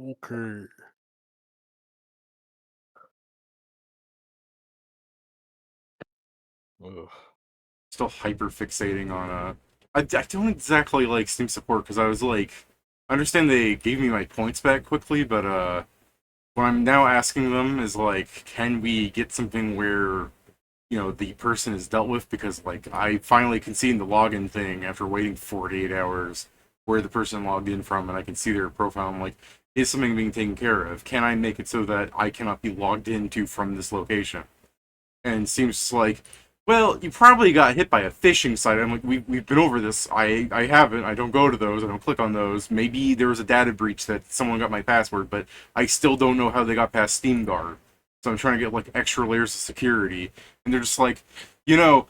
Okay. Ugh. Still hyper fixating on I don't exactly like Steam support because I was like, I understand they gave me my points back quickly, but what I'm now asking them is like, can we get something where the person is dealt with, because like I finally can see in the login thing after waiting 48 hours where the person logged in from, and I can see their profile. I'm like, is something being taken care of? Can I make it so that I cannot be logged into from this location? And it seems like, well, you probably got hit by a phishing site. I'm like, we've been over this. I haven't. I don't go to those. I don't click on those. Maybe there was a data breach that someone got my password, but I still don't know how they got past Steam Guard. So I'm trying to get like extra layers of security, and they're just like,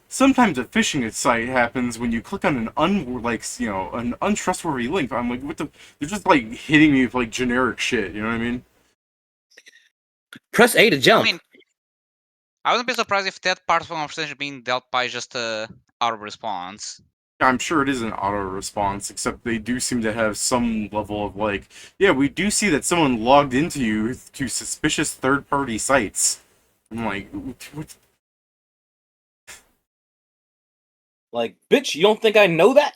sometimes a phishing site happens when you click on an an untrustworthy link. I'm like, what the? They're just like hitting me with like generic shit. You know what I mean? Press A to jump. I mean, I wouldn't be surprised if that part of the conversation being dealt by just a auto response. I'm sure it is an auto response, except they do seem to have some level of like, yeah, we do see that someone logged into you to suspicious third-party sites. I'm like, what? Like, bitch, you don't think I know that?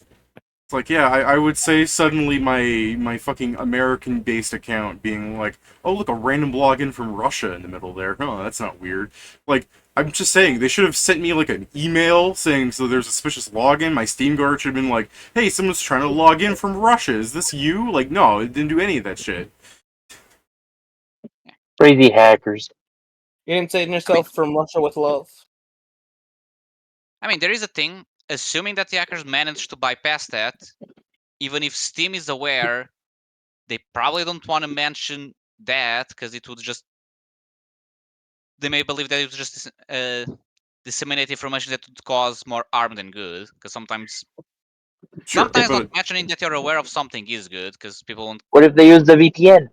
It's like, yeah, I would say suddenly my fucking American-based account being like, oh, look, a random login from Russia in the middle there. Oh, that's not weird. Like, I'm just saying, they should have sent me like an email saying, so there's a suspicious login. My Steam Guard should have been like, hey, someone's trying to log in from Russia. Is this you? Like, no, it didn't do any of that shit. Crazy hackers. You didn't say yourself from Russia with love. I mean, there is a thing, assuming that the hackers managed to bypass that, even if Steam is aware, they probably don't want to mention that, because it would just... They may believe that it would just disseminate information that would cause more harm than good, because sometimes... Sure, sometimes but not mentioning that you're aware of something is good, because people won't... What if they use the VPN?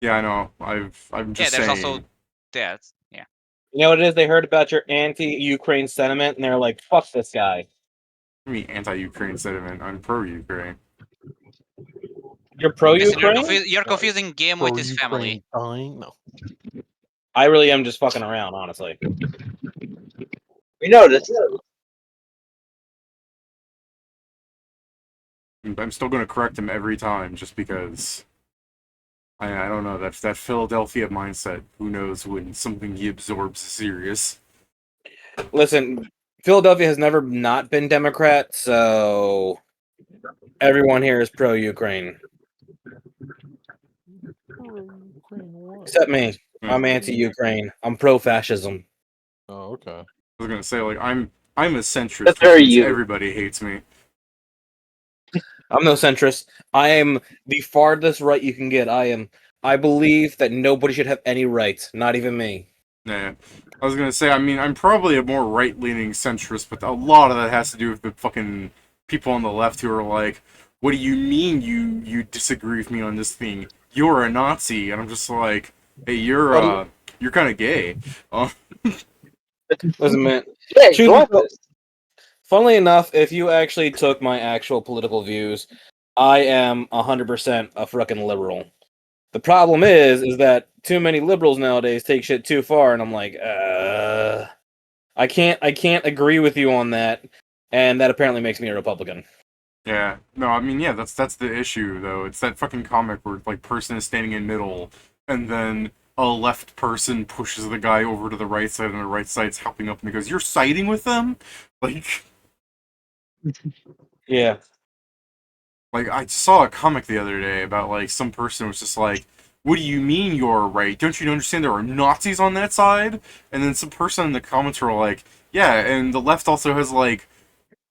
yeah, I know. I'm just there's saying. also that, yeah. You know what it is? They heard about your anti-Ukraine sentiment, and they're like, fuck this guy. I mean, anti-Ukraine sentiment. I'm pro-Ukraine. You're Listen, pro-Ukraine? you're confusing game with his family. Dying? No. I really am just fucking around, honestly. We noticed. I'm still going to correct him every time, just because I don't know, that Philadelphia mindset. Who knows when something he absorbs is serious. Listen, Philadelphia has never not been Democrat, so everyone here is pro-Ukraine. Except me. I'm anti-Ukraine. I'm pro-fascism. Oh, okay. I was going to say, like, I'm a centrist, That's which very means you. everybody hates me. I'm no centrist. I am the farthest right you can get. I believe that nobody should have any rights, not even me. Yeah. I was going to say, I mean, I'm probably a more right-leaning centrist, but a lot of that has to do with the fucking people on the left who are like, what do you mean you disagree with me on this thing? You're a Nazi. And I'm just like, hey, you're kind of gay. Listen, man. Yeah, Truth- go on this. Funnily enough, if you actually took my actual political views, I am 100% a fucking liberal. The problem is that too many liberals nowadays take shit too far, and I'm like, I can't agree with you on that, and that apparently makes me a Republican. Yeah. No, I mean, yeah, that's the issue, though. It's that fucking comic where, like, person is standing in middle, and then a left person pushes the guy over to the right side, and the right side's helping up, and he goes, you're siding with them? Like... Yeah. Like, I saw a comic the other day about, like, some person was just like, what do you mean you're right? Don't you understand there are Nazis on that side? And then some person in the comments were like, yeah, and the left also has, like,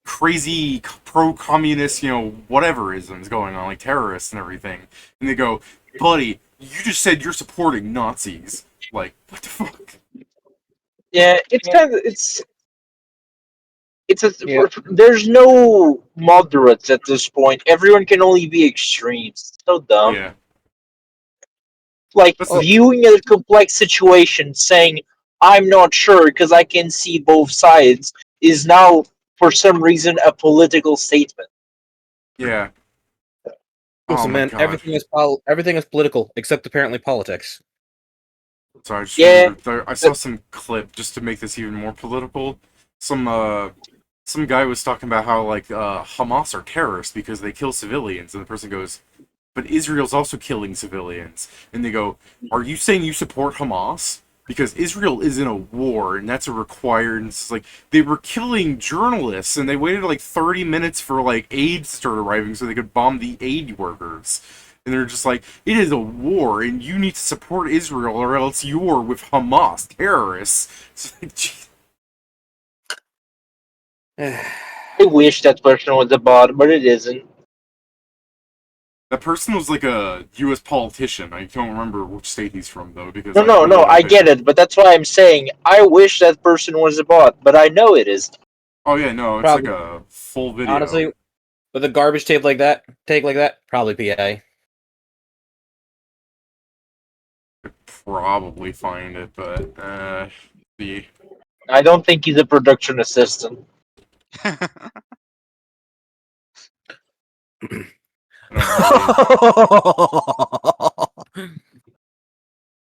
crazy pro-communist, whatever-isms going on, like terrorists and everything. And they go, buddy, you just said you're supporting Nazis. Like, what the fuck? Yeah, there's no moderates at this point. Everyone can only be extremes. So dumb. Yeah. Like, That's the- viewing a complex situation, saying, I'm not sure because I can see both sides, is now, for some reason, a political statement. Yeah. Listen, my man, God. everything is political except apparently politics. So I just Yeah. remembered I saw some clip just to make this even more political. Some guy was talking about how like Hamas are terrorists because they kill civilians, and the person goes, "But Israel's also killing civilians." And they go, "Are you saying you support Hamas? Because Israel is in a war, and that's a required." And it's like they were killing journalists, and they waited like 30 minutes for like aid to start arriving so they could bomb the aid workers. And they're just like, it is a war, and you need to support Israel, or else you're with Hamas terrorists. It's like, gee. I wish that person was a bot, but it isn't. That person was like a U.S. politician. I don't remember which state he's from though, because No, I no, really no, don't I pay get it, but that's why I'm saying I wish that person was a bot, but I know it is. Oh yeah, no, it's like Probably, a full video. honestly, with a garbage take like that, probably PA. Could probably find it, but the I don't think he's a production assistant.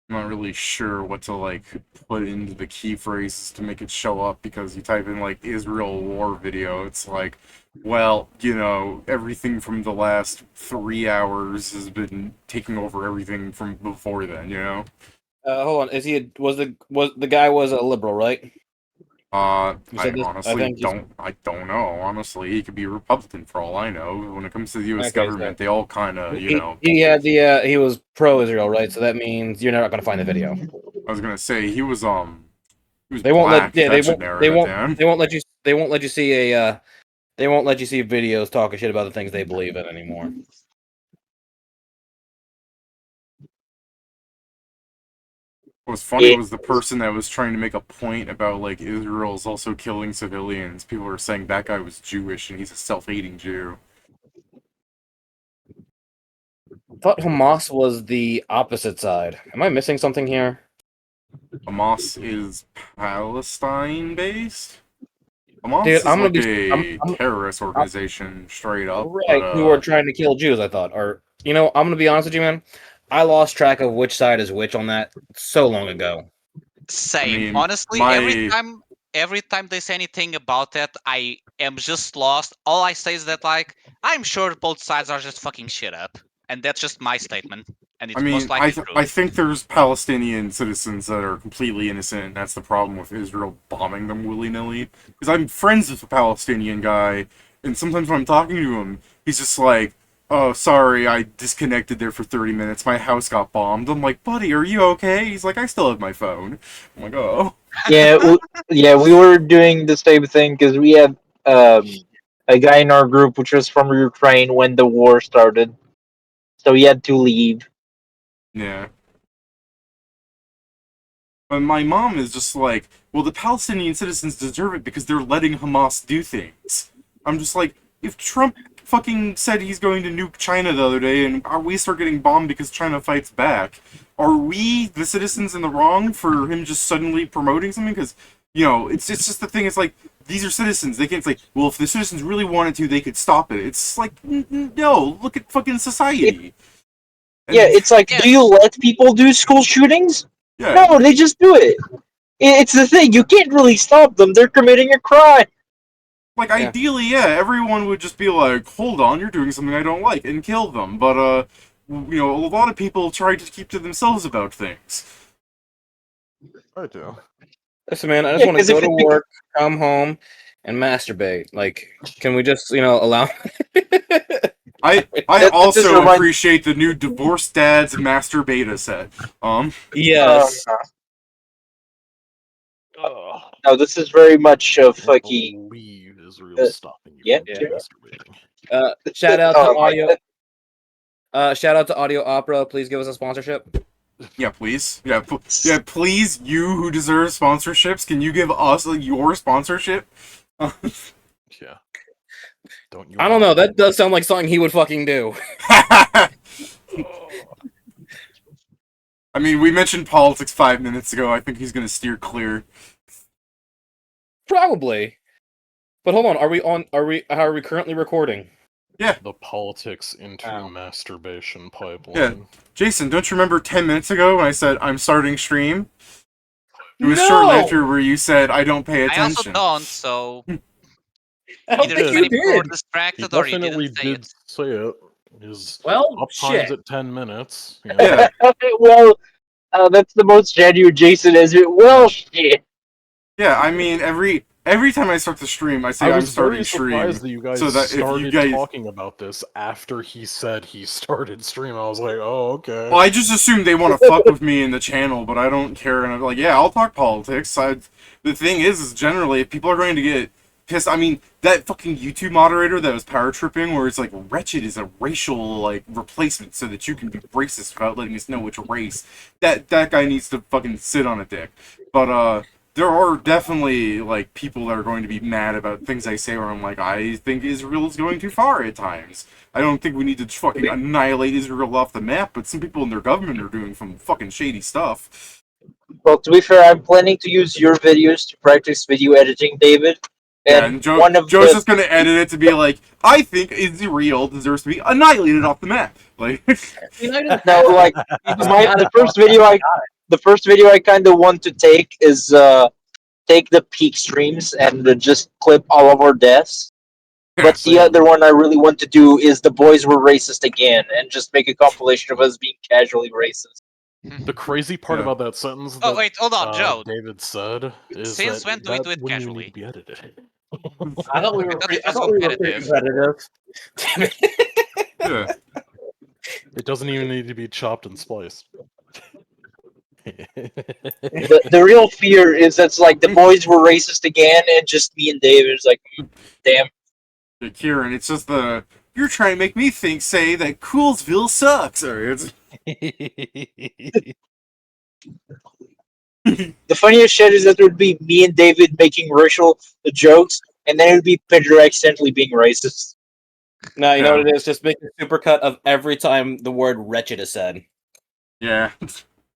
I'm not really sure what to like put into the key phrases to make it show up, because you type in like Israel war video, it's like, well, you know, everything from the last 3 hours has been taking over everything from before then, you know? Hold on, was the guy was a liberal, right? You I said this. honestly You- I don't know. Honestly, he could be a Republican for all I know. When it comes to the U.S. Okay, government, they all kind of, you know. he was pro-Israel, right? So that means you're not going to find the video. I was gonna say he was They won't black. they That should won't narrow it down. they won't let you see they won't let you see videos talking shit about the things they believe in anymore. What was funny It, was the person that was trying to make a point about like Israel's also killing civilians. People were saying that guy was Jewish and he's a self-hating Jew. I thought Hamas was the opposite side. Am I missing something here? Hamas is Palestine based. Hamas Dude, is I'm gonna like be a terrorist organization straight up, right. but Who are trying to kill Jews? I thought, or I'm gonna be honest with you, man. I lost track of which side is which on that so long ago. Same. mean, Honestly, my every time they say anything about that, I am just lost. All I say is that like I'm sure both sides are just fucking shit up, and that's just my statement, and I it's most mean, likely true. I think there's Palestinian citizens that are completely innocent, and that's the problem with Israel bombing them willy nilly. Because I'm friends with a Palestinian guy, and sometimes when I'm talking to him, he's just like, "Oh, sorry, I disconnected there for 30 minutes. My house got bombed." I'm like, "Buddy, are you okay?" He's like, "I still have my phone." I'm like, "Oh." yeah, we were doing the same thing because we had a guy in our group which was from Ukraine when the war started, so he had to leave. Yeah. But my mom is just like, well, the Palestinian citizens deserve it because they're letting Hamas do things. I'm just like, if Trump fucking said he's going to nuke China the other day and we start getting bombed because China fights back, are we, the citizens, in the wrong for him just suddenly promoting something? Because, you know, it's just the thing, it's like, these are citizens. They can't say, well, if the citizens really wanted to, they could stop it. It's like, no, look at fucking society. Yeah, And, it's like, Yes. do you let people do school shootings? yeah. No, they just do it. It's the thing. You can't really stop them. They're committing a crime. Like, Yeah. ideally, yeah, everyone would just be like, hold on, you're doing something I don't like, and kill them. But, you know, a lot of people try to keep to themselves about things. I do. Listen, man, I just Yeah, want to 'cause go if to it work, come home, and masturbate. Like, can we just, allow? I That just also reminds- appreciate the new Divorced Dads Master Beta set. Yes. No, this is very much a I can't fucking. believe Israel's stopping you yeah, from yeah. masturbating. Shout out to Oh, my audio. Shout out to Audio Opera. Please give us a sponsorship. Yeah, please. Yeah, yeah, please, you who deserve sponsorships, can you give us your sponsorship? Yeah. Don't you? I don't know. That does sound like something he would fucking do. I mean, we mentioned politics 5 minutes ago. I think he's gonna steer clear. Probably. But hold on. Are we on? How are we currently recording? the politics into masturbation pipeline. Jason, don't you remember 10 minutes ago when I said I'm starting stream? It was No! shortly after where you said I don't pay I also attention. don't, so I don't either think too you many people were did. He distracted or you definitely didn't say did it. say it. His Well, uptime's shit. at 10 minutes. You know? Yeah. Well, that's the most genuine Jason is. Well, shit. Yeah, I mean every time I start the stream, I say I I'm was starting very stream. surprised that you guys so that if you started guys, talking about this after he said he started stream. I was like, oh, okay. well, I just assume they want to fuck with me in the channel, but I don't care. And I'm like, yeah, I'll talk politics. The thing is generally if people are going to get pissed. I mean, that fucking YouTube moderator that was power tripping, where it's like wretched is a racial like replacement, so that you can be racist without letting us know which race. That guy needs to fucking sit on a dick. But there are definitely like people that are going to be mad about things I say where I'm like, I think Israel is going too far at times. I don't think we need to fucking annihilate Israel off the map, but some people in their government are doing some fucking shady stuff. Well, to be fair, I'm planning to use your videos to practice video editing, David. And Joe's just gonna edit it to be like, I think Israel deserves to be annihilated off the map. Like, no, like the first video I kind of want to take is take the peak streams and just clip all of our deaths. But the Same. other one I really want to do is the boys were racist again, and just make a compilation of us being casually racist. The crazy part about that sentence Oh that wait, hold on, Joe. David said is Since when do we do it wouldn't even need casually? to be edited. I thought we were pretty competitive. Damn it. yeah. It doesn't even need to be chopped and spliced. The real fear is that's like the boys were racist again, and just me and David is like, damn. Kieran, it's just you're trying to make me say that Coolsville sucks. Sorry, it's... The funniest shit is that it would be me and David making racial jokes, and then it would be Pedro accidentally being racist. No, you know what it is? Just make a supercut of every time the word wretched is said. Yeah.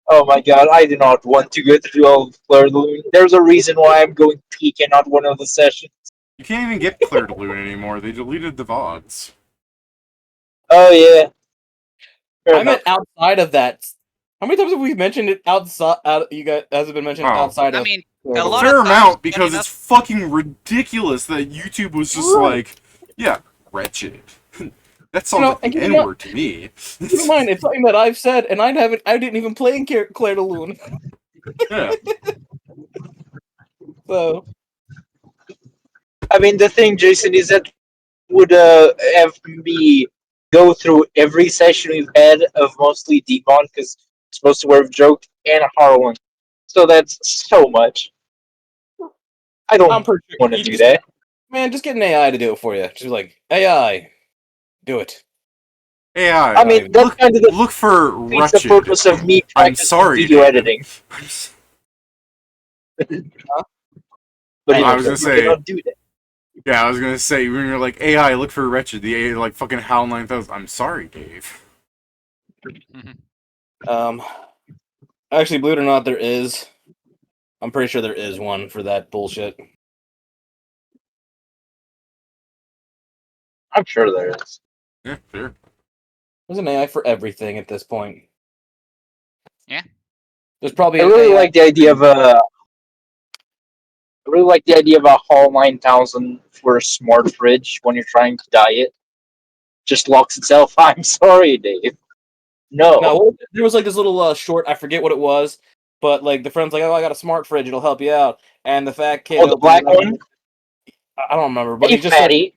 Oh my god, I do not want to go through all of Claire de Lune. There's a reason why I'm going peak and not one of the sessions. You can't even get Claire de Lune anymore. They deleted the VODs. Oh yeah. I meant outside of that. How many times have we mentioned it outside? You guys has it been mentioned outside of? I mean, a lot fair of times, amount because it's fucking ridiculous that YouTube was just like, yeah, wretched. That sounds like the N-word to me. Keep in mind, it's something that I've said, and I didn't even play in Claire de Lune. Yeah. So. I mean, the thing, Jason, is that would have me go through every session we've had of mostly Demon, because it's supposed to wear a joke, and Harlonde. So that's so much. I don't want to do that. Man, just get an AI to do it for you. Just be like, AI, do it. AI, I mean, that's kind of look for wretched. the purpose of me practicing video editing. But I was gonna say, cannot do that. Yeah, I was gonna say when you're like AI, look for wretched. The AI like fucking HAL 9000. I'm sorry, Dave. Actually, believe it or not, there is. I'm pretty sure there is one for that bullshit. I'm sure there is. Yeah, sure. There's an AI for everything at this point. Yeah. There's probably. I really like the idea of a HAL 9000 for a smart fridge when you're trying to diet. Just locks itself. I'm sorry, Dave. No, there was like this little short. I forget what it was, but like the friend's like, "Oh, I got a smart fridge. It'll help you out." And the fat kid. Oh, the black one. I don't remember, but hey, he just fatty.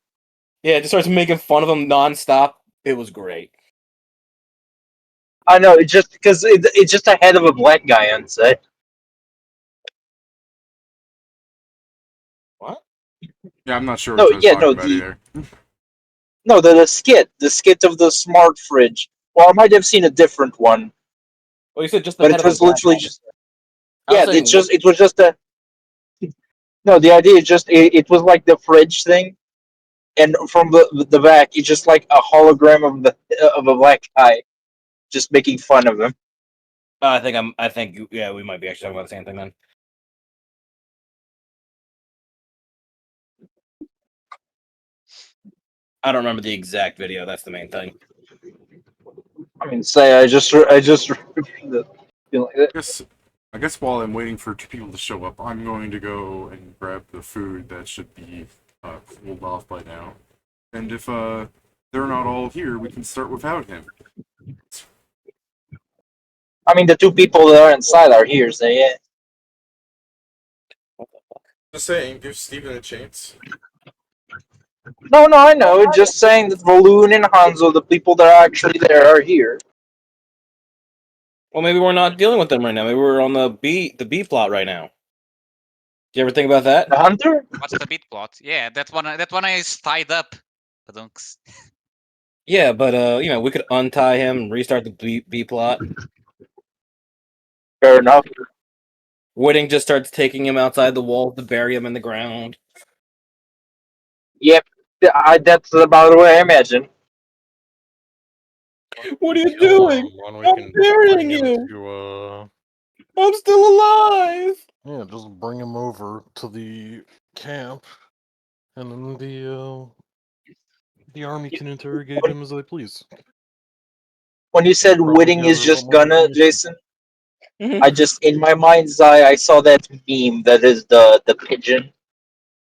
just starts making fun of him nonstop. It was great. I know, it's just because it's just a head of a black guy on set. What? Yeah, I'm not sure No, what Joe's talking about either. No, the skit of the smart fridge. Well, I might have seen a different one. Well, you said just the but head it was of a black literally guy. just. Yeah, it was just a. No, the idea is just it was like the fridge thing, and from the back, it's just like a hologram of a black guy, just making fun of him. I think yeah, we might be actually talking about the same thing then. I don't remember the exact video. That's the main thing. I mean, say I just reviewed the feeling that. I guess while I'm waiting for two people to show up, I'm going to go and grab the food that should be cooled off by now. And if they're not all here, we can start without him. I mean, the two people that are inside are here, so yeah. Just saying, give Steven a chance. No, I know. Just saying that Valoon and Hanzo, the people that are actually there, are here. Well, maybe we're not dealing with them right now. Maybe we're on the B plot right now. Do you ever think about that? The hunter? What's the beat plot? Yeah, that one is tied up. Badunks. Yeah, but we could untie him and restart the B plot. Fair enough. Whitting just starts taking him outside the wall to bury him in the ground. Yep. That's about the way I imagine. What are you Kill doing? him when we I'm can burying bring him you. to, I'm still alive. yeah, just bring him over to the camp, and then the army can interrogate him as they please. When you said Probably Whitting is gather a lot just more gonna, information. Jason, Mhm. I just, in my mind's eye, I saw that meme that is the pigeon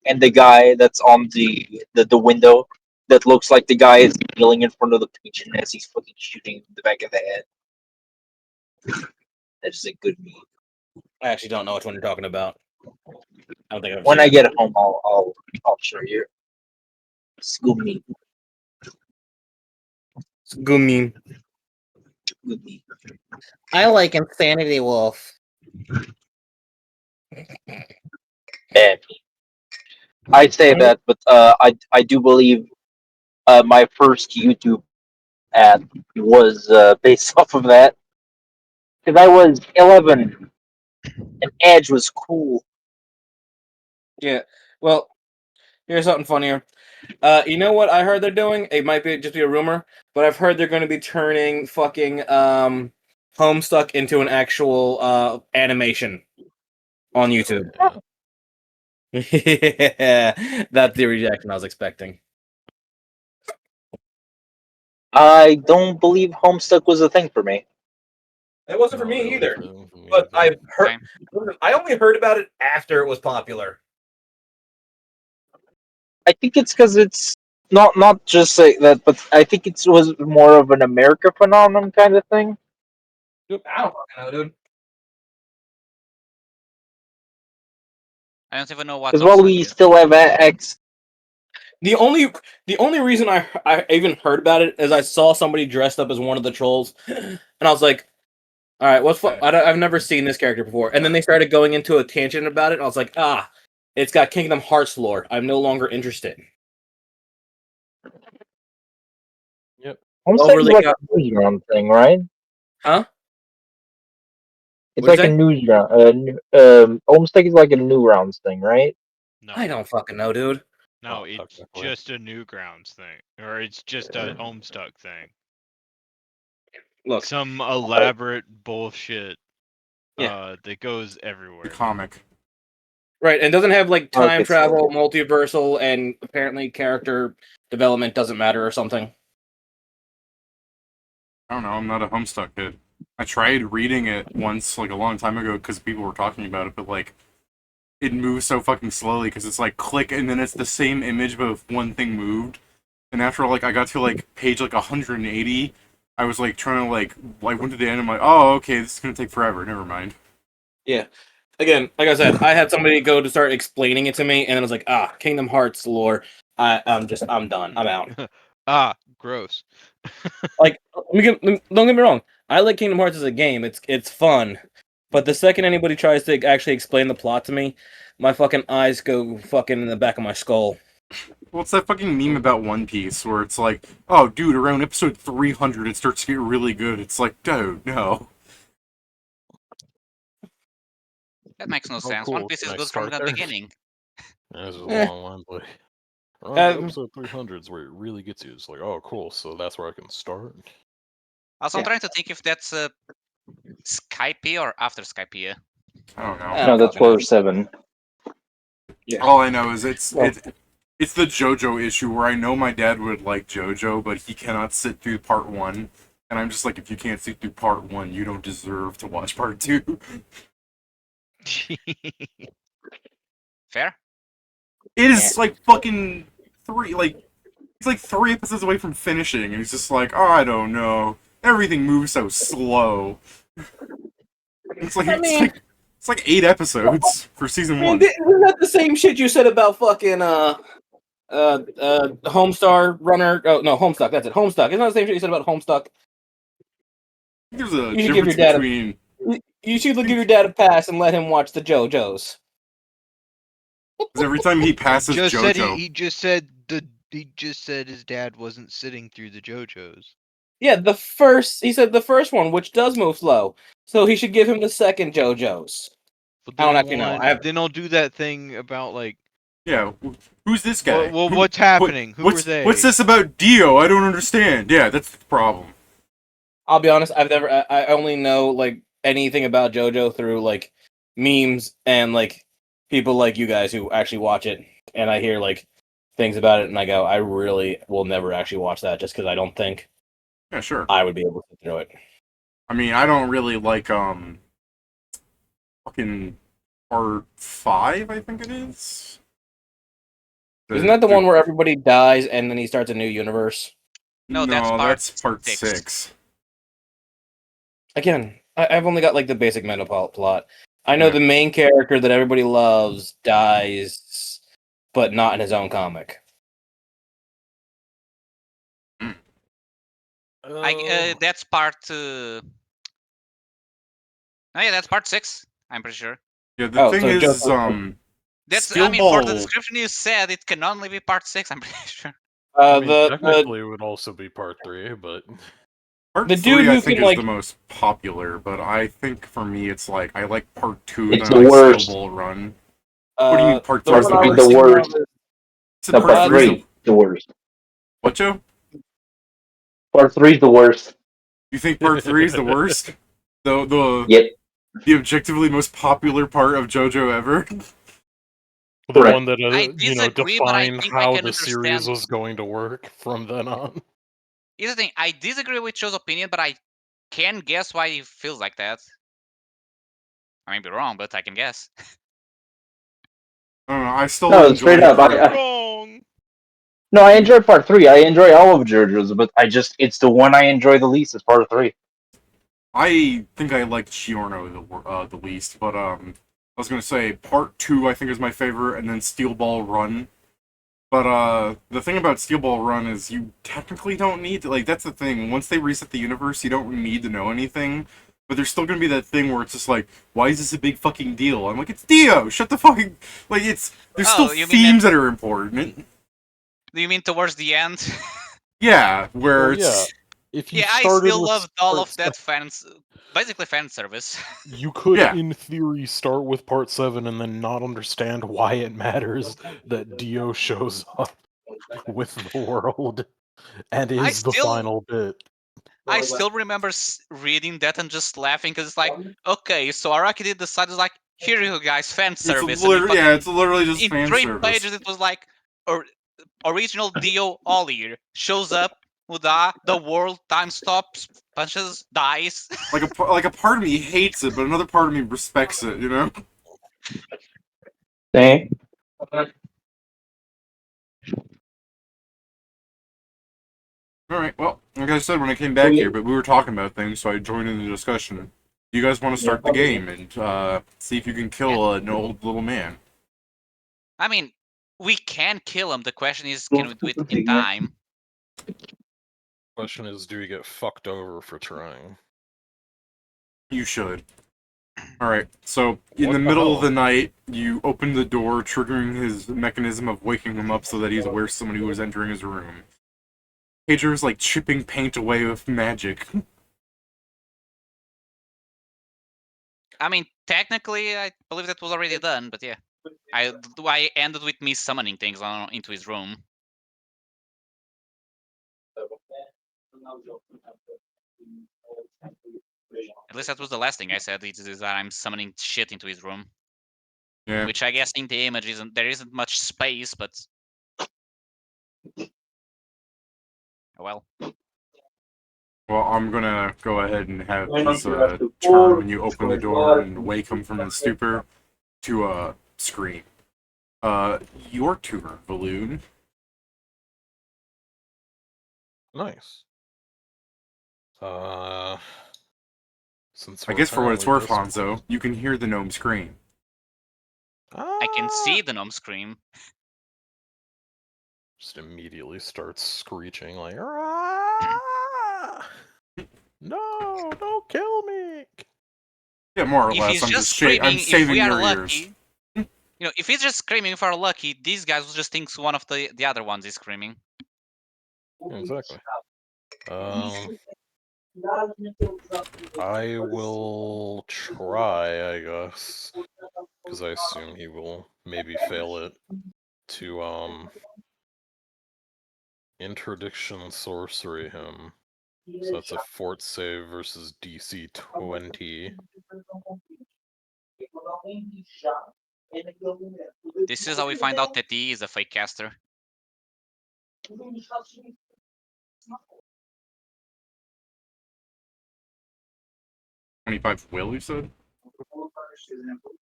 and the guy that's on the window that looks like the guy is kneeling in front of the pigeon as he's fucking shooting him in the back of the head. That's just a good meme. I actually don't know which one you're talking about. I don't think I've When seen I it. get home, I'll show you. Scoob meme. It's a good meme. Good meme. I like Insanity Wolf. Bad meme. I say that, but I do believe my first YouTube ad was based off of that. Because I was 11 and Edge was cool. Yeah. Well, here's something funnier. You know what I heard they're doing? It might be just be a rumor, but I've heard they're going to be turning fucking Homestuck into an actual animation on YouTube. Yeah, that's the reaction I was expecting. I don't believe Homestuck was a thing for me. It wasn't for Not me really either, for me but either. I only heard about it after it was popular. I think it's because it's not just like that, but I think it was more of an America phenomenon kind of thing. Dude, I don't fucking know, dude. I don't even know what Because while Homestuck we is. still have X, The only reason I even heard about it is I saw somebody dressed up as one of the trolls, and I was like, "All right, I've never seen this character before." And then they started going into a tangent about it, and I was like, it's got Kingdom Hearts lore. I'm no longer interested." Yep. Homestuck is Overly like a newsround thing, right? Huh? It's What'd like you a say? newsround. Homestuck is like a new rounds thing, right? No, I don't fucking know, dude. no, Not it's technically. just a Newgrounds thing, or it's just a Homestuck thing. Look, Some elaborate bullshit. Yeah. That goes The everywhere. comic. right, and doesn't have like time Okay, so- travel, multiversal, and apparently character development doesn't matter or something. I don't know, I'm not a Homestuck kid. I tried reading it once, like a long time ago, because people were talking about it, but like, it moves so fucking slowly because it's like click and then it's the same image, but if one thing moved. And after like I got to like page like 180, I was like trying to like went to the end. I'm like, oh okay, this is gonna take forever. Never mind. Yeah. Again, like I said, I had somebody go to start explaining it to me, and then I was like, Kingdom Hearts lore. I'm done. I'm out. Gross. Like, don't get me wrong. I like Kingdom Hearts as a game. It's fun, but the second anybody tries to actually explain the plot to me, my fucking eyes go fucking in the back of my skull. Well, it's that fucking meme about One Piece where it's like, oh dude, around episode 300 it starts to get really good. It's like, dude, no. That makes no sense. cool. One Piece Can is I good from start the there? beginning. Yeah, this is a Eh. long line, but around Um, episode 300 is where it really gets you. It's like, oh, cool. So that's where I can start. Also, I'm Yeah. trying to think if that's Skype or after Skype. I don't know. I No, don't that's fucking know. for 7. Yeah. All I know is Well- It's the JoJo issue where I know my dad would like JoJo, but he cannot sit through part 1. And I'm just like, if you can't sit through part 1, you don't deserve to watch part 2. Fair. It is like fucking 3, like, he's like 3 episodes away from finishing, and he's just like, oh, I don't know. Everything moves so slow. It's like, it's like 8 episodes for season 1. Isn't that the same shit you said about fucking Homestar Runner? Oh no, Homestuck. That's it. Homestuck. Isn't that the same shit you said about Homestuck? There's a You should give difference your dad between... You should give your dad a pass and let him watch the JoJos. Because every time he passes Just said JoJo... he just said his dad wasn't sitting through the JoJos. Yeah, he said the first one, which does move slow. So he should give him the second JoJo's. But I don't actually know. Then I'll do that thing about like. Yeah, who's this guy? Well, what's happening? Who are they? What's this about Dio? I don't understand. Yeah, that's the problem. I'll be honest, I only know like anything about JoJo through like memes and like people like you guys who actually watch it, and I hear like things about it, and I go, I really will never actually watch that just because I don't think Yeah, sure. I would be able to sit through it. I mean, I don't really like fucking part 5, I think it is. Isn't that the one where everybody dies and then he starts a new universe? No, that's part six. 6. Again, I've only got like the basic meta plot. I know Yeah. the main character that everybody loves dies, but not in his own comic. That's part. Oh yeah, that's part 6. I'm pretty sure. Yeah, the thing is, That's. Steel I mean, for the Ball- description you said, it can only be part 6. I'm pretty sure. I mean, technically, it would also be part 3, but Part the 3, dude I who think, can, is like- the most popular, but I think for me, it's like, I like part 2 It's and I the like worst. Steel Ball Run. What do you mean part the 3 is one the I was worst? The thinking worst. of is- Said No, part part 3 is 3, the worst. What, Joe? Part 3's the worst. You think part 3 is the worst? The Yep. the objectively most popular part of JoJo ever? the Correct. one that I disagree, but I defined think I how can the series understand- was going to work from then on. Here's the thing. I disagree with Joe's opinion, but I can guess why he feels like that. I may be wrong, but I can guess. I don't know, I still No, enjoy straight up, part- Wrong. No, I enjoy part 3. I enjoy all of JoJo's, but it's the one I enjoy the least is part 3. I think I like Giorno the least, but I was gonna say part 2 I think is my favorite, and then Steel Ball Run. But the thing about Steel Ball Run is you technically don't need to, like, that's the thing. Once they reset the universe, you don't need to know anything. But there's still gonna be that thing where it's just like, why is this a big fucking deal? I'm like, it's Dio. Shut the fucking like. There's Oh, still you mean themes that are important. Do you mean towards the end? Yeah, where Well, it's yeah. If you Yeah, I started still with loved all part of that basically fan service. You could, Yeah. in theory, start with part 7 and then not understand why it matters that Dio shows up with the world and I is the still- final bit. I still remember reading that and just laughing because it's like, okay, so Araki decided like, here you go, guys, fan service. And it's literally just in fan 3 service. pages, it was like, original Dio Ollier shows up, the world, time stops, punches, dies. Like a part of me hates it, but another part of me respects it. You know. Dang. All right. Well, like I said when I came back here, but we were talking about things, so I joined in the discussion. You guys want to start the game and see if you can kill an old little man? I mean, we can kill him. The question is, can we do it in time? Question is, do we get fucked over for trying? You should. Alright, so in What the the middle of hell? the night, you open the door, triggering his mechanism of waking him up so that he's aware of somebody who is entering his room. Pager's like chipping paint away with magic. I mean, technically, I believe that was already done, but yeah. I ended with me summoning things into his room. At least that was the last thing I said, is that I'm summoning shit into his room. Yeah. Which I guess in the image there isn't much space, but Well, Well, I'm gonna go ahead and have Why his don't you have to turn pour when you open the for door blood? and wake him from his stupor to scream. Your turn, Balloon. Nice. Since I we're guess for what it's apparently worth, this Hanzo, you can hear the gnome scream. I can Ah! see the gnome scream. Just immediately starts screeching like, "Ah! No, don't kill me!" Yeah, more or If less. he's I'm just just screaming, I'm if saving we are your ears. lucky, if he's just screaming if we're lucky, these guys will just think one of the other ones is screaming. Exactly. I will try, I guess, because I assume he will maybe fail it, to, interdiction sorcery him. So that's a fort save versus DC 20. This is how we find out that he is a fake caster. $25 will, you said?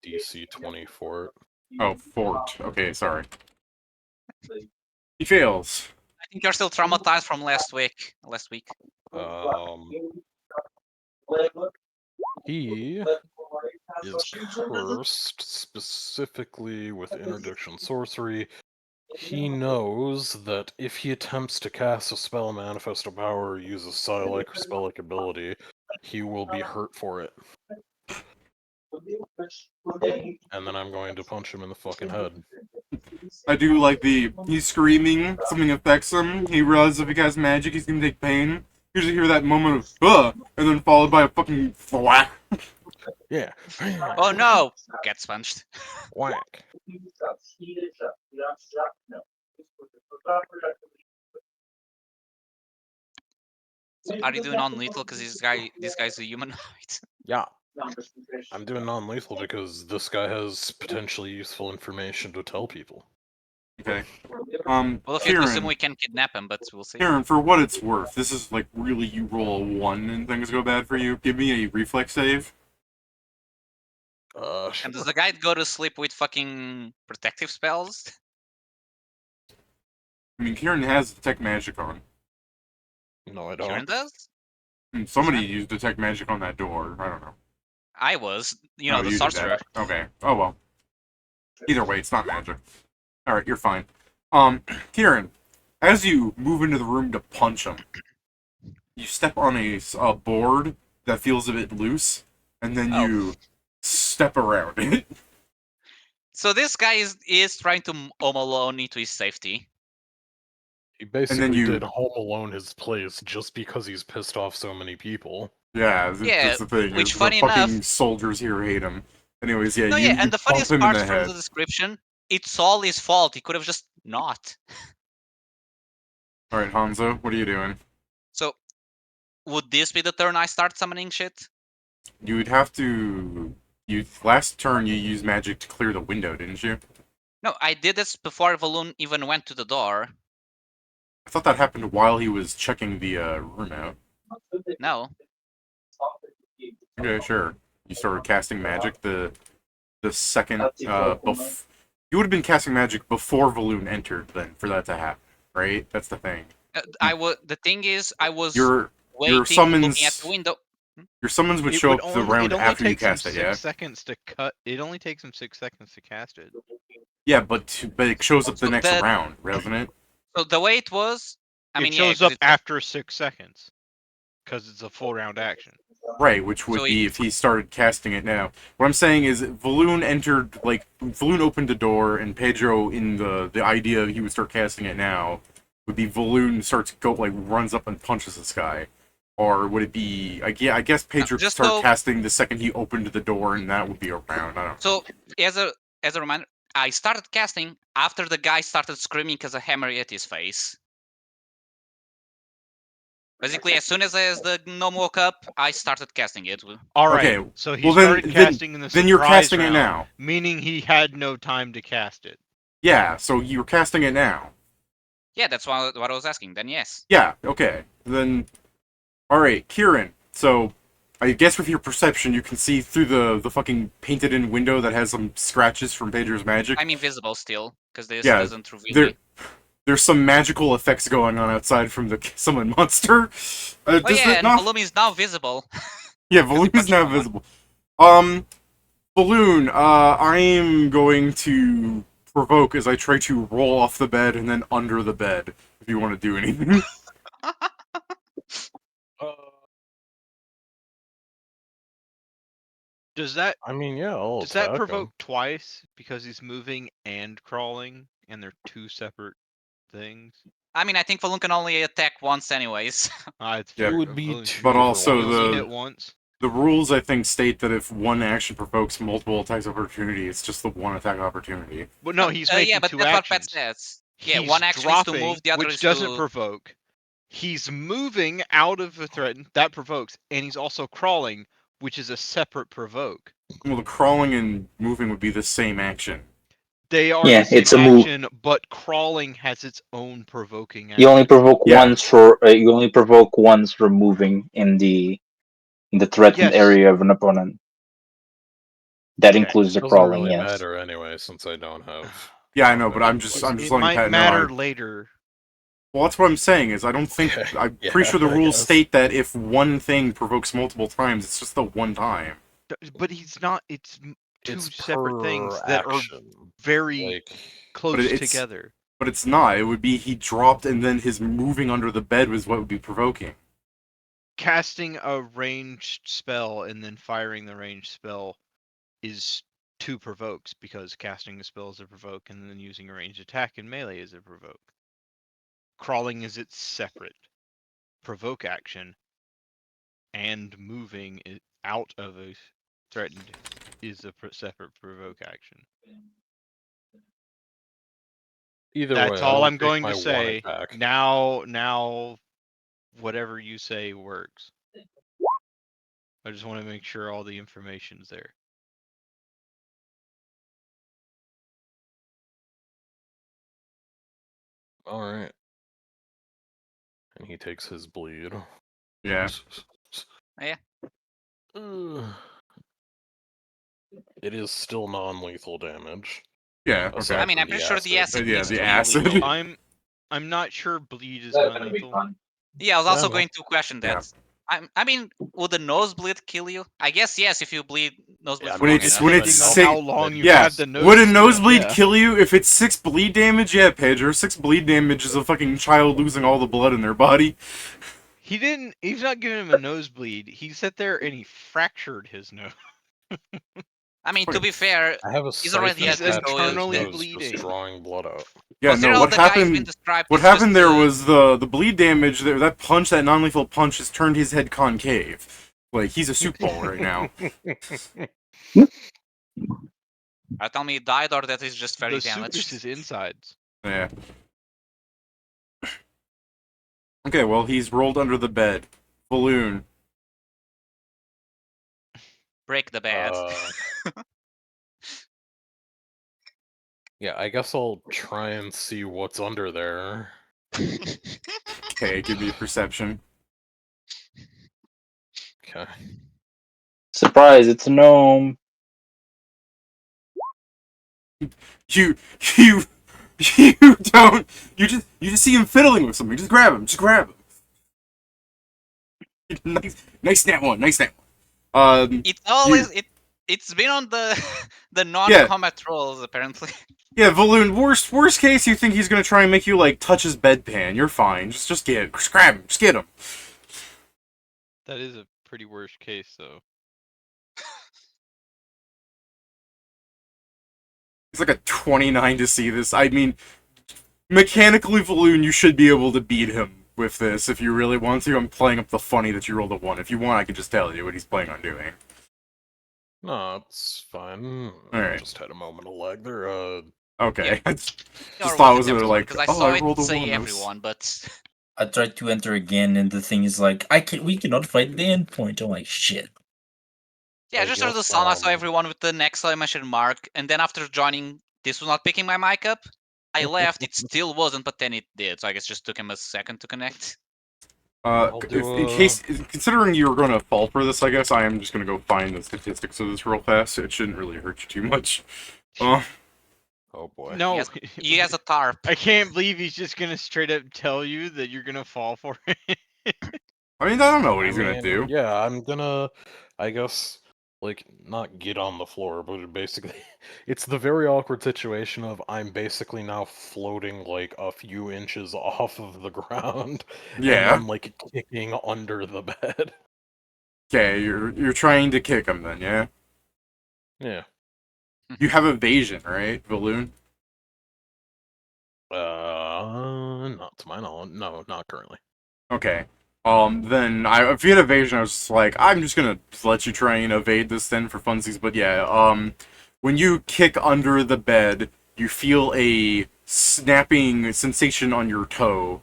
DC 20 fort. Oh, fort. Okay, sorry. He fails. I think you're still traumatized from last week. He is cursed specifically with interdiction sorcery. He knows that if he attempts to cast a spell, manifest a power, or use a psi-like or spell-like ability, he will be hurt for it. And then I'm going to punch him in the fucking head. I do like he's screaming, something affects him, he realizes if he casts magic, he's gonna take pain. You just hear that moment of, and then followed by a fucking thwack. Yeah. Oh no! Gets punched. Whack. So are you doing non-lethal because this guy's a humanoid? Yeah. I'm doing non-lethal because this guy has potentially useful information to tell people. Okay. Well, if you assume Kieran, we can kidnap him, but we'll see. Kieran, for what it's worth, this is like really you roll a 1 and things go bad for you. Give me a reflex save. And Sure. does the guy go to sleep with fucking protective spells? I mean, Kieran has detect magic on. No, I Kieran don't. does? Somebody used detect magic on that door. I don't know. I was, the You did sorcerer. that. Okay. Oh well. Either way, it's not magic. Alright, you're fine. Kieran, as you move into the room to punch him, you step on a board that feels a bit loose, and then Oh. you step around it. So this guy is trying to Home Alone into his safety. He basically you- did Home Alone his place just because he's pissed off so many people. Yeah, Yeah, that's the thing. which, is funny the fucking enough- soldiers here hate him. Anyways, yeah, No, you and the bump funniest him in part the from head. the description, it's all his fault. He could have just not. Alright, Hanzo, what are you doing? So, would this be the turn I start summoning shit? You would have to... Last turn you used magic to clear the window, didn't you? No, I did this before Valoon even went to the door. I thought that happened while he was checking the room out. No. Okay, sure. You started casting magic the second you would have been casting magic before Valoon entered then for that to happen, right? That's the thing. The thing is, I was Your waiting, summons looking at the window. your summons would It show would up the only, round it only after you takes him cast it, 6 yeah? seconds to cut. It only takes him 6 seconds to cast it. Yeah, but it shows up the So next round, doesn't it? So the way it was, I mean, it yeah, shows 'cause up it's after 6 seconds because it's a full round action. Right, which would So be if he started casting it now. What I'm saying is Valoon opened the door and Pedro in the idea he would start casting it now would be Valoon runs up and punches this guy. Or would it be I guess Pedro could start casting the second he opened the door and that would be a round. I don't know. So as a reminder, I started casting after the guy started screaming because a hammer hit his face. Basically, as soon as the gnome woke up, I started casting it. Alright, Okay, so he well then- started casting in the then you're surprise casting it round, now. meaning he had no time to cast it. Yeah, so you're casting it now. Yeah, that's what I was asking. Then yes. Yeah, okay. Then, alright, Kieran. So, I guess with your perception, you can see through the fucking painted-in window that has some scratches from Pager's magic. I'm invisible still, because this Yeah, doesn't reveal me. There's some magical effects going on outside from the summon monster. Oh Does yeah, it and not... Volum is now visible. Yeah, Balloon is now someone. visible. Balloon, I'm going to provoke as I try to roll off the bed and then under the bed, if you want to do anything. Does that I mean, yeah, I'll does that attack provoke him. twice because he's moving and crawling, and they're two separate things? I mean, I think Volum can only attack once anyways. It's Yeah, It fair. would be Balloon- two But for also You'll one. need the- it once. The rules, I think, state that if one action provokes multiple attacks of opportunity, it's just the one attack opportunity. But no, he's making yeah, but two that's what actions. Pat says. Yeah, He's one action is to dropping, move, the other which is doesn't to... provoke. He's moving out of a threat that provokes, and he's also crawling, which is a separate provoke. Well, the crawling and moving would be the same action. They are Yeah, the same it's a move. action, but crawling has its own provoking action. You only provoke Yeah. once for moving in the threatened Yes. area of an opponent. That Okay. includes the Doesn't crawling. really yes. matter anyway, since I don't have. Yeah, I know, but I'm just It letting might Pat know. matter later. Well, that's what I'm saying. Is I don't think Okay. I'm Yeah, pretty sure the I rules guess. state that if one thing provokes multiple times, it's just the one time. But he's not. It's two It's separate things per that are action. very Like, close it's- together. But it's not. It would be he dropped and then his moving under the bed was what would be provoking. Casting a ranged spell and then firing the ranged spell is two provokes, because casting a spell is a provoke and then using a ranged attack in melee is a provoke. Crawling is its separate provoke action, and moving it out of a threatened is a separate provoke action. either That's way, all I I'm going to my one say. attack. Now, whatever you say works. I just want to make sure all the information's there. All right. And he takes his bleed. Yeah. Yeah. It is still non-lethal damage. Yeah. aside Okay. I mean, I'm from pretty sure the acid Yeah, needs the to be acid. lethal. I'm not sure bleed is non-lethal. Yeah, I was also no. going to question that. I mean, would the nosebleed kill you? I guess yes, if you bleed nosebleed Yeah, for When long it's- enough. when Depending it's on sick- how long you Yeah. had the nose. Would a nosebleed yeah. kill you if it's 6 bleed damage? Yeah, Pedro. 6 bleed damage is a fucking child losing all the blood in their body. He's not giving him a nosebleed. He sat there and he fractured his nose. I mean, to be fair, I have a He's already siphon at attached to his eternally nose bleeding. just drawing blood out. Yeah, consider no. all What the guys been happened? described, What it's just happened there the- was the bleed damage. That punch, that non-lethal punch, has turned his head concave. Like he's a soup ball right now. Tell me he died or that is just very The soup damaged. is his insides. Yeah. Okay, well he's rolled under the bed. Balloon. Break the bed. Yeah, I guess I'll try and see what's under there. Okay, give me a perception. Okay. Surprise! It's a gnome. You don't. You just see him fiddling with something. Just grab him. Just grab him. Nice nat one. Nice nat one. It's always it's been on the non-combat rolls apparently. Yeah, Valoon. Worst case, you think he's gonna try and make you like touch his bedpan. You're fine. Just grab him. Just get him. That is a pretty worst case, though. It's like a 29 to see this. I mean, mechanically, Valoon, you should be able to beat him with this if you really want to. I'm playing up the funny that you rolled a 1. If you want, I can just tell you what he's planning on doing. No, it's fine. Alright. Just had a moment of lag there. Okay. Yeah. Just thought it was like, because I oh, saw I rolled a it say 1. everyone, but I tried to enter again, and the thing is like, we cannot find the endpoint. I'm like, shit. yeah, I I just started the guess, song. I saw everyone with the exclamation mark, and then after joining, this was not picking my mic up. I left, it still wasn't, but then it did. So I guess it just took him a second to connect. I'll If, do in case, considering you were going to fall for this, I guess I am just going to go find the statistics of this real fast. It shouldn't really hurt you too much. Oh boy. No, He has a tarp. I can't believe he's just gonna straight up tell you that you're gonna fall for it. I mean, I don't know what I he's going to mean, do. Yeah, I'm gonna, I guess, like, not get on the floor, but basically, it's the very awkward situation of I'm basically now floating like a few inches off of the ground, and Yeah. I'm like kicking under the bed. Okay, you're trying to kick him then, yeah? Yeah. You have evasion, right, Balloon? Not to my knowledge. No, not currently. Okay. Then if you had evasion, I was just like, I'm just gonna let you try and evade this then for funsies. But yeah, when you kick under the bed, you feel a snapping sensation on your toe,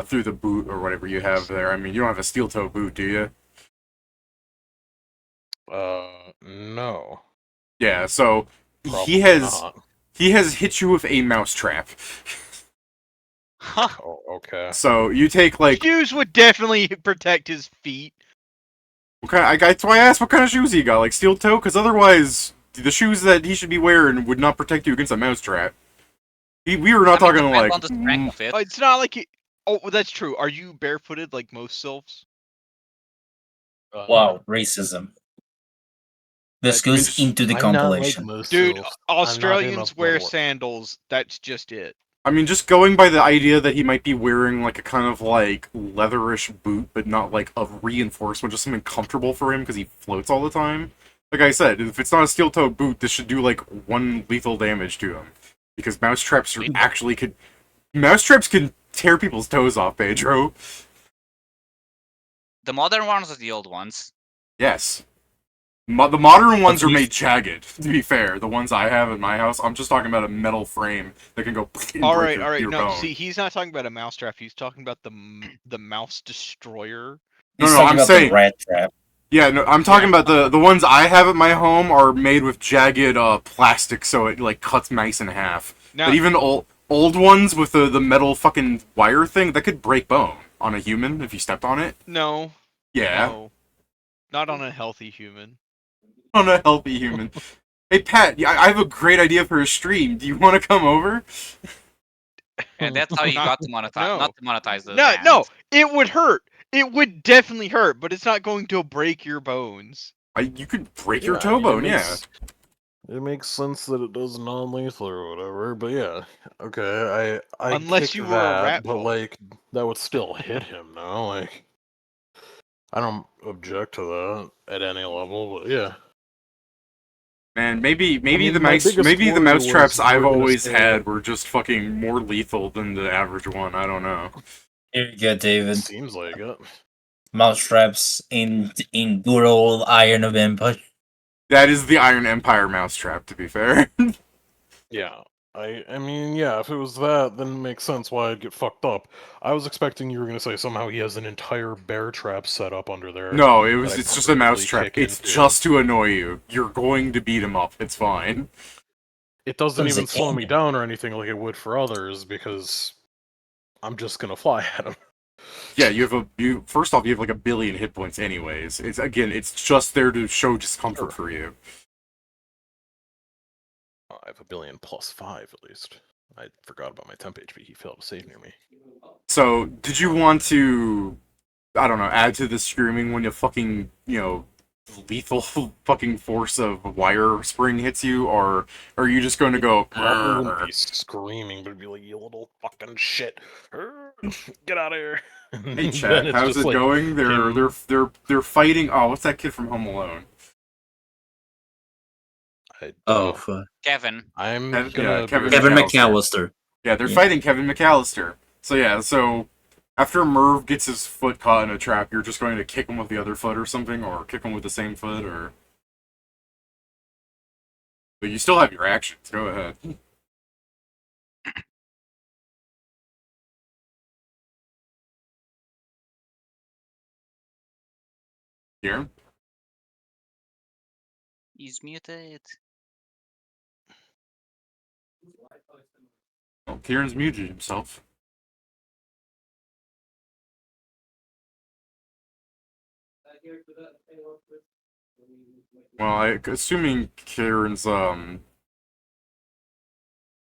through the boot or whatever you have there. I mean, you don't have a steel toe boot, do you? No. Yeah. So Probably he has not. hit you with a mousetrap. Huh. Oh, okay. So you take like. Shoes would definitely protect his feet. That's why I asked what kind of shoes he got, like steel toe, because otherwise the shoes that he should be wearing would not protect you against a mousetrap. We were not talking depends like. on the strength of it. It's not like he... Oh, that's true. Are you barefooted like most sylphs? Wow, racism. This goes into the I'm not like compilation. most Dude, sylphs. I'm not in Australians a wear bubble. sandals. That's just it. I mean, just going by the idea that he might be wearing like a kind of like leatherish boot, but not like a reinforcement, just something comfortable for him because he floats all the time. Like I said, if it's not a steel toe boot, this should do like 1 lethal damage to him, because mousetraps actually could. Mousetraps can tear people's toes off, Pedro. The modern ones or the old ones? Yes. The modern ones are we- made jagged, to be fair. The ones I have in my house, I'm just talking about a metal frame that can go and All break right. your No, bone. see, he's not talking about a mousetrap. He's talking about the mouse destroyer. No, He's no, talking I'm about saying- the rat trap. Yeah, no, I'm talking about the ones I have at my home are made with jagged plastic, so it like cuts mice in half. Now, But even old ones with the metal fucking wire thing, that could break bone on a human if you stepped on it. no, Yeah, no, not on a healthy human. on a healthy human. Hey Pat, I have a great idea for a stream. Do you want to come over? And that's how you Not- got to monetize. no. Not to monetize the No, band. no, it would hurt. It would definitely hurt, but it's not going to break your bones. You could break your Yeah, toe I mean, bone, yeah. It makes sense that it does non-lethal or whatever, but yeah, okay, I Unless kick you were a that, rat but ball. like that would still hit him, no? Like, I don't object to that at any level, but yeah. Man, maybe mean, the my mouse biggest maybe the worry mouse was traps you I've were gonna always say- had were just fucking more lethal than the average one. I don't know. Here you go, David. Seems like it. Mousetraps in good old Iron of Empire. That is the Iron Empire mousetrap, to be fair. Yeah. I mean, yeah, if it was that, then it makes sense why I'd get fucked up. I was expecting you were gonna say somehow he has an entire bear trap set up under there. No, that I it's just a perfectly mousetrap. kick It's into. just to annoy you. You're going to beat him up. It's fine. It doesn't There's a even slow me canyon. down or anything like it would for others because I'm just gonna fly at him. Yeah, first off, you have like 1 billion hit points anyways. It's just there to show discomfort for you. I have 1 billion plus 5 at least. I forgot about my temp HP. He failed to save near me. So, did you want to, I don't know, add to the screaming when you fucking, lethal fucking force of wire spring hits you, or are you just going to go? Probably wouldn't be screaming, but it'd be like, "You little fucking shit, get out of here!" Hey, chat, Then it's how's just it like going? him- They're fighting. Oh, what's that kid from Home Alone? I don't Oh, know. fuck. Kevin. I'm Kevin- gonna yeah, Kevin be- Kevin McAllister. McAllister. Yeah, they're Yeah. fighting Kevin McAllister. So yeah, after Merv gets his foot caught in a trap, you're just going to kick him with the other foot or something, or kick him with the same foot, or. But you still have your actions. Go ahead. Here. He's muted. Well, Kieran's muted himself. Well, assuming Kieran's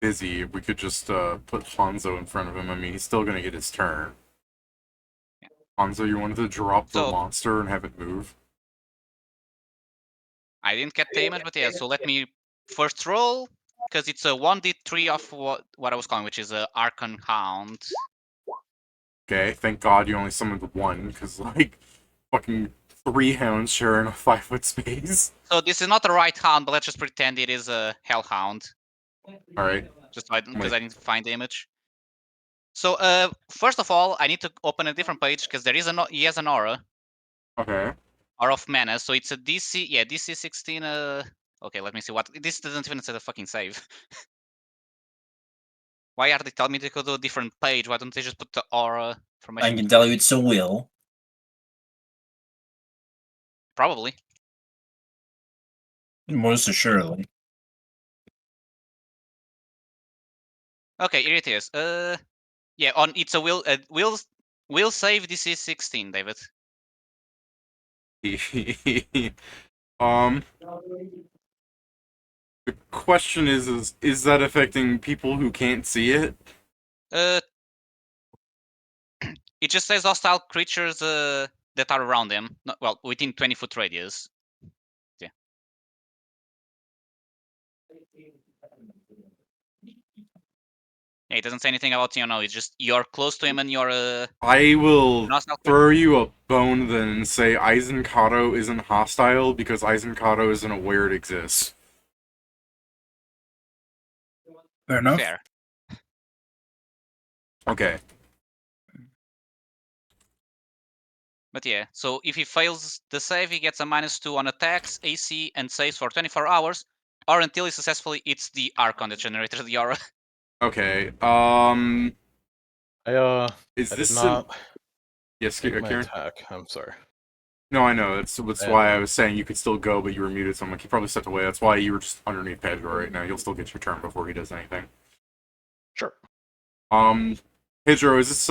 busy, we could just put Hanzo in front of him. I mean, he's still gonna get his turn. Hanzo, you wanted to drop the So- monster and have it move? I didn't get the image, but yeah. So let me first roll because it's a 1d3 of what I was calling, which is a Archon Hound. Okay, thank God you only summoned one, because, like, fucking 3 hounds sharing a 5-foot space. So this is not the right hound, but let's just pretend it is a Hellhound. Alright. Just because I need to find the image. So first of all, I need to open a different page because he has an aura. Okay. Aura of Menace. So it's a DC, yeah, DC 16. Okay, let me see what this doesn't even say the fucking save. Why are they telling me to go to a different page? Why don't they just put the aura from? I can tell you it's a will. Probably. Most assuredly. Okay, here it is. Yeah, on it's a will save DC 16, David. The question is that affecting people who can't see it? It just says hostile creatures that are around him. Well, within 20-foot radius. Yeah. Yeah, it doesn't say anything about it's just you're close to him and you're I will hostile throw you a bone then and say Eisenkato isn't hostile because Eisenkato isn't aware it exists. Fair enough. fair. Okay. But yeah, so if he fails the save, he gets a -2 on attacks, AC, and saves for 24 hours, or until he successfully eats the Archon that generated the aura. Okay. Is I this did not Yes, take my Kieran? attack. I'm sorry. No, I know. That's why I was saying you could still go, but you were muted, so I'm like, he probably stepped away. That's why you were just underneath Pedro right now. You'll still get your turn before he does anything. Sure. Pedro, is this,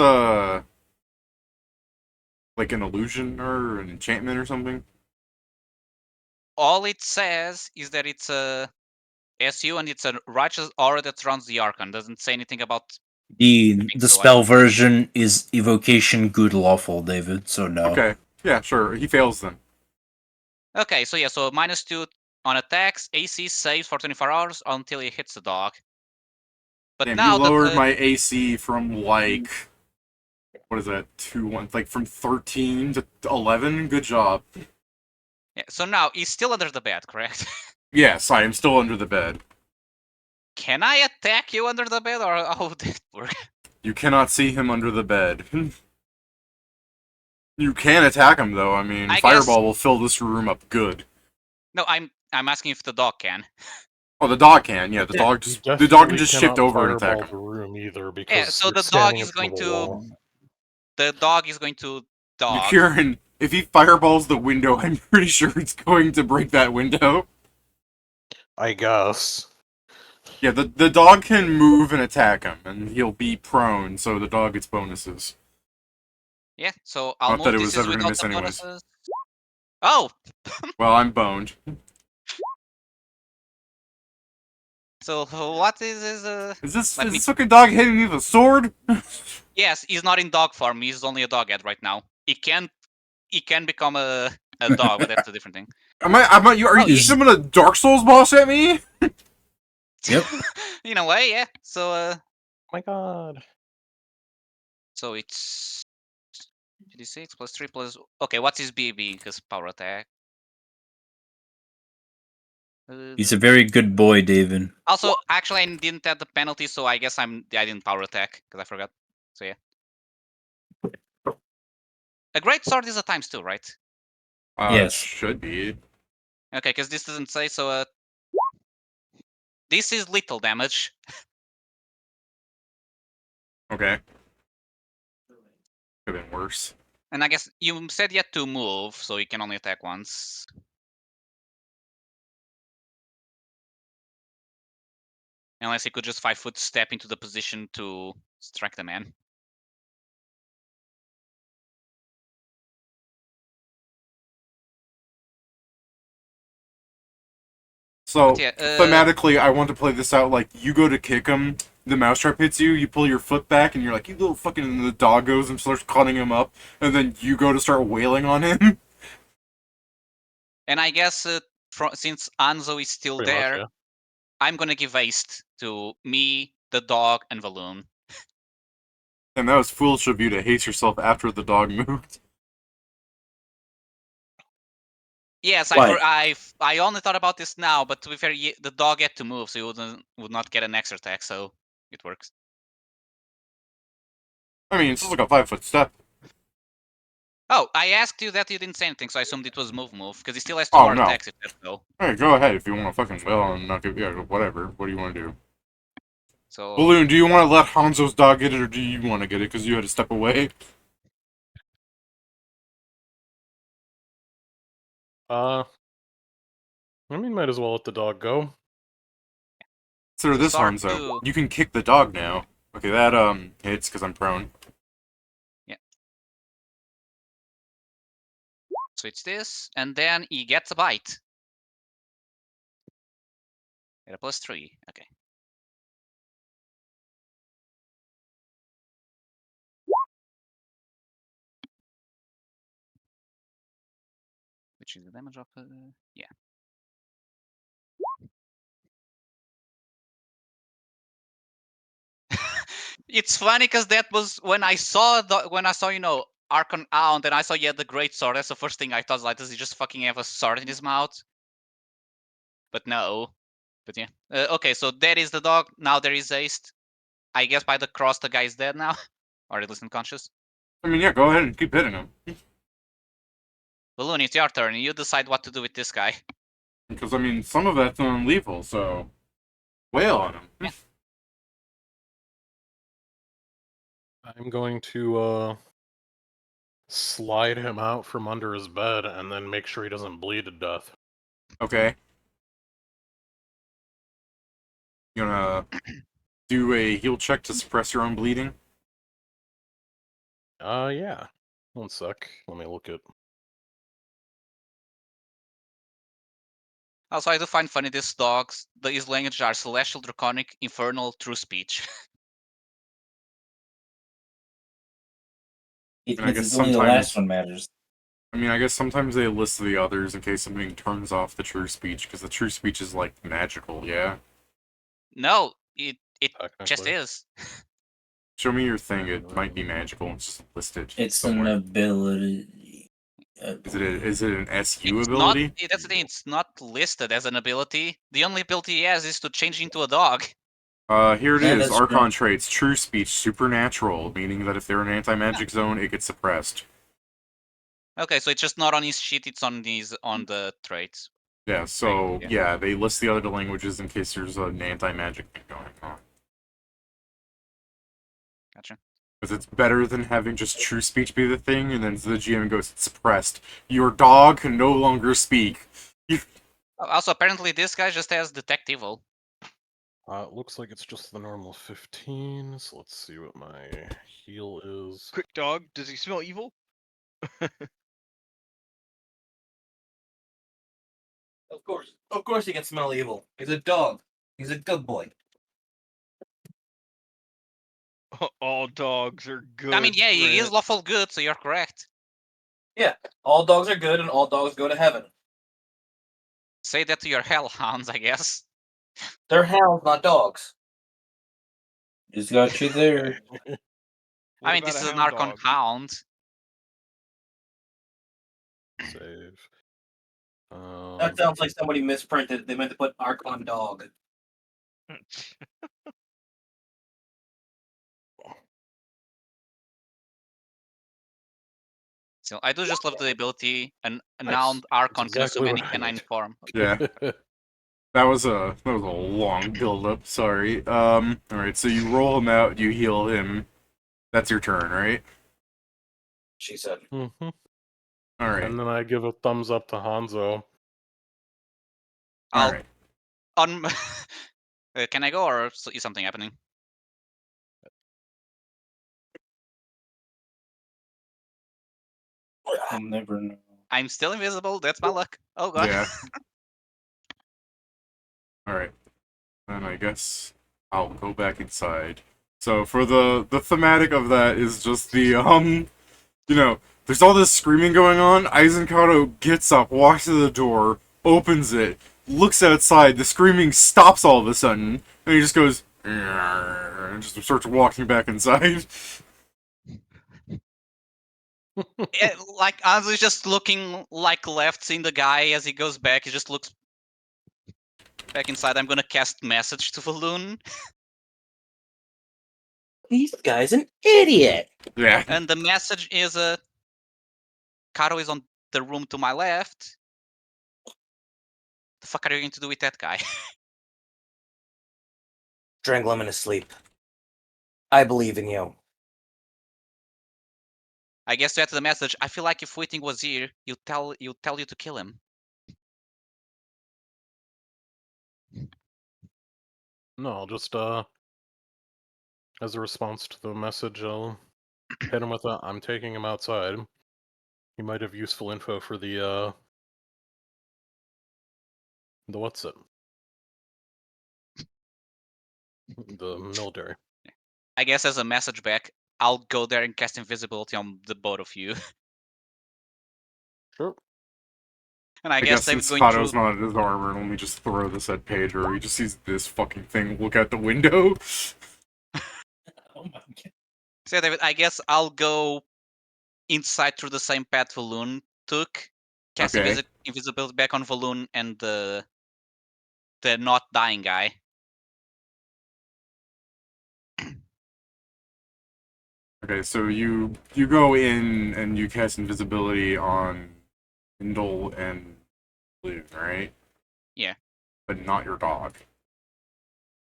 like an illusion or an enchantment or something? All it says is that it's a SU and it's a righteous aura that surrounds the Archon. Doesn't say anything about. The so I spell don't- version is evocation good lawful, David, so no. Okay. Yeah, sure. He fails then. Okay, so yeah, so -2 on attacks, AC saves for 24 hours until he hits the dog. But Damn, now you lowered that my AC from, like, what is that, 2-1, like, from 13 to 11? Good job. yeah, so now he's still under the bed, correct? Yes, I am still under the bed. Can I attack you under the bed, or how would that work? You cannot see him under the bed. You can attack him, though. I mean, I Fireball guess- will fill this room up good. No, I'm asking if the dog can. Oh, the dog can. Yeah, the You dog can definitely just shift cannot over and attack Oh. fireball him. the room either because Yeah, so you're the dog standing is in front going of a to wall. the dog is going to dog. Kieran, if he fireballs the window, I'm pretty sure it's going to break that window. I guess. Yeah, the dog can move and attack him, and he'll be prone, so the dog gets bonuses. Yeah, so I'll Not move that it this was is ever gonna without miss the anyways. bonuses. Oh, Well, I'm boned. so what is his Is this Let me- fucking dog hitting me with a sword? Yes, he's not in dog form. He's only a dog head right now. He can become a dog, but that's a different thing. Are you Is- summoning a Dark Souls boss at me? Yep. In a way, yeah. So Oh my god. so it's 2d6 plus 3 plus. Okay, what's his BB? Because power attack. He's a very good boy, David. Also, actually, I didn't add the penalty, so I guess I didn't power attack because I forgot. So yeah. A great sword is a ×2, right? Yes. Should be. Okay, because this doesn't say so. This is lethal damage. Okay. Could have been worse. And I guess you said yet to move, so you can only attack once. Unless he could just 5-foot step into the position to strike the man. So, yeah, thematically, I want to play this out like you go to kick him, the mousetrap hits you, you pull your foot back, and you're like, you little fucking. And the dog goes and starts cutting him up, and then you go to start wailing on him. And I guess since Anzo is still Pretty much, there, yeah. I'm gonna give haste to me, the dog, and Valoon. And that was foolish of you to haste yourself after the dog moved. Yes, Why? I only thought about this now, but to be fair, the dog had to move, so he would not get an extra attack, so it works. I mean, it's just like a 5-foot step. Oh, I asked you that, you didn't say anything, so I assumed it was move, because he still has 2 Oh, more no. attacks if that's go. Hey, go ahead if you want to fucking wail and not give. Yeah, whatever. What do you want to do? So Balloon, do you want to let Hanzo's dog get it, or do you want to get it because you had to step away? I mean, might as well let the dog go. Consider So this, start Hanzo. to- You can kick the dog now. Okay, that hits because I'm prone. yeah. So it's this, and then he gets a bite. At a +3, okay. Which is the damage of, yeah. It's funny because that was when I saw you know, Archon Hound, and I saw you had the great sword. That's the first thing I thought, like, does he just fucking have a sword in his mouth? But no. But yeah. Okay, so that is the dog. Now there is haste. I guess by the cross the guy is dead now. Or at least unconscious. I mean, yeah, go ahead and keep hitting him. Balloon, it's your turn. You decide what to do with this guy. Because, I mean, some of that's non-lethal, so... Wail on him. Yeah. I'm going to slide him out from under his bed and then make sure he doesn't bleed to death. Okay. You gonna do a heal check to suppress your own bleeding? Yeah. One sec. Let me look at... Also, I do find funny these dogs. These languages are Celestial, Draconic, Infernal, True Speech. It And I means guess it's only the last sometimes... one matters. I mean, I guess sometimes they list the others in case something turns off the true speech, because the true speech is, like, magical, yeah? No, it just Technically. is. Show me your thing, it might be magical, it's just listed It's somewhere. an ability. Is it an SU It's ability? not. That's the thing. It's not listed as an ability. The only ability he has is to change into a dog. Here it Yeah, is. that's Archon right. traits. True speech, supernatural, meaning that if they're in an anti-magic zone, it gets suppressed. Okay, so it's just not on his sheet. It's on the traits. Yeah, so, Yeah. yeah, they list the other languages in case there's an anti-magic thing going on. Gotcha. Because it's better than having just true speech be the thing, and then the GM goes, it's suppressed. Your dog can no longer speak. Also, apparently, this guy just has detect evil. It looks like it's just the normal 15, so let's see what my heal is. Quick dog, does he smell evil? Of course, he can smell evil. He's a dog. He's a good boy. All dogs are good. I mean, yeah, he is Brent. lawful good, so you're correct. Yeah, all dogs are good, and all dogs go to heaven. Say that to your hellhounds, I guess. They're hounds, not dogs. Just got you there. What I mean, about this a is an hound Archon dog? hound. Save. That sounds like somebody misprinted. They meant to put Archon dog. So I do just love the ability a Nice. noun Archon That's can assume exactly any what I canine need. form. Yeah. That was a long build-up, sorry. Alright, so you roll him out, you heal him. That's your turn, right? She said. Mm-hmm. Alright. And then I give a thumbs up to Hanzo. I'll Alright. on Can I go, or is something happening? I'll never know. I'm still invisible. That's my luck. Oh god. Yeah. Alright. Then I guess I'll go back inside. So for the thematic of that is just the you know, there's all this screaming going on. Aizenkato gets up, walks to the door, opens it, looks outside, the screaming stops all of a sudden, and he just goes and just starts walking back inside. Like Anzu's just looking like left, seeing the guy as he goes back. He just looks back inside. I'm gonna cast message to Valoon. This guy's an idiot. Yeah. And the message is Kato is on the room to my left. The fuck are you going to do with that guy? Strangle him in his sleep. I believe in you. I guess to add to the message, I feel like if Waiting was here, you'd tell you to kill him. No, I'll just as a response to the message, I'll hit him with a I'm taking him outside. He might have useful info for the what's it? The military. I guess as a message back, I'll go there and cast invisibility on the both of you. Sure. And I I guess guess they're since going Kato's through. not in his armor, let me just throw this at Pedro. He just sees this fucking thing look out the window. Oh my god. So David, I guess I'll go inside through the same path Valoon took. Cast Okay. invisibility back on Valoon and the not dying guy. Okay, so you go in and you cast invisibility on Mindle and Blue, right? Yeah. But not your dog.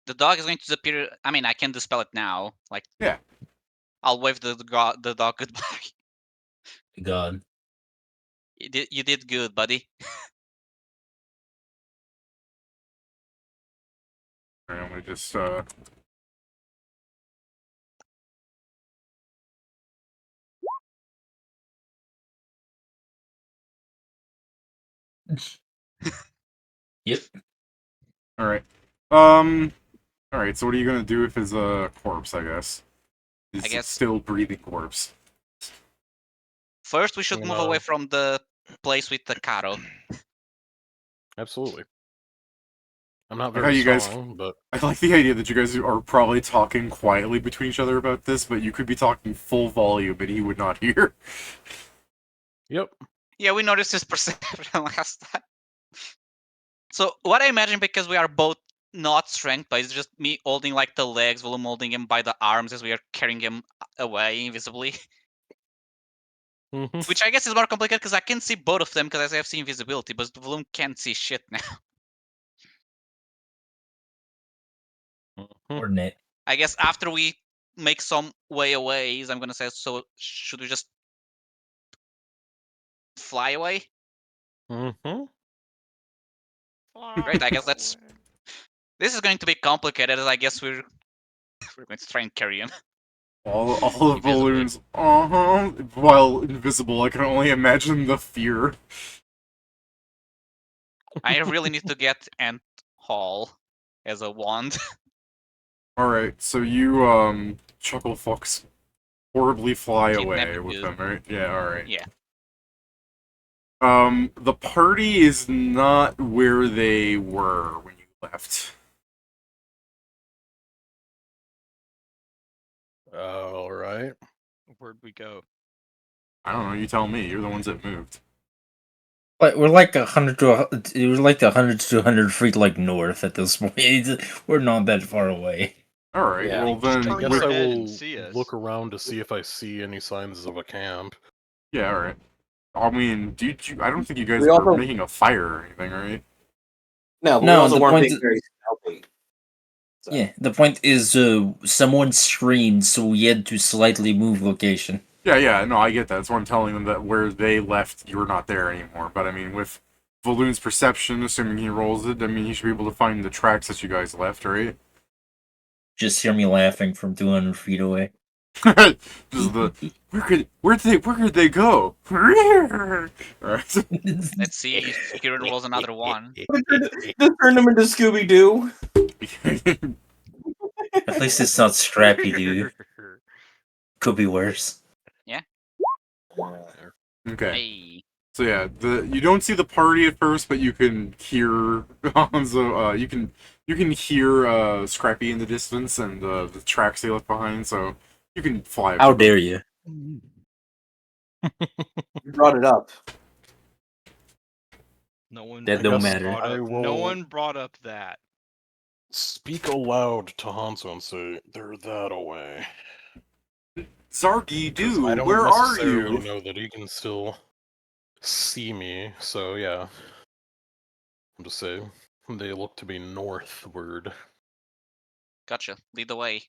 The dog is going to disappear. I mean, I can dispel it now. Like, Yeah. I'll wave the dog goodbye. God. You did good, buddy. Alright, I'm gonna just Yep. Alright. Alright, so what are you gonna do if his corpse, I guess? His I guess- still breathing corpse. First, we should move away from the place with the Kato. Absolutely. I'm not Like how very you guys- strong, but I like the idea that you guys are probably talking quietly between each other about this, but you could be talking full volume and he would not hear. yep. Yeah, we noticed his perception last time. So what I imagine, because we are both not strength, but it's just me holding like the legs, Volum holding him by the arms as we are carrying him away invisibly. Mhm. Which I guess is more complicated because I can see both of them because I have seen invisibility, but Volum can't see shit now. Or net. I guess after we make some way away, I'm gonna say, so should we just fly away? Mm-hmm. Great, I guess that's... This is going to be complicated, as I guess we're going to try and carry him. All the Invisibly. balloons, while invisible, I can only imagine the fear. I really need to get Ant Hall as a wand. Alright, so you, Chuckle Fox horribly fly away Kidnapping with dude. them, right? Yeah, alright. Yeah. The party is not where they were when you left. All right. Where'd we go? I don't know, you tell me, you're the ones that moved. But we're like 100 to it was like 100 to 200 feet like north at this point. We're not that far away. Alright, Yeah. well Just then, turn I guess your I head will and see us. look around to see if I see any signs of a camp. yeah, alright. I mean, I don't think you guys We were also- making a fire or anything, right? No, but No, we also the weren't point being is- very stealthy. So- Yeah, the point is someone screamed, so we had to slightly move location. Yeah, no, I get that. That's why I'm telling them that where they left, you were not there anymore. But I mean, with Valoon's perception, assuming he rolls it, I mean, he should be able to find the tracks that you guys left, right? Just hear me laughing from 200 feet away. Just where could they go? Alright. Let's see if Kieran rolls another one. Just turn him into Scooby Doo. At least it's not Scrappy, dude. Could be worse. Okay. Hey. So yeah, you don't see the party at first, but you can hear Hanzo. You can hear Scrappy in the distance and the tracks they left behind. So you can fly. How dare you? You brought it up. No one. That I don't guess matter. I No will one brought up that. speak aloud to Hanzo and say, they're that away. Zargi, 'Cause I dude, don't where are necessarily you? know that he can still see me, so yeah. I'm just saying, they look to be northward. Gotcha. Lead the way.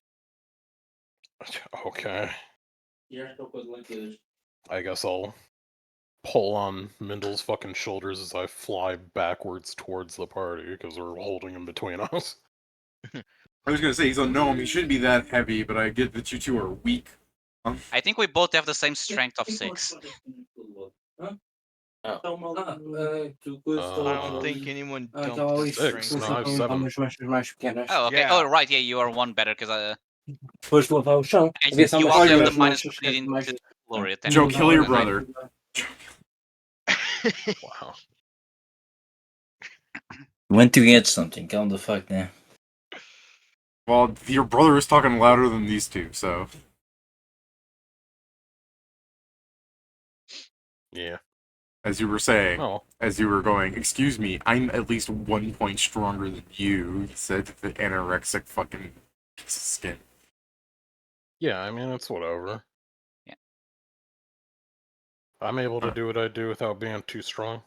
Okay, I guess I'll pull on Mindle's fucking shoulders as I fly backwards towards the party, because they're holding him between us. I was gonna say he's a gnome. He shouldn't be that heavy, but I get that you two are weak. I think we both have the same strength of 6. I don't think anyone dumped the 6, strength. no, I have 7. Oh, okay. Yeah. Oh, right. Yeah, you are 1 better because and you Oh, also yeah. have the minus split into glory. Joe, kill your brother. Wow. Went to get something. Calm the fuck down. Well, your brother is talking louder than these two, so Yeah. as you were saying, Oh, as you were going, excuse me, I'm at least 1 point stronger than you, he said to the anorexic fucking piece of skin. yeah, I mean, it's whatever. Yeah. I'm able to do what I do without being too strong.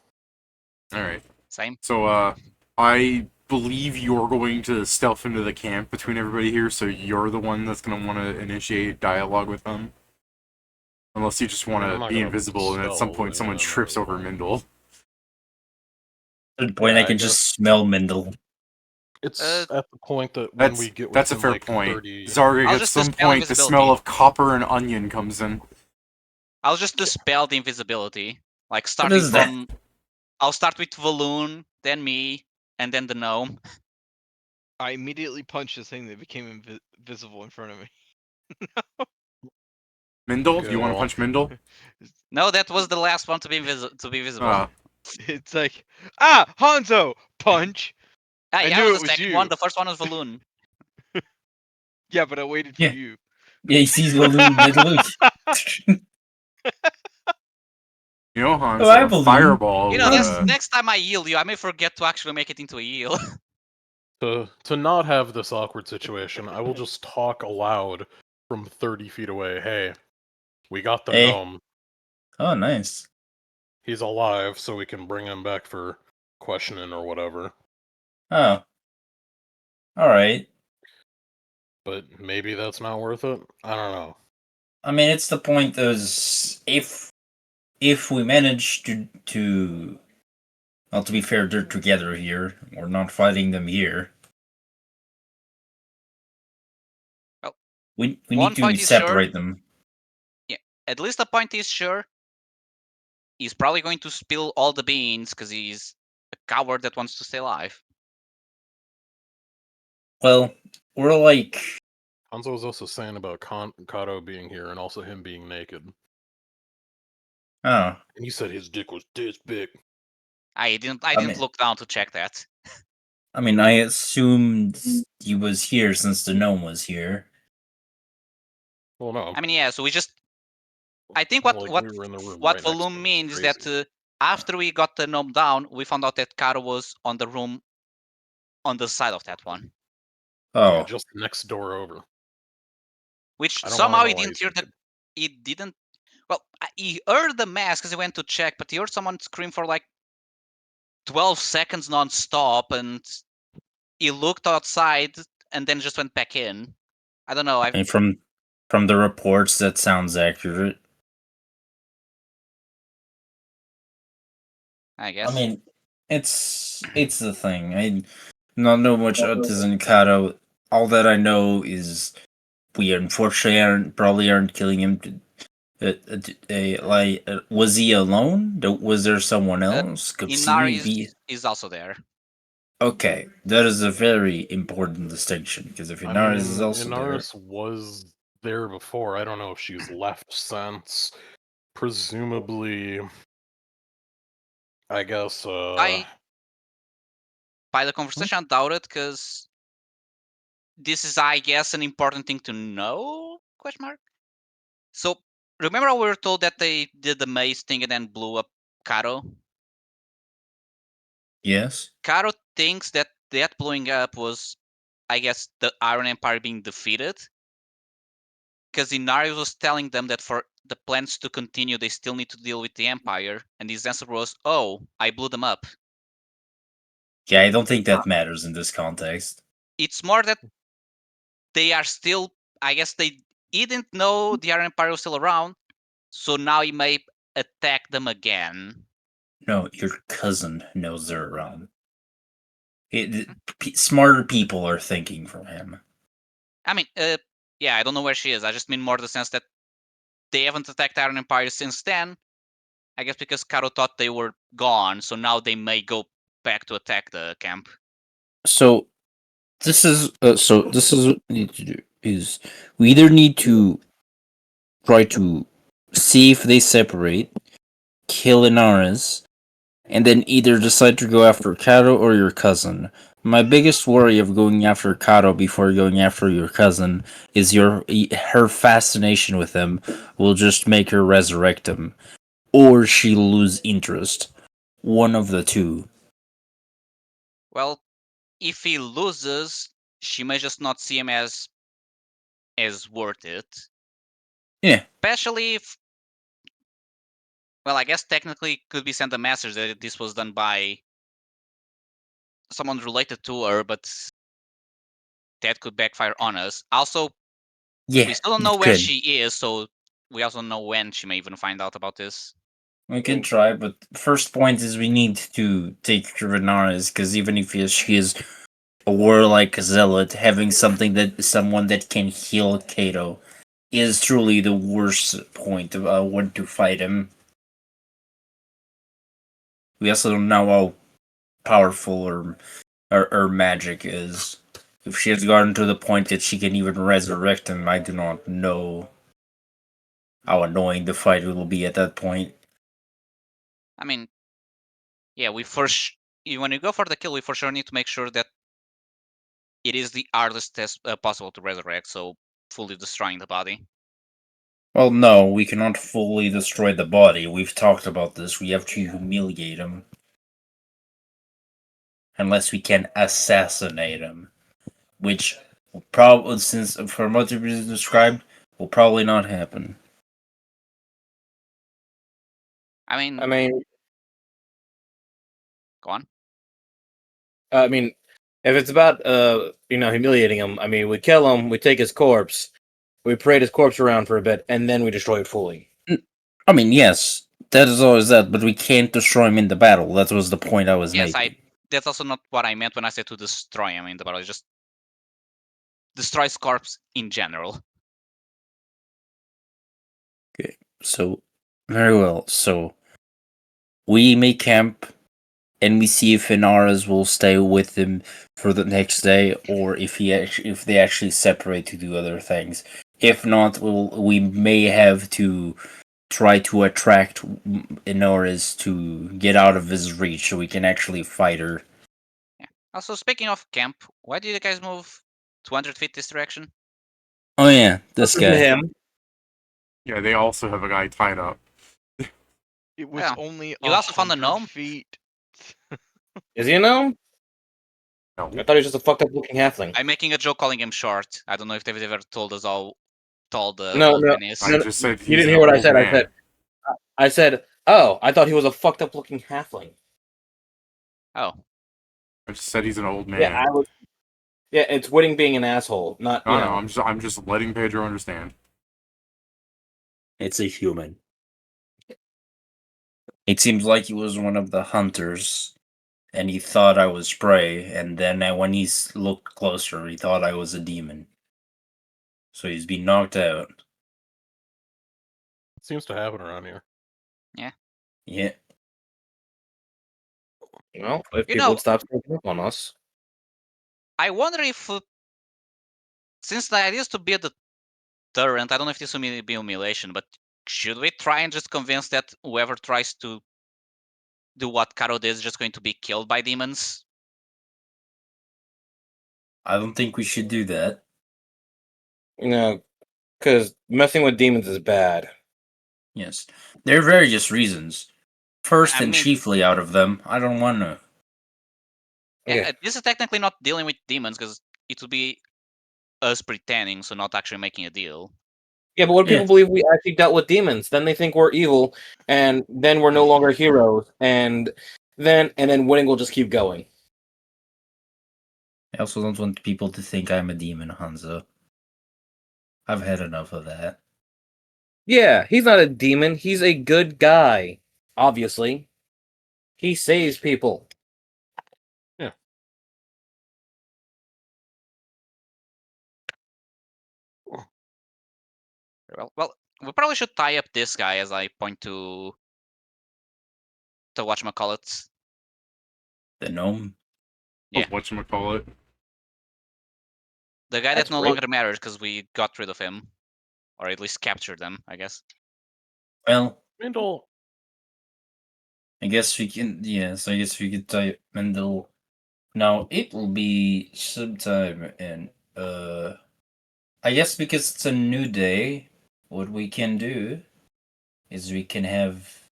Alright. Same. So, I believe you're going to stealth into the camp between everybody here, so you're the one that's going to want to initiate dialogue with them. Unless you just want I'm to not be gonna invisible and at some stealth, point someone yeah, trips no, over no. Mindle. At the point Yeah, I can I just smell Mindle. It's Uh, at the point that when we get That's a within fair like point. 30... Zargig, I'll at just some dispel point the invisibility. smell of copper and onion comes in. I'll just dispel the invisibility. Like What starting is that? from. I'll start with Valoon, then me, and then the gnome. I immediately punched the thing that became invisible in front of me. Mindle? Okay, You want to well, punch Mindle? No, that was the last one to be visible. Ah, It's like, ah, Hanzo, punch. I I knew was it the was second you. one. The first one was Valoon. Yeah, but I waited for Yeah. you. Yeah, he sees Balloon Middle. you know, Hans, Oh, I believe. Fireball You know, would, next time I heal you, I may forget to actually make it into a heal. to not have this awkward situation, I will just talk aloud from 30 feet away. Hey, we got the Hey. gnome. Oh, nice. He's alive, so we can bring him back for questioning or whatever. Oh. Alright. But maybe that's not worth it? I don't know. I mean, it's the point is, if we manage to well, to be fair, they're together here. We're not fighting them here. Well, We one need to point is separate sure. them. Yeah, at least the point is sure. He's probably going to spill all the beans because he's a coward that wants to stay alive. Well, we're like, Hanzo was also saying about Cato being here and also him being naked. oh, And he said his dick was this big. I didn't mean- look down to check that. I mean, I assumed he was here since the gnome was here. Well, no. I mean, yeah. So we just. I think what Like, what we were in the room what right next to Valoon him. means It's is that crazy. after we got the gnome down, we found out that Cato was on the room on the side of that one, Oh, Yeah, just next door over. which I don't somehow wanna he know why didn't he's hear that. naked. He didn't. Well, he heard the mask because he went to check, but he heard someone scream for like 12 seconds non-stop, and he looked outside and then just went back in. I don't know. and from the reports, that sounds accurate. I guess. I mean, It's the thing. I not know much autism Cato. All that I know is we unfortunately probably aren't killing him. Was he alone? Was there someone else? Inari Be is also there. okay. That is a very important distinction because if I Inaris mean, is also Inaris was there before. I don't know if she's left since. Presumably, I guess. By the conversation, I doubt it, because this is, I guess, an important thing to know? Question mark. So remember how we were told that they did the maze thing and then blew up Cato? yes. Cato thinks that blowing up was, I guess, the Iron Empire being defeated. Because Inari was telling them that for the plans to continue, they still need to deal with the Empire. And his answer was, oh, I blew them up. Yeah, I don't think that matters in this context. It's more that they are still, I guess he didn't know the Iron Empire was still around. So now he may attack them again. No, your cousin knows they're around. Smarter people are thinking from him. I mean, yeah, I don't know where she is. I just mean more the sense that they haven't attacked Iron Empire since then. I guess because Cato thought they were gone, so now they may go back to attack the camp. So this is what we need to do is we either need to try to see if they separate, kill Inaris, and then either decide to go after Cato or your cousin. My biggest worry of going after Cato before going after your cousin is her fascination with him will just make her resurrect him, or she'll lose interest. One of the two. Well, if he loses, she may just not see him as worth it. Yeah. Especially if, well, I guess technically could be sent a message that this was done by someone related to her, but that could backfire on us. Also, Yeah, we still don't know where she is, so we also don't know when she may even find out about this. We can try, but first point is we need to take care of Inaris, because even if she is a warlike zealot, having someone that can heal Cato is truly the worst point of when to fight him. We also don't know how powerful her magic is. If she has gotten to the point that she can even resurrect him, I do not know how annoying the fight will be at that point. I mean, yeah, when you go for the kill, we for sure need to make sure that it is the hardest test possible to resurrect, so fully destroying the body. Well, no, we cannot fully destroy the body. We've talked about this. We have to humiliate him. Unless we can assassinate him. Which will probably, since from what you've described, will probably not happen. I mean, go on. I mean, if it's about humiliating him, I mean, we kill him, we take his corpse, we parade his corpse around for a bit, and then we destroy it fully. I mean, yes, that is always that, but we can't destroy him in the battle. That was the point I was making. That's also not what I meant when I said to destroy him in the battle. It's just destroy his corpse in general. Okay, so very well. So we make camp, and we see if Inaras will stay with him for the next day, or if they actually separate to do other things. If not, we may have to try to attract Inaras to get out of his reach, so we can actually fight her. Yeah. Also, speaking of camp, why did you guys move 200 feet this direction? Oh yeah, this guy. Him. Yeah, they also have a guy tied up. It was Yeah. only You also found a 100 gnome? feet. Is he a gnome? No. I thought he was just a fucked up looking halfling. I'm making a joke calling him short. I don't know if they've ever told us how tall the No, old no, man is. I just said you he's didn't an hear what I old said. man. I said, oh, I thought he was a fucked up looking halfling. Oh. I just said he's an old man. Yeah, Yeah, it's Whitting being an asshole, not No, I'm just letting Pedro understand. It's a human. It seems like he was one of the hunters and he thought I was prey, and then when he looked closer, he thought I was a demon. So he's been knocked out. It seems to happen around here. Yeah. Well, if You people know- would stop sneaking up on us. I wonder if, since the idea is to be a deterrent, I don't know if this will be humiliation, but should we try and just convince that whoever tries to do what Cato did is just going to be killed by demons? I don't think we should do that. You know, because messing with demons is bad. Yes. There are various reasons. First I and mean- chiefly out of them, I don't want to. Yeah. This is technically not dealing with demons because it would be us pretending, so not actually making a deal. Yeah, but what if Yeah. people believe we actually dealt with demons? Then they think we're evil, and then we're no longer heroes, and then winning will just keep going. I also don't want people to think I'm a demon, Hanzo. I've had enough of that. Yeah, he's not a demon. He's a good guy. Obviously, he saves people. Well, we probably should tie up this guy as I point to whatchamacallit. The gnome. Yeah. Whatchamacallit. The guy That's that no great. longer matters because we got rid of him. Or at least captured them, I guess. Well, Mindle, I guess we can. Yes, I guess we could type Mendel. Now it will be sometime in. I guess because it's a new day, what we can do is we can have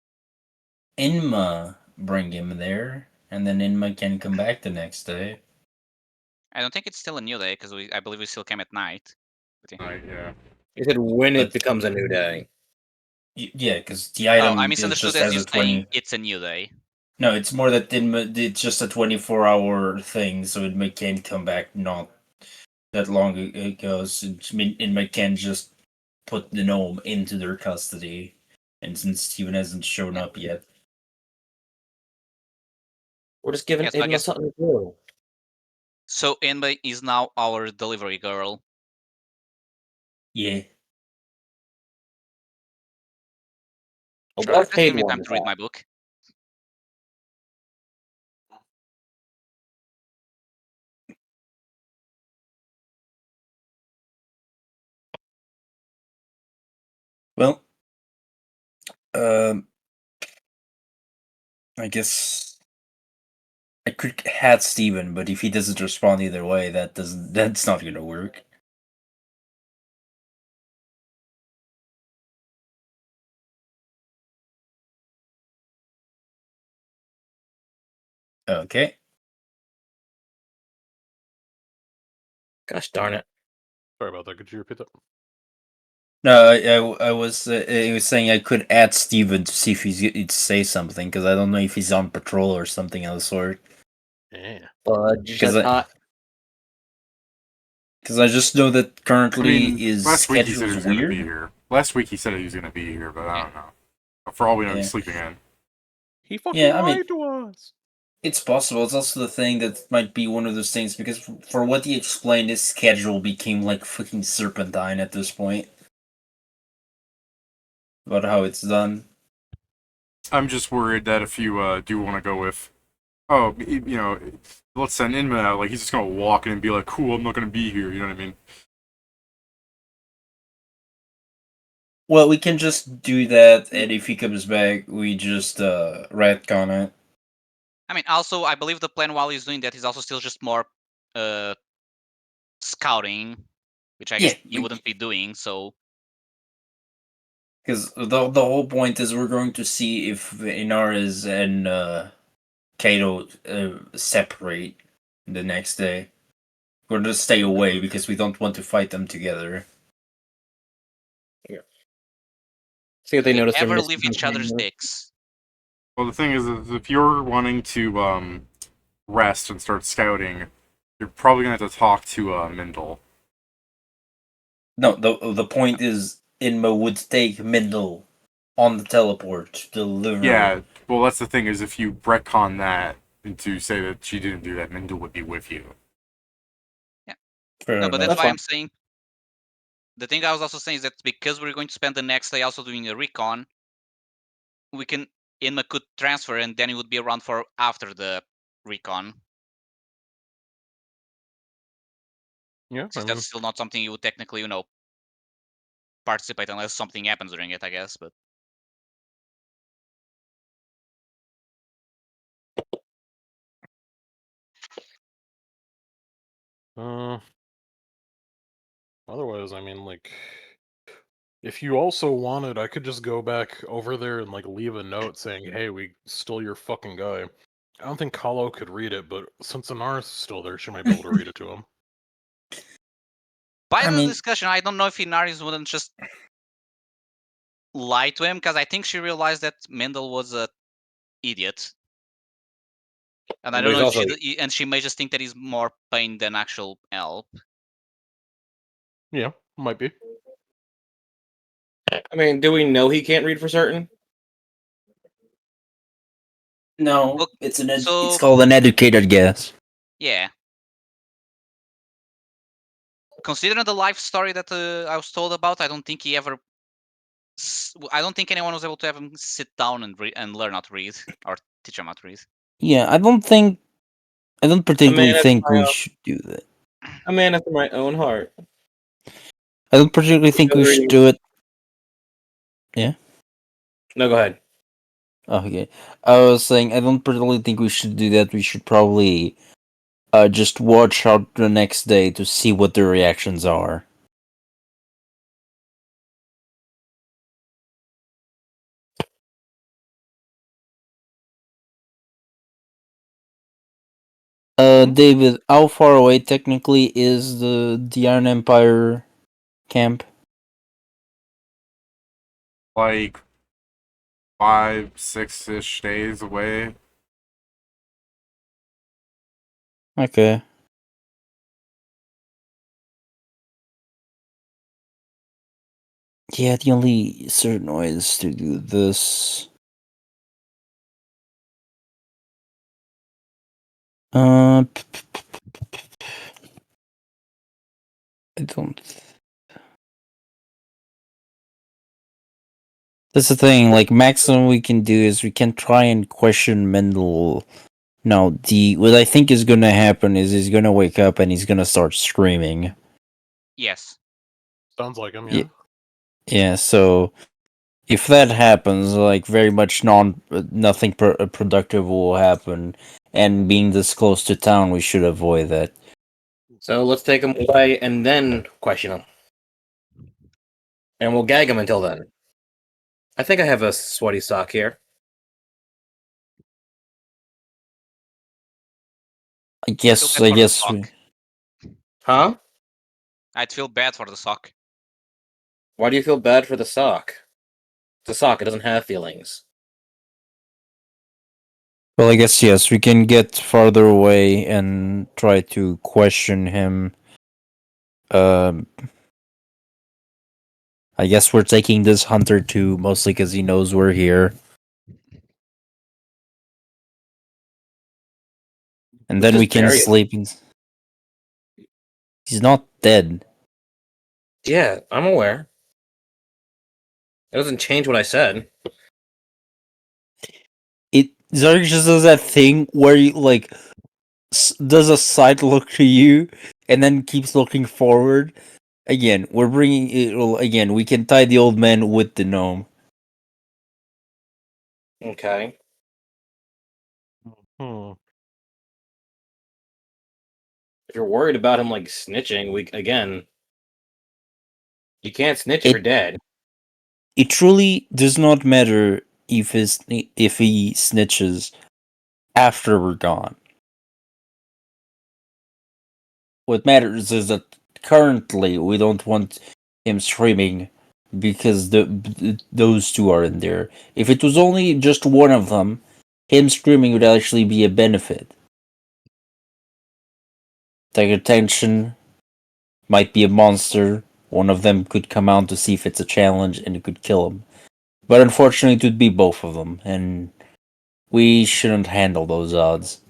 Inma bring him there, and then Inma can come back the next day. I don't think it's still a new day because I believe we still came at night. Right, yeah. He said when it But- becomes a new day. Yeah, because the item I is misunderstood just as has you a saying 20. it's a new day. No, it's more that it's just a 24-hour thing, so it can't come back not that long ago. So Inma can just put the gnome into their custody, and since Steven hasn't shown up yet. We're just giving Yes, I Igma guess- something to do. So Enba is now our delivery girl. Yeah. A Sure, just well-paid give me one. time to read my book. Well, I guess I could hat Steven, but if he doesn't respond either way, that's not gonna work. Okay. Gosh darn it. sorry about that. Could you repeat that? No, I was saying I could add Steven to see if he'd say something, because I don't know if he's on patrol or something of the sort. Yeah. Because Because I just know that I currently mean, his last week he said he schedule's was going to be weird. here. Last week he said he was going to be here, but I don't know. For all we know, Yeah. he's sleeping in. He fucking Yeah, I mean- lied to us. It's possible. It's also the thing that might be one of those things, because for what he explained, his schedule became like fucking serpentine at this point. About how it's done. I'm just worried that if you do want to go with, let's send Inman out, like he's just going to walk in and be like, cool, I'm not going to be here, you know what I mean? Well, we can just do that, and if he comes back, we just retcon it. I mean, also, I believe the plan while he's doing that is also still just more scouting, which I guess you wouldn't be doing, so... Because the whole point is we're going to see if Inaris and Cato separate the next day. We're going to stay away because we don't want to fight them together. see if they They notice they're ever missing leave each something other's here. dicks. Well, the thing is, if you're wanting to rest and start scouting, you're probably going to have to talk to Mindle. No, the point is Inma would take Mindle on the teleport to deliver. Yeah, well, that's the thing is if you retcon that, to say that she didn't do that, Mindle would be with you. Fair No, but enough. that's why I'm saying. The thing I was also saying is that because we're going to spend the next day also doing a recon, we can Inma could transfer and then it would be around for after the recon. Yeah, Since that's still not something you would technically, participate unless something happens during it, I guess. But otherwise, like, if you also wanted, I could just go back over there and leave a note saying, "Hey, we stole your fucking guy." I don't think Kahlo could read it, but since Inaris is still there, she might be able to read it to him. by the discussion, I don't know if Inaris wouldn't just lie to him, because I think she realized that Mindle was a idiot. And I don't know if she may just think that he's more pain than actual help. Yeah, might be. I mean, do we know he can't read for certain? No, Look, it's so- it's called an educated guess. Yeah. Considering the life story that I was told about, I don't think he ever. I don't think anyone was able to have him sit down and learn how to read or teach him how to read. Yeah, I don't particularly think we should do that. A man after my own heart. I don't particularly think we should do it. Yeah? No, go ahead. Oh, okay. I was saying, I don't particularly think we should do that. We should probably just watch out the next day to see what their reactions are. David, how far away technically is the Iron Empire camp? Like 5, 6-ish days away. Okay. Yeah, the only certain way is to do this. I don't. That's the thing. Maximum we can do is we can try and question Mendel. No, what I think is gonna happen is he's gonna wake up and he's gonna start screaming. Yes. Sounds like him, yeah. Yeah. So if that happens, very much nothing productive will happen. And being this close to town, we should avoid that. So let's take him away and then question him. And we'll gag him until then. I think I have a sweaty sock here. I guess. Huh? I'd feel bad for the sock. Why do you feel bad for the sock? It's a sock, it doesn't have feelings. Well, I guess yes, we can get farther away and try to question him. I guess we're taking this hunter too, mostly because he knows we're here. And then we can sleep. He's not dead. Yeah, I'm aware. It doesn't change what I said. Zarek just does that thing where he does a side look to you and then keeps looking forward. Again, we're bringing it. Well, again, we can tie the old man with the gnome. Okay. Hmm. If you're worried about him snitching, you can't snitch if you're dead. It truly does not matter if he snitches after we're gone. What matters is that currently we don't want him screaming because those two are in there. If it was only just one of them, him screaming would actually be a benefit. Take attention, might be a monster. One of them could come out to see if it's a challenge and it could kill him. But unfortunately, it would be both of them, and we shouldn't handle those odds.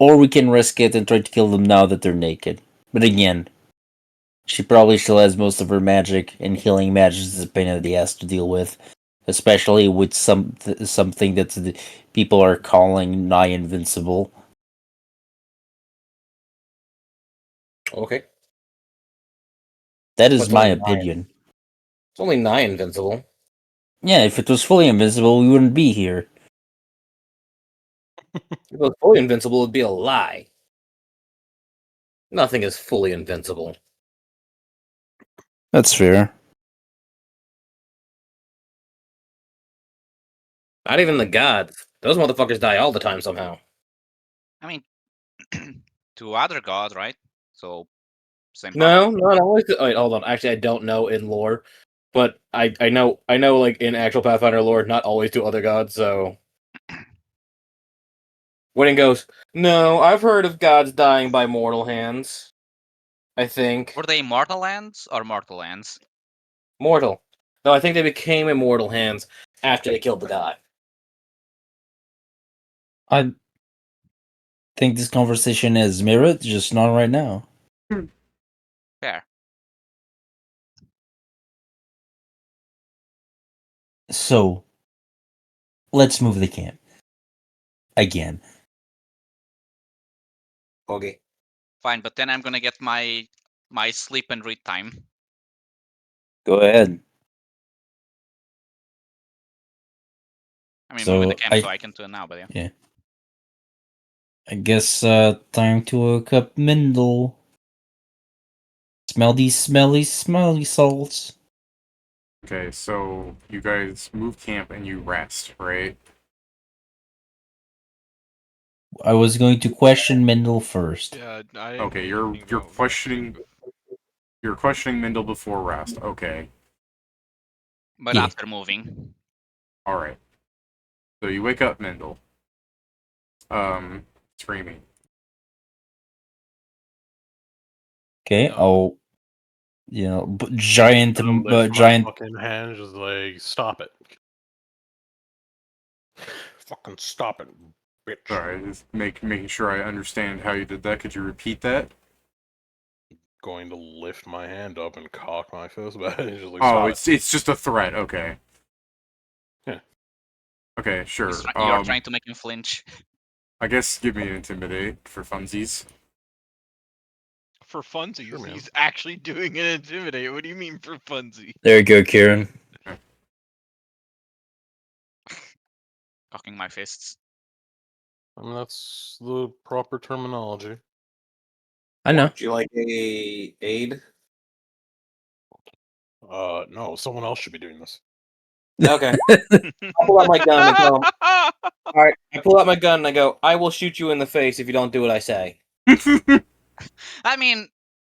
or we can risk it and try to kill them now that they're naked. But again, she probably still has most of her magic, and healing magic is a pain in the ass to deal with, especially with something that the people are calling nigh invincible. Okay. That is What's my only 9? opinion. It's only 9 invincible. Yeah, if it was fully invincible, we wouldn't be here. If it was fully invincible, it'd be a lie. Nothing is fully invincible. That's fair. Not even the gods. Those motherfuckers die all the time somehow. I mean, to other gods, right? So same No, possibility. not always. Wait, hold on. Actually, I don't know in lore, but I know like in actual Pathfinder lore, not always to other gods. So when it goes, no, I've heard of gods dying by mortal hands. I think Were they immortal lands or mortal lands? mortal. No, I think they became immortal hands after they killed the god. I think this conversation has merit, just not right now. Fair. So, let's move the camp. Again. Okay. Fine, but then I'm gonna get my sleep and read time. Go ahead. I mean, So, moving the camp I- so I can do it now, but yeah. Yeah. I guess time to wake up Mindle. Smell these smelly salts. Okay, so you guys move camp and you rest, right? I was going to question Mindle first. Yeah, I didn't Okay, hear you're anything about questioning resting you're questioning Mindle before rest. Okay. But Yeah. after moving. Alright. So you wake up Mindle. Screaming. Okay, I'll, giant, Lift my giant. fucking hand, just like, stop it. Fucking stop it, bitch. Sorry, just making sure I understand how you did that. Could you repeat that? Going to lift my hand up and cock my fist back. Just like, Oh, stop it's just a threat. Okay. Yeah. Okay, sure. You're trying to make him flinch. I guess give me an intimidate for funsies. for funsies. Sure, man. He's actually doing an intimidate. What do you mean for funsies? There you go, Kieran. Cocking my fists. I mean, that's the proper terminology. I know. Would you like a aid? No, someone else should be doing this. Okay. I'll pull out my gun and tell him. All right. I pull out my gun and I go, "I will shoot you in the face if you don't do what I say." I mean,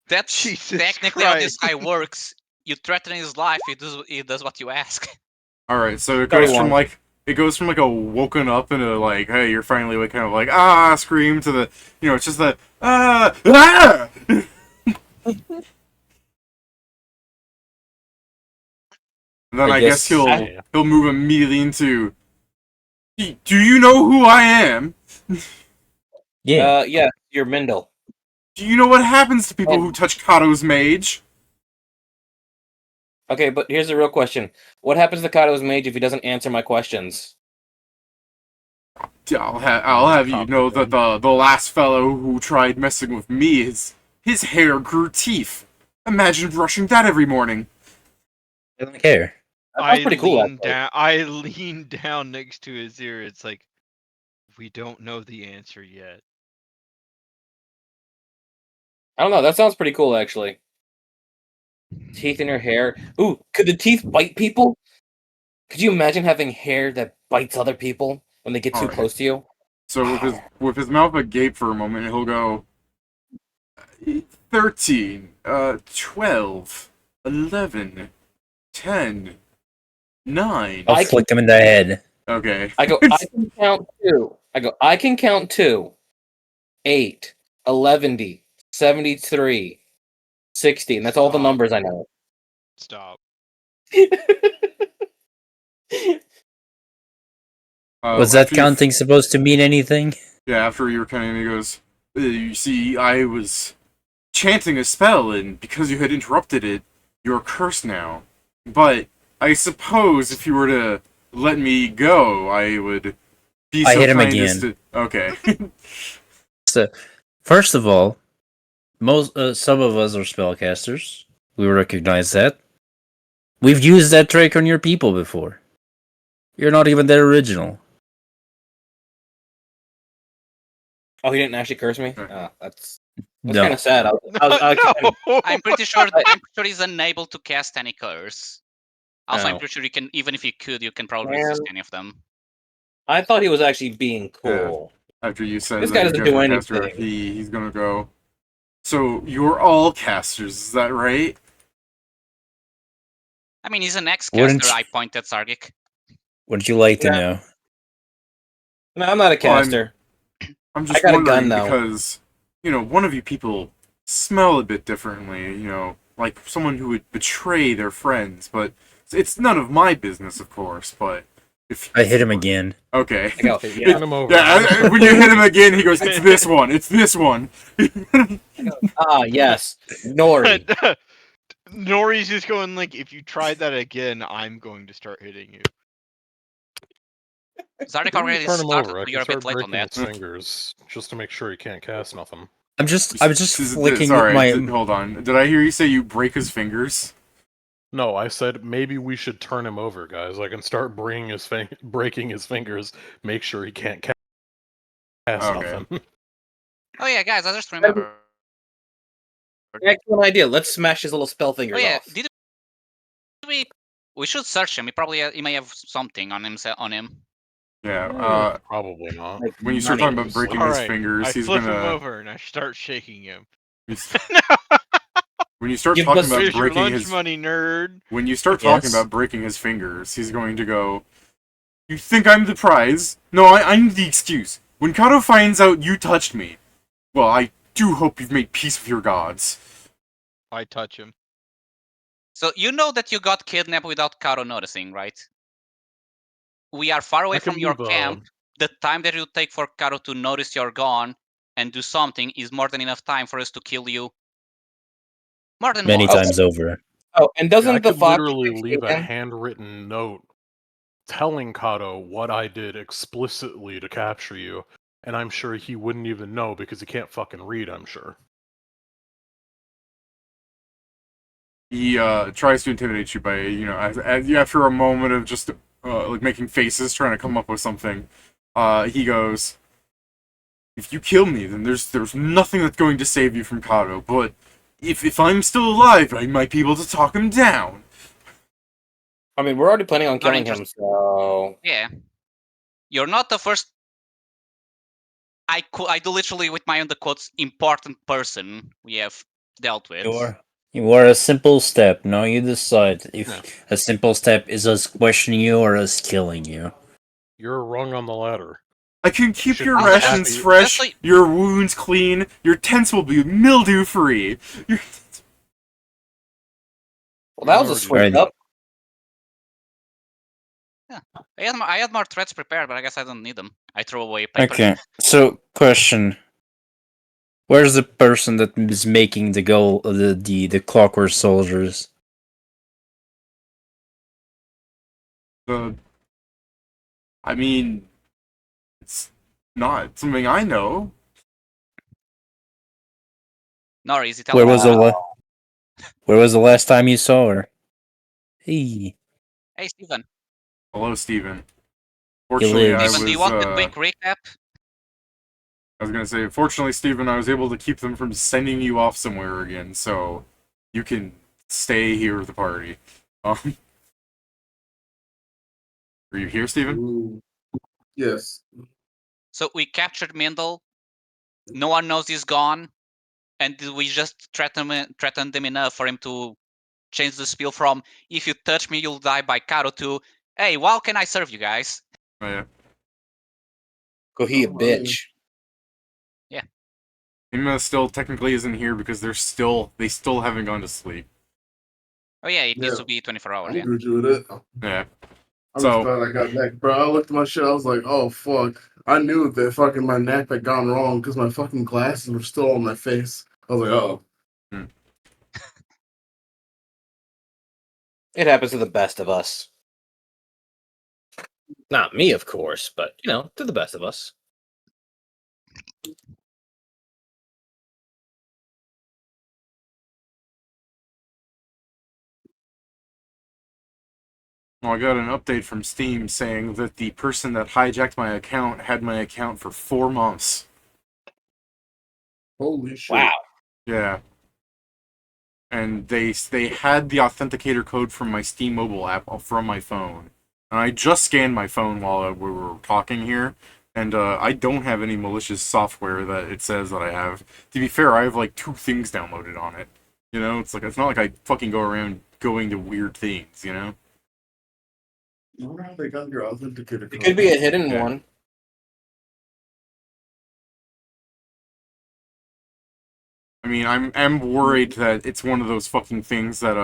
that's Jesus technically how this Christ. guy works. You threaten his life, he does what you ask. Alright, so it goes from 31. a woken up and a like, hey, you're finally awake, kind of like scream to the it's just the And then I I guess guess- he'll move immediately into do you know who I am? Yeah. Yeah, you're Mindle. Do you know what happens to people who touch Kato's mage? Okay, but here's the real question: what happens to Kato's mage if he doesn't answer my questions? I'll have you know that the last fellow who tried messing with me, his hair grew teeth. Imagine brushing that every morning. I don't care. That sounds pretty cool. Actually. I lean down next to his ear. It's like, we don't know the answer yet. I don't know. That sounds pretty cool, actually. Teeth in your hair. Ooh, could the teeth bite people? Could you imagine having hair that bites other people when they get too Alright. close to you? So with his mouth agape for a moment, he'll go 13, 12, 11, 10, 9. I'll flick him in the head. Okay. I go, I can count 2. I can count 2. 8, 11, 73, 60, and that's all the Stop. numbers I know. Stop. Was that after you- counting supposed to mean anything? Yeah, after you were counting, he goes, you see, I was chanting a spell, and because you had interrupted it, you're cursed now. But I suppose if you were to let me go, I would be I so hit him kind as again. to... Okay. So, first of all, some of us are spellcasters. We recognize that. We've used that trick on your people before. You're not even the original. Oh, he didn't actually curse me. Okay. That's No. kind of sad. No. I'm pretty sure. I'm pretty sure he's unable to cast any curse. Also, I'm Oh. pretty sure you can. Even if you could, you can probably Man. resist any of them. I thought he was actually being Yeah. cool. After you said This that guy you doesn't guys do were caster, anything. he's gonna go. So you're all casters, is that right? I mean, he's an ex-caster. Wouldn't you- I point at Sargik. Wouldn't you like to Yeah. know? No, I'm not a Well, caster. I'm just got a wondering gun, though. because, one of you people smell a bit differently, like someone who would betray their friends, but it's none of my business, of course, but if... I hit him again. Okay. Yeah. Turn him over. Yeah, when you hit him again, he goes, it's this one, it's this one. Ah, yes. Nori. Nori's just going like, if you tried that again, I'm going to start hitting you. Zardik Maybe already turn him started, over. I but can you're a bit start late on breaking that. his fingers just to make sure he can't cast nothing. I'm just flicking Sorry, my. hold on. Did I hear you say you break his fingers? No, I said maybe we should turn him over, guys. I can start breaking his fingers, make sure he can't cast Okay. nothing. Oh yeah, guys, I just remember. Excellent idea. Let's smash his little spell Oh fingers yeah, off. did we? We should search him. He may have something on him. Yeah, Probably not. Like, when you start talking about monies. breaking All his right, fingers, I he's flip him gonna... over and I start shaking him. When you start Give talking us- about Here's your breaking lunch his... money, nerd. When you start talking Yes. about breaking his fingers, he's going to go, you think I'm the prize? No, I'm the excuse. When Cato finds out you touched me, well, I do hope you've made peace with your gods. I touch him. So you know that you got kidnapped without Cato noticing, right? We are far away I can from your leave, camp. The time that it will take for Cato to notice you're gone and do something is more than enough time for us to kill you. More than Many once. times over. Oh, and Yeah, I doesn't the could fox literally fix leave a him? handwritten note telling Kato what I did explicitly to capture you, and I'm sure he wouldn't even know because he can't fucking read, I'm sure. He tries to intimidate you by, after a moment of just like making faces, trying to come up with something. He goes, "If you kill me, then there's nothing that's going to save you from Cato. But if I'm still alive, I might be able to talk him down." I mean, we're already planning on Not killing him, interested. so... Yeah. You're not the first. I do literally with my own the quotes important person we have dealt with. You are a simple step. Now you decide if Yeah. a simple step is us questioning you or us killing you. You're a rung on the ladder. I can keep should your be rations happy. fresh, Just so your wounds clean, your tents will be mildew free. Well, that was a Already switch Right. up. I had more threats prepared, but I guess I don't need them. I throw away paper. Okay, so question. Where's the person that is making the clockwork soldiers? I mean, it's not something I know. Nor easy tell Where me. was the last time you saw her? Hey, Hey Steven. Hello, Steven. Fortunately, lives. I Steven, was. do you want a quick recap? I was gonna say, fortunately, Steven, I was able to keep them from sending you off somewhere again, so you can stay here with the party. Are you here, Steven? Ooh. Yes. So we captured Mindle. No one knows he's gone, and we just threatened him enough for him to change the spiel from "If you touch me, you'll die" by Cato to "Hey, how can I serve you guys?" Oh, yeah. Go he a Oh, bitch. Hima still technically isn't here because they still haven't gone to sleep. Oh yeah, it needs Yeah. to be 24 hours. I'm Yeah. good with it. Yeah. I'm So- just glad I got next, bro. I looked at my shit. I was like, oh fuck. I knew that fucking my nap had gone wrong because my fucking glasses were still on my face. I was like, oh. It happens to the best of us. Not me, of course, but to the best of us. Well, I got an update from Steam saying that the person that hijacked my account had my account for 4 months. Holy shit. Wow. Yeah. And they had the authenticator code from my Steam mobile app from my phone. And I just scanned my phone while we were talking here, and I don't have any malicious software that it says that I have. To be fair, I have like 2 things downloaded on it. You know, it's not like I fucking go around going to weird things, you know? I wonder how they got your authenticator It code. could be a hidden Yeah. one. I mean, I'm worried that it's one of those fucking things that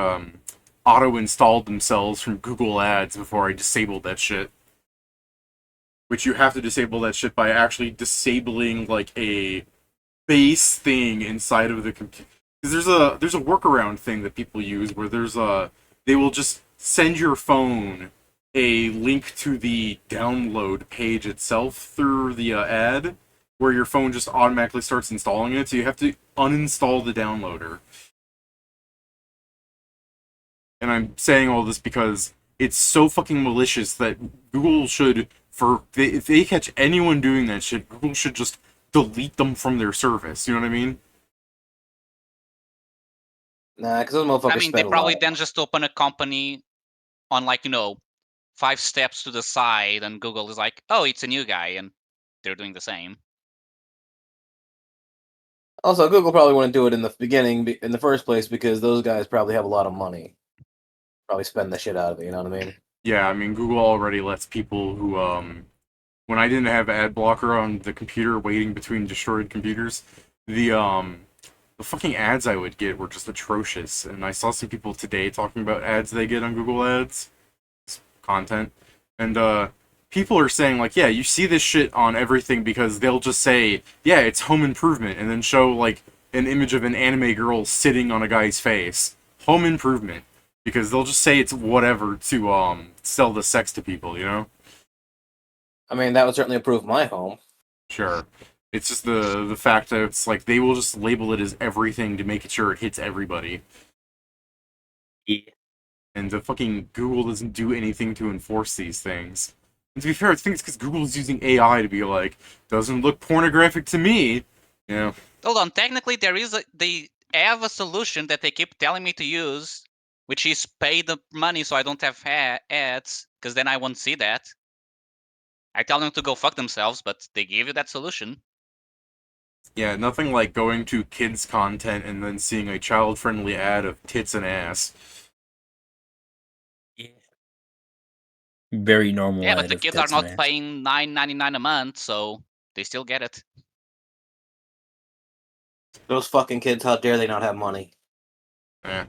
auto-installed themselves from Google Ads before I disabled that shit. Which you have to disable that shit by actually disabling like a base thing inside of the computer. Because there's a workaround thing that people use where they will just send your phone a link to the download page itself through the ad, where your phone just automatically starts installing it, so you have to uninstall the downloader. And I'm saying all this because it's so fucking malicious that Google should, if they catch anyone doing that shit, Google should just delete them from their service. You know what I mean? Nah, because those motherfuckers I mean, they spend a probably lot. then just open a company on 5 steps to the side, and Google is like, oh, it's a new guy, and they're doing the same. Also, Google probably wouldn't do it in the beginning, in the first place, because those guys probably have a lot of money. Probably spend the shit out of it. You know what I mean? Yeah, I mean, Google already lets people who, when I didn't have ad blocker on the computer waiting between destroyed computers, the fucking ads I would get were just atrocious. And I saw some people today talking about ads they get on Google Ads. Content. And, people are saying, like, yeah, you see this shit on everything because they'll just say, yeah, it's home improvement, and then show, like, an image of an anime girl sitting on a guy's face. Home improvement. Because they'll just say it's whatever to, sell the sex to people, you know? I mean, that would certainly improve my home. Sure. It's just the fact that it's like they will just label it as everything to make sure it hits everybody. Yeah. And the fucking Google doesn't do anything to enforce these things. And to be fair, I think it's because Google is using AI to be like, doesn't look pornographic to me. You know? Hold on, technically they have a solution that they keep telling me to use, which is pay the money so I don't have ads, because then I won't see that. I tell them to go fuck themselves, but they give you that solution. Yeah, nothing like going to kids' content and then seeing a child-friendly ad of tits and ass. Very normal Yeah, but ad the of kids are tits and not ass. paying $9.99 a month, so they still get it. Those fucking kids, how dare they not have money? Yeah.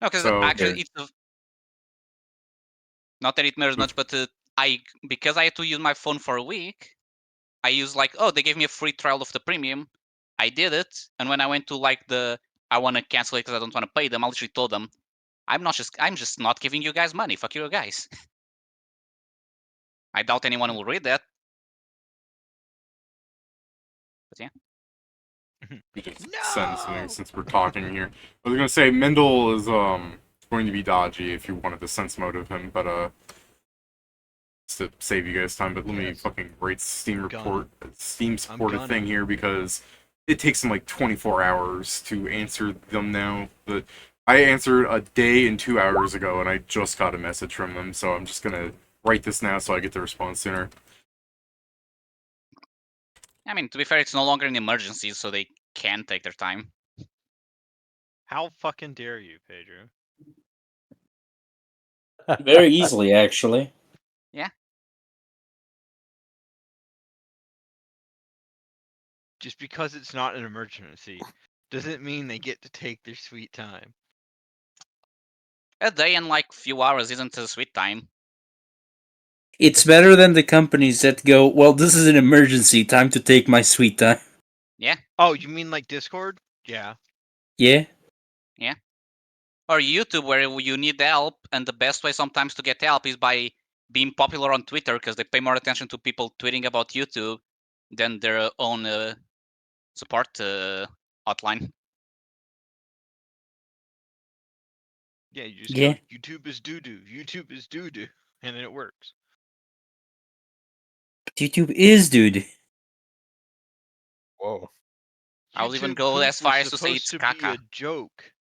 No, because So, actually not that it matters much, but because I had to use my phone for a week, I used they gave me a free trial of the premium. I did it, and when I went to I want to cancel it because I don't want to pay them, I literally told them, I'm just not giving you guys money. Fuck you guys. I doubt anyone will read that. But yeah. we just No! send something since we're talking here. I was gonna say Mindle is going to be dodgy if you wanted to sense mode of him, but just to save you guys time, but let me Yes. fucking rate Steam Gonna. Steam supported gonna. thing here because it takes them like 24 hours to answer them now. But I answered a day and 2 hours ago, and I just got a message from them, so I'm just gonna write this now so I get the response sooner. I mean, to be fair, it's no longer an emergency, so they can take their time. How fucking dare you, Pedro? Very easily, actually. Yeah. Just because it's not an emergency doesn't mean they get to take their sweet time. A day and few hours isn't a sweet time. It's better than the companies that go, well, this is an emergency, time to take my sweet time. Oh, you mean like Discord? Yeah. Yeah? Or YouTube, where you need help, and the best way sometimes to get help is by being popular on Twitter, because they pay more attention to people tweeting about YouTube than their own support hotline. Yeah, you just Yeah. go, YouTube is doo-doo, YouTube is doo-doo, and then it works. YouTube is, dude. Whoa. I would even YouTube go poop as far was as to say supposed it's to be a caca. joke,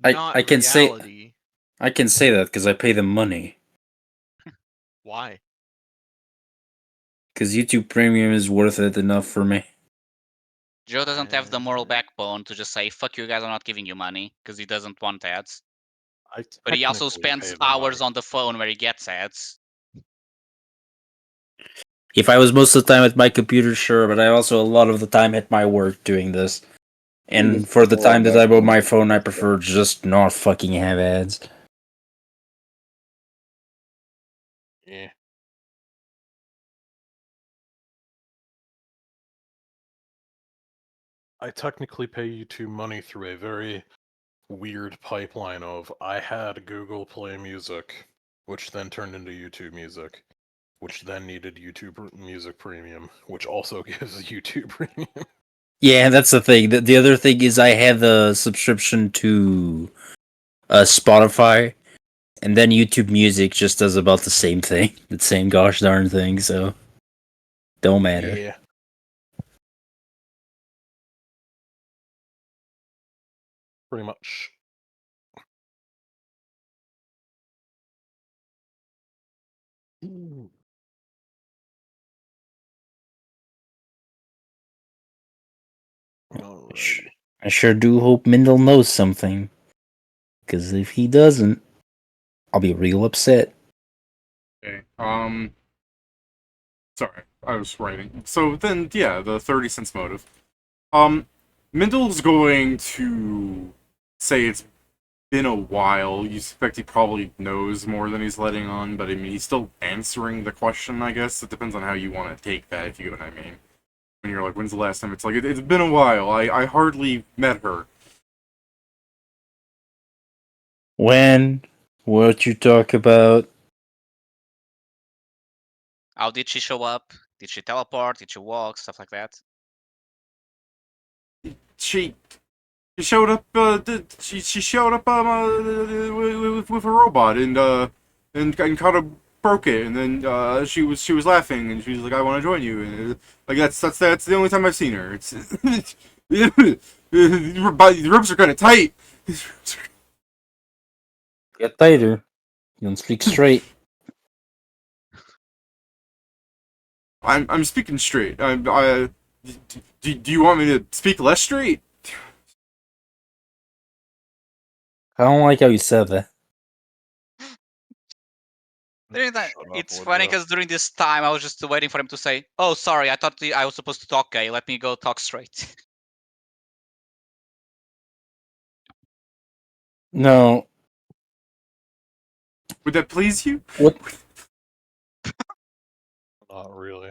I not can say reality. I can say that because I pay them money. Why? Because YouTube Premium is worth it enough for me. Joe doesn't have the moral backbone to just say, fuck you guys, I'm not giving you money, because he doesn't want ads. I But he also technically spends pay them hours money. on the phone where he gets ads. If I was most of the time at my computer, sure, but I also a lot of the time at my work doing this. And for the time that I'm on my phone, I prefer just not fucking have ads. Yeah. I technically pay YouTube money through a very weird pipeline of I had Google Play Music, which then turned into YouTube Music, which then needed YouTube Music Premium, which also gives YouTube Premium. Yeah, that's the thing. The other thing is I have the subscription to Spotify, and then YouTube Music just does about the same thing. The same gosh darn thing, so don't matter. Yeah. Pretty much. Alrighty. I sure do hope Mindle knows something. Because if he doesn't, I'll be real upset. Okay. Sorry, I was writing. So then, yeah, the 30 cents motive. Mindle's going to say it's been a while. You suspect he probably knows more than he's letting on, but I mean, he's still answering the question, I guess. It depends on how you want to take that, if you get what I mean. When you're like, when's the last time? It's like, it's been a while. I hardly met her. When? What you talk about? How did she show up? Did she teleport? Did she walk? Stuff like that. She showed up. She showed up with a robot and kind of broke it, and then she was laughing, and she was like, "I want to join you," and like that's the only time I've seen her. It's the ropes are kind of tight. Get tighter. You don't speak straight. I'm speaking straight. Do you want me to speak less straight? I don't like how you said that. It's funny because during this time I was just waiting for him to say, "Oh, sorry, I thought I was supposed to talk gay. Let me go talk straight." No. Would that please you? What? Not really.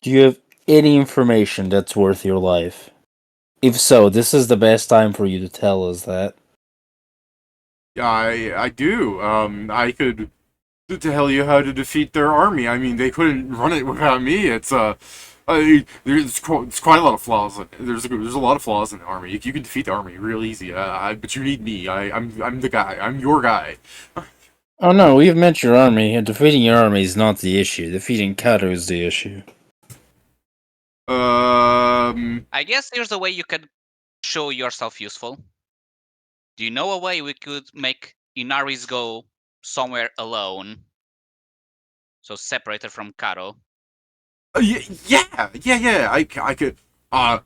Do you have any information that's worth your life? If so, this is the best time for you to tell us that. I do. I could tell you how to defeat their army. I mean, they couldn't run it without me. There's quite a lot of flaws. There's a lot of flaws in the army. You can defeat the army real easy. But you need me. I'm the guy. I'm your guy. Oh no, we've met your army, and defeating your army is not the issue. Defeating Cato is the issue. I guess here's a way you could show yourself useful. Do you know a way we could make Inaris go somewhere alone? So separated from Cato. Yeah. I could. But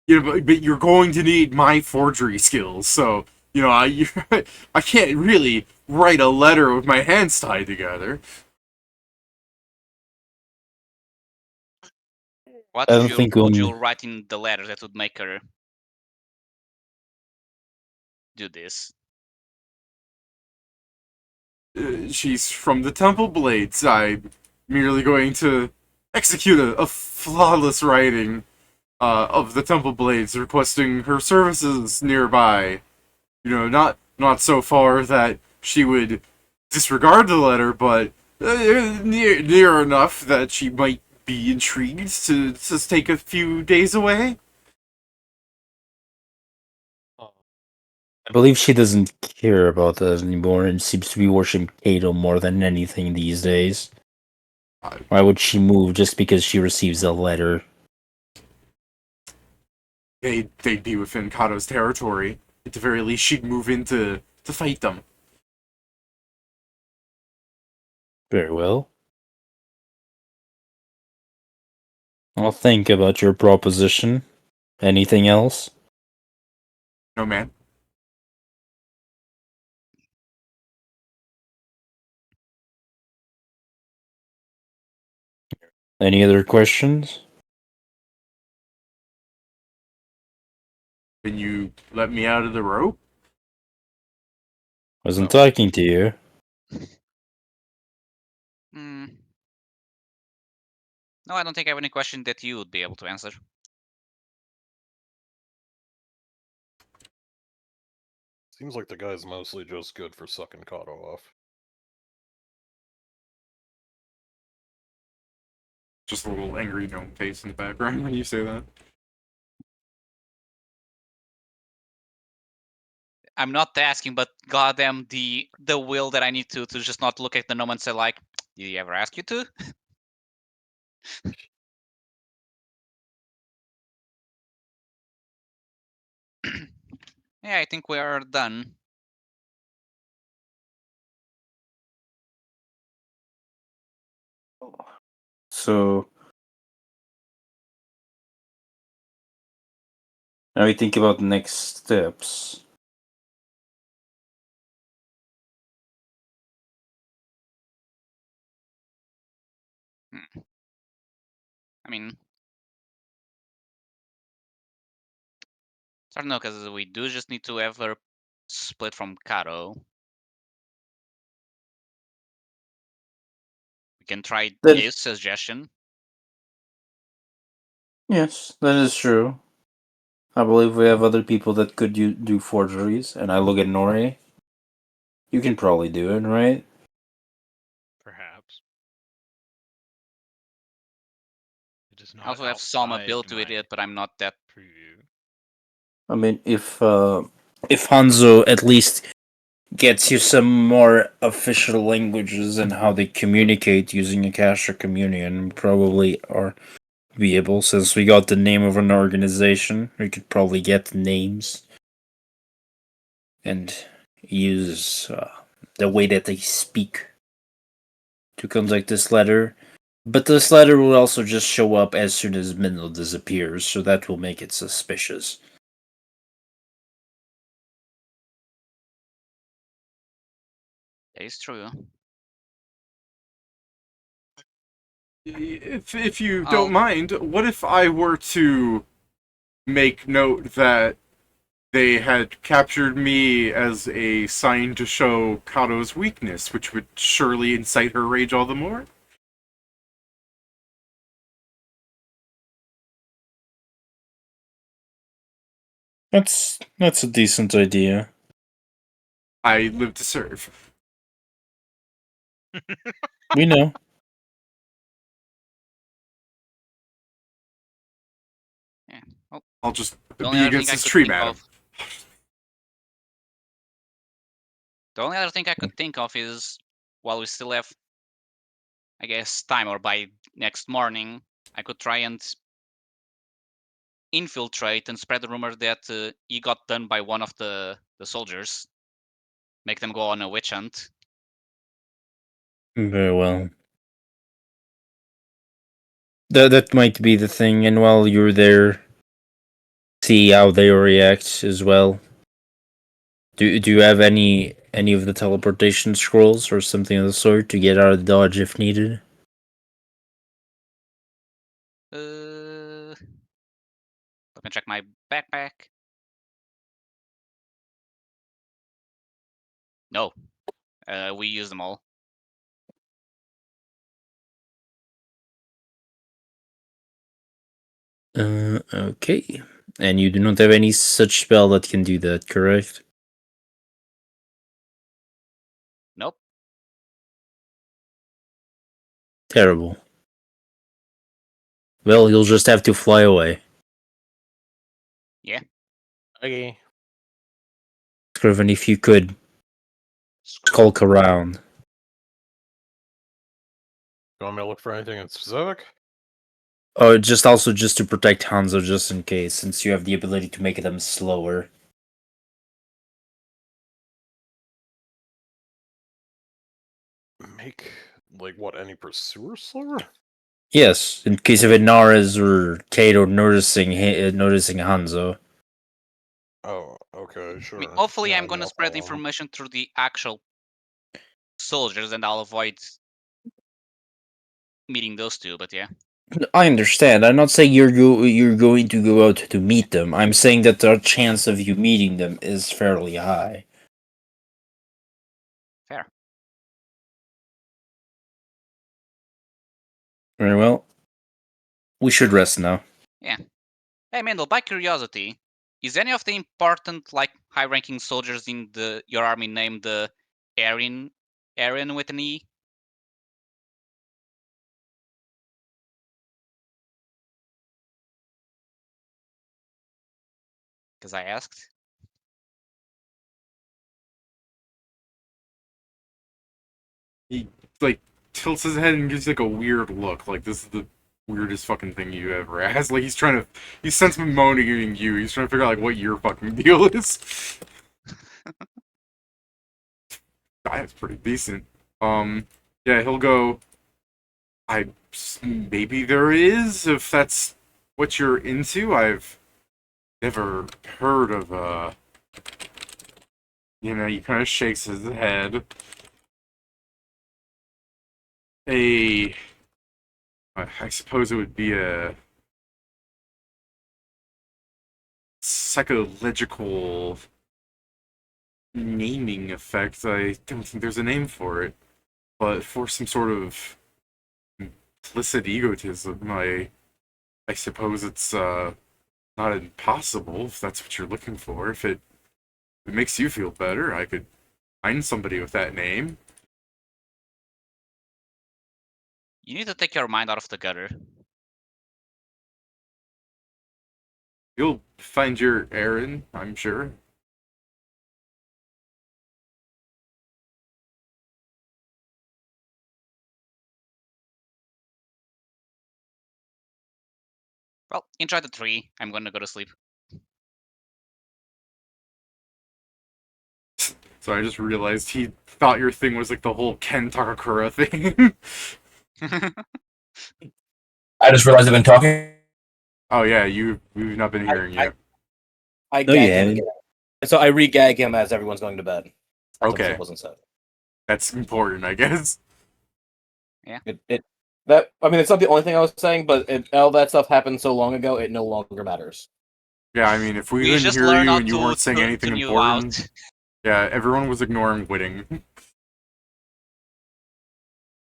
you're going to need my forgery skills. So I can't really write a letter with my hands tied together. What I don't think would you write in the letter that would make her do this? she's from the Temple Blades. I'm merely going to execute a flawless writing of the Temple Blades, requesting her services nearby. You know, not so far that she would disregard the letter, but near enough that she might be intrigued to take a few days away. I believe she doesn't care about that anymore and seems to be worshiping Cato more than anything these days. Why would she move just because she receives a letter? They'd be within Cato's territory. At the very least, she'd move in to fight them. Very well. I'll think about your proposition. Anything else? No, man. Any other questions? Can you let me out of the rope? Wasn't talking to you. Hmm. No, I don't think I have any question that you would be able to answer. Seems like the guy's mostly just good for sucking Cato off. Just a little angry gnome face in the background when you say that. I'm not asking, but goddamn the will that I need to just not look at the gnome and say like, did he ever ask you to? Yeah, I think we are done. So now we think about the next steps. I mean, I don't know, because we do just need to have her split from Cato. We can try That- his suggestion. Yes, that is true. I believe we have other people that could do forgeries, and I look at Nori. You can probably do it, right? Perhaps. It does I not also have some outside ability with my it, but I'm not that. preview. I mean, if Hanzo at least gets you some more official languages and how they communicate using Akasha Communion, we probably are be able, since we got the name of an organization, we could probably get names and use the way that they speak to conduct this letter. But this letter will also just show up as soon as Mindle disappears, so that will make it suspicious. That is true. If you I'll- don't mind, what if I were to make note that they had captured me as a sign to show Kato's weakness, which would surely incite her rage all the more? That's a decent idea. I live to serve. We know. Yeah. Well, I'll just the only be other thing against I this could tree, think madam. of. The only other thing I could think of is, while we still have, I guess, time, or by next morning, I could try and infiltrate and spread the rumor that he got done by one of the soldiers. Make them go on a witch hunt. Very well. That might be the thing, and while you're there, see how they react as well. Do you have any of the teleportation scrolls or something of the sort to get out of Dodge if needed? Let me check my backpack. No, we use them all. Okay. And you do not have any such spell that can do that, correct? Nope. Terrible. Well, you'll just have to fly away. Yeah. Okay. Scriven, if you could skulk around. You want me to look for anything in specific? Oh, just to protect Hanzo, just in case, since you have the ability to make them slower. Make, like, what, any pursuer slower? Yes, in case of Inaras or Cato noticing Hanzo. Oh, okay, I sure. mean, hopefully, Yeah, I'm gonna I'll spread follow him. information through the actual soldiers, and I'll avoid meeting those two. But yeah. I understand. I'm not saying you're going to go out to meet them. I'm saying that the chance of you meeting them is fairly high. Fair. Very well. We should rest now. Yeah. Hey, Mindle, by curiosity, is any of the important, like, high-ranking soldiers in your army named Erin? Erin with an E? Because I asked. He like tilts his head and gives you like a weird look. Like this is the weirdest fucking thing you ever asked. Like he sense moaning you. He's trying to figure out like what your fucking deal is. That's pretty decent. Yeah, he'll go. Maybe there is if that's what you're into. I've never heard of he kind of shakes his head. I suppose it would be a psychological naming effect. I don't think there's a name for it, but for some sort of implicit egotism, I suppose it's not impossible if that's what you're looking for. If it makes you feel better, I could find somebody with that name. You need to take your mind out of the gutter. You'll find your Aaron, I'm sure. Well, enjoy the tree. I'm gonna go to sleep. So I just realized he thought your thing was like the whole Ken Takakura thing. I just realized I've been talking. Oh yeah, we've not been hearing you. I No, you gag him haven't. again. So I re-gag him as everyone's going to bed. Something Okay, wasn't said. that's important, I guess. That I mean, it's not the only thing I was saying, but all that stuff happened so long ago, it no longer matters. Yeah, I mean, if we We couldn't just hear learn you how and you to weren't saying anything tune you important, out. yeah, everyone was ignoring Whitting.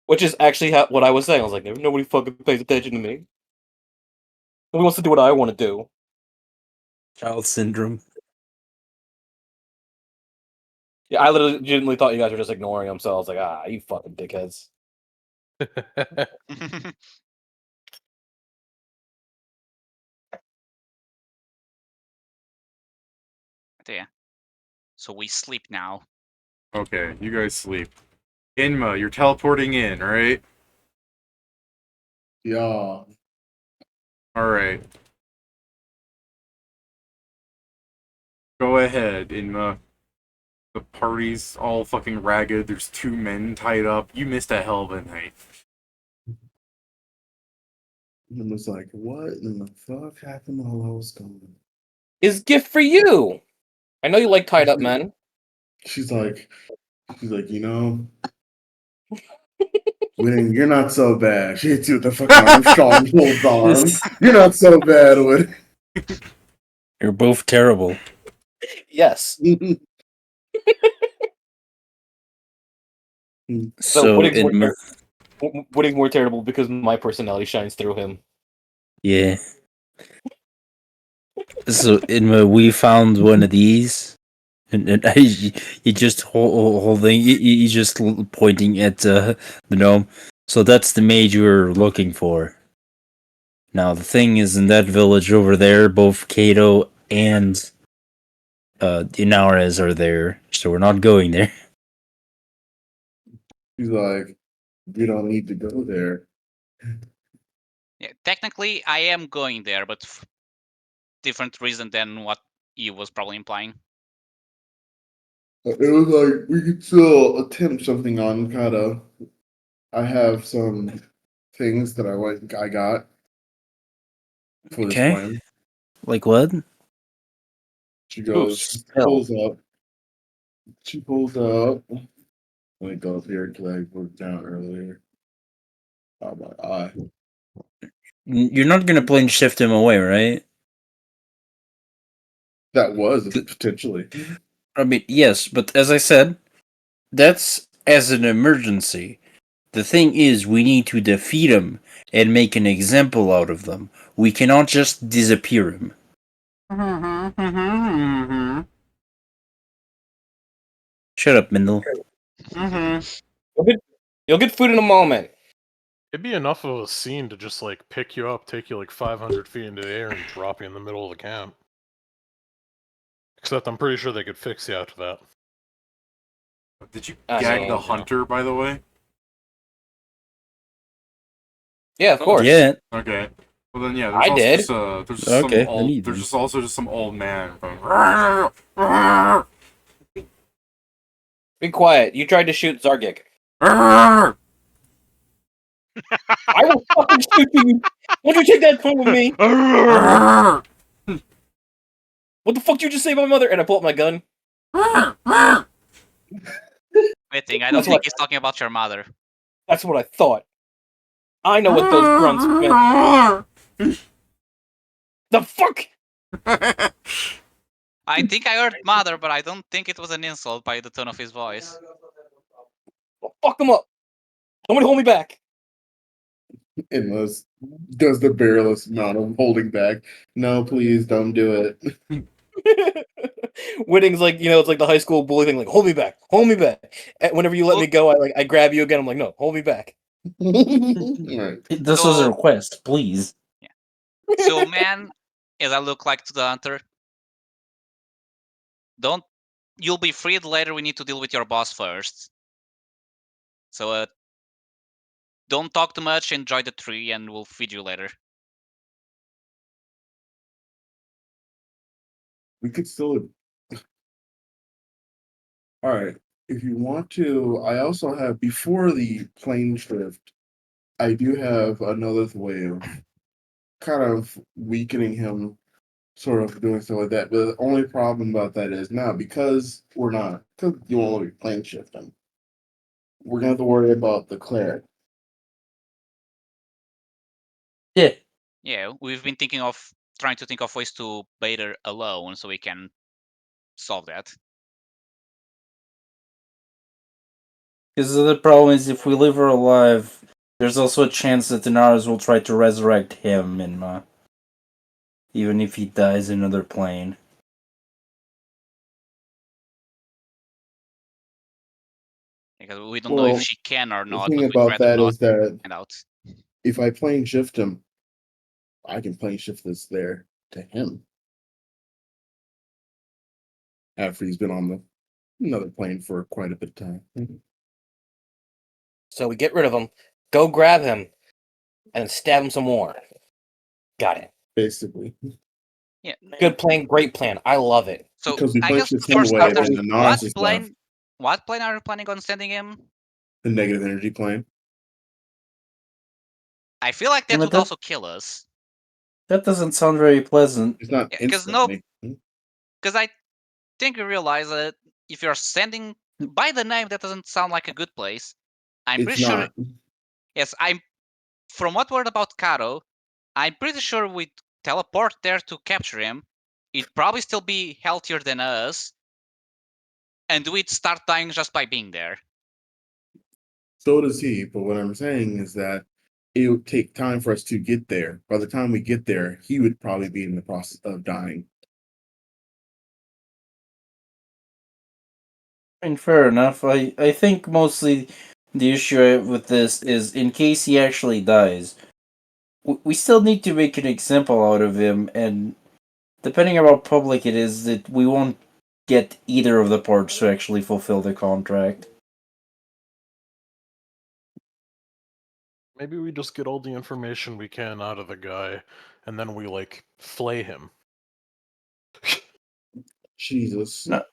Which is actually what I was saying. I was like, nobody fucking pays attention to me. Nobody wants to do what I want to do. Child syndrome. Yeah, I legitimately thought you guys were just ignoring him, so I was like, you fucking dickheads. Yeah. So we sleep now. Okay, you guys sleep. Inma, you're teleporting in, right? Yeah. Alright. Go ahead, Inma. The party's all fucking ragged. There's 2 men tied up. You missed a hell of a night. And it was like, what in the fuck happened while I was gone? His gift for you. I know you like tied up men. She's like, Winning, you're not so bad. She hits you with the fucking Armstrong pulled arm. You're not so bad, Wood. You're both terrible. Yes. So, Wooding's more terrible because my personality shines through him. yeah. So we found one of these, and you just holding, you just pointing at the gnome. So that's the maid you're looking for. Now the thing is, in that village over there, both Cato and Inares are there, so we're not going there. He's like, we don't need to go there. Yeah, technically, I am going there, but different reason than what you was probably implying. It was like we could still attempt something on Kata. I have some things that I got for this Okay. plan. Like what? She goes, she pulls up. She pulls up. Let me go up here because I worked down earlier. Oh my eye. You're not gonna plane shift him away, right? That was potentially. I mean, yes, but as I said, that's as an emergency. The thing is, we need to defeat him and make an example out of them. We cannot just disappear him. Shut up, Mindle. You'll get food in a moment. It'd be enough of a scene to just like pick you up, take you like 500 feet into the air, and drop you in the middle of the camp. Except I'm pretty sure they could fix you after that. Did you I gag mean, the you know. hunter, by the way? Yeah, of course. Yeah. Okay. Well then, yeah. I did. There's just Okay, some then you there's did. just also just some old man going. Be quiet. You tried to shoot Zargik. I will fucking shoot you. Don't you take that from me? What the fuck did you just say about my mother? And I pull up my gun. Wait, thing, I don't That's think what- he's talking about your mother. That's what I thought. I know what those grunts meant. The fuck? I think I heard mother, but I don't think it was an insult by the tone of his voice. Well, fuck him up. Somebody hold me back. Endless does the bareless amount of holding back. No, please don't do it. Whitting's like, it's like the high school bully thing, like, hold me back. And whenever you let me go, I grab you again. I'm like, no, hold me back. Right. This was a request, please. So, man, as I look like to the hunter, you'll be freed later. We need to deal with your boss first. So, don't talk too much. Enjoy the tree, and we'll feed you later. We could still. All right. If you want to, I also have before the plane shift. I do have another way of kind of weakening him, sort of doing stuff like that. But the only problem about that is now because you won't be plane shifting. We're gonna have to worry about the cleric. Yeah. Yeah, we've been trying to think of ways to bait her alone so we can solve that. Because the problem is, if we leave her alive, there's also a chance that Inaris will try to resurrect him, and even if he dies in another plane. Because we don't know if she can or The not, thing but we about try to that not is that find out. if I plane shift him, I can plane shift this there to him after he's been on another plane for quite a bit of time. So we get rid of him, go grab him, and stab him some more. Got it. Basically. Yeah. Good plan, great plan. I love it. So Because we I plane guess shift for him away, starters, then the Nas is left. what plane are you planning on sending him? The negative energy plane. I feel like that Damn it, would also kill us. That doesn't sound very pleasant. It's not Because instantly. because I think you realize that if you're sending by the name, that doesn't sound like a good place. I'm It's pretty sure. not. Yes, from what we heard about Cato, I'm pretty sure we teleport there to capture him. It'd probably still be healthier than us, and we'd start dying just by being there. So does he. But what I'm saying is that it would take time for us to get there. By the time we get there, he would probably be in the process of dying. And fair enough. I think mostly the issue I have with this is in case he actually dies, we still need to make an example out of him, and depending on how public it is, that we won't get either of the parts to actually fulfill the contract. Maybe we just get all the information we can out of the guy, and then we, like, flay him. Jesus. No,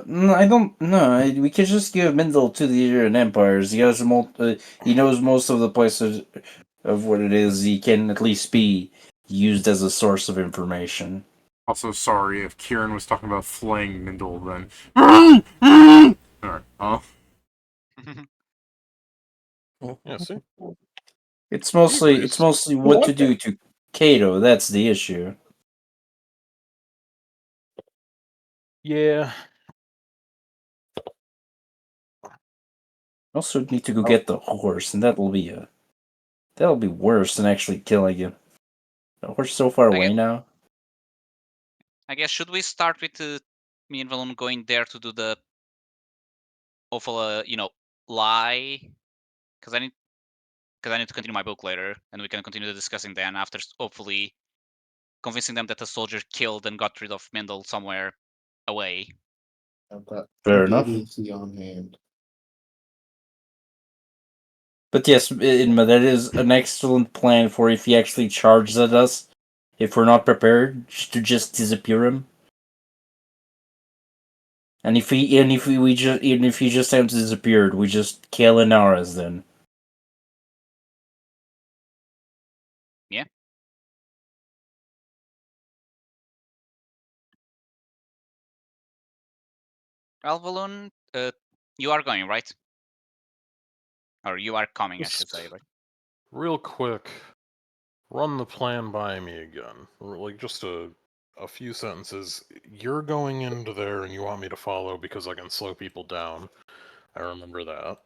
no, I don't. No, we could just give Mindle to the Iranian empires. He has he knows most of the places of what it is. He can at least be used as a source of information. Also, sorry if Kieran was talking about flaying Mindle then. Alright, Yeah, see? It's agrees. mostly what to do to Cato. That's the issue. Yeah. Also need to go get the horse, and that'll be worse than actually killing him. The horse is so far away now. I guess should we start with me and Valon going there to do the awful, lie? Because I need to continue my book later, and we can continue the discussing then after hopefully convincing them that a soldier killed and got rid of Mindle somewhere away. I've got Fair enough. contingency on hand. But yes, that is an excellent plan for if he actually charges at us. If we're not prepared, to just disappear him. And if he just happens disappeared, we just kill Inaras then. Yeah. Alvalon, you are going, right? Or you are coming, I should say, right? Real quick, run the plan by me again. Like, just a few sentences. You're going into there and you want me to follow because I can slow people down. I remember that.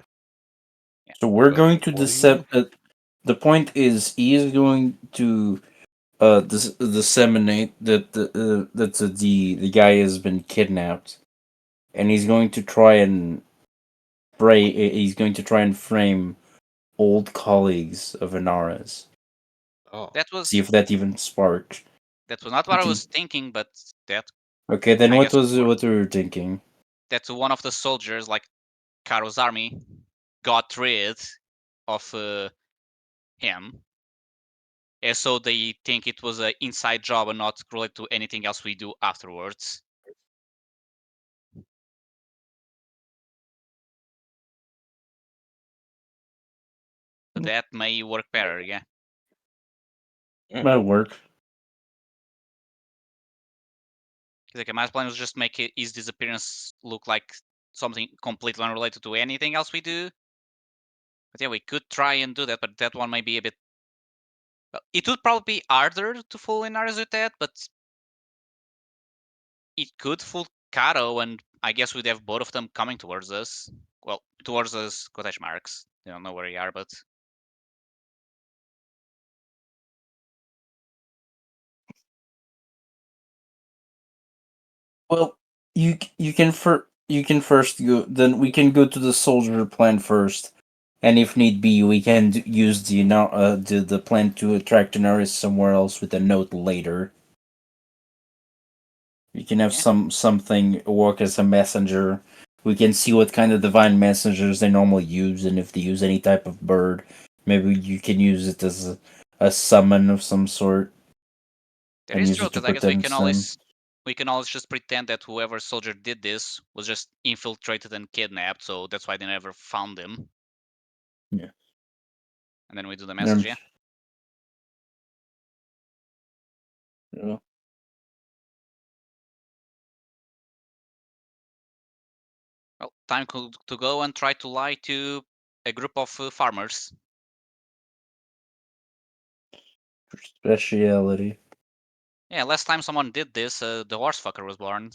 So we're Then going to what do you- the point is, he is going to disseminate that the guy has been kidnapped, and he's going to try and frame old colleagues of Inara's. Oh. That was See if that even sparks. not what I was thinking, but that Okay, then I what guess was would work. what we were thinking? That one of the soldiers, like Caro's army, got rid of him, and so they think it was an inside job and not related to anything else we do afterwards. So that may work better, yeah. That'll work. Like my plan was just make his disappearance look like something completely unrelated to anything else we do. But yeah, we could try and do that, but that one may be a bit. Well, it would probably be harder to fool in ours with that, but it could fool Cato, and I guess we'd have both of them coming towards us. Well, towards us, quotation marks. They don't know where we are, but Well, you can first go. Then we can go to the soldier plan first, and if need be, we can use the plan to attract Daenerys somewhere else with a note later. We can have Yeah. something work as a messenger. We can see what kind of divine messengers they normally use, and if they use any type of bird, maybe you can use it as a summon of some sort. that And is use true it to because I guess we pretend can them. always just pretend that whoever soldier did this was just infiltrated and kidnapped, so that's why they never found him. Yeah. And then we do the message, yeah. Yeah. Well, time to go and try to lie to a group of farmers. Speciality. Yeah, last time someone did this, the horse fucker was born.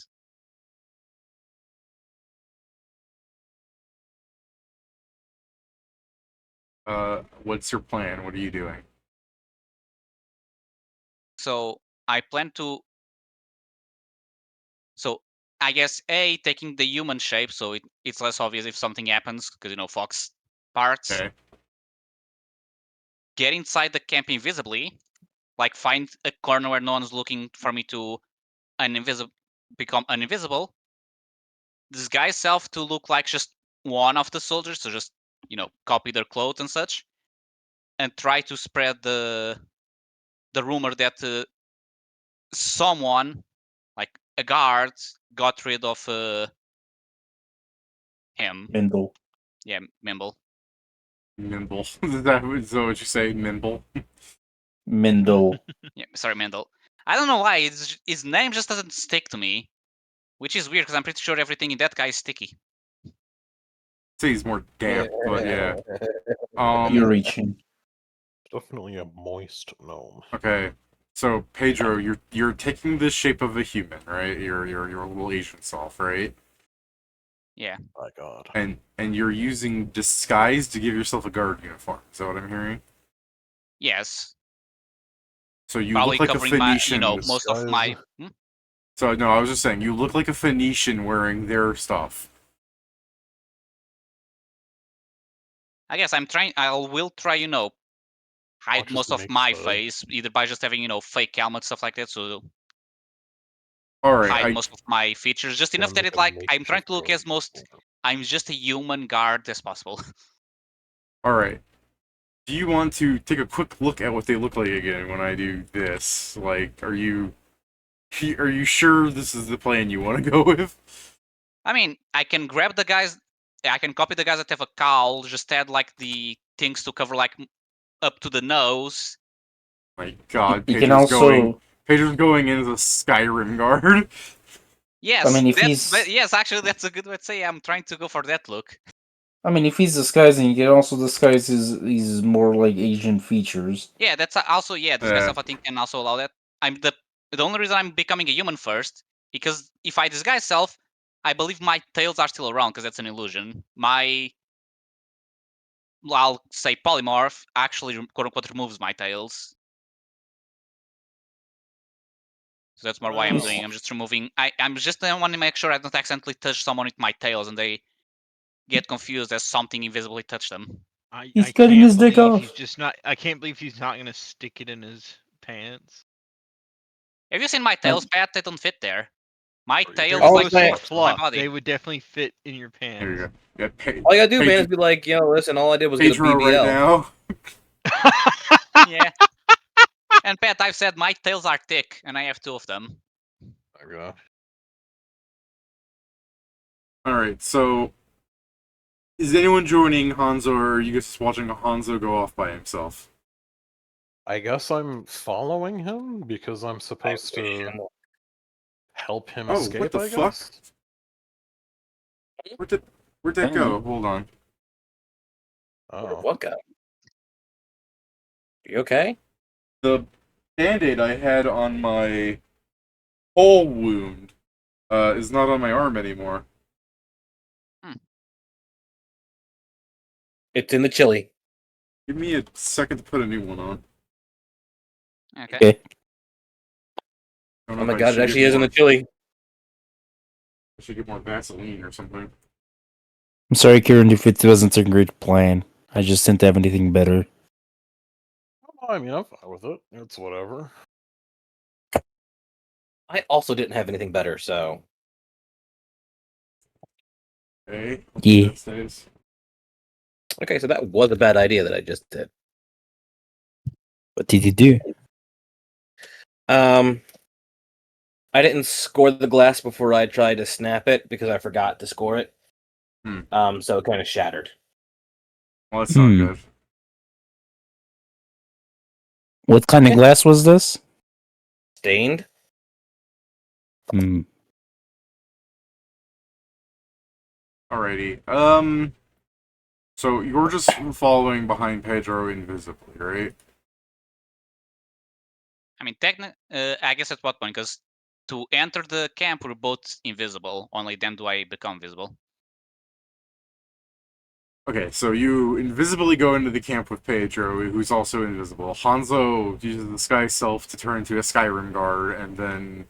What's your plan? What are you doing? So I plan to. So I guess taking the human shape, so it's less obvious if something happens because Fox parts. Okay. Get inside the camp invisibly, like find a corner where no one's looking for me to become uninvisible. Disguise self to look like just one of the soldiers, so just copy their clothes and such, and try to spread the rumor that someone, like a guard, got rid of him. Mindle. Yeah, Mimble. Nimble. Is that what you say? Nimble. Mindle. Yeah, sorry, Mendel. I don't know why his name just doesn't stick to me, which is weird because I'm pretty sure everything in that guy is sticky. Say he's more damp, but yeah. You're reaching. Definitely a moist gnome. Okay. So Pedro, you're taking the shape of a human, right? Your little Asian self, right? Yeah. My God. And you're using disguise to give yourself a guard uniform. Is that what I'm hearing? Yes. So you Probably look like a covering Phoenician. most of my. So no, I was just saying you look like a Phoenician wearing their stuff. I guess I'm trying. I will try, hide just most of make my the- face, either by just having fake helmet stuff like that, so All right, hide most of my features, just enough that make it a I'm trying to look makeshift as most. I'm just a human guard as possible. all right. Do you want to take a quick look at what they look like again when I do this? Like, are you sure this is the plan you want to go with? I mean, I can grab the guys. I can copy the guys that have a cowl. Just add like the things to cover like up to the nose. My God, You can also. Pedro's going in as a Skyrim guard. Yes, I mean, if he's. yes, actually, that's a good way to say. I'm trying to go for that look. I mean, if he's disguising, he can also disguise his more like Asian features. Yeah, that's also this guy Yeah. self I think can also allow that. I'm the only reason I'm becoming a human first because if I disguise self, I believe my tails are still around because that's an illusion. My I'll say polymorph actually quote unquote removes my tails. So that's more why I'm doing. I'm just removing. I'm just want to make sure I don't accidentally touch someone with my tails and they get confused as something invisibly touched them. He's cutting his dick off. He's just not. I can't believe he's not gonna stick it in his pants. Have you seen my tails, Pat? They don't fit there. My tails All like I'm saying- fluff my body. They would definitely fit in your There you pants. go. Yeah, All you gotta do, man, is be like, listen, all I did was get a Pedro right BBL. now. Yeah. And Pat, I've said my tails are thick, and I have 2 of them. Okay. All right, so is anyone joining Hanzo, or are you guys just watching Hanzo go off by himself? I guess I'm following him because I'm supposed to help him Oh, escape. what the I fuck? guess. Where'd that go? Hold on. Oh. What guy? You okay? The band-aid I had on my hole wound is not on my arm anymore. It's in the chili. Give me a second to put a new one on. Okay. I don't know Oh my if I god, it should actually get is in more- the chili. I should get more Vaseline or something. I'm sorry, Kieran, if it wasn't a great plan. I just didn't have anything better. I mean, I'm fine with it. It's whatever. I also didn't have anything better, so. Okay. Yeah. That stays. Okay, so that was a bad idea that I just did. What did you do? I didn't score the glass before I tried to snap it because I forgot to score it. So it kind of shattered. Well, that's not good. What kind of glass was this? Stained. Alrighty. So you're just following behind Pedro invisibly, right? I mean, I guess at what point? Because to enter the camp, we're both invisible. Only then do I become visible. Okay, so you invisibly go into the camp with Pedro, who's also invisible. Hanzo uses the Sky Self to turn into a Skyrim guard, and then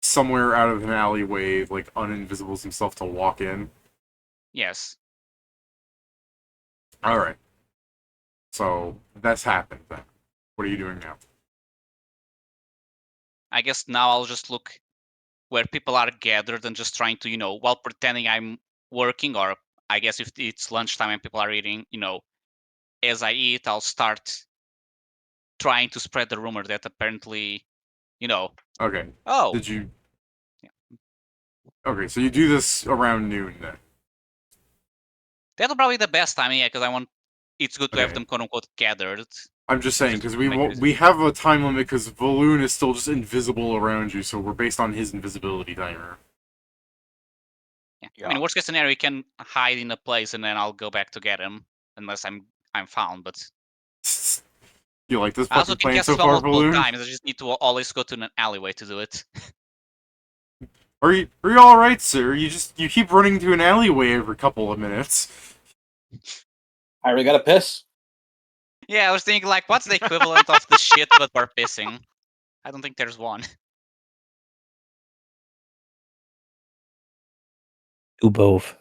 somewhere out of an alleyway, like, uninvisibles himself to walk in. Yes. Alright. So, that's happened then. What are you doing now? I guess now I'll just look where people are gathered and just trying to, while pretending I'm working, or I guess if it's lunchtime and people are eating, as I eat, I'll start trying to spread the rumor that apparently, Okay. oh, Did you... Yeah. Okay, so you do this around noon then. that'll probably be the best time, yeah, because it's good to have Okay. them quote-unquote gathered. I'm just saying, Just because to make it we have a time limit because Valoon is still just invisible around you, so we're based on his invisibility timer. Yeah. I mean, worst case scenario, he can hide in a place and then I'll go back to get him, unless I'm found, but... You like this I also fucking can plan cast so spell far, multiple Valoon? times. I just need to always go to an alleyway to do it. Are you all right, sir? You keep running to an alleyway every couple of minutes. I already got a piss. Yeah, I was thinking, like, what's the equivalent of the shit but for pissing? I don't think there's one. Do both.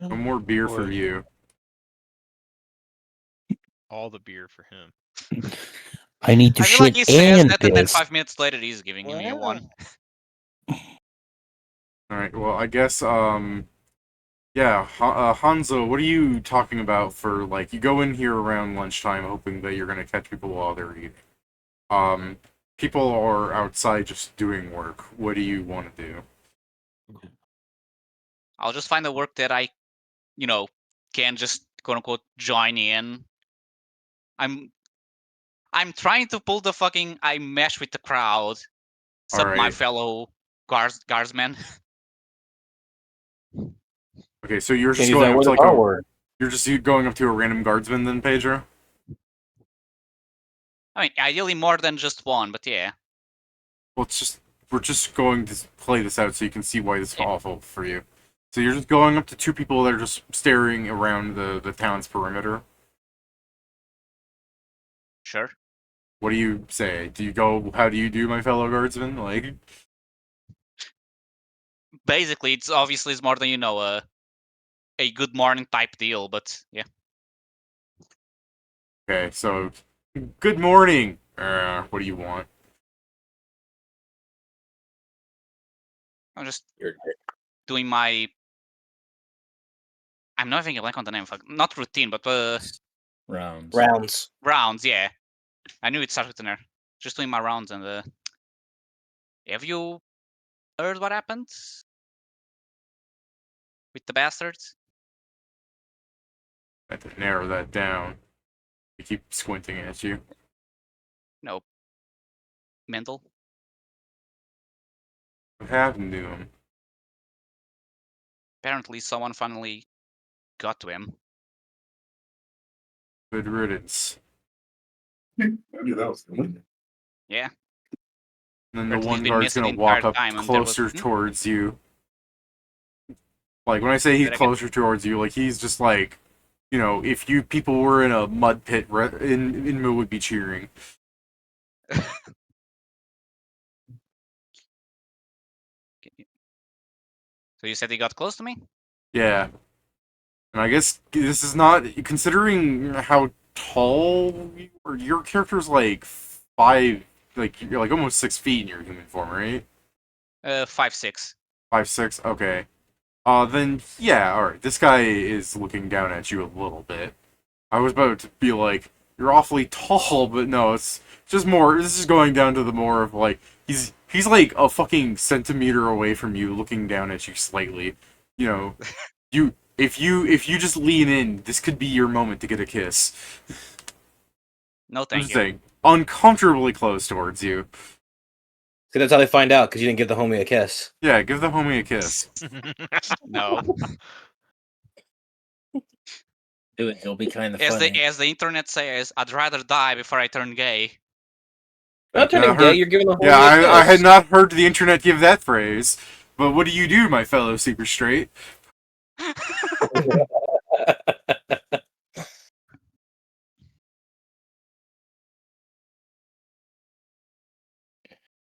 No more beer for Boy. you. All the beer for him. I need to I feel like shit he says and that, and then piss. 5 minutes later he's giving me a one. All right. Well, I guess yeah, Hanzo, what are you talking about for, like, you go in here around lunchtime hoping that you're gonna catch people while they're eating. People are outside just doing work. What do you want to do? I'll just find the work that I, can just quote-unquote join in. I'm trying to pull the fucking I mesh with the crowd. Except my Alright. fellow guardsmen. Okay, so you're Can't just use going that up word to, the like, R a... word. You're just going up to a random guardsman then, Pedro? I mean, ideally more than just one, but yeah. Well, we're just going to play this out so you can see why this is Yeah. awful for you. So you're just going up to two people that are just staring around the town's perimeter. Sure. What do you say? Do you go, how do you do, my fellow guardsman? Like... Basically, it's obviously more than a good morning type deal, but yeah. Okay, so, good morning! What do you want? I'm just doing my... I'm not thinking blank on the name. Not routine, but Rounds. rounds, yeah. I knew it started with an R. Just doing my rounds and have you heard what happened with the bastards? I have to narrow that down. I keep squinting at you. No. Mindle? What happened to him? Apparently someone finally got to him. Good riddance. I knew that was coming. Yeah. And then the Apparently he's one been guard's missing gonna the walk entire up time, and there was- closer towards you. Like, when I say he's Say that again? closer towards you, like, he's just like, if you people were in a mud pit, Inmu would be cheering. So you said he got close to me? Yeah. And I guess this is not, considering how tall you are, your character's like 5, like, you're like almost 6 feet in your human form, right? 5'6". 5'6", okay. Then, yeah, alright, this guy is looking down at you a little bit. I was about to be like, you're awfully tall, but no, it's just more, this is going down to the more of like, he's like a fucking centimeter away from you, looking down at you slightly. If you just lean in, this could be your moment to get a kiss. No, I'm thank just you. saying, uncomfortably close towards you. See, that's how they find out, because you didn't give the homie a kiss. Yeah, give the homie a kiss. No. Do it. It'll be kind of As funny. the internet says, I'd rather die before I turn gay. Not turning I gay, heard- you're giving the homie Yeah, a kiss. I had not heard the internet give that phrase. But what do you do, my fellow super straight?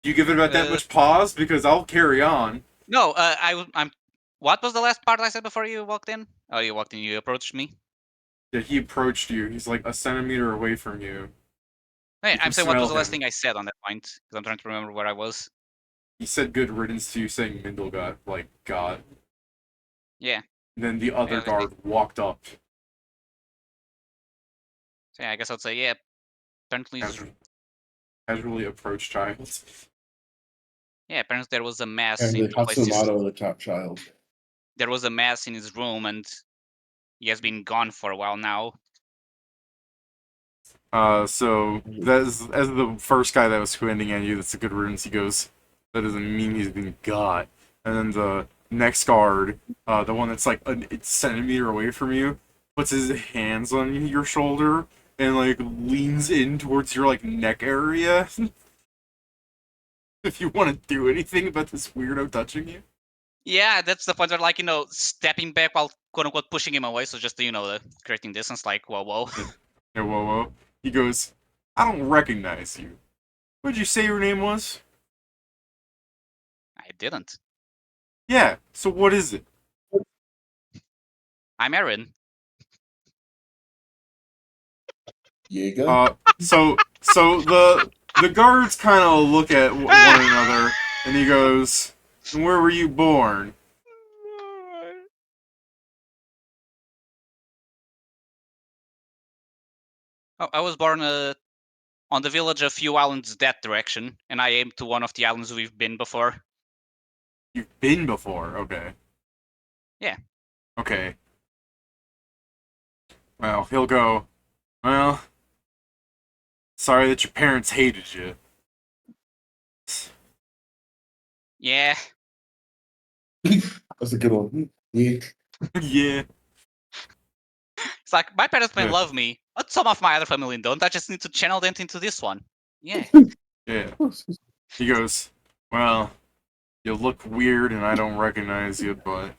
You give it about that Uh, much pause because I'll carry on. No, I'm. What was the last part I said before you walked in? Oh, you walked in. You approached me. Yeah, he approached you. He's like a centimeter away from you. Hey, You I'm can saying what was smell the last him. thing I said on that point because I'm trying to remember where I was. He said good riddance to you, saying Mindle got God. Yeah. And then the other Yeah, guard walked up. So yeah, I guess I'd say yeah. Apparently, Casually approached child. yeah. Apparently there was a mess And in the the place. Katsumoto, the top child. There was a mess in his room, and he has been gone for a while now. So as the first guy that was squinting at you, that's a good riddance. He goes, that doesn't mean he's been got. And then the next guard, the one that's like a centimeter away from you, puts his hands on your shoulder and like leans in towards your like neck area. If you want to do anything about this weirdo touching you. Yeah, that's the point. Where like stepping back while quote unquote pushing him away. So just creating distance. Like whoa, whoa. Yeah, whoa. He goes, I don't recognize you. What'd you say your name was? I didn't. Yeah, so what is it? I'm Aaron. Jaeger? So the guards kind of look at one another, and he goes, and where were you born? Oh, I was born on the village a few islands that direction, and I aimed to one of the islands we've been before. You've been before, okay. Yeah. Okay. Well, he'll go, well, sorry that your parents hated you. Yeah. That's a good one. Yeah. Yeah. It's like my parents may Yeah. love me, but some of my other family don't. I just need to channel them into this one. Yeah. Yeah. He goes, well, you look weird and I don't recognize you, but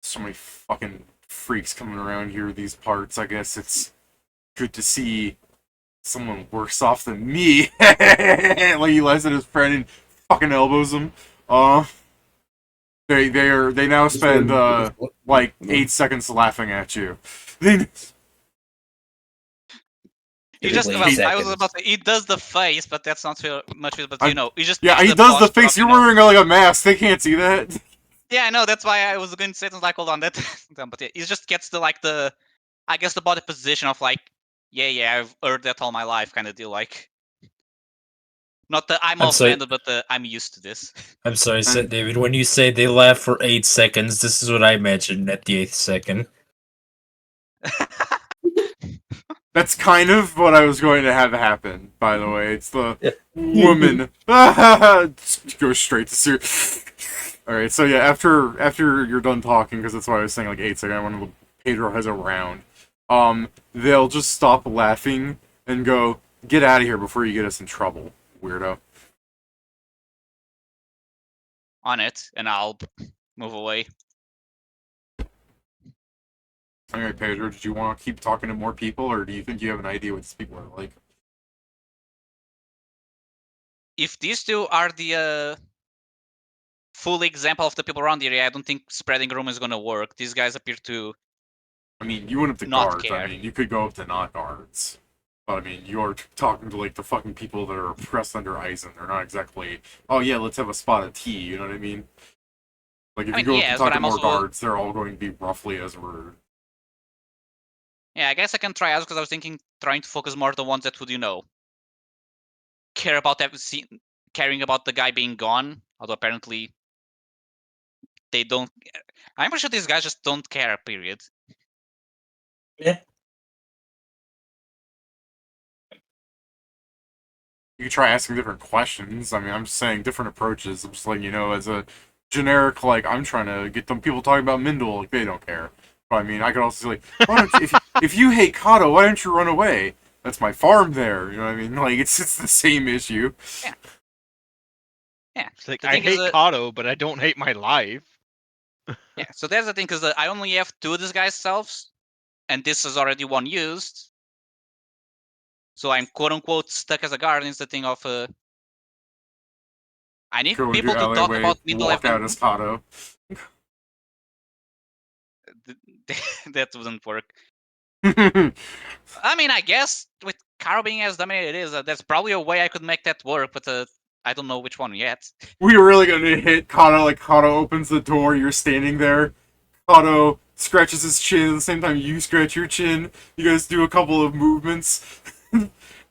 so many fucking freaks coming around here these parts. I guess it's good to see someone worse off than me. Like he laughs at his friend and fucking elbows him. They now spend like 8 seconds laughing at you. You just Typically well, I was seconds. about to say, he does the face, but that's not much. But he just Yeah, makes he the does the posture face. of, You're wearing like a mask. They can't see that. Yeah, I know. That's why I was going to say it. Like, hold on, that. But yeah, he just gets the I guess the body position of like, yeah, I've heard that all my life kind of deal. Like, not the I'm I'm sorry. offended, but the I'm used to this. I'm sorry, And- David. When you say they laugh for 8 seconds, this is what I imagined at the 8th second. That's kind of what I was going to have happen, by the way. It's the Yeah. woman. Go straight to serious. Alright, so yeah, after you're done talking, because that's why I was saying like 8 seconds, I wanted to Pedro has a round. They'll just stop laughing and go, get out of here before you get us in trouble, weirdo. On it, and I'll move away. Alright, Pedro, did you want to keep talking to more people, or do you think you have an idea what these people are like? If these two are the full example of the people around the area, I don't think spreading room is gonna work. These guys appear to I mean, you went up to not guards. care. I mean, you could go up to not guards. But I mean, you're talking to like the fucking people that are oppressed under Eisen. They're not exactly, oh yeah, let's have a spot of tea. You know what I mean? Like if I you mean, go up yes, to talk but to I'm more also guards, they're all going to be roughly as rude. yeah. I guess I can try out because I was thinking trying to focus more on the ones that would care about caring about the guy being gone. Although apparently they don't. I'm pretty sure these guys just don't care. Period. Yeah. You could try asking different questions. I mean, I'm just saying different approaches. I'm just letting you know as a generic, like, I'm trying to get them people talking about Mindle, like, they don't care. But I mean, I could also say, like, why don't you, if you hate Cato, why don't you run away? That's my farm there. You know what I mean? Like, it's the same issue. Yeah. Yeah. It's like The I thing is hate Kato, but I don't hate my life. Yeah. So that's the thing because I only have 2 of these guys' selves, and this is already one used. So I'm quote unquote stuck as a guard. It's the thing of I need Go into people to talk alleyway, about Mindle walk out as Cato. That wouldn't work. We I mean, I guess with Caro being as dominated it is, there's probably a way I could make that work, but I don't know which one yet. were really gonna hit Cato, like Cato opens the door, you're standing there. Cato scratches his chin at the same time you scratch your chin. You guys do a couple of movements.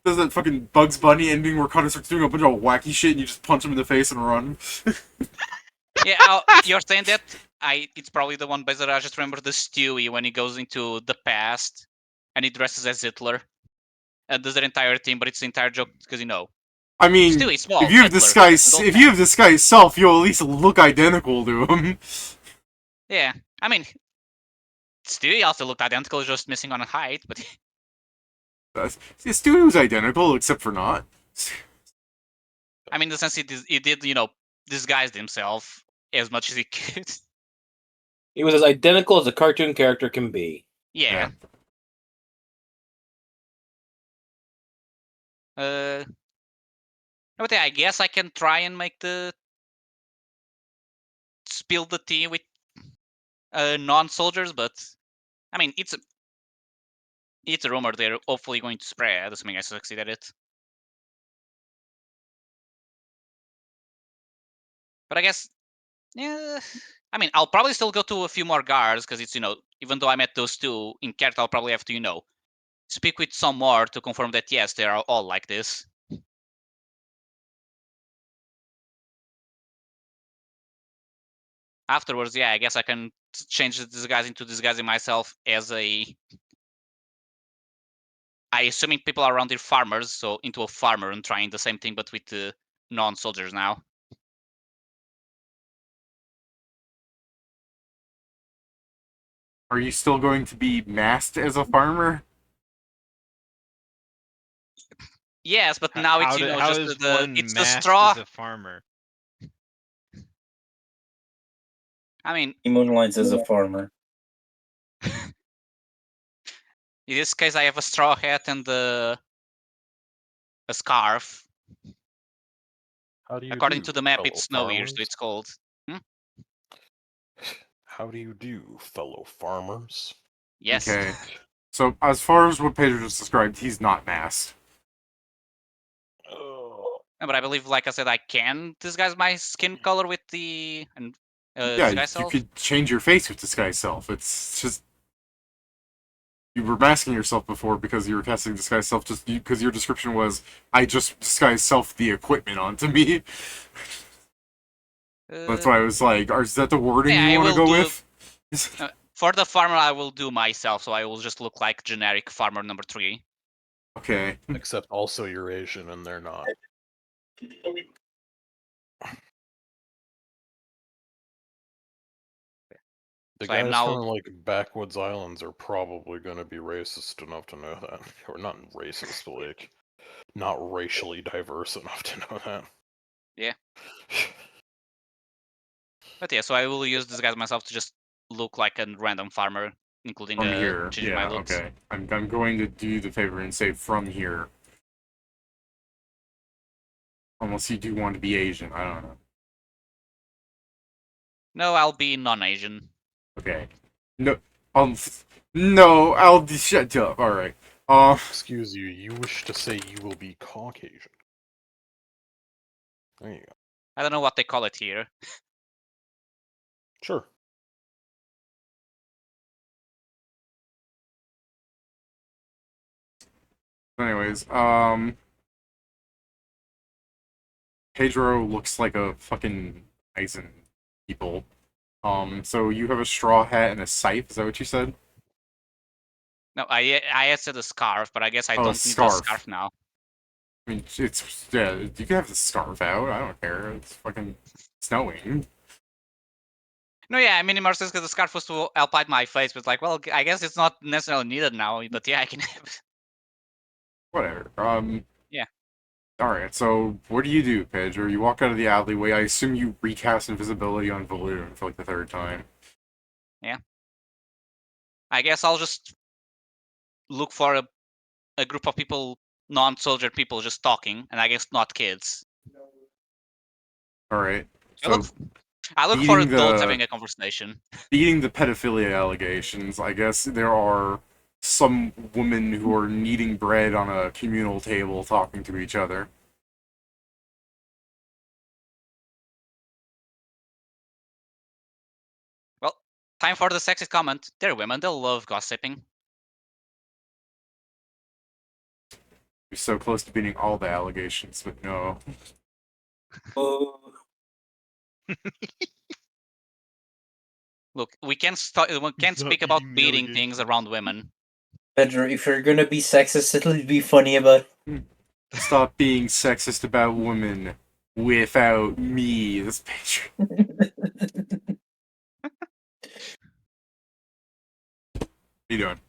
Does that fucking Bugs Bunny ending where Cato starts doing a bunch of wacky shit and you just punch him in the face and run? Yeah, you're saying that it's probably the one based on I just remember the Stewie when he goes into the past and he dresses as Hitler and does that entire thing, but it's the entire joke because I mean, Stewie small. if you have Hitler, disguised self, you'll at least look identical to him. Yeah, I mean, Stewie also looked identical, just missing on a height, but Stewie was identical, except for not. I mean, in the sense he did disguised himself as much as he could. He was as identical as a cartoon character can be. Yeah. But yeah, I guess I can try and make spill the tea with non-soldiers, but I mean, it's a rumor they're hopefully going to spread, assuming I succeed at it. But I guess, yeah, I mean, I'll probably still go to a few more guards because it's even though I met those two in character, I'll probably have to speak with some more to confirm that yes, they are all like this. Afterwards, yeah, I guess I can change the disguise into disguising myself as I assuming people are around here farmers, so into a farmer and trying the same thing but with the non-soldiers now. Are you still going to be masked as a farmer? Yes, but now it's how just is the one it's the masked straw. as a farmer? I mean, He moonlights as a farmer. in this case, I have a straw hat and a scarf. How do you According do, to the map, fellow it's snow here, so farmers? it's cold. How do you do, fellow farmers? Yes. Okay. So, as far as what Pedro just described, he's not masked. Oh. But I believe, like I said, I can disguise my skin color with the Yeah, disguise you self. could change your face with disguise self. It's just you were masking yourself before because you were casting disguise self just because your description was I just disguise self the equipment onto me. That's why I was like, is that the wording Yeah, you I want to will go do. with? For the farmer, I will do myself, so I will just look like generic farmer number 3. Okay. Except also you're Asian and they're not. The So I am guys now. from like backwoods islands are probably going to be racist enough to know that, or not racist, but like not racially diverse enough to know that. Yeah. But yeah, so I will use disguise myself to just look like a random farmer, including From here. changing my Yeah, looks. okay. I'm going to do you the favor and say from here. Unless you do want to be Asian, I don't know. No, I'll be non-Asian. Okay. No, no, I'll shut up. All right. Excuse you, you wish to say you will be Caucasian. There you go. I don't know what they call it here. Sure. Anyways, Pedro looks like a fucking Eisen people. So you have a straw hat and a scythe. Is that what you said? No, I had said a scarf, but I guess I Oh, a don't need the scarf. scarf now. I mean, yeah. You can have the scarf out. I don't care. It's fucking snowing. No, yeah, I mean, in more sense because the scarf was to help hide my face, but like, well, I guess it's not necessarily needed now. But yeah, I can have it. Whatever. Yeah. All right. So what do you do, Pedro? You walk out of the alleyway. I assume you recast invisibility on Valoon for like the 3rd time. Yeah. I guess I'll just look for a group of people, non-soldier people, just talking, and I guess not kids. All right. I So look, I look for adults having a conversation. beating the pedophilia allegations, I guess there are some women who are kneading bread on a communal table talking to each other. Well, time for the sexist comment. They're women, they'll love gossiping. You're so close to beating all the allegations, but no. Look, we can't speak about beating things around women. Pedro, if you're gonna be sexist, at least be funny about it. Stop being sexist about women without me, this picture. What are you doing?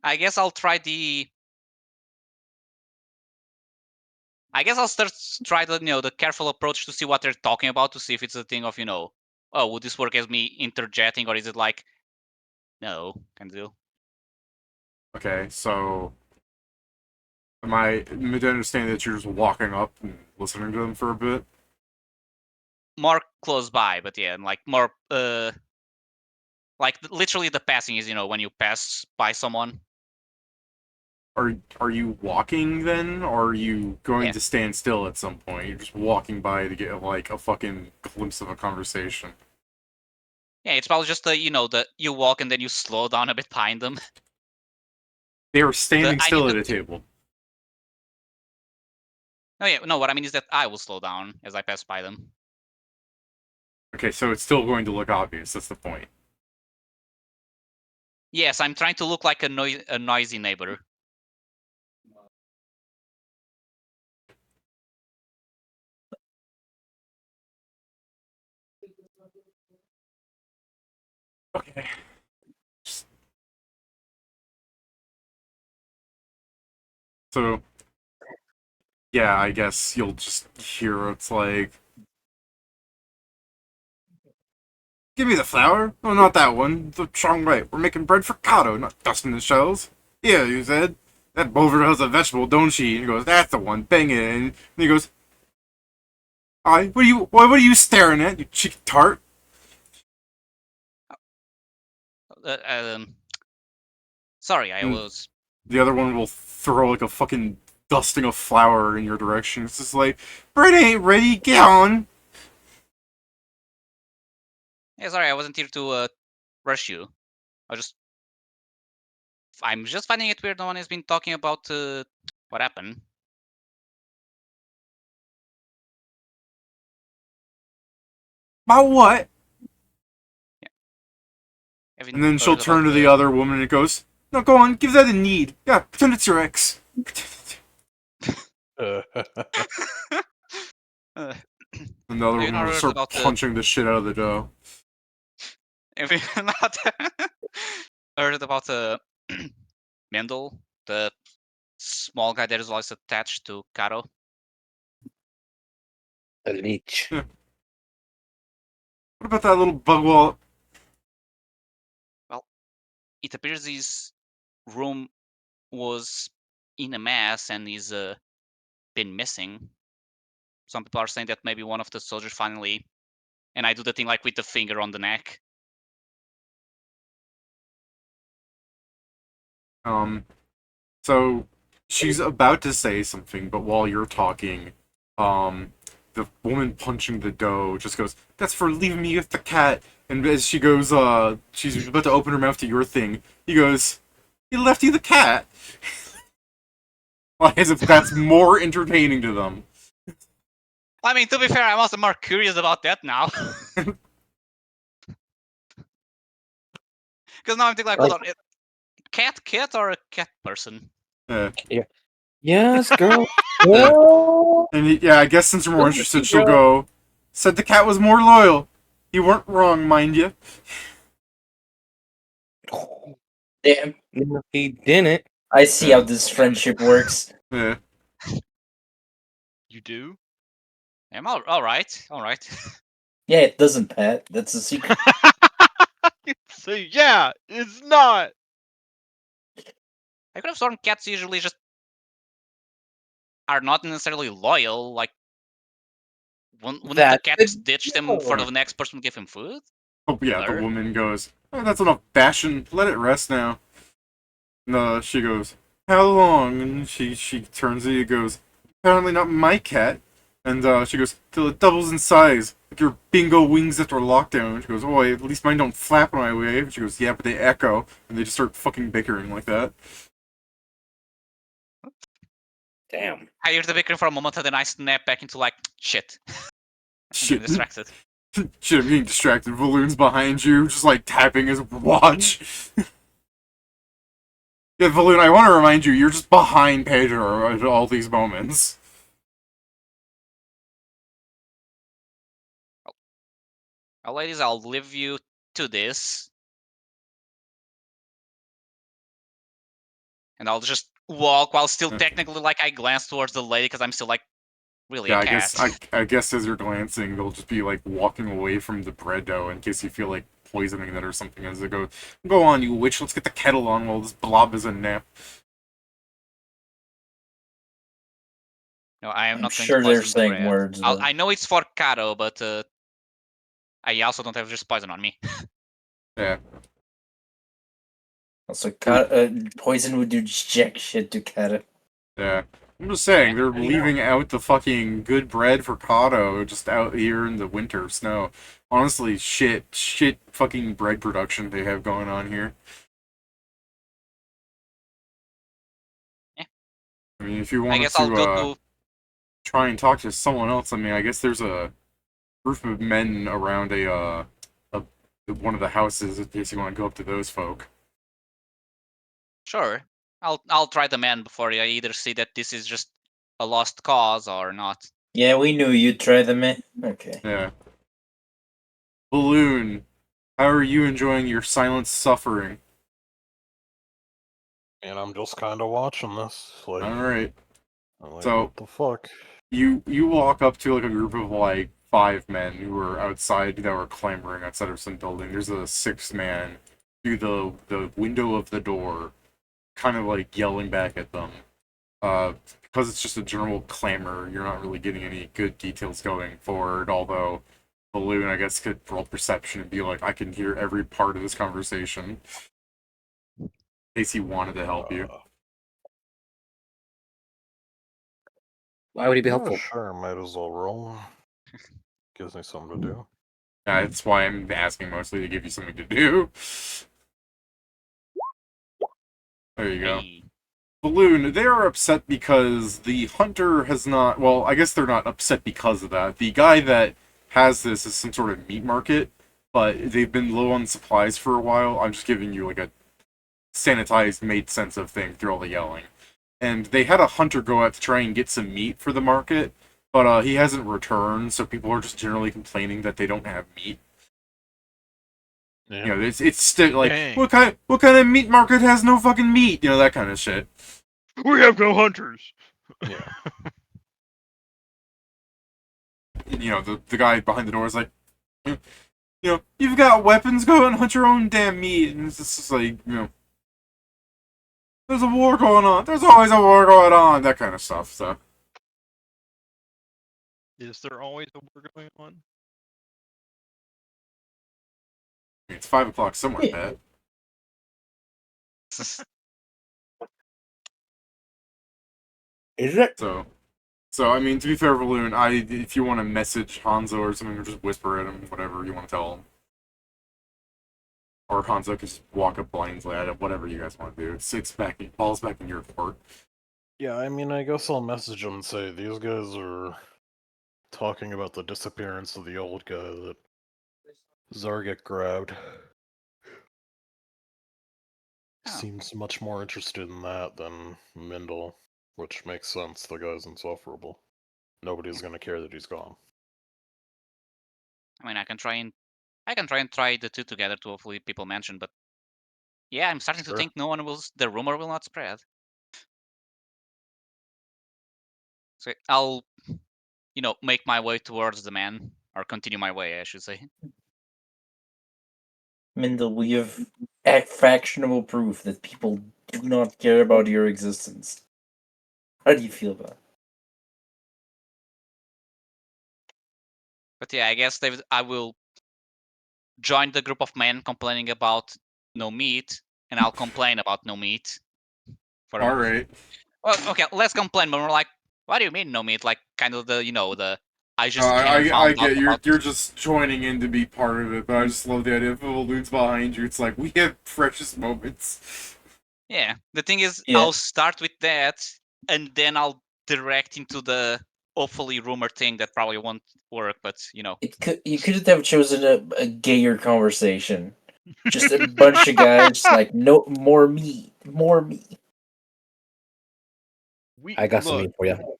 I guess I'll try the. I guess I'll try the the careful approach to see what they're talking about, to see if it's a thing of oh, would this work as me interjecting, or is it like, no, can do. Okay, so am I meant to understand that you're just walking up and listening to them for a bit? More close by, but yeah, and like more like literally the passing is when you pass by someone. Are you walking then, or are you going Yeah. to stand still at some point? You're just walking by to get like a fucking glimpse of a conversation. Yeah, it's probably just the you walk and then you slow down a bit behind them. They are standing I need still at to- a table. No, yeah, no. What I mean is that I will slow down as I pass by them. Okay, so it's still going to look obvious. That's the point. Yes, I'm trying to look like a noisy neighbor. Okay. So, yeah, I guess you'll just hear it's like, give me the flour. No, not that one. The wrong way. We're making bread for Cato, not dusting the shells. Yeah, you said. That Bover has a vegetable, don't she? And he goes, that's the one. Bang it. And he goes, what are you staring at, you cheeky tart? Sorry, I Mm. was. The other one will throw like a fucking dusting of flour in your direction. It's just like, bread ain't ready, get on. Yeah, sorry, I wasn't here to rush you. I'm just finding it weird no one has been talking about what happened. About what? Haven't And then she'll heard about turn to the other woman and goes, no, go on, give that a need. Yeah, pretend it's your ex. And the other Have you woman not will heard start about punching the shit out of the dough. Have you not heard about Mindle, the small guy that is always attached to Cato? A leech. Yeah. What about that little bug wall? Well, it appears his room was in a mess and he's been missing. Some people are saying that maybe one of the soldiers finally, and I do the thing like with the finger on the neck. So she's about to say something, but while you're talking, the woman punching the dough just goes, that's for leaving me with the cat. And as she goes, she's about to open her mouth to your thing, he goes, he left you the cat. Like, as if that's more entertaining to them. I mean, to be fair, I'm also more curious about that now. Because now I'm thinking like, hold on, cat or a cat person? Yes, girl. Yeah. Girl. And yeah, I guess since you're more Look at interested, you, she'll girl. go, said the cat was more loyal. You weren't wrong, mind you. Damn. No, he didn't. I see how this friendship works. Yeah. You do? I'm all right. Yeah, it doesn't, Pat. That's a secret. So yeah, it's not. I could have sworn cats usually just are not necessarily loyal. Like, Wouldn't the That's cat the ditch him for the next person to give him food? Oh yeah, the Sir? woman goes, "Oh, that's enough bashing. Let it rest now." No, she goes, "How long?" And she turns to you and goes, "Apparently not my cat." And she goes, "Till it doubles in size, like your bingo wings after lockdown." And she goes, "Oh, at least mine don't flap when I wave." She goes, "Yeah, but they echo." And they just start fucking bickering like that. Damn. I hear the bickering for a moment and then I snap back into like, shit. I'm getting Shit. distracted. Shit, I'm getting distracted. Valoon's behind you, just like tapping his watch. Yeah, Valoon, I want to remind you, you're just behind Pedro at all these moments. Well, ladies, I'll leave you to this. And I'll just walk while still technically like I glance towards the lady because I'm still like really Yeah, a I cat. guess I guess as you're glancing, they'll just be like walking away from the bread dough in case you feel like poisoning it or something. As they go on, you witch. Let's get the kettle on while this blob is in nap. No, I am I'm not going to sure they're poison the saying bread. words. Though. I know it's for Cato, but I also don't have just poison on me. Yeah, Also, poison would do jack shit to Kata. yeah. I'm just saying, Yeah, they're leaving out the fucking good bread for Kato just out here in the winter snow. Honestly, shit fucking bread production they have going on here. Yeah. I mean, if you I wanted guess I'll go to to. try and talk to someone else, I mean, I guess there's a group of men around one of the houses in case you want to go up to those folk. Sure, I'll try the man before I either see that this is just a lost cause or not. Yeah, we knew you'd try them. Okay. Yeah. Balloon, how are you enjoying your silent suffering? And I'm just kind of watching this. Like, Alright. I'm like, So, what the fuck? you walk up to like a group of like 5 men who were outside that were clamoring outside of some building. There's a 6th man through the window of the door, kind of like yelling back at them. Because it's just a general clamor, you're not really getting any good details going forward, although Balloon, I guess, could roll perception and be like, I can hear every part of this conversation. In case he wanted to help you. Why would he be Yeah, helpful? sure, might as well roll. Gives me something to do. That's why I'm asking mostly to give you something to do. There you go. Hey, Balloon, they are upset because the hunter has not. Well, I guess they're not upset because of that. The guy that has this is some sort of meat market, but they've been low on supplies for a while. I'm just giving you like a sanitized, made sense of thing through all the yelling. And they had a hunter go out to try and get some meat for the market, but he hasn't returned, so people are just generally complaining that they don't have meat. Yeah. You know, it's still like Dang. what kind of meat market has no fucking meat? You know, that kind of shit. We have no hunters. Yeah. You know, the guy behind the door is like, you know, you've got weapons, go and hunt your own damn meat. And it's just like, you know, there's a war going on. There's always a war going on. That kind of stuff. So Is there always a war going on? it's 5 o'clock somewhere, Yeah. Pat. Is it? So I mean, to be fair, Balloon, if you want to message Hanzo or something, or just whisper at him, whatever you want to tell him. Or Hanzo can just walk up blindly at it, whatever you guys want to do. It's back, ball's back in your court. Yeah, I mean, I guess I'll message them and say, these guys are talking about the disappearance of the old guy that Zargek grabbed. Oh. Seems much more interested in that than Mindle, which makes sense. The guy's insufferable. Nobody's gonna care that he's gone. I mean, I can try and try the two together to hopefully people mention, but yeah, I'm starting to Sure. think no one will. The rumor will not spread. So I'll, make my way towards the man, or continue my way, I should say. Mindle, we have factionable proof that people do not care about your existence. How do you feel about it? But yeah, I guess I will join the group of men complaining about no meat, and I'll complain about no meat. All right. Well, okay, let's complain, but we're like, what do you mean no meat? Like, kind of the I just came and I found out get about. you're just joining in to be part of it, but I just love the idea of a balloons behind you. It's like we have precious moments. Yeah, the thing is, Yeah. I'll start with that, and then I'll direct into the hopefully rumor thing that probably won't work, but You could have chosen a gayer conversation. Just a bunch of guys like no more meat, more meat. I got some Look, meat for you.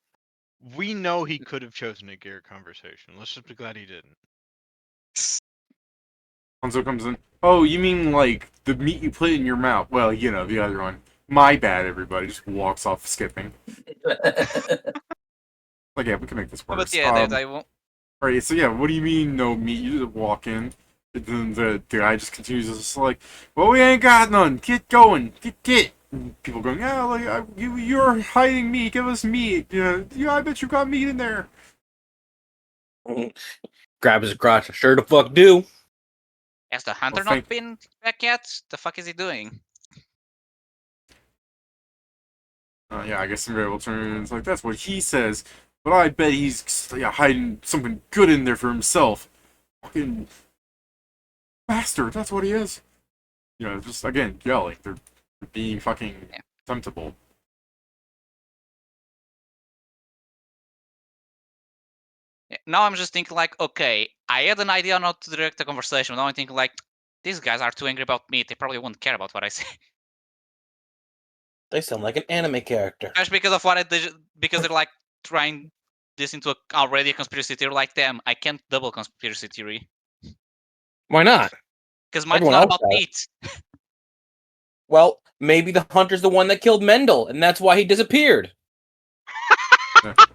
we know he could have chosen a gear conversation. Let's just be glad he didn't. Hanzo comes in. Oh, you mean like the meat you put in your mouth? Well, you know, the other one. My bad, everybody. Just walks off skipping. Like, yeah, we can make this but worse. yeah, that I won't. Alright, so yeah, what do you mean no meat? You just walk in. And then the guy just continues to like, well, we ain't got none. Get going. Get. And people going, yeah, like, you're hiding meat. Give us meat. Yeah, I bet you got meat in there. Grab his crotch. Sure the fuck do. Has the hunter thank- not been back yet? The fuck is he doing? Yeah, I guess some guy will turn and it's like, that's what he says. But I bet he's hiding something good in there for himself. Fucking bastard, that's what he is. You know, just, again, yelling. They're being fucking temptable. Yeah, now I'm just thinking like, okay, I had an idea on how to direct the conversation. Now I'm thinking like, these guys are too angry about meat. They probably won't care about what I say. They sound like an anime character. Just because of what I did, because they're like trying this into already a conspiracy theory like them. I can't double conspiracy theory. Why not? Because mine's Everyone not else about does. meat. Well, maybe the hunter's the one that killed Mendel, and that's why he disappeared. That's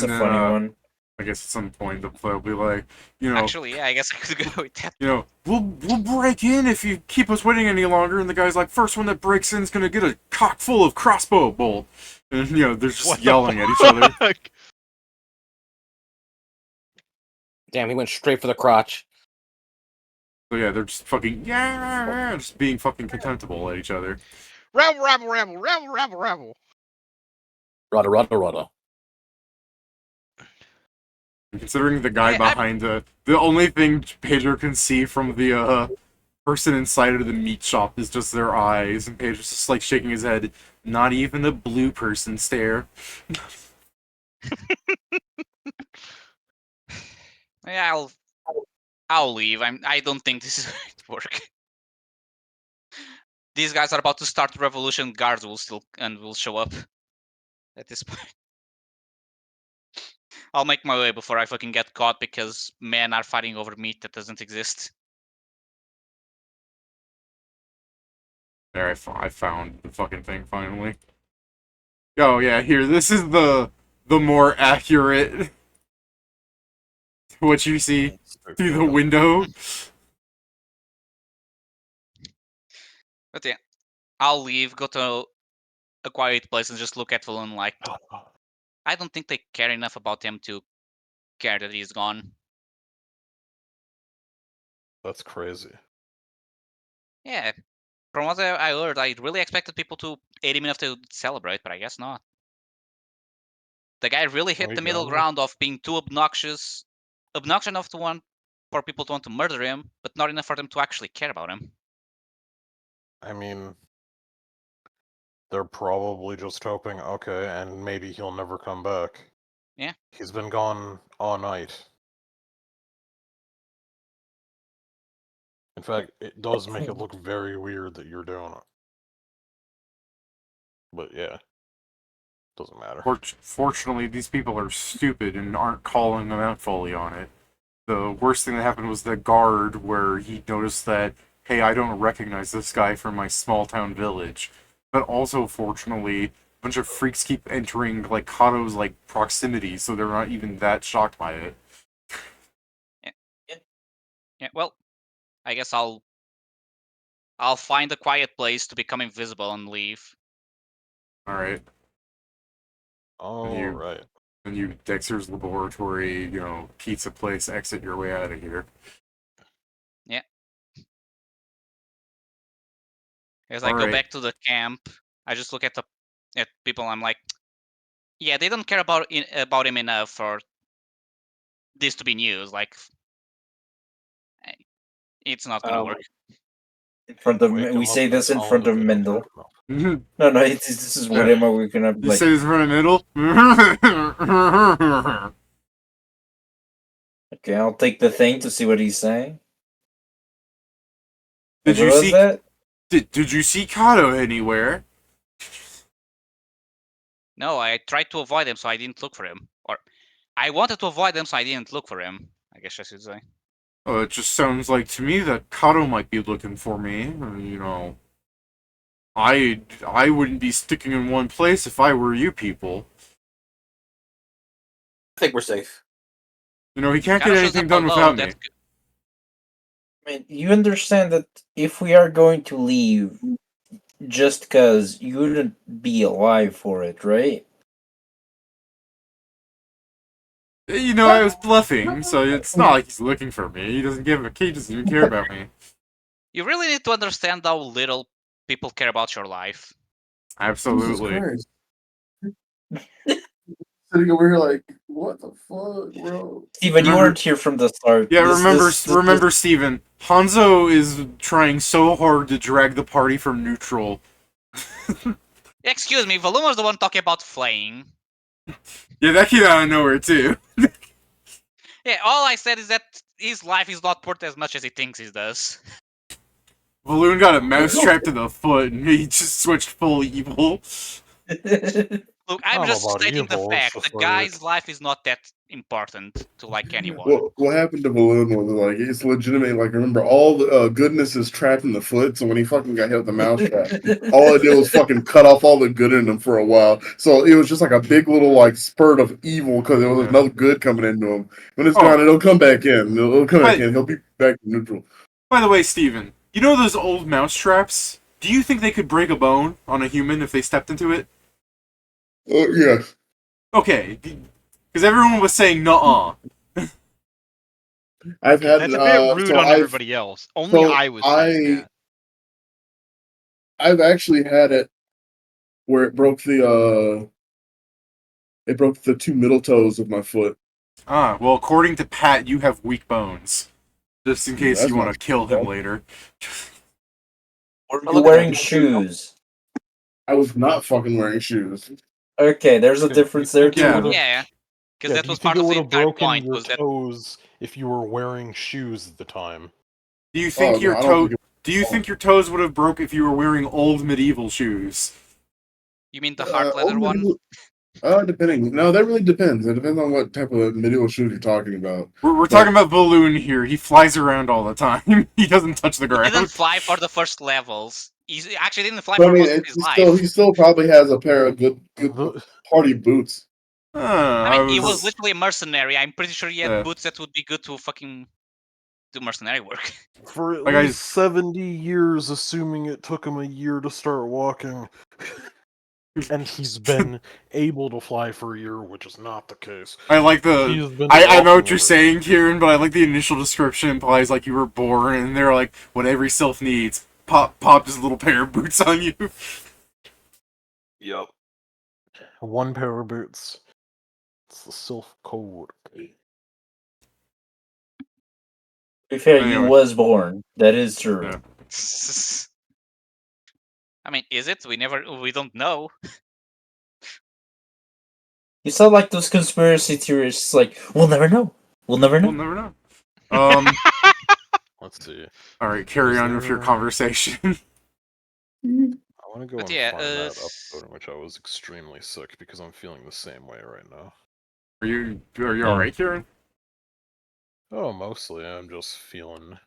And a then, funny one. I guess at some point they'll be like, you know, Actually, yeah, I guess I could go with that. you know, we'll break in if you keep us waiting any longer. And the guy's like, first one that breaks in is gonna get a cock full of crossbow bolt. And you know, they're just What the yelling at each other. fuck? Damn, he went straight for the crotch. So yeah, they're just fucking just being fucking contemptible at each other. Rabble, rabble, rabble, rabble, rabble, rabble. Rudda, rudda, rudda. And considering the guy I- behind the only thing Pedro can see from the person inside of the meat shop is just their eyes, and Pedro's just like shaking his head. Not even a blue person stare. Yeah, I'll leave. I don't think this is going to work. These guys are about to start the revolution. Guards will show up at this point. I'll make my way before I fucking get caught because men are fighting over meat that doesn't exist. There, I found the fucking thing finally. Oh yeah, here. This is the more accurate what you see through the window. But yeah, I'll leave, go to a quiet place, and just look at Valoon like, I don't think they care enough about him to care that he's gone. That's crazy. Yeah, from what I heard, I really expected people to aid him enough to celebrate, but I guess not. The guy really hit the middle ground of being too obnoxious enough to want for people to want to murder him, but not enough for them to actually care about him. I mean, they're probably just hoping, okay, and maybe he'll never come back. Yeah. He's been gone all night. In fact, it does make it look very weird that you're doing it. But yeah, doesn't matter. Fortunately, these people are stupid and aren't calling them out fully on it. The worst thing that happened was the guard, where he noticed that, hey, I don't recognize this guy from my small town village. But also, fortunately, a bunch of freaks keep entering like Cato's like proximity, so they're not even that shocked by it. Yeah, well, I guess I'll find a quiet place to become invisible and leave. All right. All You- right. And you, Dexter's Laboratory, pizza place, exit your way out of here. As I go Alright. back to the camp, I just look at people. I'm like, yeah, they don't care about him enough for this to be news. Like, it's not gonna work. In front of Wake we him say up this and in tell front him of that they don't Mindle. care enough. No, this is what am I waking up You like? say this in front of Middle? Okay, I'll take the thing to see what he's saying. Did What you was see? that? Did you see Cato anywhere? No, I tried to avoid him, so I didn't look for him. Or I wanted to avoid him, so I didn't look for him. I guess I should say. Oh, it just sounds like to me that Cato might be looking for me. I wouldn't be sticking in one place if I were you people. I think we're safe. He can't Cato get shows anything up done alone. without That's me. good. I mean, you understand that if we are going to leave, just because you wouldn't be alive for it, right? I was bluffing, so it's not like he's looking for me. He doesn't give a he doesn't even care about me. You really need to understand how little people care about your life. Jesus Absolutely. Christ. Sitting over here like, what the fuck, bro? Steven, you Remember- weren't here from the start. Yeah, This- remember, Steven. Hanzo is trying so hard to drag the party from neutral. Excuse me, Valum was the one talking about flaying. Yeah, that came out of nowhere too. Yeah, all I said is that his life is not worth as much as he thinks he does. Balloon got a mousetrap to the foot, and he just switched full evil. Look, I'm Not just about stating the evil, it's fact. just The like- guy's life is not that important to like anyone. What happened to Balloon was like it's legitimate. Like remember, all the goodness is trapped in the foot. So when he fucking got hit with the mouse trap, all it did was fucking cut off all the good in him for a while. So it was just like a big little like spurt of evil because there was no good coming into him. When it's gone, it'll come back in. It'll come back in. He'll be back to neutral. By the way, Steven, you know those old mouse traps? Do you think they could break a bone on a human if they stepped into it? Yes. Okay, because everyone was saying nuh-uh. I've had That's a bit rude so on I've- everybody else. Only so I was saying that. I've actually had it where it broke the two middle toes of my foot. Ah, well, according to Pat, you have weak bones. Just in case That's you want not to kill him bad. later. Were you wearing shoes? I was not fucking wearing shoes. Okay, there's a Okay, difference you there think it too. would've- Yeah, because Yeah, that do you was think part it of the would have entire broken point. your Was that toes if you were wearing shoes at the time? Do you think Oh, your no, I don't toe? think Do you think your toes would have broke if you were wearing old medieval shoes? you mean the hard leather one? Depending. No, that really depends. It depends on what type of medieval shoes you're talking about. We're talking about Balloon here. He flies around all the time. He doesn't touch the He didn't ground. fly for the first levels. He actually didn't fly But I for mean, most of his life. he still probably has a pair of good The- party boots. I mean, he was was literally a mercenary. I'm pretty sure he had Yeah. boots that would be good to fucking do mercenary work. For at Like I- least 70 years, assuming it took him a year to start walking. And he's been able to fly for a year, which is not the case. I like He's the. been I know what walking you're over- saying, Kieran, but I like the initial description implies like you were born and they're like what every self needs. Pop just a little pair of boots on you. Yep. One pair of boots. It's the Sylph code. To be fair, you Anyway. was born. That is true. Yeah. I mean, is it? We don't know. You sound like those conspiracy theorists. Like, we'll never know. We'll never know. We'll never know. Um. Let's see. All right, carry Is on with your there- conversation. I want to go But and yeah, find that episode in which I was extremely sick because I'm feeling the same way right now. Are you all right, Kieran? Oh, mostly. I'm just feeling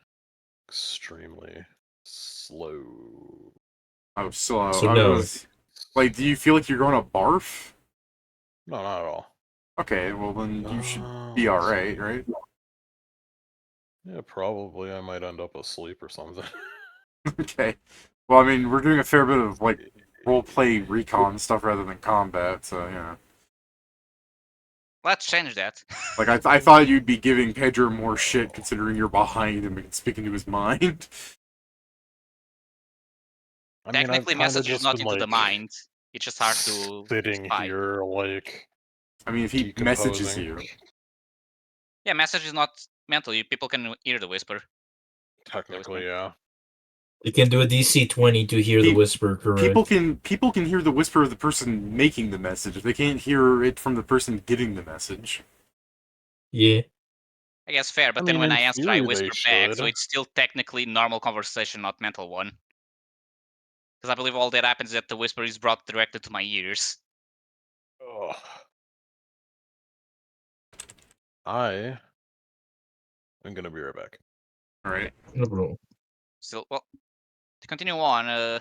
extremely slow. Oh, slow. So I no. was like, do you feel like you're going to barf? No, not at all. Okay, well then you should be all right, right? Yeah, probably. I might end up asleep or something. Okay. Well, I mean, we're doing a fair bit of like role play recon stuff rather than combat, so yeah. Let's change that. Like, I thought you'd be giving Pedro more shit considering you're behind him and speaking to his mind. I mean, I've Technically, kind of message is just not been, into the like, mind. It's just hard to sitting spy. here, like, I mean, if he messages decomposing. you. Yeah, message is not mental. People can hear the whisper. Technically, yeah. You can do a DC 20 to hear the whisper, correct? People can hear the whisper of the person making the message. They can't hear it from the person getting the message. Yeah. I guess fair, but I then mean, when in I answer, theory I they whisper back, so should. it's still technically normal conversation, not mental one. Because I believe all that happens is that the whisper is brought directly to my ears. Ugh. I am gonna be right back. All right. No problem. So, well, to continue on,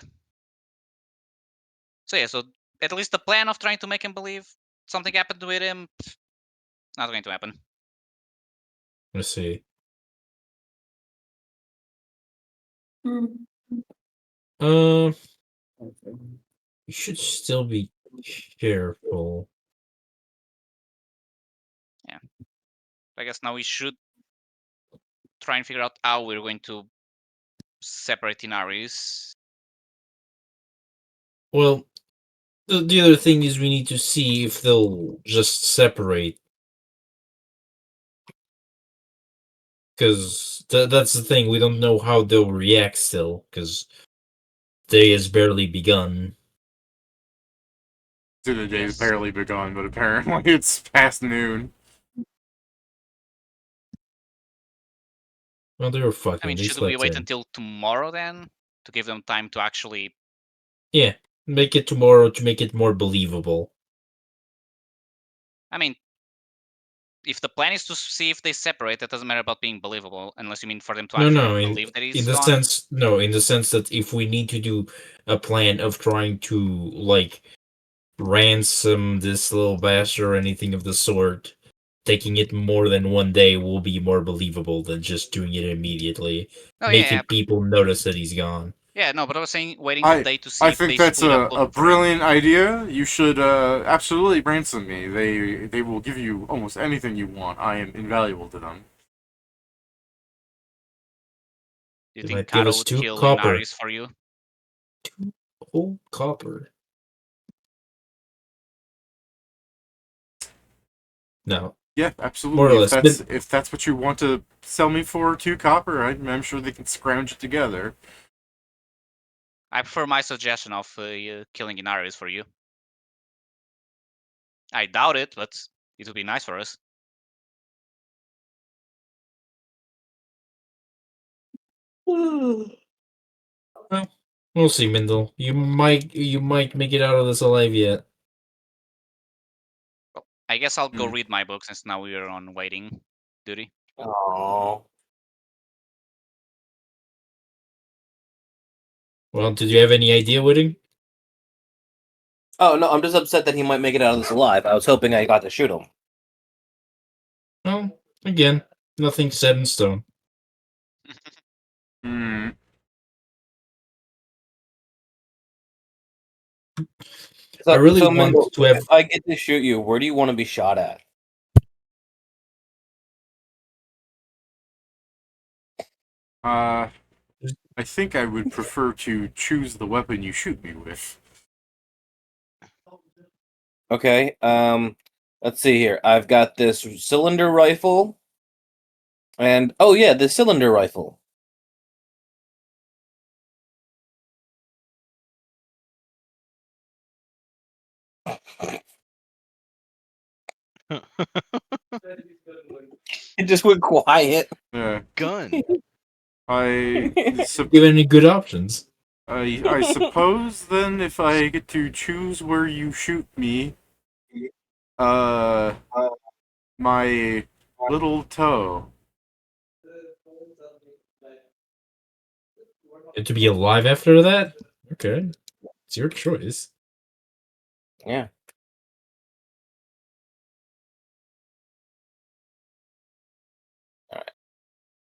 so yeah, so at least the plan of trying to make him believe something happened with him, not going to happen. Let's see. You should still be careful. Yeah. I guess now we should try and figure out how we're going to separate Inaris. Well, the other thing is we need to see if they'll just separate. Because that's the thing, we don't know how they'll react still, because day has barely begun. So the day's Yes. barely begun, but apparently it's past noon. Well, they were fucking. I mean, They should we slept wait in. until tomorrow then to give them time to actually? Yeah, make it tomorrow to make it more believable. I mean, if the plan is to see if they separate, that doesn't matter about being believable, unless you mean for them to No, actually no, believe that in he's the gone. sense, no, in the sense that if we need to do a plan of trying to, like, ransom this little bastard or anything of the sort, taking it more than one day will be more believable than just doing it immediately, Oh making yeah, people notice that he's gone. yeah. No, but I was saying waiting the day to see I if think they that's split up a looking for him. brilliant idea. You should absolutely ransom me. They will give you almost anything you want. I am invaluable to them. Do you They think might give Cato us would 2 kill copper. Inaris for you? 2 whole copper. No. Yeah, More or absolutely. less. If that's what you want to sell me for, 2 copper, I'm sure they can scrounge it together. I prefer my suggestion of killing Inaris for you. I doubt it, but it would be nice for us. Well, we'll see, Mindle. You might make it out of this alive yet. Well, I guess I'll go Hmm. read my book since now we are on waiting duty. Oh. Well, did you have any idea, Whitting? Oh no, I'm just upset that he might make it out of this alive. I was hoping I got to shoot him. Well, again, nothing set in stone. Hmm. So, I really so want Mindle, to have. if I get to shoot you, where do you want to be shot at? I think I would prefer to choose the weapon you shoot me with. Okay. Let's see here. I've got this cylinder rifle, and oh yeah, the cylinder rifle. It just went quiet. Yeah. Gun. Give any good options. I suppose then if I get to choose where you shoot me, my little toe. And to be alive after that? Okay. It's your choice. Yeah. All right.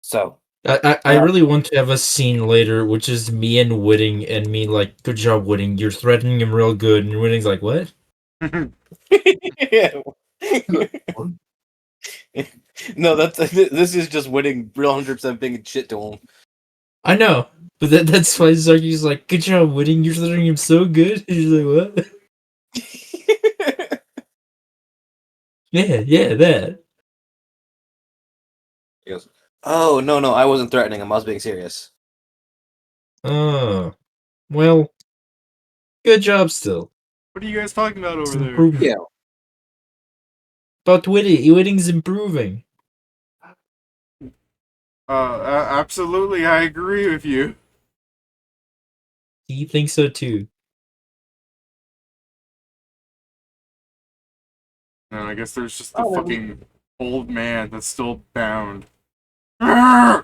So I really want to have a scene later, which is me and Whitting, and me like, good job, Whitting. You're threatening him real good, and Whitting's like, what? yeah. No, this is just winning real 100% being shit to him. I know, but that's why Zarky's like, good job winning. You're letting him so good. And she's like, what? Yeah, that. He goes, oh, no, I wasn't threatening him. I was being serious. Oh, well, good job still. What are you guys talking about It's over an there? improvement. Yeah. But winning's improving. Absolutely, I agree with you. He thinks so too. And I guess there's just the Oh, fucking old man that's still bound. I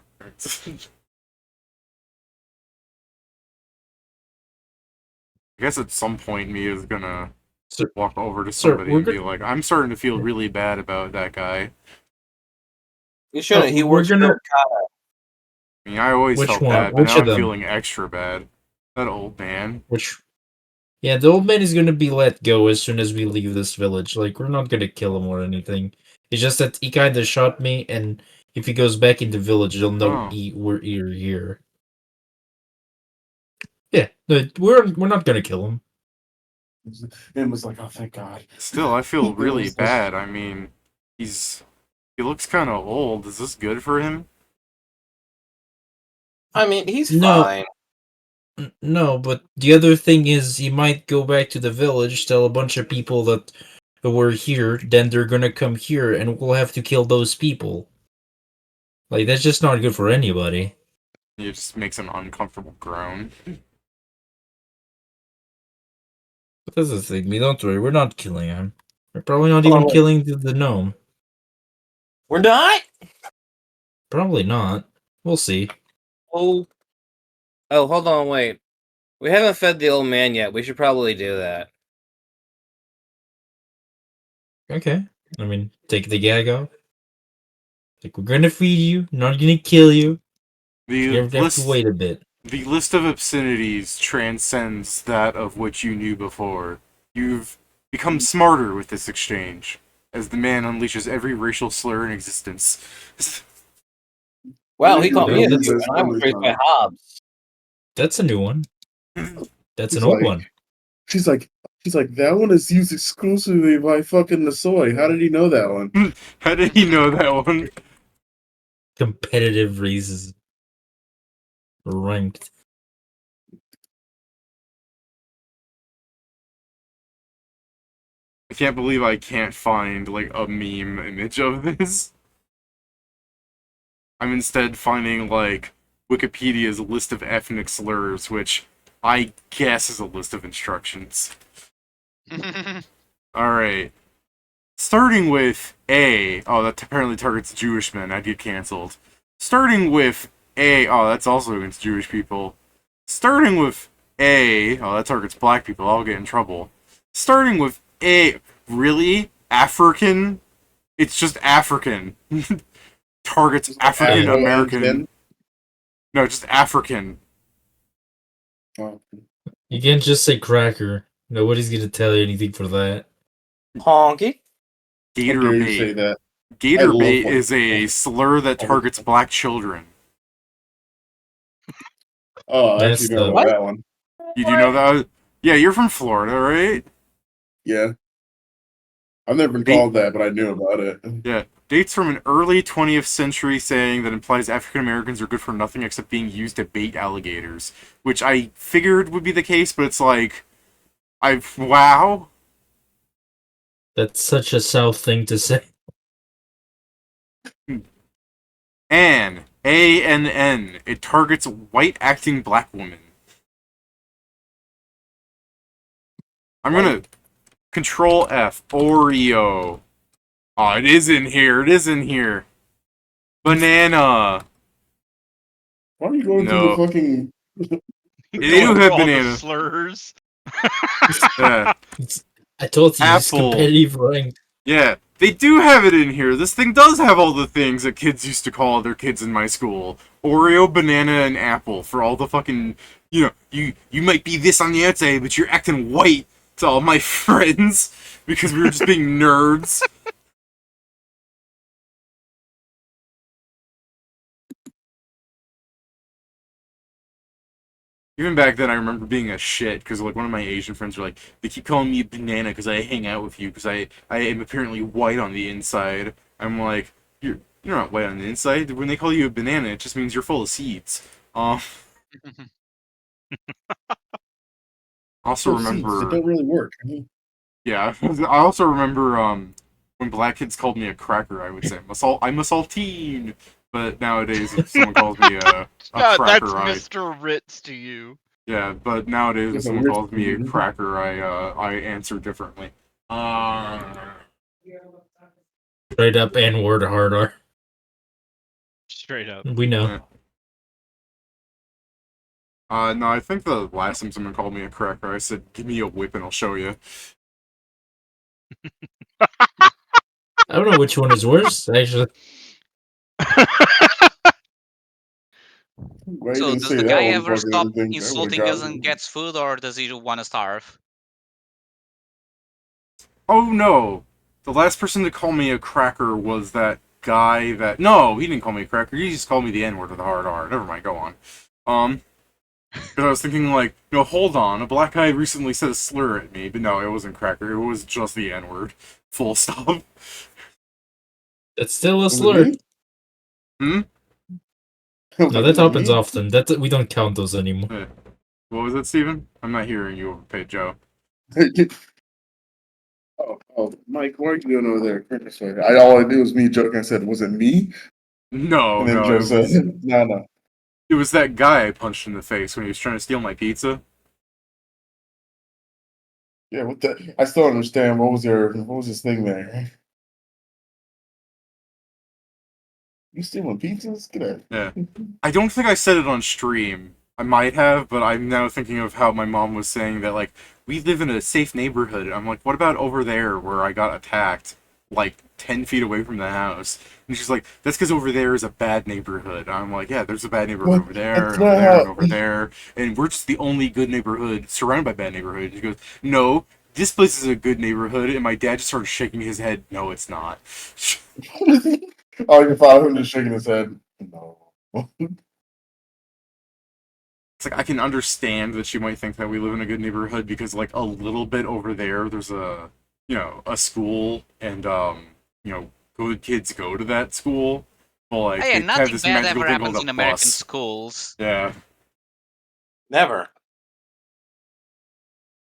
guess at some point Mia's gonna Sir, walk over to sir, somebody we're and be go- like, I'm starting to feel really bad about that guy. You shouldn't. He we're works gonna- for Cato. I mean, I always Which felt one? bad, but Which now of I'm them? feeling extra bad. That old man. Yeah, the old man is gonna be let go as soon as we leave this village. Like, we're not gonna kill him or anything. It's just that he kinda shot me, and if he goes back in the village, they'll know Oh. we're here. Yeah, no, we're not gonna kill him. And was like, oh, thank God. Still, I feel It really was like- bad. I mean, he looks kind of old. Is this good for him? I mean, he's No. fine. No, but the other thing is he might go back to the village, tell a bunch of people that we're here, then they're gonna come here, and we'll have to kill those people. Like, that's just not good for anybody. He just makes an uncomfortable groan. But that's the thing, don't worry, we're not killing him. We're probably not Hold on, even wait. killing the gnome. We're not? Probably not. We'll see. Oh, hold on, wait. We haven't fed the old man yet. We should probably do that. Okay. I mean, take the gag off. Like, we're gonna feed you, not gonna kill you. You have to wait a bit. The list of obscenities transcends that of which you knew before. You've become smarter with this exchange, as the man unleashes every racial slur in existence. Wow, he called me a That's- dude, and I was raised by Hobbes. That's a new one. That's He's an old like- one. She's like, that one is used exclusively by fucking the soy. How did he know that one? How did he know that one? Competitive races. Ranked. I can't believe I can't find, like, a meme image of this. I'm instead finding, like, Wikipedia's list of ethnic slurs, which I guess is a list of instructions. Alright. Starting with A. Oh, that apparently targets Jewish men. I'd get cancelled. Starting with A. Oh, that's also against Jewish people. Starting with A. Oh, that targets black people. I'll get in trouble. Starting with A. Really? African? It's just African. Targets African American. No, just African. Oh. You can't just say cracker. Nobody's gonna tell you anything for that. Honky. How dare you say Gator that? Gator I love bait white is a people. slur that targets black children. Oh, I That's actually know the- about that one. You do know that? Yeah, you're from Florida, right? Yeah. I've never been called that, but I knew about it. Yeah. Dates from an early 20th century saying that implies African Americans are good for nothing except being used to bait alligators. Which I figured would be the case, but it's like... wow. That's such a South thing to say. Ann. A-N-N. It targets white acting black women. I'm gonna... Control F. Oreo. Oh, it is in here. It is in here. Banana. Why are you going No. through the fucking... They Going do through have all the banana. slurs. Yeah. I told you, it's Apple. competitive ranked. Yeah, they do have it in here. This thing does have all the things that kids used to call their kids in my school. Oreo, banana, and apple for all the fucking, you might be this on the outside, but you're acting white to all my friends because we were just being nerds. Even back then, I remember being a shit because like one of my Asian friends were like, they keep calling me a banana because I hang out with you because I am apparently white on the inside. I'm like, you're not white on the inside. When they call you a banana, it just means you're full of seeds. Also So seeds that remember, don't really work. yeah, I also remember when black kids called me a cracker, I would say I'm a saltine. But nowadays, if someone calls me a That's cracker, Mr. Ritz to you. yeah. But nowadays, if It's a someone rich calls me a food. cracker, I answer differently. Straight up N word hard R. Straight up. We know. No, I think the last time someone called me a cracker, I said, "Give me a whip and I'll show you." I don't know which one is worse, actually. Why are you So gonna does say the that guy one ever before the stop other thing? I would have insulting us gotten and it. gets food, or does he want to starve? Oh no! The last person to call me a cracker was that guy that... No, he didn't call me a cracker. He just called me the N-word with a hard R. Never mind, go on. Because I was thinking, like, no, hold on. A black guy recently said a slur at me, but no, it wasn't cracker. It was just the N-word. Full stop. That's still a Was it slur. me? Hmm? I was No, like, that was it happens me? often. That we don't count those anymore. Yeah. What was it, Steven? I'm not hearing you, overpaid Joe. Oh, Mike, what are you doing over there? Goodness, sorry. All I did was me joking. I said, "Was it me?" No, And then no, Joe said, "No." it was that guy I punched in the face when he was trying to steal my pizza. Yeah, what the? I still don't understand. What was his thing there? You stealing pizzas? Get out. Yeah. I don't think I said it on stream. I might have, but I'm now thinking of how my mom was saying that, like, we live in a safe neighborhood. I'm like, what about over there where I got attacked, like, 10 feet away from the house? And she's like, that's because over there is a bad neighborhood. I'm like, yeah, there's a bad neighborhood What? over there, That's and over not there, how. and over there, and we're just the only good neighborhood surrounded by bad neighborhoods. She goes, no, this place is a good neighborhood, and my dad just started shaking his head, no, it's not. Oh, your father just shaking his head. No. It's like I can understand that she might think that we live in a good neighborhood because like a little bit over there there's a a school and good kids go to that school. But like Hey, they have nothing this bad magical ever thing called happens a in American bus. schools. Yeah. Never.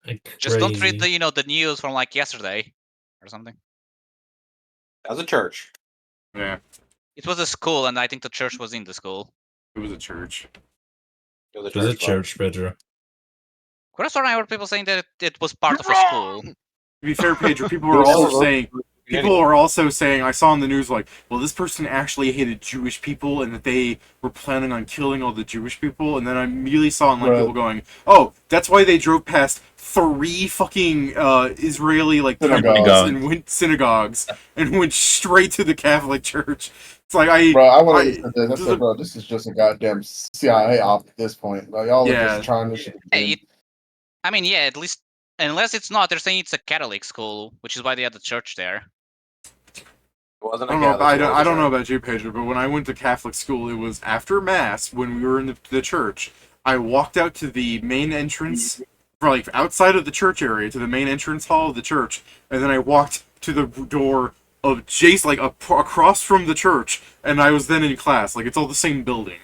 Like Just don't read crazy. the news from like yesterday or something. As a church. Yeah. It was a school, and I think the church was in the school. It was a church. It was a It was a church. bro. church, Pedro. Quite often I heard people saying that it was part of a Wrong! school. To be fair, Pedro, people It were was also never- saying people are also saying I saw in the news like, well, this person actually hated Jewish people and that they were planning on killing all the Jewish people, and then I immediately saw online Right. people going, oh, that's why they drove past 3 fucking Israeli like Synagogues. synagogues and went straight to the Catholic Church. It's like I Bro, I would have said that. I said, bro, this is just a goddamn CIA op at this point. Like, y'all are Yeah. just trying to shit. Hey, I mean, yeah, at least unless it's not, they're saying it's a Catholic school, which is why they had the church there. It wasn't I a don't know. Catholic I school, it was I a don't know church. about you, Pedro, but when I went to Catholic school, it was after mass when we were in the church. I walked out to the main entrance, or like outside of the church area, to the main entrance hall of the church, and then I walked to the door of Jace, like across from the church, and I was then in class. Like it's all the same building.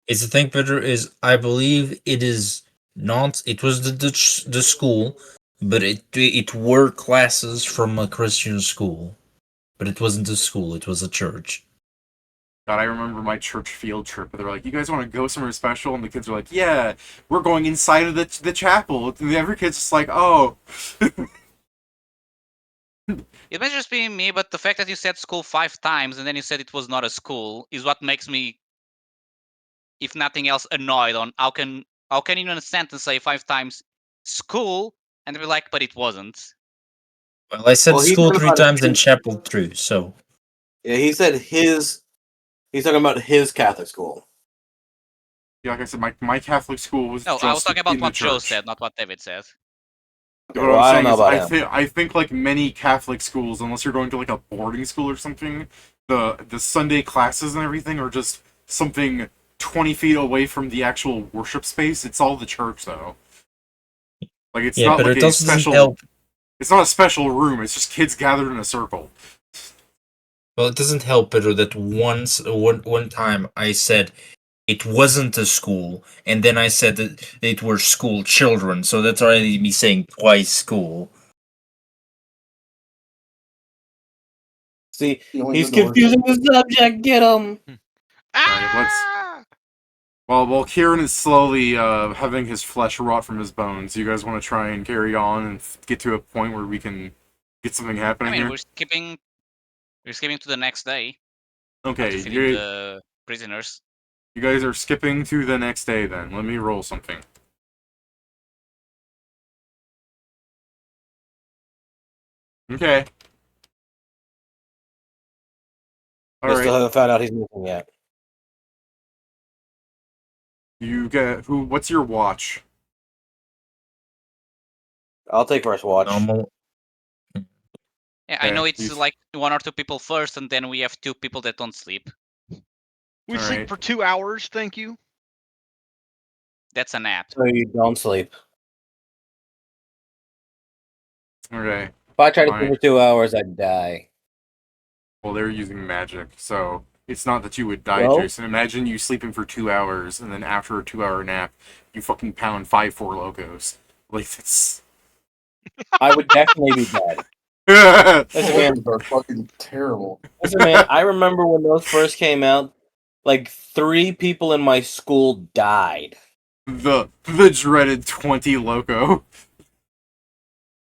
It's the thing, Pedro, is I believe it is not. It was the school, but it were classes from a Christian school, but it wasn't a school. It was a church. God, I remember my church field trip. They're like, "You guys want to go somewhere special?" And the kids are like, "Yeah, we're going inside of the chapel." And every kid's just like, "Oh." It might just be me, but the fact that you said school 5 times and then you said it was not a school is what makes me, if nothing else, annoyed on how can you in a sentence say 5 times school and be like, but it wasn't. Well, I said Well, he school said 3 about times his- and chapel 3, so Yeah, he said his. He's talking about his Catholic school. Yeah, like I said, my Catholic school was No, just I was talking about in the what Joe church. said, not what David said. Okay, What well, I'm I don't saying know is, about him. I think like many Catholic schools, unless you're going to like a boarding school or something, the Sunday classes and everything are just something 20 feet away from the actual worship space. It's all the church, though. Like, it's Yeah, not but like it a also doesn't special. help. It's not a special room. It's just kids gathered in a circle. Well, it doesn't help, Pedro, that one time I said it wasn't a school, and then I said that it were school children, so that's already me saying twice school. See, You only he's did the worst. confusing the subject. Get him. Alright, while Kieran is slowly having his flesh rot from his bones, you guys want to try and carry on and get to a point where we can get something I happening mean, here? we're skipping to the next day after Okay, feeding the prisoners. you guys are skipping to the next day then. Let me roll something. Okay. We still Alright, haven't found out he's missing yet. you get what's your watch? I'll take first watch. Normal. Yeah, I Okay, know it's he's- like 1 or 2 people first, and then we have 2 people that don't sleep. We sleep Alright. for 2 hours, thank you. That's a nap. So you don't sleep. Okay. If I try to sleep Fine. for 2 hours, I'd die. Well, they're using magic, so it's not that you would die, Well- Jason. Imagine you sleeping for 2 hours, and then after a 2-hour nap, you fucking pound 5 Four Locos. Like, it's... I would definitely be dead. Listen, man, Are fucking terrible. listen, man. I remember when those first came out. Like 3 people in my school died. the dreaded 20 Loco.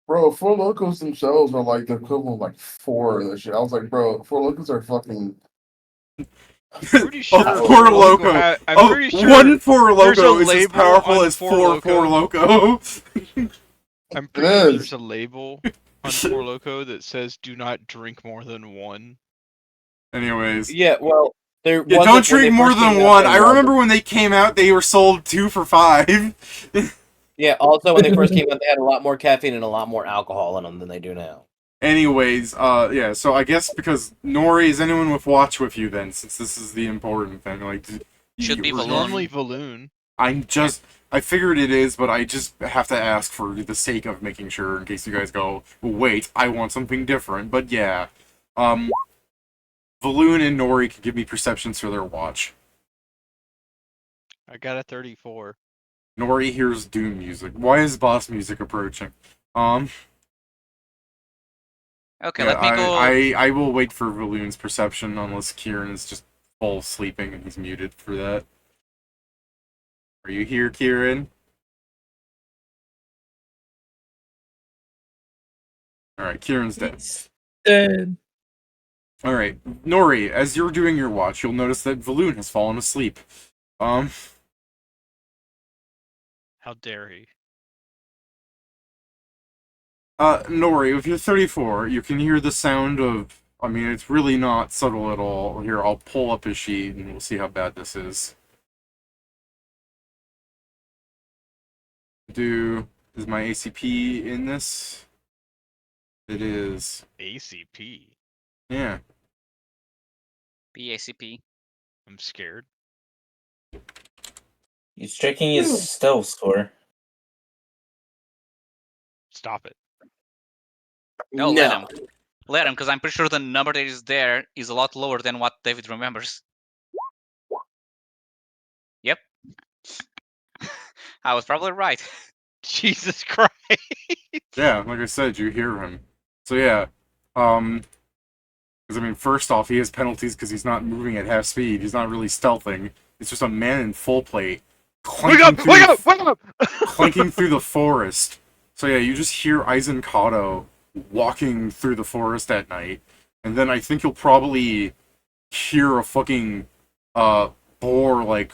Bro, Four Locos themselves are like the equivalent of like 4 of this shit. I was like, bro, Four Locos are fucking. Pretty sure Oh, Four Four Loko Loco. I'm pretty sure One Four there's a Loco is as label powerful on as Four Four Loco. I'm pretty sure is. there's a label on Four Loko that says "Do not drink more than 1." Anyways. Yeah, well, there Yeah, wasn't don't when drink they more first than came out, 1. there I wasn't. remember when they came out, they were sold 2 for $5. Yeah, also when they first came out, they had a lot more caffeine and a lot more alcohol in them than they do now. Anyways, yeah, so I guess because Nori, is anyone with watch with you then, since this is the important thing? Like, Should be you- It's Valoon. normally Valoon. I figured it is, but I just have to ask for the sake of making sure, in case you guys go, well, wait, I want something different. But yeah, Valoon and Nori can give me perceptions for their watch. I got a 34. Nori hears doom music. Why is boss music approaching? Okay, Yeah, let me go. I will wait for Valoon's perception unless Kieran is just full sleeping and he's muted for that. Are you here, Kieran? Alright, Kieran's dead. Dead. Alright, Nori, as you're doing your watch, you'll notice that Valoon has fallen asleep. How dare he? Nori, if you're 34, you can hear the sound of... I mean, it's really not subtle at all. Here, I'll pull up his sheet and we'll see how bad this is. Is my ACP in this? It is. ACP. Yeah. BACP. I'm scared. He's checking his stealth score. Stop it. No, let him. Let him, because I'm pretty sure the number that is there is a lot lower than what David remembers. Yep. I was probably right. Jesus Christ. Yeah, like I said, you hear him. So yeah, because I mean, first off, he has penalties because he's not moving at half speed. He's not really stealthing. It's just a man in full plate Wake up! clanking Wake up! Wake up! clanking through the forest. So yeah, you just hear Aizen Kato walking through the forest at night, and then I think you'll probably hear a fucking boar like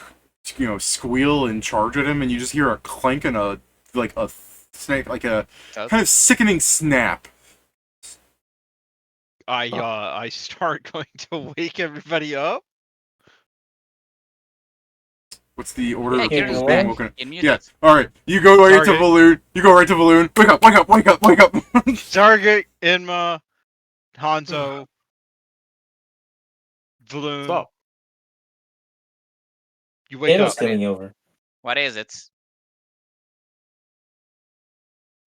squeal and charge at him, and you just hear a clank and a snake, like a kind of sickening snap. I start going to wake everybody up. What's the order Yeah, of people Kieran's being back. woken? You're Yeah, muted. alright. You go right to Target. Valoon. You go right to Valoon. Wake up, wake up, wake up, wake up! Target, Inma, Hanzo, Valoon. Stop. You wake Kato's up, coming over. What is it?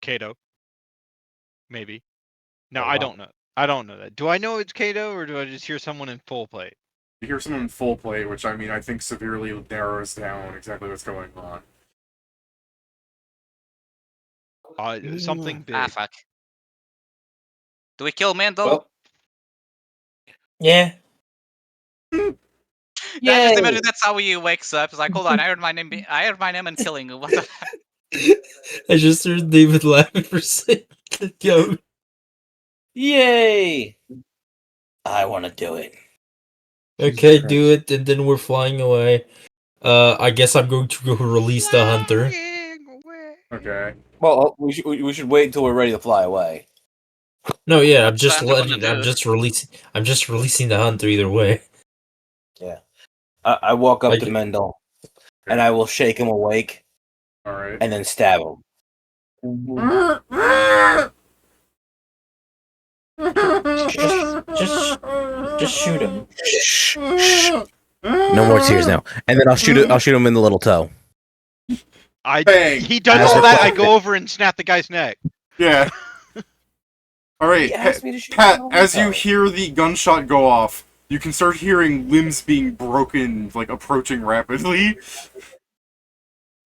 Cato. Maybe. No, What I about- don't know. I don't know that. Do I know it's Cato, or do I just hear someone in full plate? You hear someone in full play, which I mean I think severely narrows down exactly what's going on. Something big. Ah, fuck. Do we kill Mindle? Well, Yeah. I just imagine Yay. that's how he wakes up. He's like, hold on, I heard my name. I heard my name and killing. What the fuck? I just heard David laughing for a second. Yo. yay! I want to do it. Okay, Jesus do Christ. it, and then we're flying away. I guess I'm going to go release the hunter. Flying away. Okay. Well, we should wait until we're ready to fly away. No, yeah, I'm What's the just hunter letting. gonna do? I'm just releasing the hunter either way. I walk up Like to it- Mendel, and I will shake him awake, All right. and then stab him. Just shoot him. No more tears now. And then I'll shoot him in the little toe. Bang! He does As all that. I requested. go over and snap the guy's neck. Yeah. All right, He asked me to shoot Pat. him in the As you toe. hear the gunshot go off, you can start hearing limbs being broken, like approaching rapidly.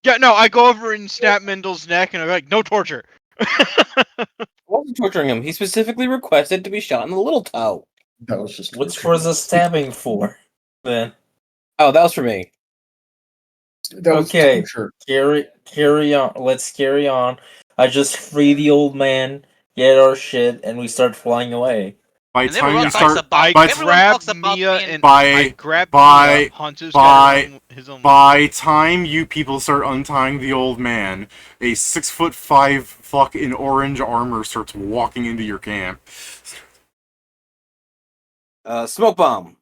Yeah, no, I go over and snap Mendel's neck, and I'm like, no torture. I wasn't torturing him. He specifically requested to be shot in the little toe. That was just. What's for the stabbing for? Then Oh, that was for me. That was Okay. torture. carry on. Let's carry on. I just free the old man, get our shit, and we start flying away. By And time everyone you talks start, about. by Everyone grab talks about Mia being. and I grab by- Mia. Hunter's by- got his own. by time you people start untying the old man, a 6'5" fuck in orange armor starts walking into your camp. Smoke bomb.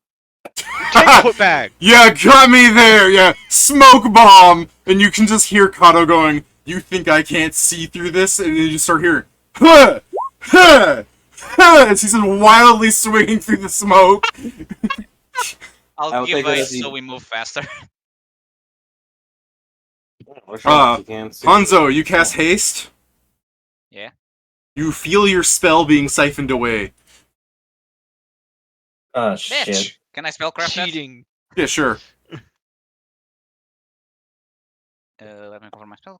10-foot bag. Yeah, got me there. Yeah, smoke bomb, and you can just hear Cato going, "You think I can't see through this?" And then you just start hearing, "Huh, huh, huh," as he's just wildly swinging through the smoke. I'll I'll give take that ice as so the- we move faster. Hanzo, you cast haste. Yeah. You feel your spell being siphoned away. Oh Bitch. shit. Can I spellcraft that? Cheating. Yeah, sure. Let me cover my spell.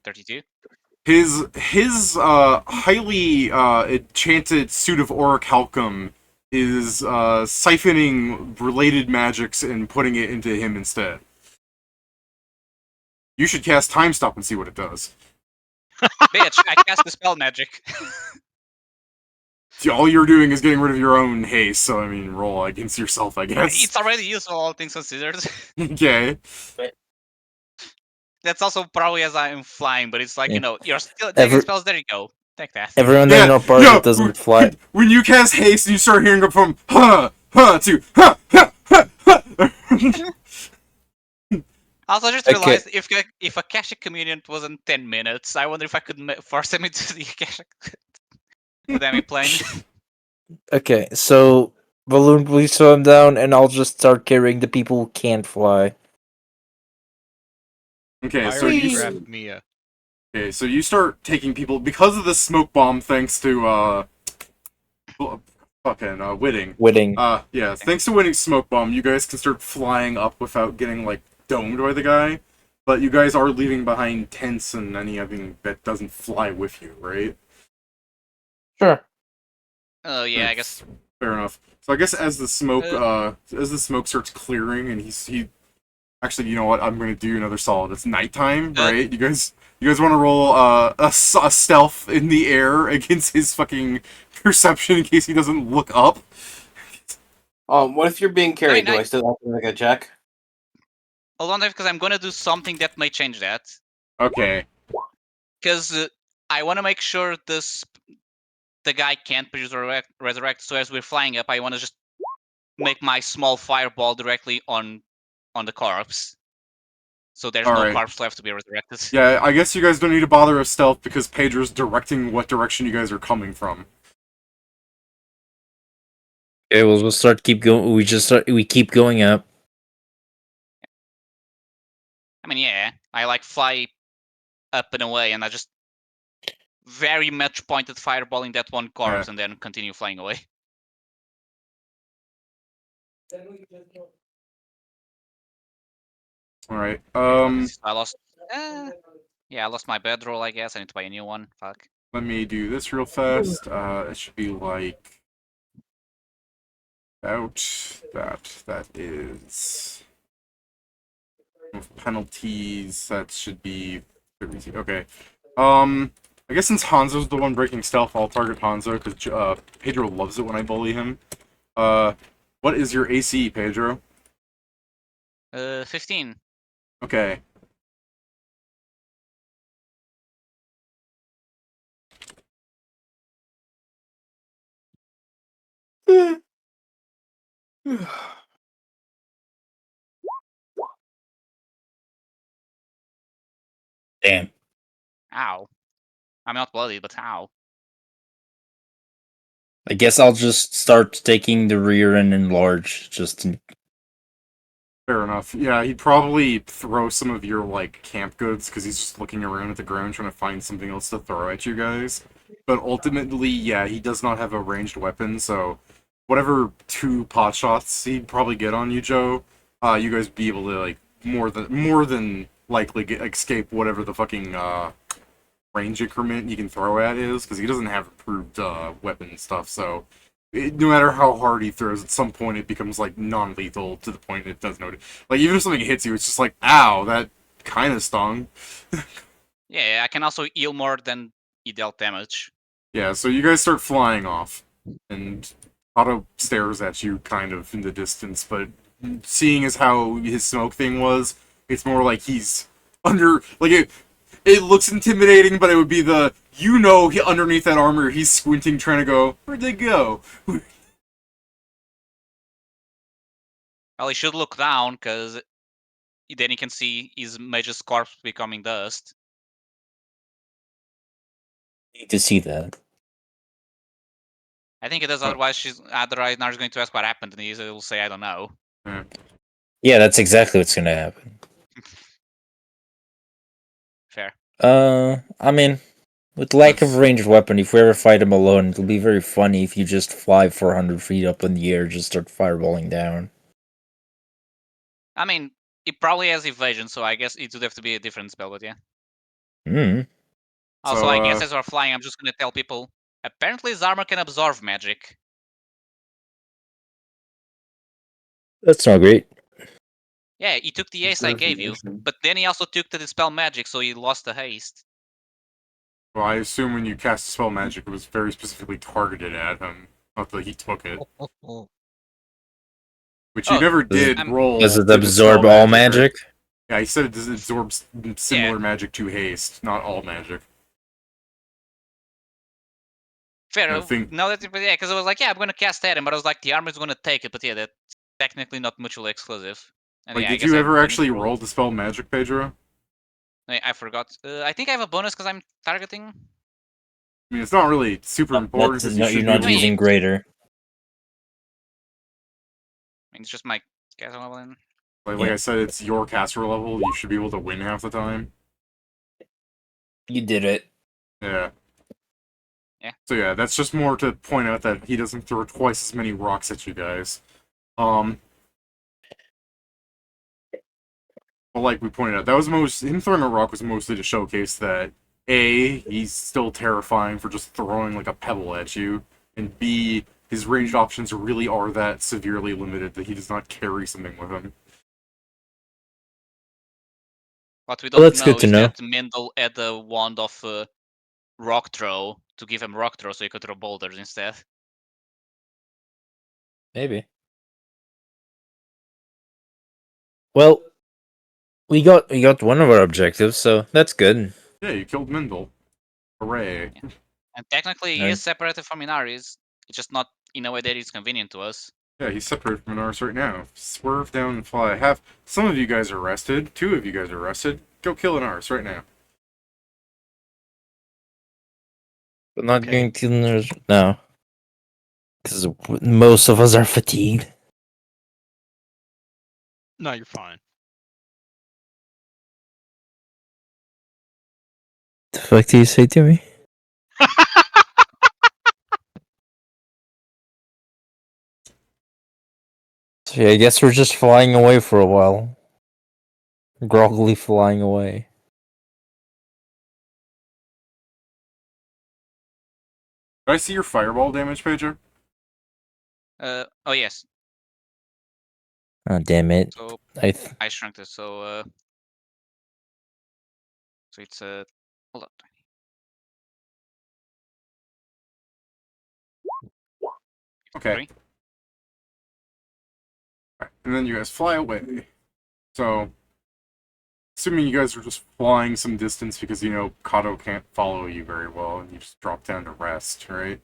32. His highly enchanted suit of orichalcum is siphoning related magics and putting it into him instead. You should cast Time Stop and see what it does. Bitch, I cast the spell magic. See, all you're doing is getting rid of your own haste, so I mean, roll against yourself, I guess. It's already useful, all things considered. Okay. That's also probably as I'm flying, but it's like, Yeah. you know, you're still taking Every- spells. There you go. Take that. Everyone Yeah, in our party yo, that doesn't fly. When you cast haste and you start hearing it from huh, huh, to huh, huh, huh, huh. Also, just Okay. realized if Akashic Communion wasn't 10 minutes, I wonder if I could force him into the Akashic Academy plane. Okay, so Balloon, please slow him down, and I'll just start carrying the people who can't fly. Okay, I so already you grabbed Mia. okay, so you start taking people because of the smoke bomb, thanks to fucking Whitting. Witting. Yeah, thanks to winning smoke bomb, you guys can start flying up without getting like domed by the guy. But you guys are leaving behind tents and anything that doesn't fly with you, right? Sure. Oh, yeah, I guess. Fair enough. So I guess as the smoke starts clearing and he actually, you know what? I'm gonna do another solid. It's nighttime, right? You guys want to roll a stealth in the air against his fucking perception in case he doesn't look up. What if you're being carried? Do I nice. still have to make a check? Hold on, because I'm gonna do something that may change that. Okay. Because I want to make sure the guy can't produce resurrect. So as we're flying up, I want to just make my small fireball directly on the corpse. So there's no Alright. corpse left to be resurrected. Yeah, I guess you guys don't need to bother with stealth because Pedro's directing what direction you guys are coming from. Okay, we'll start keep going. We keep going up. I mean, yeah, I like fly up and away, and I just very much pointed fireballing that one corpse, and then continue flying away. All right. I lost. Yeah, I lost my bedroll. I guess I need to buy a new one. Fuck. Let me do this real fast. It should be like about that. That is penalties. That should be okay. I guess since Hanzo's the one breaking stealth, I'll target Hanzo because Pedro loves it when I bully him. What is your AC, Pedro? 15. Okay. Damn. Ow. I'm not bloody, but ow. I guess I'll just start taking the rear and enlarge. Fair enough. Yeah, he'd probably throw some of your, like, camp goods, because he's just looking around at the ground trying to find something else to throw at you guys. But ultimately, yeah, he does not have a ranged weapon, so whatever 2 pot shots he'd probably get on you, Joe, you guys be able to, like, more than likely escape whatever the fucking, range increment you can throw at is, because he doesn't have improved, weapon stuff, so no matter how hard he throws, at some point it becomes like non-lethal to the point it does no. Like even if something hits you, it's just like, ow, that kind of stung. Yeah, I can also heal more than he dealt damage. Yeah, so you guys start flying off, and Otto stares at you kind of in the distance, but seeing as how his smoke thing was, it's more like he's under like it looks intimidating, but it would be underneath that armor, he's squinting, trying to go, where'd they go? Well, he should look down, because then he can see his mage's corpse becoming dust. Need to see that. I think it does, otherwise Naru's going to ask what happened, and he will say, I don't know. Yeah, that's exactly what's gonna happen. Fair. I mean, with lack of ranged weapon, if we ever fight him alone, it'll be very funny if you just fly 400 feet up in the air, just start fireballing down. I mean, it probably has evasion, so I guess it would have to be a different spell, but yeah. Hmm. Also, So, I guess as we're flying, I'm just gonna tell people, apparently his armor can absorb magic. That's not great. Yeah, he took the haste I gave you, but then he also took the dispel magic, so he lost the haste. Well, I assume when you cast a spell magic, it was very specifically targeted at him. Not that he took it. Which you never did roll. Does it with the spell absorb all magic? magic? Right? Yeah, he said it absorbs similar magic to haste, not all magic. Fair. I think- Now that yeah, because I was like, yeah, I'm gonna cast at him, but I was like, the armor's gonna take it, but yeah, that's technically not mutually exclusive. And Like, yeah, I did guess you I ever didn't actually roll. roll dispel magic, Pedro? I forgot. I think I have a bonus because I'm targeting. I mean, it's not really super important because You're not using greater. I mean, it's just my castle level in. Like I said, it's your caster level. You should be able to win half the time. You did it. Yeah. Yeah. So yeah, that's just more to point out that he doesn't throw twice as many rocks at you guys. But like we pointed out, that was him throwing a rock was mostly to showcase that A, he's still terrifying for just throwing like a pebble at you, and B, his ranged options really are that severely limited that he does not carry something with him. What we don't that's know good to is know. that Mindle had the wand of rock throw to give him rock throw so he could throw boulders instead. Maybe. Well, we got one of our objectives, so that's good. Yeah, you killed Mindle. Hooray. Yeah. And technically, he is separated from Inaris. It's just not in a way that is convenient to us. Yeah, he's separated from Anaris right now. Swerve down and fly. Some of you guys are arrested. 2 of you guys are arrested. Go kill Anaris right now. But not going to no. Because most of us are fatigued. No, you're fine. The fuck do you say to me? So yeah, I guess we're just flying away for a while. Groggily flying away. Did I see your fireball damage, Pedro? Oh yes. Oh damn it! So I I shrunk it. So it's hold on. Okay. 3. Right. And then you guys fly away. So, assuming you guys are just flying some distance because you know Cato can't follow you very well, and you just drop down to rest, right?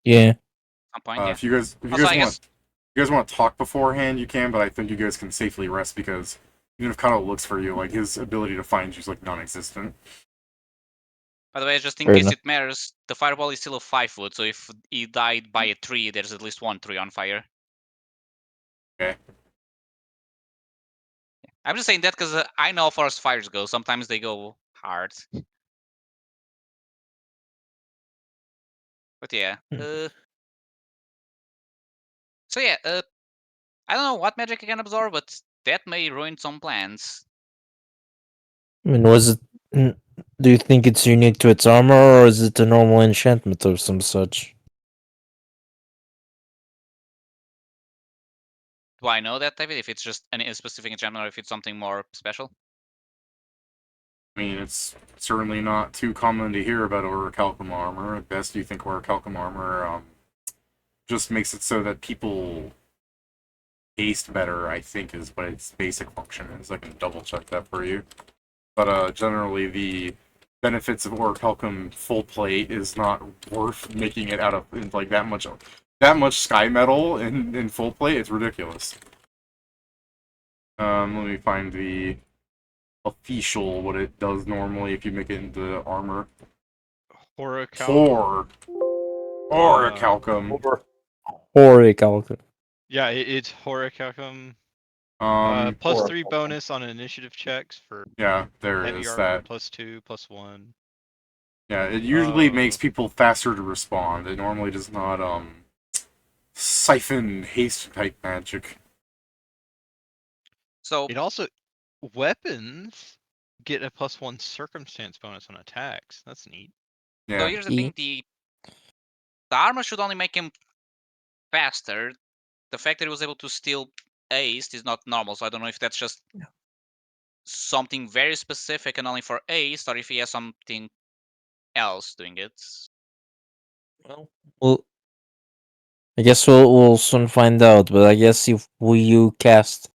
yeah. Some point, yeah. If you guys Also, I guess want to talk beforehand, you can, but I think you guys can safely rest because even if Cato looks for you, like his ability to find you is like non-existent. by the way, just in Fair case enough. it matters, the fireball is still a 5-foot. So if he died by a tree, there's at least one tree on fire. Okay. I'm just saying that because I know how forest fires go. Sometimes they go hard. But yeah. So yeah. I don't know what magic I can absorb, but that may ruin some plans. I mean, was it? Do you think it's unique to its armor, or is it a normal enchantment of some such? Do I know that, David? If it's just a specific enchantment or if it's something more special? I mean, it's certainly not too common to hear about orichalcum armor. At best, you think orichalcum armor just makes it so that people taste better, I think, is what its basic function is. I can double check that for you. But generally, the benefits of orichalcum full plate is not worth making it out of like that much sky metal in full plate. It's ridiculous. Let me find the official what it does normally if you make it into armor. Horicalcum. Orichalcum. Horichalcum. Yeah, it's Horicalcum. Um, +3 bonus on initiative checks for yeah, there heavy is armor. that. +2, +1. Yeah, it usually makes people faster to respond. It normally does not siphon haste type magic. So It also weapons get a +1 circumstance bonus on attacks. That's neat. So Yeah. here's the thing: the armor should only make him faster. The fact that he was able to steal Ace is not normal. So I don't know if that's just something very specific and only for Ace, or if he has something else doing it. Well, I guess we'll soon find out. But I guess if you cast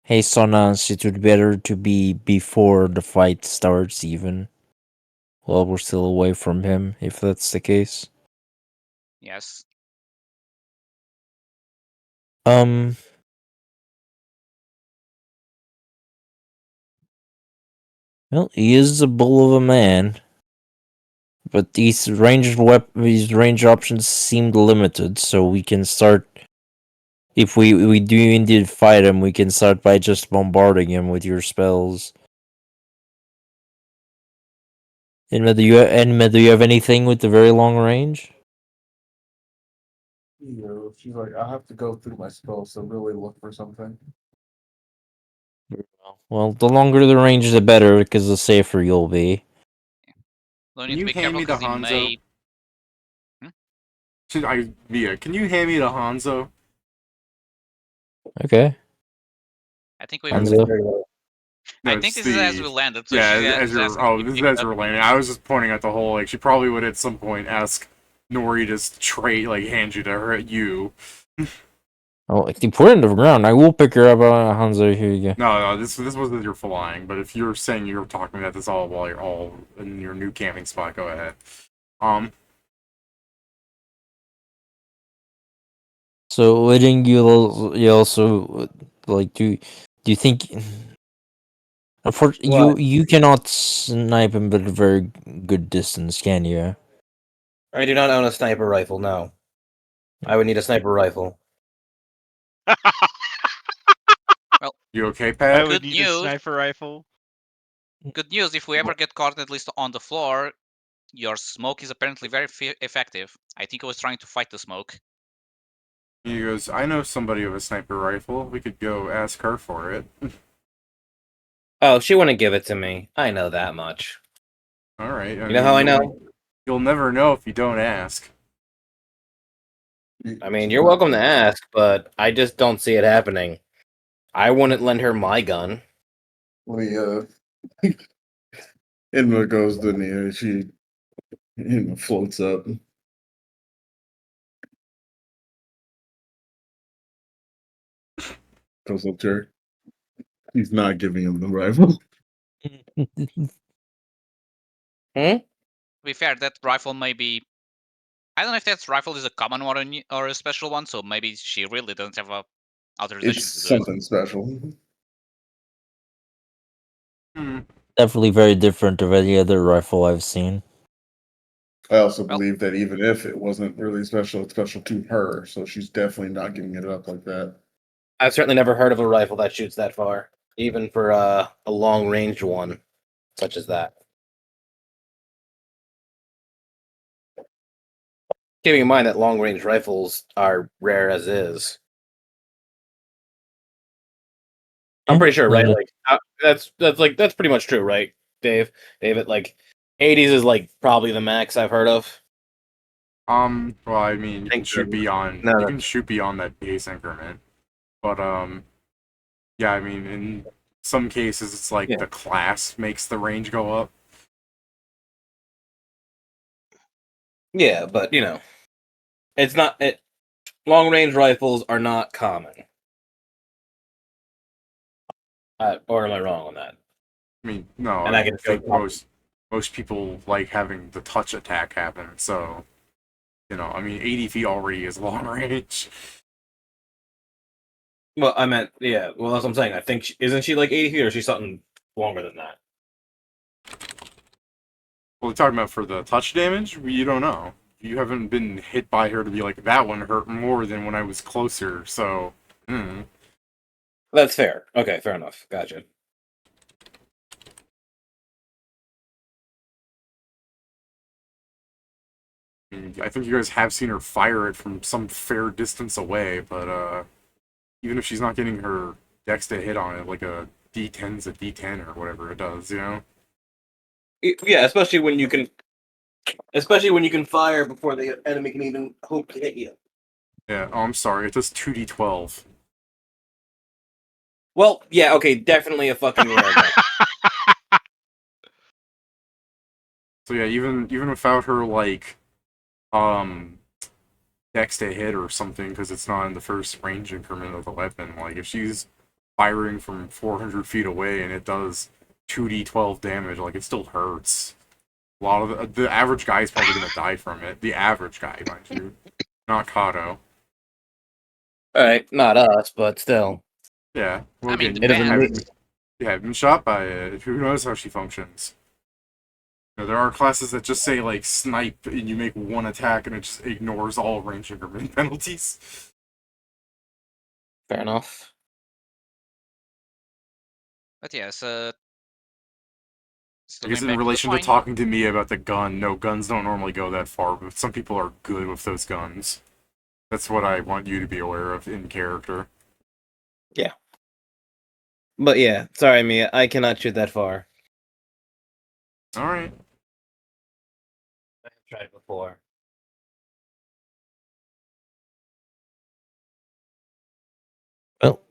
haste on us, it would be better to be before the fight starts, even. While we're still away from him, if that's the case. Yes. Well, he is a bull of a man, but these these range options seemed limited, so we can start. If we do indeed fight him, we can start by just bombarding him with your spells. Enma, do you have anything with the very long range? You know, she's like, I have to go through my spells to really look for something. Well, the longer the range, the better, because the safer you'll be. Don't Can need to you be hand careful me the because he Hanzo? may. Mia, can you hand me the Hanzo? Okay. I think we. Hanzo. I No, think it's this is as we the landed. So yeah, she's as just you're asking to be this is picked as up. you're landing. I was just pointing at the hole. Like she probably would at some point ask Nori to trade, like hand you to her you. Oh, if you put it on the ground, I will pick her up. Hanzo, here you go. No, this was as you're flying. But if you're saying you're talking about this all while you're all in your new camping spot, go ahead. So, wouldn't you also like do you think? Unfortunately, you cannot snipe him at a very good distance, can you? I do not own a sniper rifle. No. I would need a sniper rifle. You okay, I Pat? would Good need news. a sniper rifle. Good news, if we ever get caught at least on the floor, your smoke is apparently very effective. I think I was trying to fight the smoke. He goes, I know somebody with a sniper rifle. We could go ask her for it. Oh, she wouldn't give it to me. I know that much. All right. You know how I know? You'll never know if you don't ask. I mean, you're welcome to ask, but I just don't see it happening. I wouldn't lend her my gun. Inma goes to Nia. Inma floats up. Goes up to her. He's not giving him the rifle. To be fair, that rifle may be... I don't know if that rifle is a common one or a special one, so maybe she really doesn't have a authorization It's to do it. something special. Definitely very different of any other rifle I've seen. I also Well- believe that even if it wasn't really special, it's special to her. So she's definitely not giving it up like that. I've certainly never heard of a rifle that shoots that far, even for a long-range one, such as that. Keeping in mind that long-range rifles are rare as is. I'm pretty sure, right? Like that's pretty much true, right, Dave? David, like 80s is like probably the max I've heard of. Well, I mean, you can Thank shoot you. beyond. No, You no. can shoot beyond that base increment, but yeah. I mean, in some cases, it's like Yeah. the class makes the range go up. Yeah, but you know, it's not. Long-range rifles are not common. Or am I wrong on that? I mean, no, And I I can think go- most people like having the touch attack happen. So, I mean, 80 feet already is long range. Well, I meant, yeah. Well, that's what I'm saying. I think isn't she like 80 feet, or is she something longer than that? Well, we're talking about for the touch damage. You don't know. You haven't been hit by her to be like that one hurt more than when I was closer. So, That's fair. Okay, fair enough. Gotcha. I think you guys have seen her fire it from some fair distance away, but even if she's not getting her dex to hit on it, like a D10's a D10 or whatever it does, Yeah, especially when you can fire before the enemy can even hope to hit you. Yeah, oh, I'm sorry, it does 2D12. Well, yeah, okay, definitely a fucking rare gun. So yeah, even without her, like, dex to hit or something, because it's not in the first range increment of the weapon, like, if she's firing from 400 feet away and it does 2d12 damage, like, it still hurts. A lot of the average guy is probably gonna die from it. The average guy, mind you, not Cato. All right, not us, but still. Yeah, well, I mean, again, It doesn't depends. you haven't been shot by it. Who knows how she functions? There are classes that just say like snipe, and you make one attack, and it just ignores all range increment penalties. Fair enough. But yes, I still guess going in back to the relation to point. talking to me about the gun, no, guns don't normally go that far, but some people are good with those guns. That's what I want you to be aware of in character. But yeah, sorry, Mia, I cannot shoot that far. Alright. I've tried before.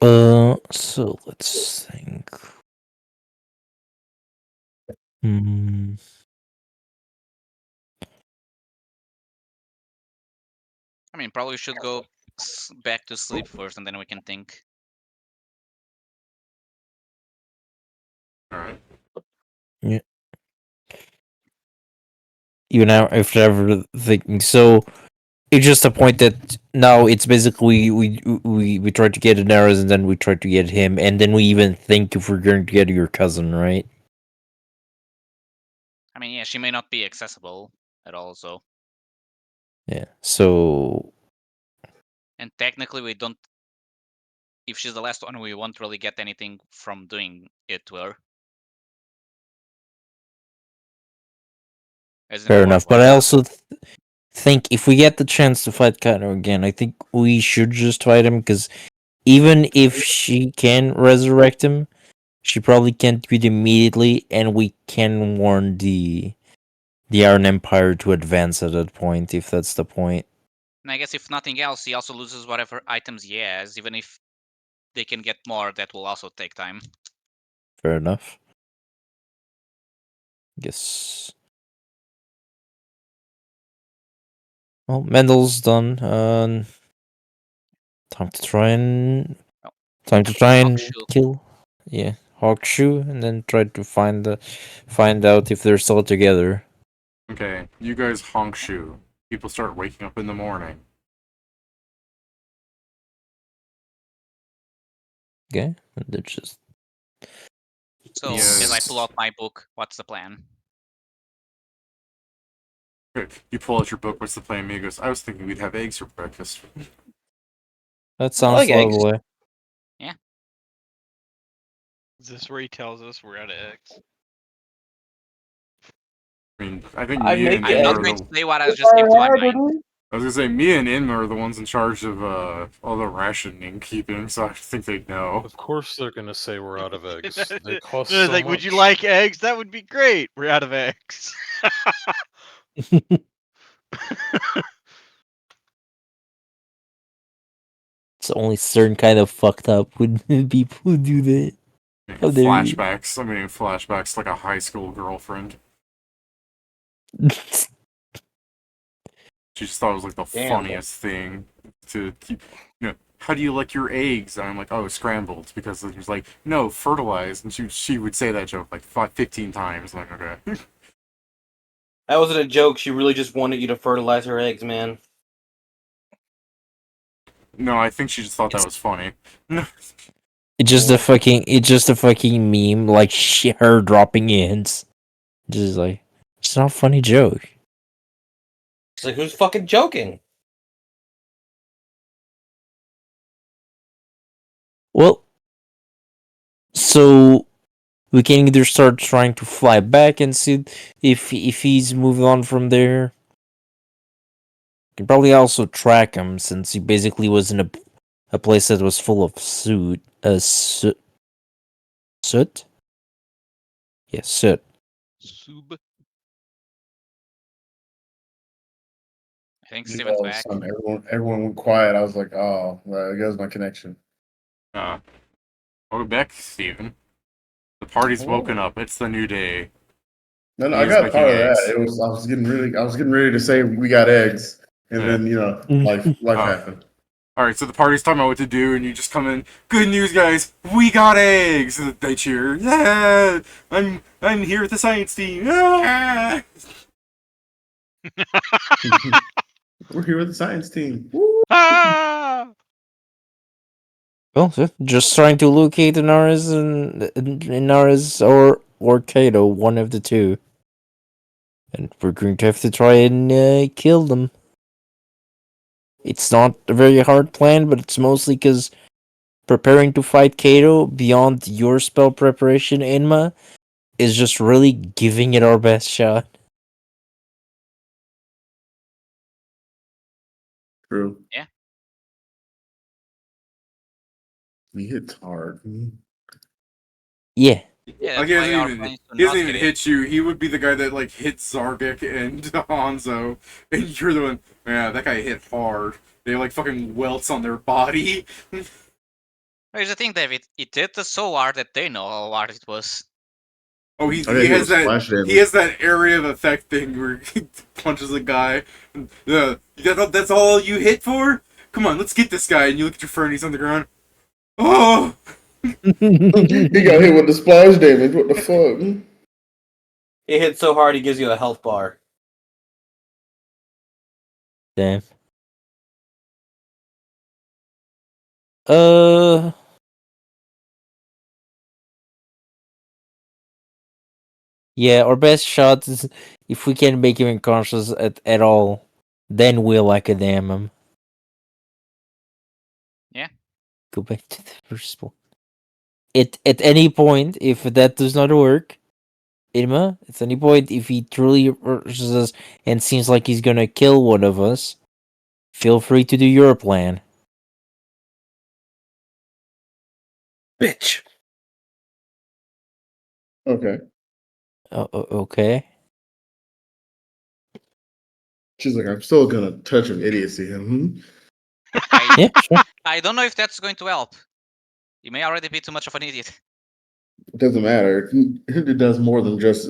Well, so let's think. Hmm. I mean, probably should go back to sleep first, and then we can think. Alright. You know, if ever thinking so, it's just a point that now it's basically we try to get an arrows and then we try to get him and then we even think if we're going to get your cousin, right? I mean, yeah, she may not be accessible at all, so Yeah. So And technically, we don't. If she's the last one, we won't really get anything from doing it to her. As in Fair what enough, was but I that? also think if we get the chance to fight Cato again, I think we should just fight him because even if she can resurrect him, she probably can't do it immediately, and we can warn the Iron Empire to advance at that point, if that's the point. And I guess if nothing else, he also loses whatever items he has. Even if they can get more, that will also take time. Fair enough. Guess. Well, Mendel's done. Time to try and Oh. Hawkshoe. kill. Yeah, Hawkshoe, and then try to find out if they're still together. Okay, you guys honk shoe. People start waking up in the morning. Okay, and they're just So Yes. as I pull out my book, what's the plan? You pull out your book, what's the plan? Me goes, I was thinking we'd have eggs for breakfast. that sounds like eggs. lovely. Is this where he tells us we're out of eggs? I mean, I think I Mia and make I'm not Inma are going to the... say what I just came to my mind. I was gonna say, Mia and Inma are the ones in charge of all the rationing keeping, so I think they know. Of course they're gonna say we're out of eggs. They cost No, so like, much. would you like eggs? That would be great. We're out of eggs. It's only certain kind of fucked up would people who do that. How dare you. Flashbacks like a high school girlfriend. She just thought it was like the Damn. funniest thing to keep. How do you like your eggs? And I'm like, oh, scrambled, because it was like, no, fertilized, and she would say that joke like 15 times. I'm like, okay. That wasn't a joke. She really just wanted you to fertilize her eggs, man. No, I think she just thought that was funny. It's just a fucking meme, like her dropping hints. Just like, it's not a funny joke. She's like, who's fucking joking? Well, so we can either start trying to fly back and see if he's moved on from there. Can probably also track him since he basically was in a place that was full of soot. Soot? Yeah, soot. Sub. I think All Steven's of a back. sudden, everyone went quiet. I was like, oh, well, I guess my connection. Welcome back, Steven. The party's woken up. It's the new day. No, He I is got making part of eggs. that. I was getting ready to say we got eggs, and Yeah. then life happened. Alright, so the party's talking about what to do, and you just come in. Good news, guys! We got eggs! And they cheer. Yeah! I'm here with the science team. Yeah! We're here with the science team. Ah! Well, just trying to locate Inaris or Kato, one of the two. And we're going to have to try and kill them. It's not a very hard plan, but it's mostly because preparing to fight Kato beyond your spell preparation, Inma, is just really giving it our best shot. True. Yeah. He hits hard. Yeah. Yeah, Like, that's why our plan is to he not doesn't even get hit you. He would be the guy that like hits Zargik and Hanzo, and you're the one. Yeah, that guy hit hard. They like fucking welts on their body. Here's the thing, David. It hit us so hard that they know how hard it was. Oh, Okay, he he has was that. splash damage. He has that area of effect thing where he punches a guy. That's all you hit for? Come on, let's get this guy. And you look at your friend. He's on the ground. Oh. He got hit with the splash damage. What the fuck? It hits so hard he gives you a health bar. Damn. Yeah, our best shot is if we can make him unconscious at all, then we'll academ him. Go back to the first one. At any point, if that does not work, Irma, at any point, if he truly urges us and seems like he's gonna kill one of us, feel free to do your plan. Bitch. Okay. Okay. She's like, I'm still gonna touch an idiocy. I, Yeah, sure. I don't know if that's going to help. You may already be too much of an idiot. It doesn't matter. It does more than just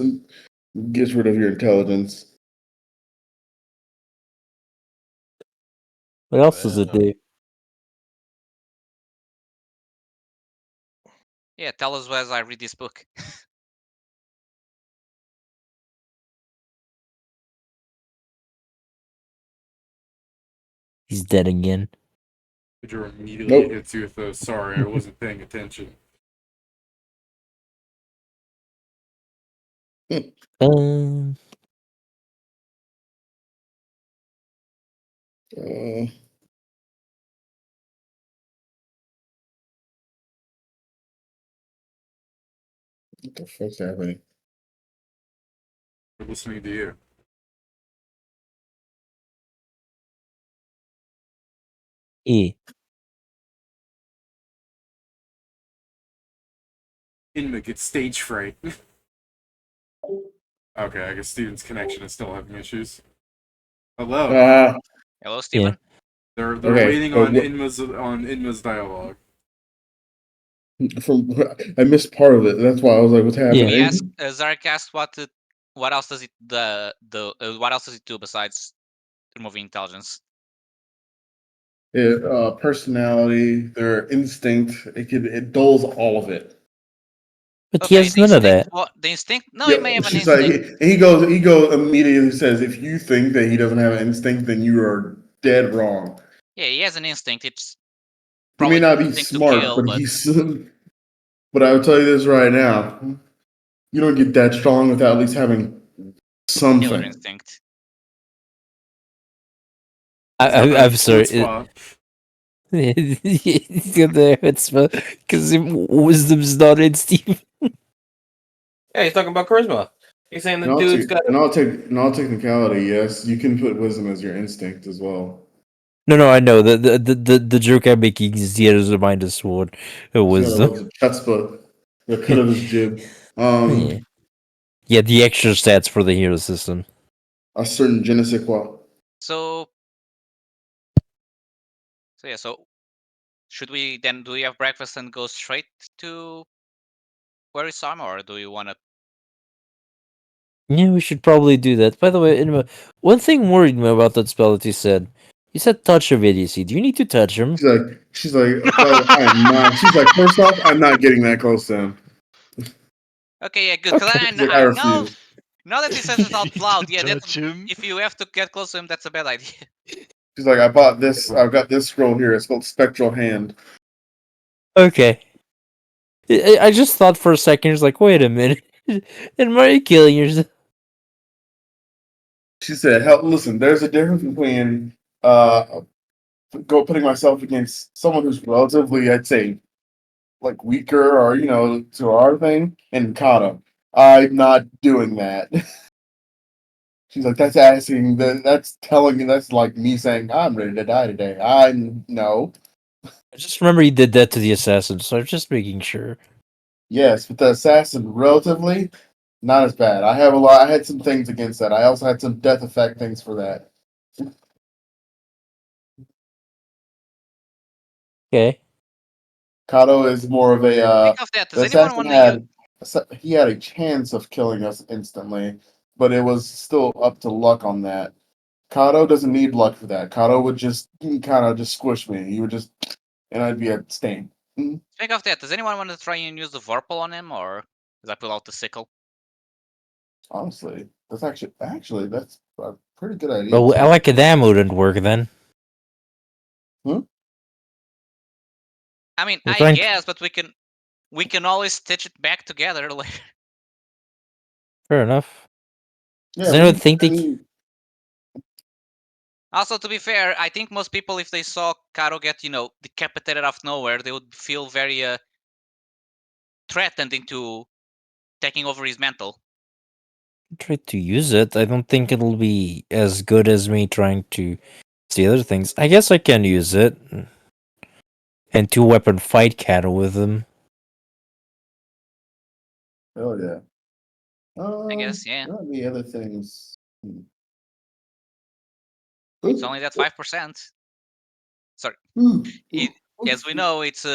gets rid of your intelligence. What else does it do? Yeah, tell us as I read this book. He's dead again. Pedro immediately Nope. hits you with those. Sorry, I wasn't paying attention. Um, Uh, what the fuck's happening? We're listening to you. yeah. Inma gets stage fright. Okay, I guess Steven's connection is still having issues. Hello. Hello, Steven. They're okay, waiting but on what- Inma's dialogue. from I missed part of it. That's why I was like, "What's happening?" He asked, Zarek asked what else does it what else does it do besides removing intelligence? Personality, their instinct. It dulls all of it. But he has the none of instinct. that. What the instinct? No, he may have an She's like, instinct. he goes immediately says, if you think that he doesn't have an instinct, then you are dead wrong. Yeah, he has an instinct. It's He may probably not be instinct to smart, kill, but but he's. But I will tell you this right now: you don't get that strong without at least having killer something. instinct. I'm sorry. Chutzpah. He's got the because wisdom's not in Steve. Yeah, he's talking about charisma. He's saying the dude's got. In all technicality, yes, you can put wisdom as your instinct as well. No, I know the joke I'm making is he has a mind of sword, a wisdom. Chutzpah, the cut of his jib. Yeah, the extra stats for the hero system. A certain je ne sais quoi. So yeah. So should we then? Do we have breakfast and go straight to where is Sam, or do you want to? Yeah, we should probably do that. By the way, one thing worried me about that spell that you said. You said touch of idiocy. Do you need to touch him? She's like, well, I am not. She's like, first off, I'm not getting that close to him. Okay, yeah, good. Because Okay. She's like, I refuse. now that he says it out loud, yeah, Touch him. if you have to get close to him, that's a bad idea. She's like, I bought this. I've got this scroll here. It's called Spectral Hand. Okay. I just thought for a second, it's like, wait a minute. And why are you killing yourself? She said, "Help! Listen, there's a difference between putting myself against someone who's relatively, I'd say, like weaker or to our thing, and Kato. I'm not doing that." She's like, "That's asking. That's telling me. That's like me saying I'm ready to die today. I no. I just remember he did that to the assassin, so I'm just making sure. Yes, but the assassin relatively not as bad. I have a lot. I had some things against that. I also had some death effect things for that." Okay. Kato is more of a. Think of that. Does The anyone assassin want to? he had a chance of killing us instantly, but it was still up to luck on that. Kato doesn't need luck for that. Kato would just kind of just squish me. He would just, and I'd be a stain. Think of that. Does anyone want to try and use the Vorpal on him, or does I pull out the sickle? Honestly, that's actually that's a pretty good idea. Well, I like a damn wouldn't work then. I mean, We're I trying- guess, but we can always stitch it back together later. Fair enough. Yeah, Does anyone think they? Also, to be fair, I think most people, if they saw Cato get, decapitated out of nowhere, they would feel very threatened into taking over his mantle. Try to use it. I don't think it'll be as good as me trying to see other things. I guess I can use it. And 2-weapon fight cattle with them. Oh yeah. I guess, yeah. What are the other things? It's only that 5%. Sorry. As we know, it's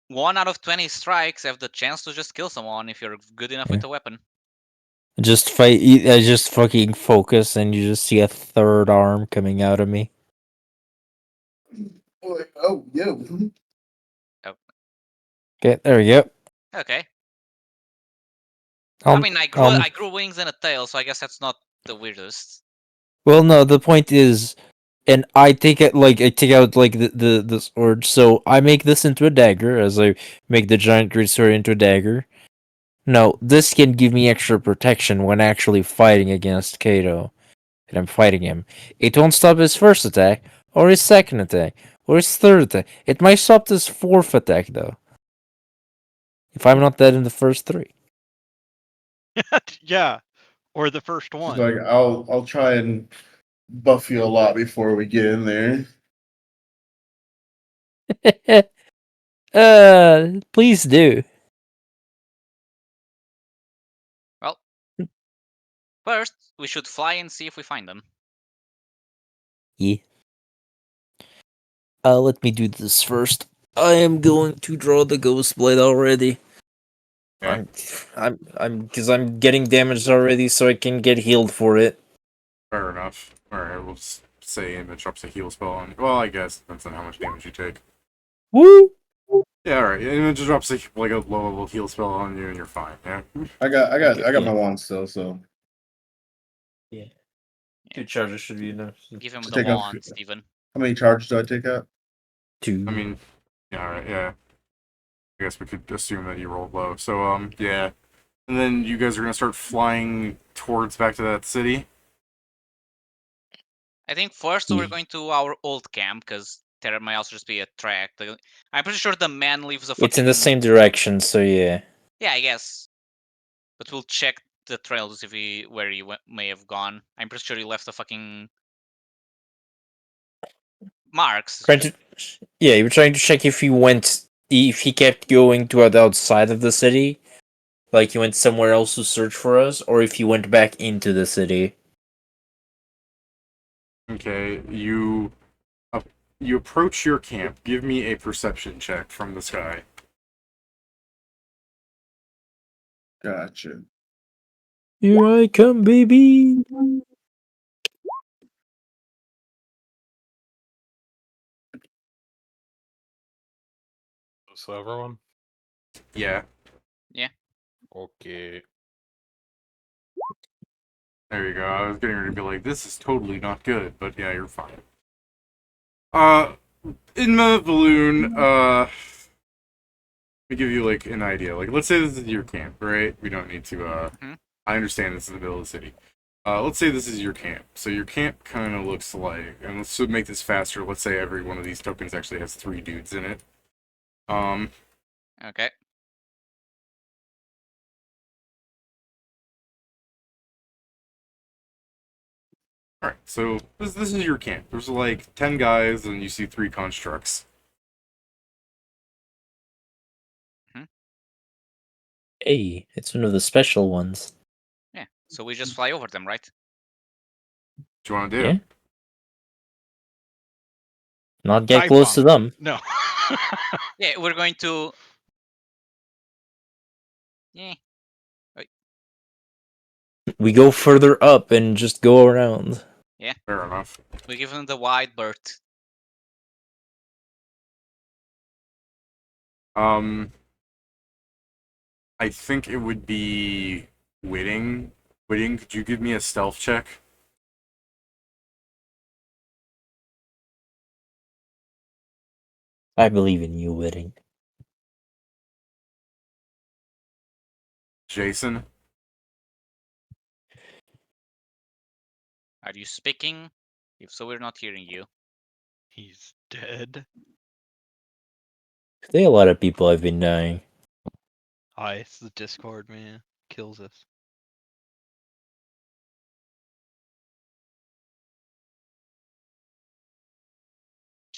1 out of 20 strikes have the chance to just kill someone if you're good enough with a weapon. Just fight. I just fucking focus, and you just see a third arm coming out of me. Oh, yeah. Okay, there we go. Okay. Um, I mean, I grew wings and a tail, so I guess that's not the weirdest. Well, no. The point is, and I take it I take out like the sword. So I make this into a dagger, as I make the giant great sword into a dagger. No, this can give me extra protection when actually fighting against Cato. And I'm fighting him. It won't stop his first attack, or his second attack, or his third attack. It might stop his fourth attack, though. If I'm not dead in the first 3. Yeah, or the first She's one. like, I'll try and buff you a lot before we get in there. Please do. Well, first, we should fly and see if we find them. Yeah. Let me do this first. I am going to draw the ghost blade already. Okay. Because I'm getting damaged already, so I can get healed for it. Fair enough. Alright, we'll say image drops a heal spell on. Well, I guess depends on how much damage you take. Woo! Yeah, alright. Image drops a low level heal spell on you, and you're fine. Yeah. I got Okay, my wand still, so 2 charges should be enough. Give him To the take off- wand, Steven. how many charges do I take out? 2. I mean, yeah, alright, yeah. I guess we could assume that you rolled low. So, yeah. And then you guys are gonna start flying towards back to that city. I think first we're going to our old camp, because there might also just be a track. I'm pretty sure the man leaves a fucking... It's in the same direction, so yeah. Yeah, I guess. But we'll check the trail to see where he may have gone. I'm pretty sure he left a fucking... marks. Yeah, you were trying to check if he kept going to the outside of the city, like he went somewhere else to search for us, or if he went back into the city. Okay, you approach your camp. Give me a perception check from the sky. Gotcha. Here I come, baby. So everyone? Yeah, Okay. there you go. I was getting ready to be like, this is totally not good, but yeah, you're fine. In the balloon, let me give you like an idea. Like, let's say this is your camp, right? We don't need to. I understand this is the middle of the city. Let's say this is your camp. So your camp kind of looks like, and let's make this faster. Let's say every one of these tokens actually has 3 dudes in it. Okay. Alright, so this is your camp. There's like 10 guys, and you see 3 constructs. Hey, it's one of the special ones. Yeah. So we just fly over them, right? What you want to do? Yeah. Not get Dive close to bomb. them. No. Yeah, we're going to... Yeah. We go further up and just go around. Yeah. Fair enough. We give them the wide berth. I think it would be witting. Witting, could you give me a stealth check? I believe in you, Whitting. Jason? Are you speaking? If so, we're not hearing you. He's dead. Today, a lot of people have been dying. It's the Discord, man. Kills us.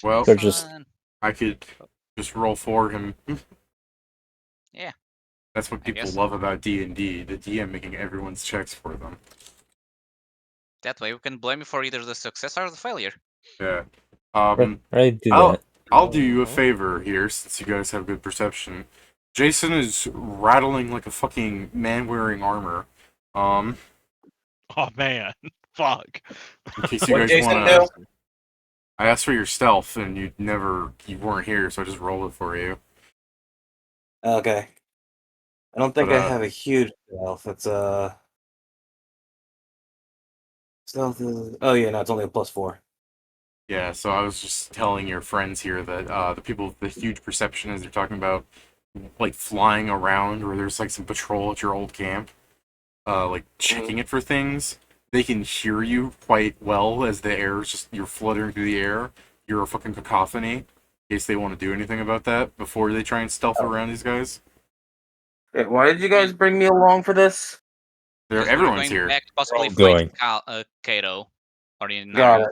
Well, They're just- Jason. I could just roll for him. Yeah. That's what I people guess. love about D&D, the DM making everyone's checks for them. That way we can blame you for either the success or the failure. Yeah. I do that. I'll do you a favor here, since you guys have good perception. Jason is rattling like a fucking man wearing armor. Oh man, fuck. In case you What guys Jason wanna... do? I asked for your stealth, and you weren't here, so I just rolled it for you. Okay. I don't think But, I have a huge stealth. It's stealth is. Oh yeah, no, it's only a +4. Yeah, so I was just telling your friends here that the people with the huge perception, as they're talking about, like flying around, or there's like some patrol at your old camp, like checking it for things. They can hear you quite well as the air is just you're fluttering through the air. You're a fucking cacophony. In case they want to do anything about that before they try and stealth around these guys. Wait, why did you guys bring me along for this? Because we're Everyone's going here. back to possibly Going. fight Cato. Or the Got Nari.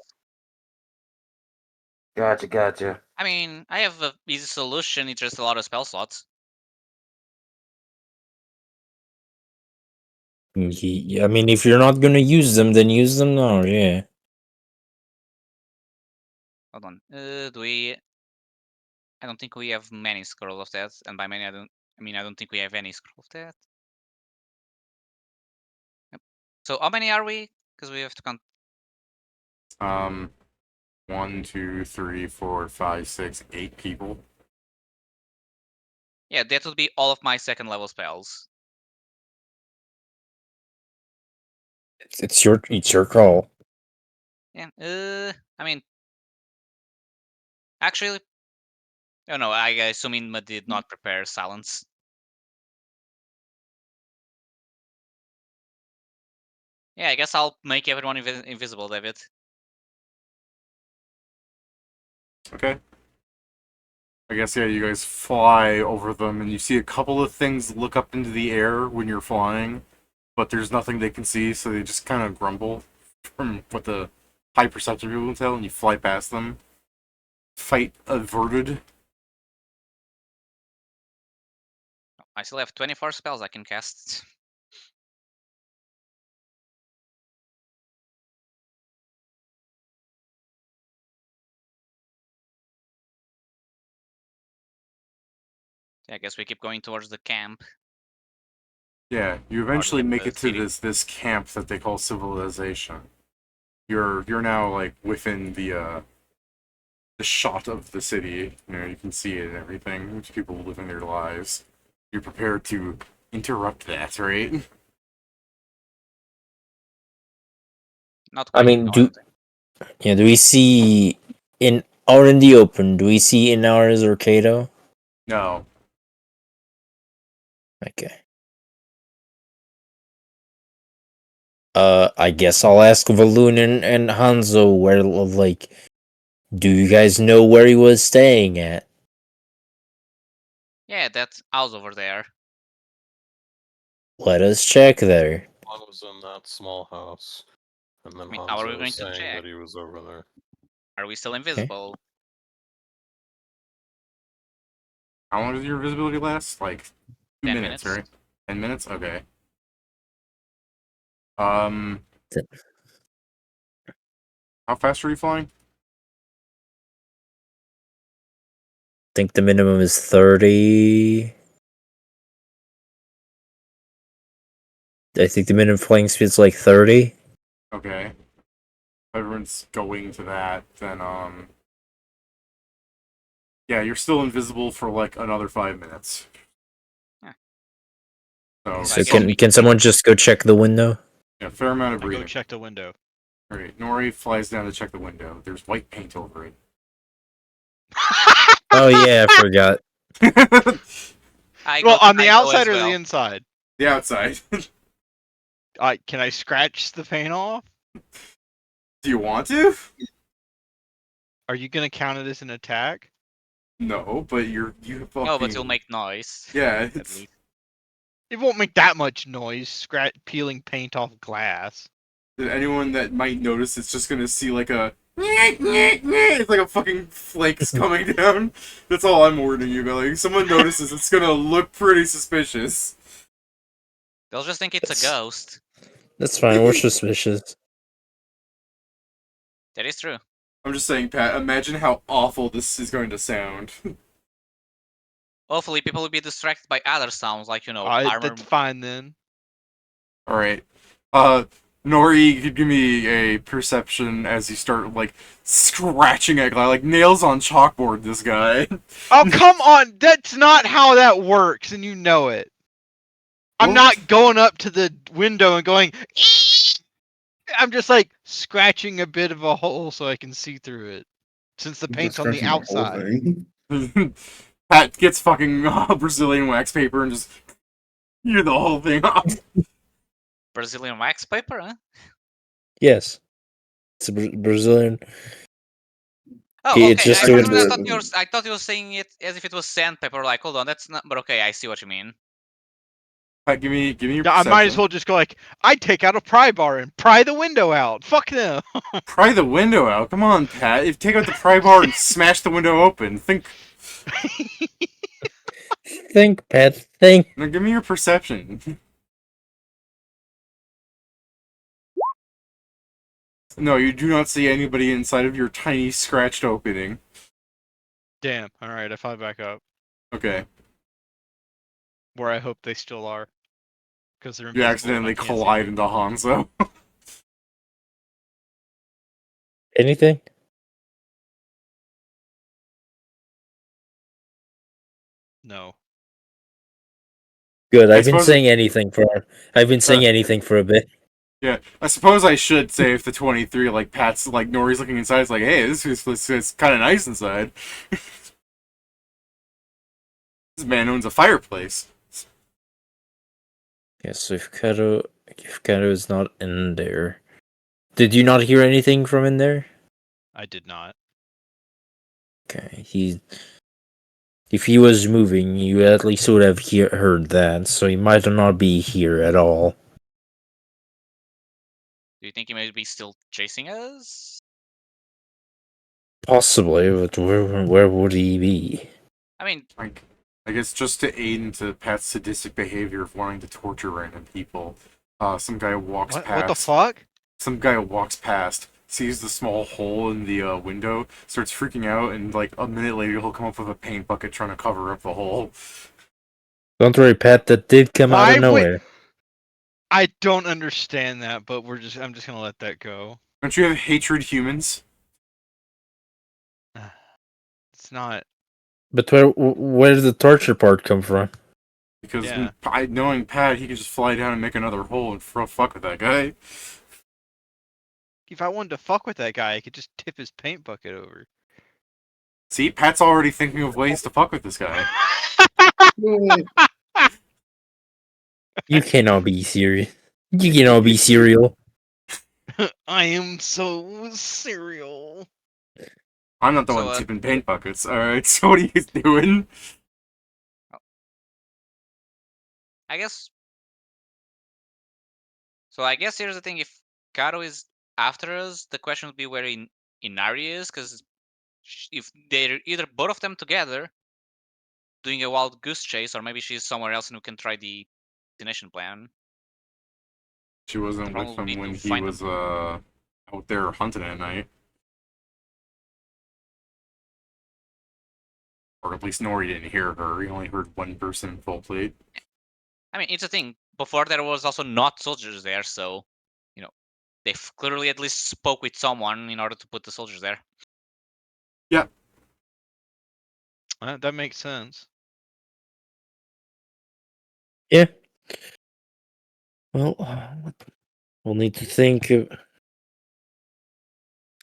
it. Gotcha. I mean, I have a easy solution. It's just a lot of spell slots. I mean, if you're not gonna use them, then use them now. Yeah. Hold on. Do we? I don't think we have many scroll of that, and by many I don't think we have any scroll of that. Yep. So how many are we? Because we have to count. 1, 2, 3, 4, 5, 6, 8 people. Yeah, that would be all of my second level spells. It's your call. Yeah. I mean, actually, oh no. I assume Inma did not prepare silence. Yeah, I guess I'll make everyone invisible, David. Okay. I guess, yeah, you guys fly over them, and you see a couple of things look up into the air when you're flying, but there's nothing they can see, so they just kind of grumble from what the high perceptive people can tell, and you fly past them. Fight averted. I still have 24 spells I can cast. I guess we keep going towards the camp. Yeah, you eventually the make it to city. this camp that they call civilization. You're now like within the shot of the city. You know, you can see it and everything. There's people living their lives. You're prepared to interrupt that, right? Not I quite. mean, do we see out in the open? Do we see Inaris or Cato? No. Okay. I guess I'll ask Valoon and Hanzo where, like, do you guys know where he was staying at? Yeah, that house over there. Let us check there. I was in that small house, and then I mean, how are we Hanzo going was to saying check? that he was over there. Are we still invisible? How long does your visibility last? Like 2 10 minutes, minutes. right? 10 minutes? Okay. How fast are you flying? Think the minimum is 30. I think the minimum flying speed's like 30. Okay. If everyone's going to that, then yeah, you're still invisible for like another 5 minutes. Yeah. So, So I guess we can keep someone just go check the window? yeah, fair amount of I go breathing. check the window. Alright, Nori flies down to check the window. There's white paint over it. Oh yeah, I forgot. I Well, go, on the I go outside as or the well. inside? The outside. Can I scratch the paint off? Do you want to? Are you gonna count it as an attack? No, but you fucking. No, but you'll make noise. Yeah, At least. It won't make that much noise. Peeling paint off glass. anyone that might notice, it's just gonna see like a. It's like a fucking flakes coming down. That's all I'm warning you about. Like, someone notices, it's gonna look pretty suspicious. They'll just think it's a That's- ghost. That's fine. We're suspicious. That is true. I'm just saying, Pat, imagine how awful this is going to sound. Hopefully, people will be distracted by other sounds, like armor. That's fine then. Alright. Nori, you could give me a perception as you start, like, scratching at glass, like nails on chalkboard, this guy. Oh, come on! That's not how that works, and you know it. I'm What? not going up to the window and going, "Eeeeee!" I'm just like scratching a bit of a hole so I can see through it. Since the paint's on the Scratching the whole outside. thing. Pat gets fucking Brazilian wax paper and just hear the whole thing off. Brazilian wax paper, huh? Yes. It's a Brazilian. Oh, It's okay. just I, doing for some reason, the- I thought you were saying it as if it was sandpaper. Like, hold on, that's not. But okay, I see what you mean. Pat, give me your Yeah, I might as perception. well just go like, I'd take out a pry bar and pry the window out. Fuck them. Pry the window out. Come on, Pat. If take out the pry bar and smash the window open. Think. Think, Pat. Think. Now give me your perception. No, you do not see anybody inside of your tiny scratched opening. Damn. Alright, I fly back up. Okay. Where I hope they still are. Because they're You invisible and I accidentally can't see collide them. into Hanzo. Anything? No. Good. I I've been suppose saying anything for. I've been saying anything for a bit. Yeah, I suppose I should say if the 23, like, Pat's, like, Nori's looking inside, it's like, hey, this is kind of nice inside. This man owns a fireplace. Yes. So if Cato is not in there, did you not hear anything from in there? I did not. Okay. If he was moving, you at least would have heard that. So he might not be here at all. Do you think he may be still chasing us? Possibly, but where would he be? I mean, Like, I guess just to aid into Pat's sadistic behavior of wanting to torture random people, some guy walks What? past. What the fuck? Some guy walks past, sees the small hole in the window, starts freaking out, and like a minute later he'll come up with a paint bucket trying to cover up the hole. Don't worry, Pat. That did come out Why of would- nowhere. I don't understand that, but I'm just gonna let that go. Don't you have hatred humans? It's not. But where did the torture part come from? Because Yeah. knowing Pat, he could just fly down and make another hole and fuck with that guy. If I wanted to fuck with that guy, I could just tip his paint bucket over. See, Pat's already thinking of ways to fuck with this guy. You cannot be serious. You cannot be serial. I am so serial. I'm not the So, one tipping paint buckets, alright? So what are you doing? I guess. So I guess here's the thing: if Kato is after us, the question would be where Inari is, because if they're either both of them together doing a wild goose chase, or maybe she's somewhere else and we can try the destination plan. She wasn't with Problem would be him when to he find was out there hunting at night. Or at least Nori didn't hear her. He only heard one person full plate. I mean, it's a thing. Before there was also not soldiers there, so they've clearly at least spoke with someone in order to put the soldiers there. Yeah. That makes sense. Yeah. Well, we'll need to think.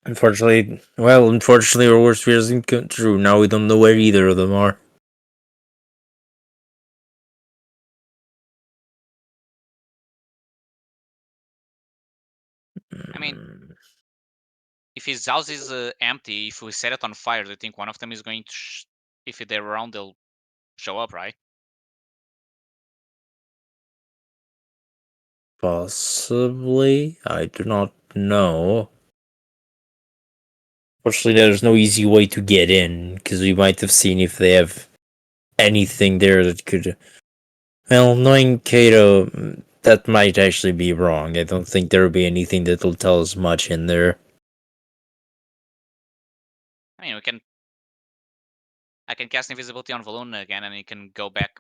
Unfortunately, our worst fears didn't come true. Now we don't know where either of them are. I mean, if his house is empty, if we set it on fire, do you think one of them is going to, if they're around, they'll show up, right? Possibly. I do not know. Fortunately, there's no easy way to get in, because we might have seen if they have anything there that could. Well, knowing Cato, that might actually be wrong. I don't think there will be anything that will tell us much in there. I mean, I can cast invisibility on Valuna again, and you can go back,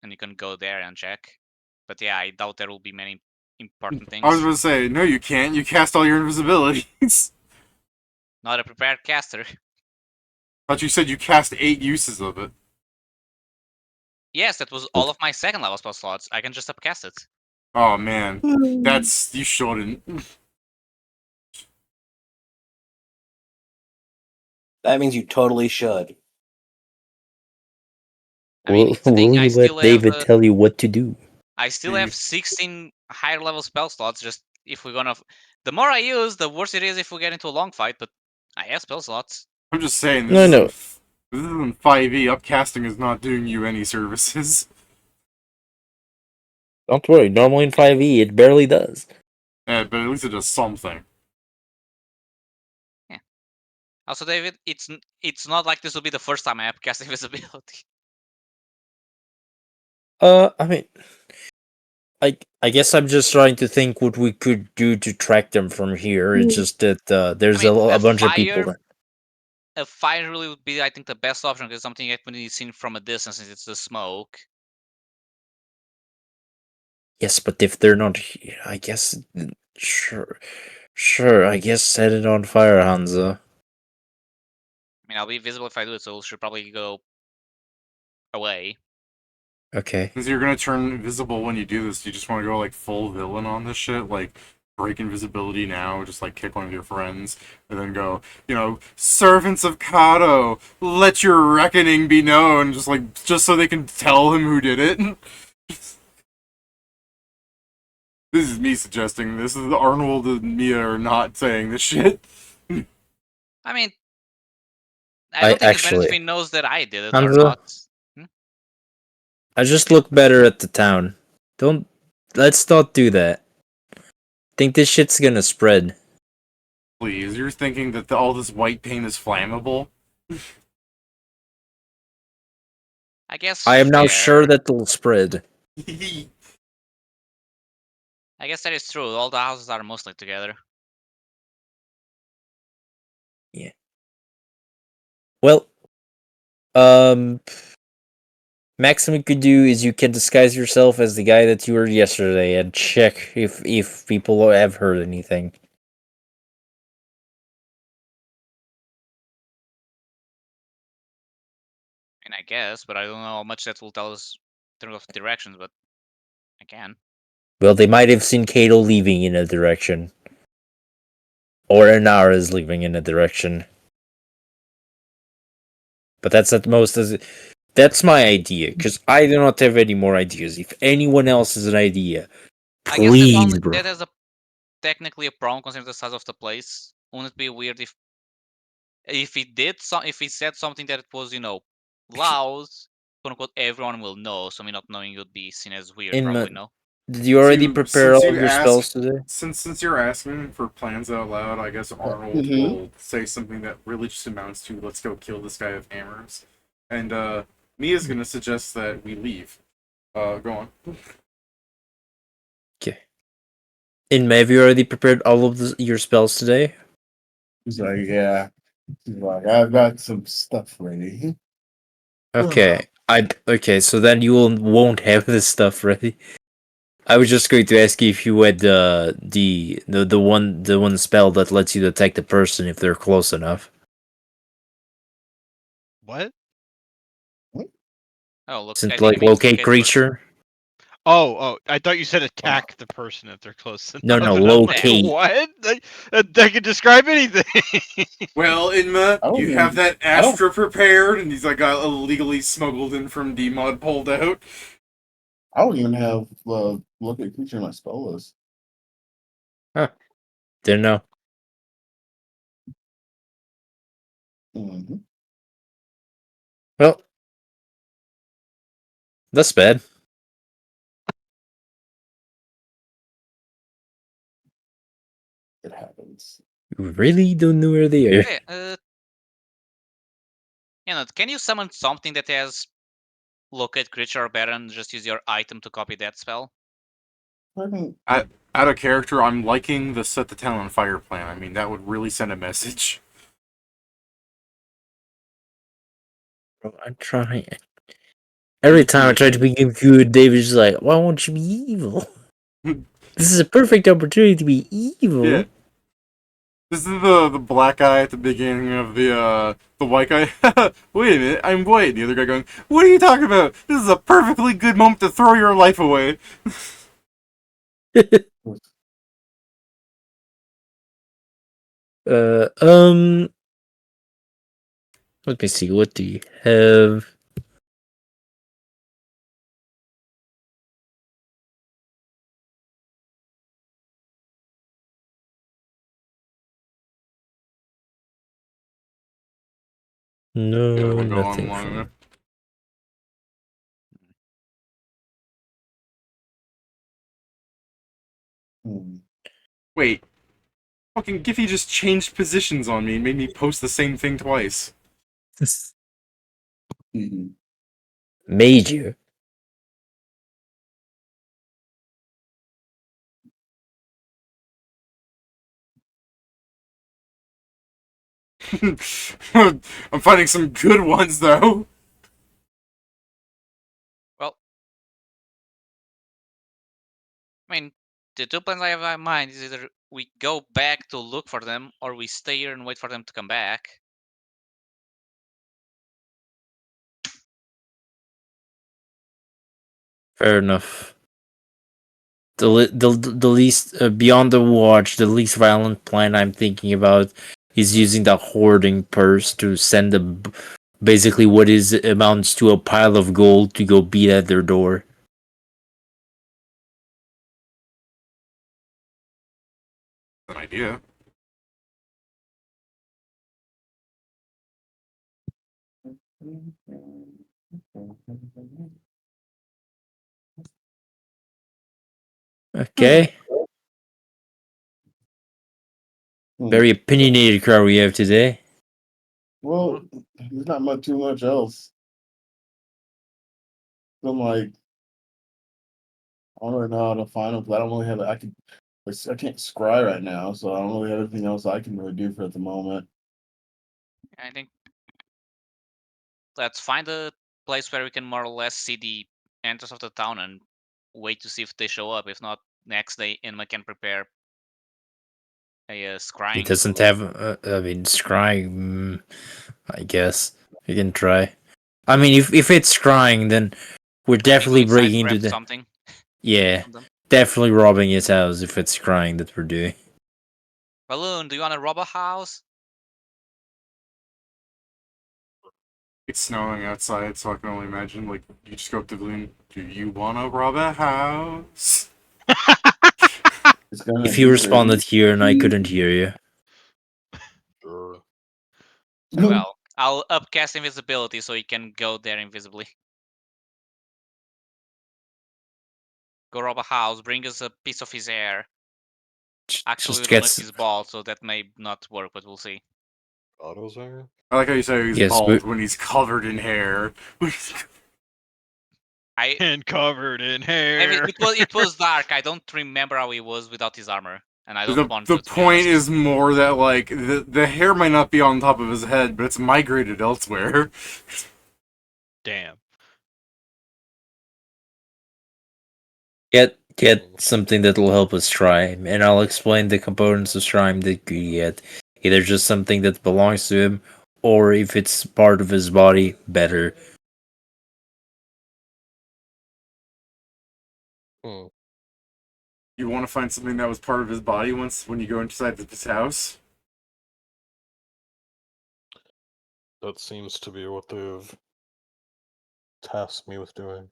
and you can go there and check. But yeah, I doubt there will be many important things. I was going to say, no, you can't. You cast all your invisibilities. Not a prepared caster. Thought you said you cast 8 uses of it. Yes, that was all of my second level spell slots. I can just upcast it. Oh man, that's you shouldn't. That means you totally should. I mean, it's the Will thing, you I let still David have, tell you what to do? I still have 16 higher level spell slots. Just if we're gonna, the more I use, the worse it is if we get into a long fight. But I have spell slots. I'm just saying No, no. This isn't 5e. Upcasting is not doing you any services. Don't worry. Normally in 5e, it barely does. But at least it does something. Yeah. Also, David, it's not like this will be the first time I upcast invisibility. I mean, I guess I'm just trying to think what we could do to track them from here. It's just that there's I mean, a bunch of people. A fire really would be, I think, the best option because something that can be seen from a distance since it's the smoke. Yes, but if they're not here, I guess. Sure. I guess set it on fire, Hansa. I mean, I'll be visible if I do it, so we should probably go away. Okay. Since you're gonna turn invisible when you do this, you just want to go like full villain on this shit, like break invisibility now, just like kick one of your friends, and then go, servants of Cato, let your reckoning be known, just so they can tell him who did it. This is me suggesting this. Is Arnold and Mia are not saying this shit. I mean, I don't think it's better if he knows that I did it or Hansa, not. I just look better at the town. Let's not do that. Think this shit's gonna spread. Please, you're thinking that all this white paint is flammable? I guess I am now fair. sure that it'll spread. I guess that is true. All the houses are mostly together. Yeah. Well, maximum you could do is you can disguise yourself as the guy that you were yesterday and check if people have heard anything. I mean, I guess, but I don't know how much that will tell us in terms of directions, but I can. Well, they might have seen Cato leaving in a direction. Or Inara is leaving in a direction. But that's at most that's my idea, because I do not have any more ideas. If anyone else has an idea, please, bro. That has technically a problem considering the size of the place. Wouldn't it be weird if he said something that was, loud, quote unquote, everyone will know, so me not knowing it would be seen as weird, probably no. Did you already prepare all of your spells today? Since you're asking for plans out loud, I guess Arnold will say something that really just amounts to, let's go kill this guy with hammers. And Mia's gonna suggest that we leave. Go on. Okay. And have you already prepared all of your spells today? He's like, yeah. He's like, I've got some stuff ready. Okay. Okay, so then you won't have this stuff ready. I was just going to ask you if you had the one spell that lets you detect the person if they're close enough. What? Oh, look, Isn't like locate creature? Oh, I thought you said attack the person if they're close enough. No, And I'm locate. Like, what? That could describe anything. Well, Inma, you have that Astra prepared, and he's like got illegally smuggled in from D-Mod pulled out. I don't even have look at creature in my spell list. Huh. Didn't know. Mhm. Well, that's bad. It happens. You really don't know where they are. Okay, can you summon something that has locate creature or better and just use your item to copy that spell? I mean, Out of character, I'm liking the set the town on fire plan. I mean, that would really send a message. Bro, I'm trying. Every time I try to be good, David's just like, why won't you be evil? This is a perfect opportunity to be evil. Yeah. This is the black guy at the beginning of the white guy. Wait a minute, I'm white. And the other guy going, what are you talking about? This is a perfectly good moment to throw your life away. uh, let me see. What do you have? No, Yeah, we'll go nothing on from. long hmm. Wait, fucking Giphy just changed positions on me and made me post the same thing twice. Mhm. Major. I'm finding some good ones though. Well, I mean, the two plans I have in mind is either we go back to look for them, or we stay here and wait for them to come back. Fair enough. The least beyond the watch, the least violent plan I'm thinking about is using the hoarding purse to send basically what is amounts to a pile of gold to go beat at their door. An idea. Okay. Very opinionated crowd we have today. Well, there's not much too much else. I'm like, I don't really know how to find them because I don't really have. I can't scry right now, so I don't really have anything else I can really do for at the moment. I think let's find a place where we can more or less see the entrance of the town and wait to see if they show up. If not, next day Inma can prepare a He scrying. doesn't have. I mean, scrying. I guess we can try. I mean, if it's scrying, then we're definitely Easily breaking into sidecraft the. something. Yeah, On them. definitely robbing his house if it's scrying that we're doing. Balloon, do you want to rob a house? It's snowing outside, so I can only imagine, like, you just go up to Balloon, do you wanna rob a house? It's gonna If you be responded crazy. here and I couldn't hear you, Sure. Well, I'll upcast invisibility so you can go there invisibly. Go rob a house, bring us a piece of his hair. Actually, we just don't know if gets. he's bald, so that may not work, but we'll see. Otto's there? I like how you say he's Yes, bald but when he's covered in hair. I And covered in mean, hair. it was dark. I don't remember how he was without his armor, and I don't want The to be point honest. is more that, like, the hair might not be on top of his head, but it's migrated elsewhere. Damn. get something that will help us try, and I'll explain the components of Shrine that you get. Either just something that belongs to him, or if it's part of his body, better. Hmm. You want to find something that was part of his body once when you go inside his house? That seems to be what they've tasked me with doing.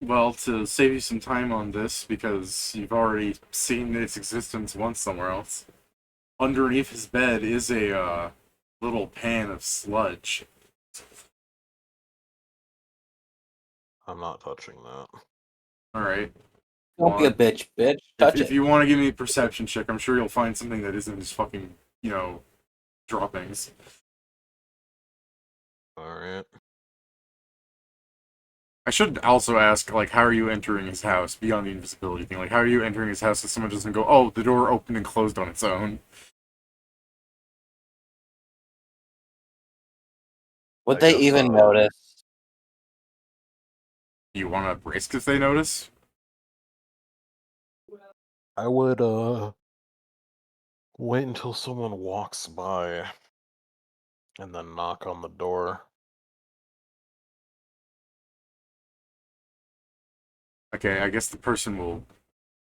Well, to save you some time on this, because you've already seen its existence once somewhere else, underneath his bed is a little pan of sludge. I'm not touching that. Alright. Don't be a bitch, bitch. Touch If it. you want to give me a perception check, I'm sure you'll find something that isn't just fucking, droppings. Alright. I should also ask, like, how are you entering his house beyond the invisibility thing? Like, how are you entering his house so someone doesn't go, oh, the door opened and closed on its own? Would I they guess, even notice? Do you want to risk if they notice? I would, wait until someone walks by and then knock on the door. Okay, I guess the person will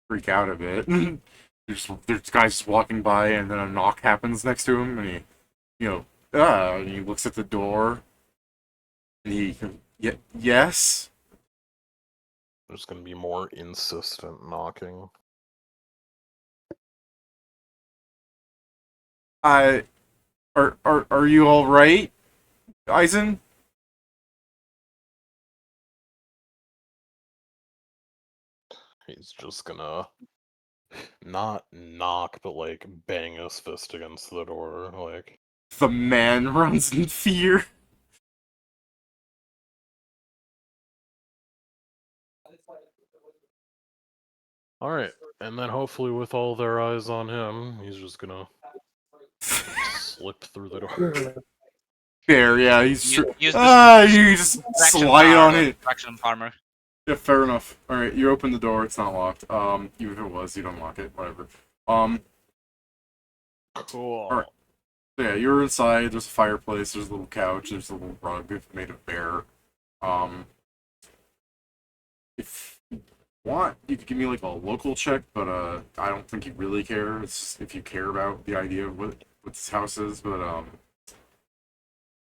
freak out a bit. There's guys just walking by, and then a knock happens next to him, and and he looks at the door, and yes? There's gonna be more insistent knocking. Are you alright, Eisen? He's just gonna not knock, but like bang his fist against the door, like. The man runs in fear. Alright, and then hopefully with all their eyes on him, he's just gonna slip through the door. Fair, yeah, he's Use the you just distraction slide power, on the it. distraction armor. Yeah, fair enough. Alright, you open the door, it's not locked. Even if it was, you'd unlock it, whatever. Cool. Alright. So yeah, you're inside, there's a fireplace, there's a little couch, there's a little rug made of bear. If you want, you could give me like a local check, but I don't think you really care. It's just if you care about the idea of what this house is, but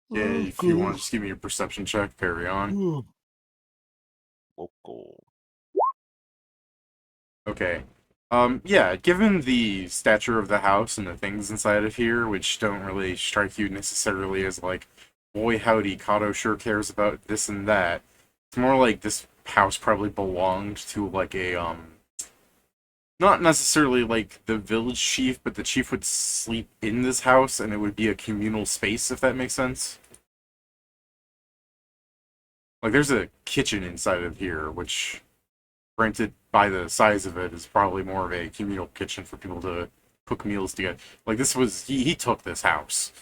yeah, if you want to just give me a perception check, carry on. Local. Okay. Yeah, given the stature of the house and the things inside of here, which don't really strike you necessarily as like, boy howdy, Cato sure cares about this and that. It's more like this house probably belonged to like a, not necessarily like the village chief, but the chief would sleep in this house and it would be a communal space, if that makes sense. Like, there's a kitchen inside of here, which, granted, by the size of it, is probably more of a communal kitchen for people to cook meals together. Like, this was, he took this house.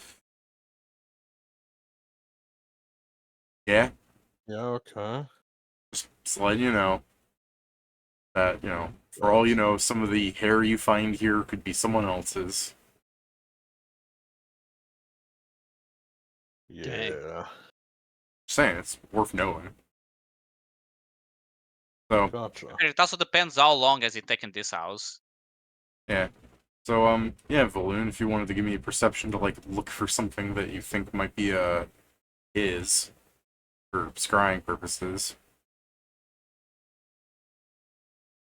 Yeah? Yeah, okay. Just letting you know that, for all you know, some of the hair you find here could be someone else's. Yeah. Just saying, it's worth knowing. So, Gotcha. It also depends how long has it taken this house. yeah. So, yeah, Valoon, if you wanted to give me a perception to, like, look for something that you think might be, his, for scrying purposes.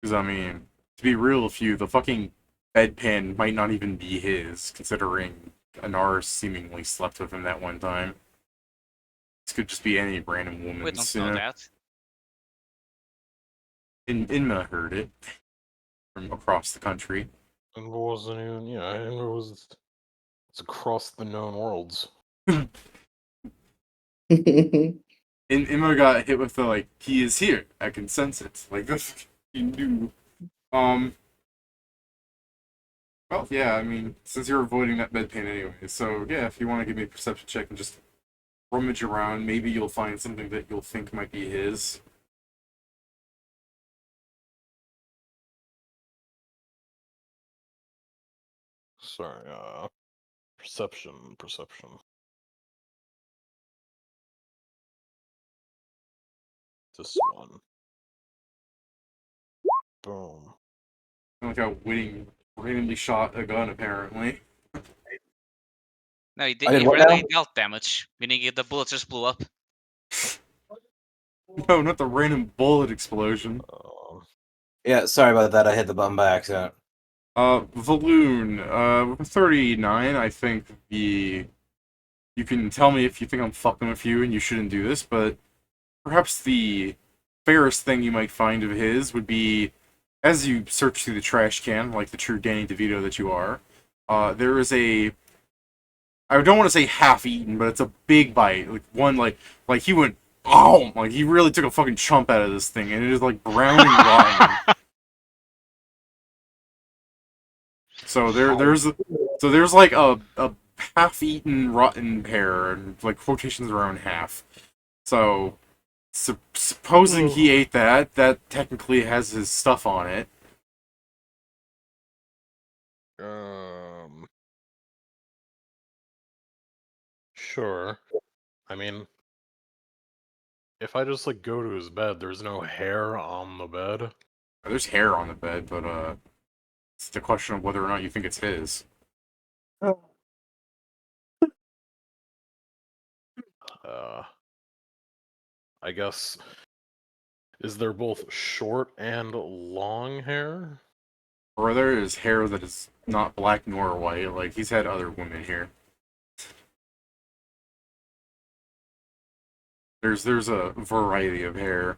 Because, I mean, to be real with you, the fucking bedpan might not even be his, considering Anar seemingly slept with him that one time. This could just be any random woman's. We don't know that. Inma heard it from across the country. And it wasn't even, yeah, I didn't know it's across the known worlds. Inma got hit with the, like, he is here, I can sense it. Like, this, he knew. Well, yeah, I mean, since you're avoiding that bedpan anyway, so yeah, if you want to give me a perception check and just rummage around, maybe you'll find something that you'll think might be his. Sorry, perception. This one. Boom. Like how Winning randomly shot a gun, apparently. No, he I did what really now? dealt damage. Meaning the bullets just blew up. No, not the random bullet explosion. Yeah, sorry about that. I hit the button by accident. Valoon, with 39, I think the You can tell me if you think I'm fucking with you and you shouldn't do this, but perhaps the fairest thing you might find of his would be, as you search through the trash can, like the true Danny DeVito that you are, there is a, I don't want to say half-eaten, but it's a big bite. Like one, like he went, oh, like he really took a fucking chump out of this thing, and it is like brown and rotten. So there's like a half-eaten rotten pear, and like quotations around half. So supposing he ate that, that technically has his stuff on it. Sure. I mean, if I just like go to his bed, there's no hair on the bed. There's hair on the bed, but it's the question of whether or not you think it's his. I guess, is there both short and long hair? Or there is hair that is not black nor white. Like he's had other women here. There's a variety of hair.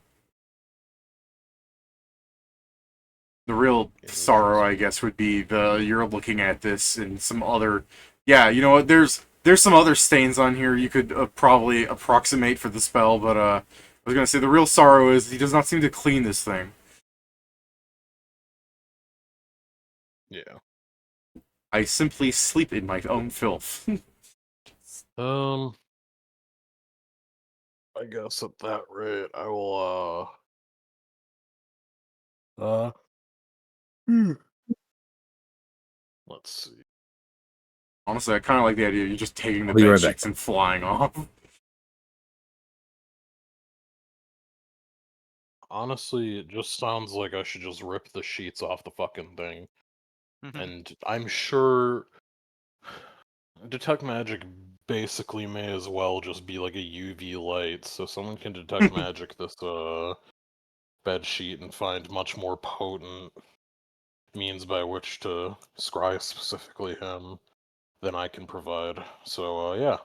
The real sorrow, I guess, would be you're looking at this and some other. Yeah, you know what? There's some other stains on here you could probably approximate for the spell, but I was gonna say the real sorrow is he does not seem to clean this thing. Yeah. I simply sleep in my own filth. I guess at that rate, I will, let's see. Honestly, I kind of like the idea of you just taking the I'll be bed right back. sheets and flying off. Honestly, it just sounds like I should just rip the sheets off the fucking thing. And I'm sure Detect Magic basically may as well just be like a UV light, so someone can Detect Magic this bed sheet and find much more potent means by which to scry specifically him than I can provide. So yeah.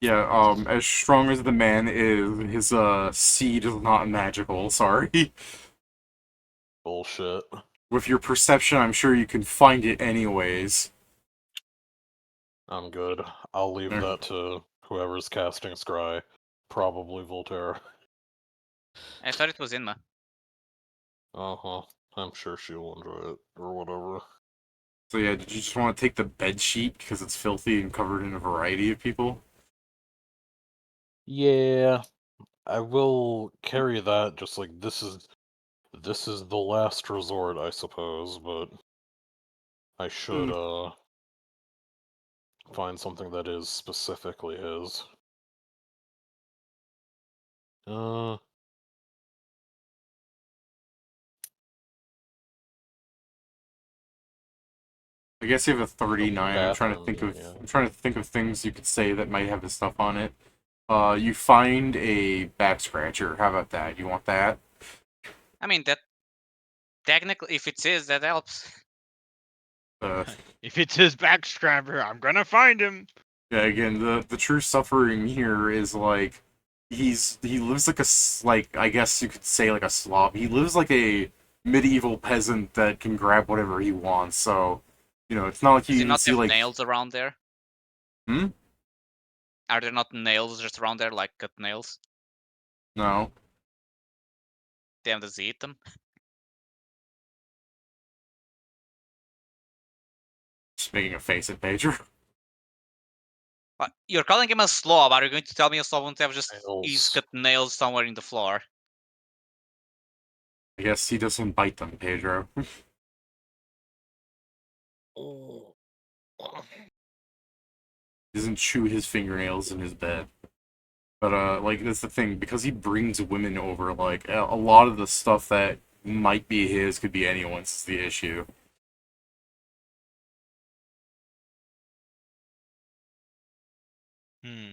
Yeah, as strong as the man is, his seed is not magical, sorry. Bullshit. With your perception, I'm sure you can find it anyways. I'm good. I'll leave There. that to whoever's casting Scry. Probably Voltaire. I thought it was Inma. Uh-huh. I'm sure she'll enjoy it, or whatever. So yeah, did you just want to take the bed sheet because it's filthy and covered in a variety of people? Yeah, I will carry that, just like, this is the last resort, I suppose, but I should, find something that is specifically his. I guess you have a 39. I'm trying to think bathroom, of yeah. I'm trying to think of things you could say that might have his stuff on it. You find a back scratcher. How about that? You want that? I mean, that technically, if it is, that helps. If it's his backstabber, I'm gonna find him. Yeah, again, the true suffering here is like he lives like like I guess you could say like a slob. He lives like a medieval peasant that can grab whatever he wants. So, you know, it's not like Does you he even not see have like nails around there? Hmm? Are there not nails just around there, like cut nails? No. Damn, does he eat them? Just making a face at Pedro. What? You're calling him a slob. Are you going to tell me a slob won't have just Nails. he's cut nails somewhere in the floor? I guess he doesn't bite them, Pedro. He doesn't chew his fingernails in his bed. But like that's the thing, because he brings women over, like a lot of the stuff that might be his could be anyone's is the issue. Hmm.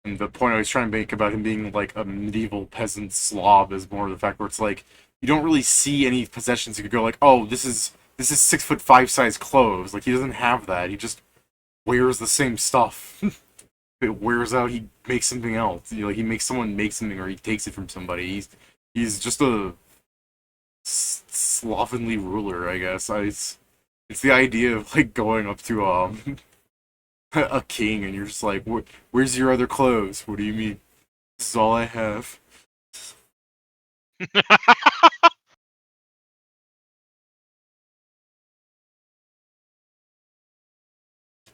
And the point I was trying to make about him being like a medieval peasant slob is more the fact where it's like you don't really see any possessions you could go like, oh, this is this is 6'5" size clothes. Like he doesn't have that. He just wears the same stuff. If it wears out, he makes something else. Like he makes someone make something, or he takes it from somebody. He's just a slovenly ruler, I guess. It's the idea of like going up to a king and you're just like, where's your other clothes? What do you mean? This is all I have.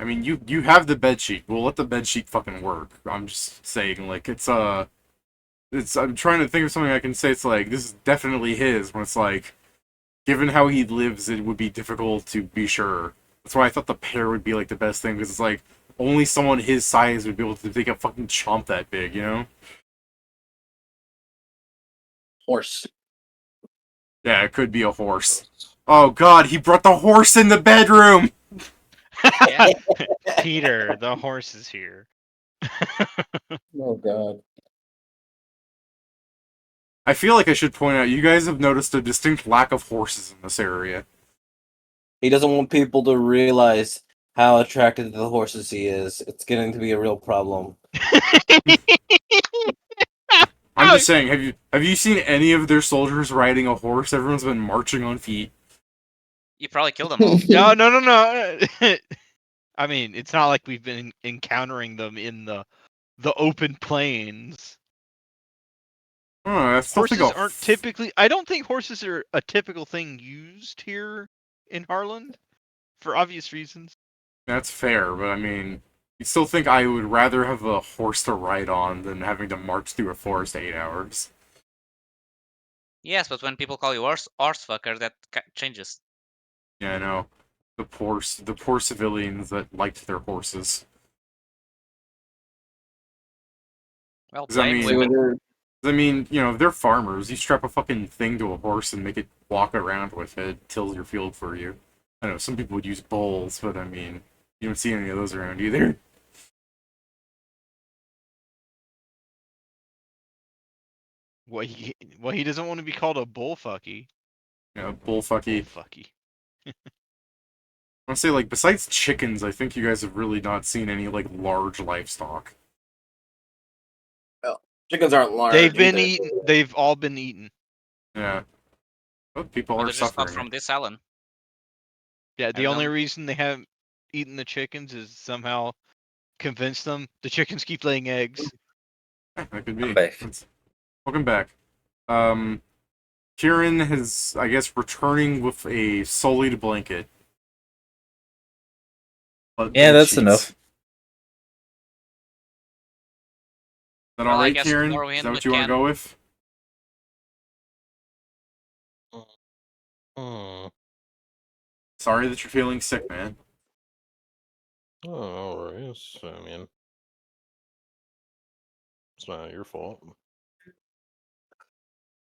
I mean, you have the bed sheet. We'll let the bed sheet fucking work. I'm just saying, like, it's I'm trying to think of something I can say. It's like this is definitely his. When it's like, given how he lives, it would be difficult to be sure. That's why I thought the pear would be like the best thing, because it's like only someone his size would be able to take a fucking chomp that big, you know? Horse. Yeah, it could be a horse. Oh god, he brought the horse in the bedroom! Yeah. Peter, the horse is here. Oh god. I feel like I should point out, you guys have noticed a distinct lack of horses in this area. He doesn't want people to realize how attracted to the horses he is. It's getting to be a real problem. I'm just saying, have you seen any of their soldiers riding a horse? Everyone's been marching on feet. You probably killed them all. No. I mean, it's not like we've been encountering them in the open plains. Oh, that's still Horses think aren't typically. I don't think horses are a typical thing used here in Harlonde, for obvious reasons. That's fair, but I mean, you still think I would rather have a horse to ride on than having to march through a forest 8 hours. Yes, but when people call you horse fucker, that changes. Yeah, I know. The poor civilians that liked their horses. Well, 'Cause I blame mean- women. I mean, you know, if they're farmers, you strap a fucking thing to a horse and make it walk around with it, it tills your field for you. I know some people would use bulls, but I mean, you don't see any of those around either. Well, he doesn't want to be called a bullfucky. Yeah, bullfucky. Bullfucky. I want to say, like, besides chickens, I think you guys have really not seen any, like, large livestock. Chickens aren't large. They've been either. eaten. They've all been eaten. Yeah. But people But are they're just not suffering. from this island. Yeah, I the don't only know. reason they haven't eaten the chickens is somehow convince them the chickens keep laying eggs. That could be. I'm back. Welcome back. Kieran is, I guess, returning with a sullied blanket. Yeah, And that's sheets. enough. Is that Well, I alright, guess Kieran? tomorrow Is in that we what you want to can- go with? Hmm. Sorry that you're feeling sick, man. Oh, no worries. I mean, it's not your fault.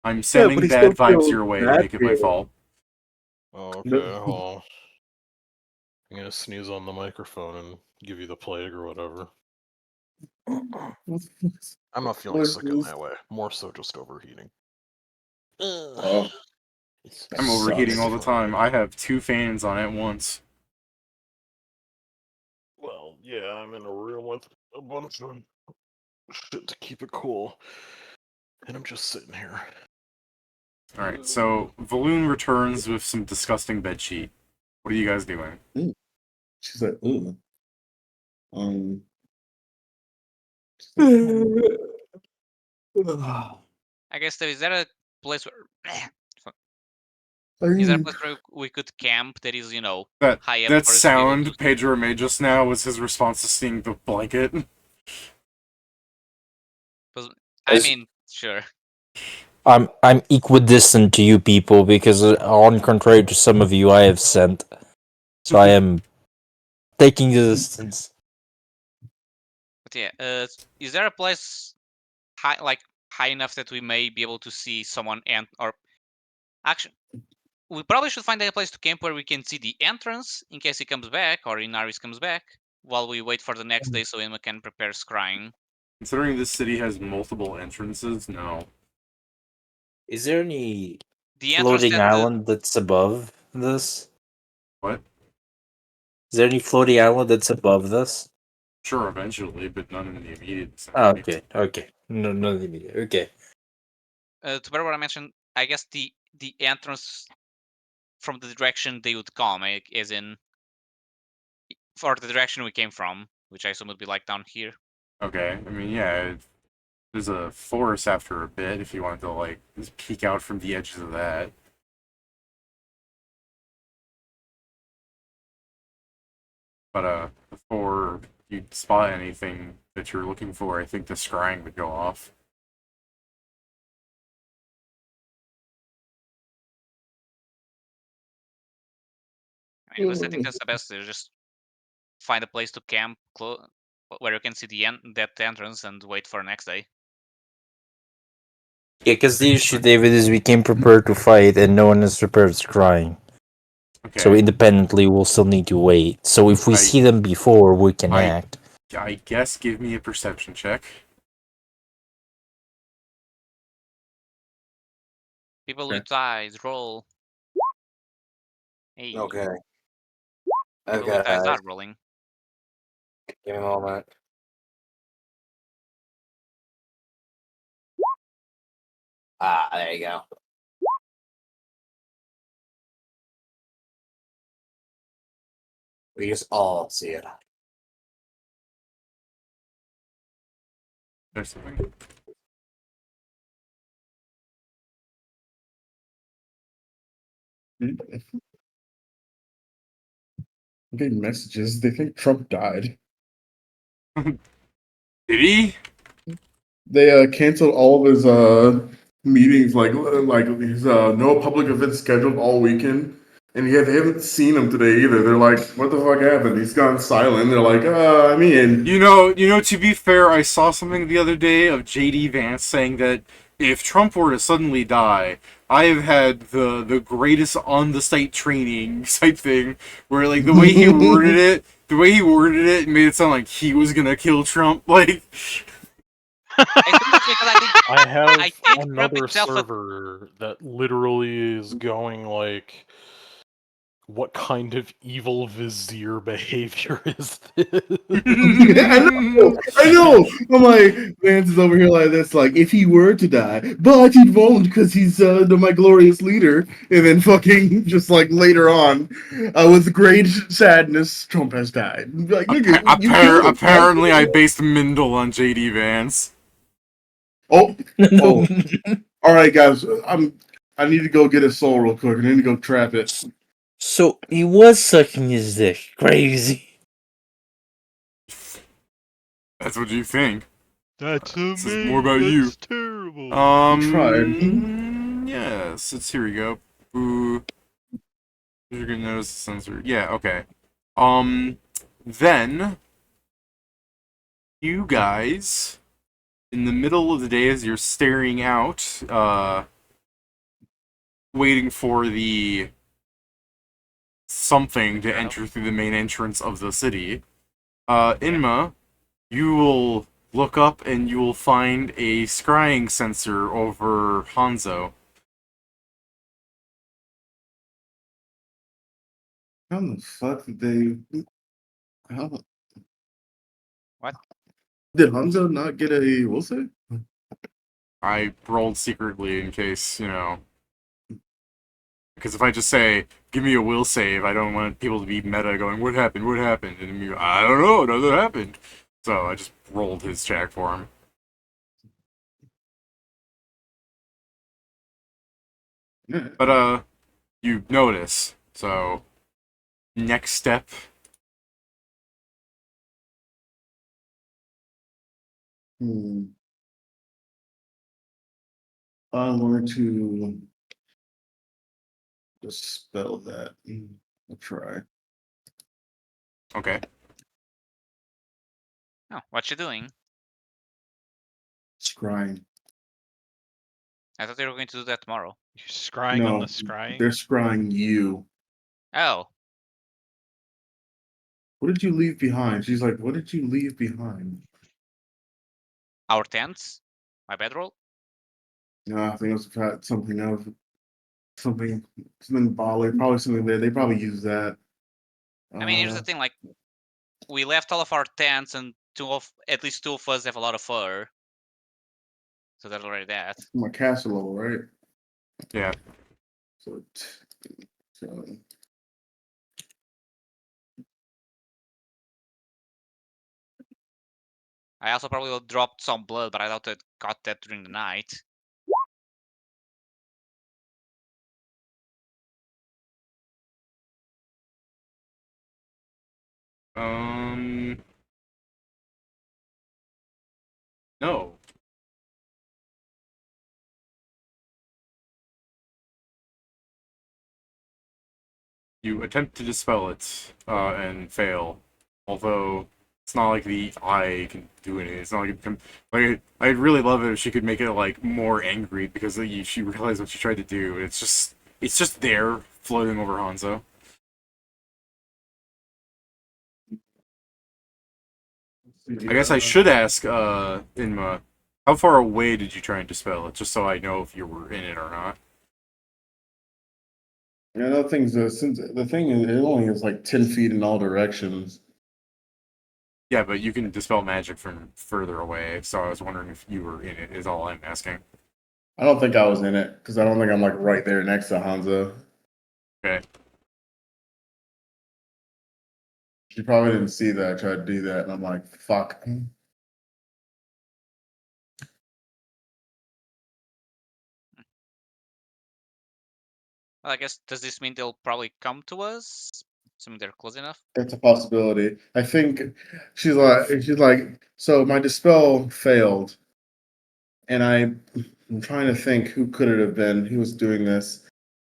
I'm sending but he bad still vibes feels your way to bad make it for my you. fault. Okay, well, I'm gonna sneeze on the microphone and give you the plague or whatever. I'm not feeling sick in that way. More so just overheating. Oh. I'm overheating all the Sucks. time. I have 2 fans on at once. Well, yeah, I'm in a room with a bunch of shit to keep it cool. And I'm just sitting here. Alright, so Valoon returns with some disgusting bedsheet. What are you guys doing? She's like, ooh. I guess is there a place where I is there a mean, place where we could camp that is, That high up that for us to be able to- sound Pedro made just now was his response to seeing the blanket. I As- mean, sure. I'm equidistant to you people because, on contrary to some of you, I have sent, so I am taking the distance. But yeah, is there a place high enough that we may be able to see someone or actually we probably should find a place to camp where we can see the entrance in case he comes back or Inaris comes back while we wait for the next day so Emma can prepare scrying. Considering this city has multiple entrances, no. Is there any The entrance floating that island that's above this? What? Is there any floating island that's above this? Sure, eventually, but none in the immediate Oh, vicinity. okay. No, none immediate. Okay. To better what I mentioned, I guess the entrance from the direction they would come, as in for the direction we came from, which I assume would be like down here. Okay, I mean, yeah, there's a forest after a bit if you wanted to, like, just peek out from the edges of that. But, before you spot anything that you're looking for, I think the scrying would go off. I think that's the best. Is just find a place to camp where you can see that entrance and wait for next day. Yeah, because the issue, David, is we came prepared to fight and no one is prepared to crying. Okay. So independently, we'll still need to wait. So if we see them before, we can act. I guess give me a perception check. People with eyes, roll. Hey. Okay. People with eyes are rolling. Give me a moment. Ah, there you go. We just all see it. There's something. I'm getting messages. They think Trump died. Did he? They canceled all of his meetings, like his no public events scheduled all weekend, and they haven't seen him today either. They're like, "What the fuck happened?" He's gone silent. They're like, I mean, You know. To be fair, I saw something the other day of JD Vance saying that if Trump were to suddenly die, I have had the greatest on the site training type thing, where like the way he worded it made it sound like he was gonna kill Trump. Like, I think that's because I have I think Trump another itself server that literally is going like, what kind of evil vizier behavior is this? I know. I'm like, Vance is over here like this, like if he were to die, but he won't because he's my glorious leader. And then fucking just like later on, with great sadness, Trump has died. Like, nigga, you killed him. apparently, I based Mindle on JD Vance. Oh, oh. All right, guys. I need to go get his soul real quick. I need to go trap it. So he was sucking his dick. Crazy. That's what you think. That's This is amazing. more about That's you. terrible. Tried. Yes. Here we go. Ooh. You're gonna notice the sensor. Yeah. Okay. Then you guys, in the middle of the day, as you're staring out, waiting for the something to enter through the main entrance of the city, Inma, you will look up and you will find a scrying sensor over Hanzo. How the fuck did they? How What? did Hanzo not get a will save? I rolled secretly in case, because if I just say, give me a will save, I don't want people to be meta going, what happened, what happened? And me, I don't know, nothing happened. So I just rolled his check for him. Yeah. But, you notice. So, next step. I want to just spell that. I'll try. Okay. Oh, what you doing? Scrying. I thought they were going to do that tomorrow. You're scrying on the scrying? They're scrying you. Oh, What did you leave behind? She's like, what did you leave behind? our tents? My bedroll? No, I think it was something else. Something Bali, probably something there. They probably use that. I mean, here's the thing: like, we left all of our tents, and at least two of us have a lot of fur. So there's already that. My castle level, right? Yeah. So, so I also probably dropped some blood, but I doubt I got that during the night. No. You attempt to dispel it and fail, although it's not like the eye can do anything. It's not like it can, like I'd really love it if she could make it like more angry because she realized what she tried to do. It's just there floating over Hanzo. I guess I should ask Inma, how far away did you try and dispel it, just so I know if you were in it or not. Yeah, that thing's since the thing is it only is like 10 feet in all directions. Yeah, but you can dispel magic from further away, so I was wondering if you were in it, is all I'm asking. I don't think I was in it because I don't think I'm like right there next to Hanzo. Okay. She probably didn't see that I tried to do that, and I'm like, fuck. Well, I guess, does this mean they'll probably come to us? Assuming they're close enough? That's a possibility. I think she's like, so my dispel failed, and I'm trying to think who could it have been who was doing this.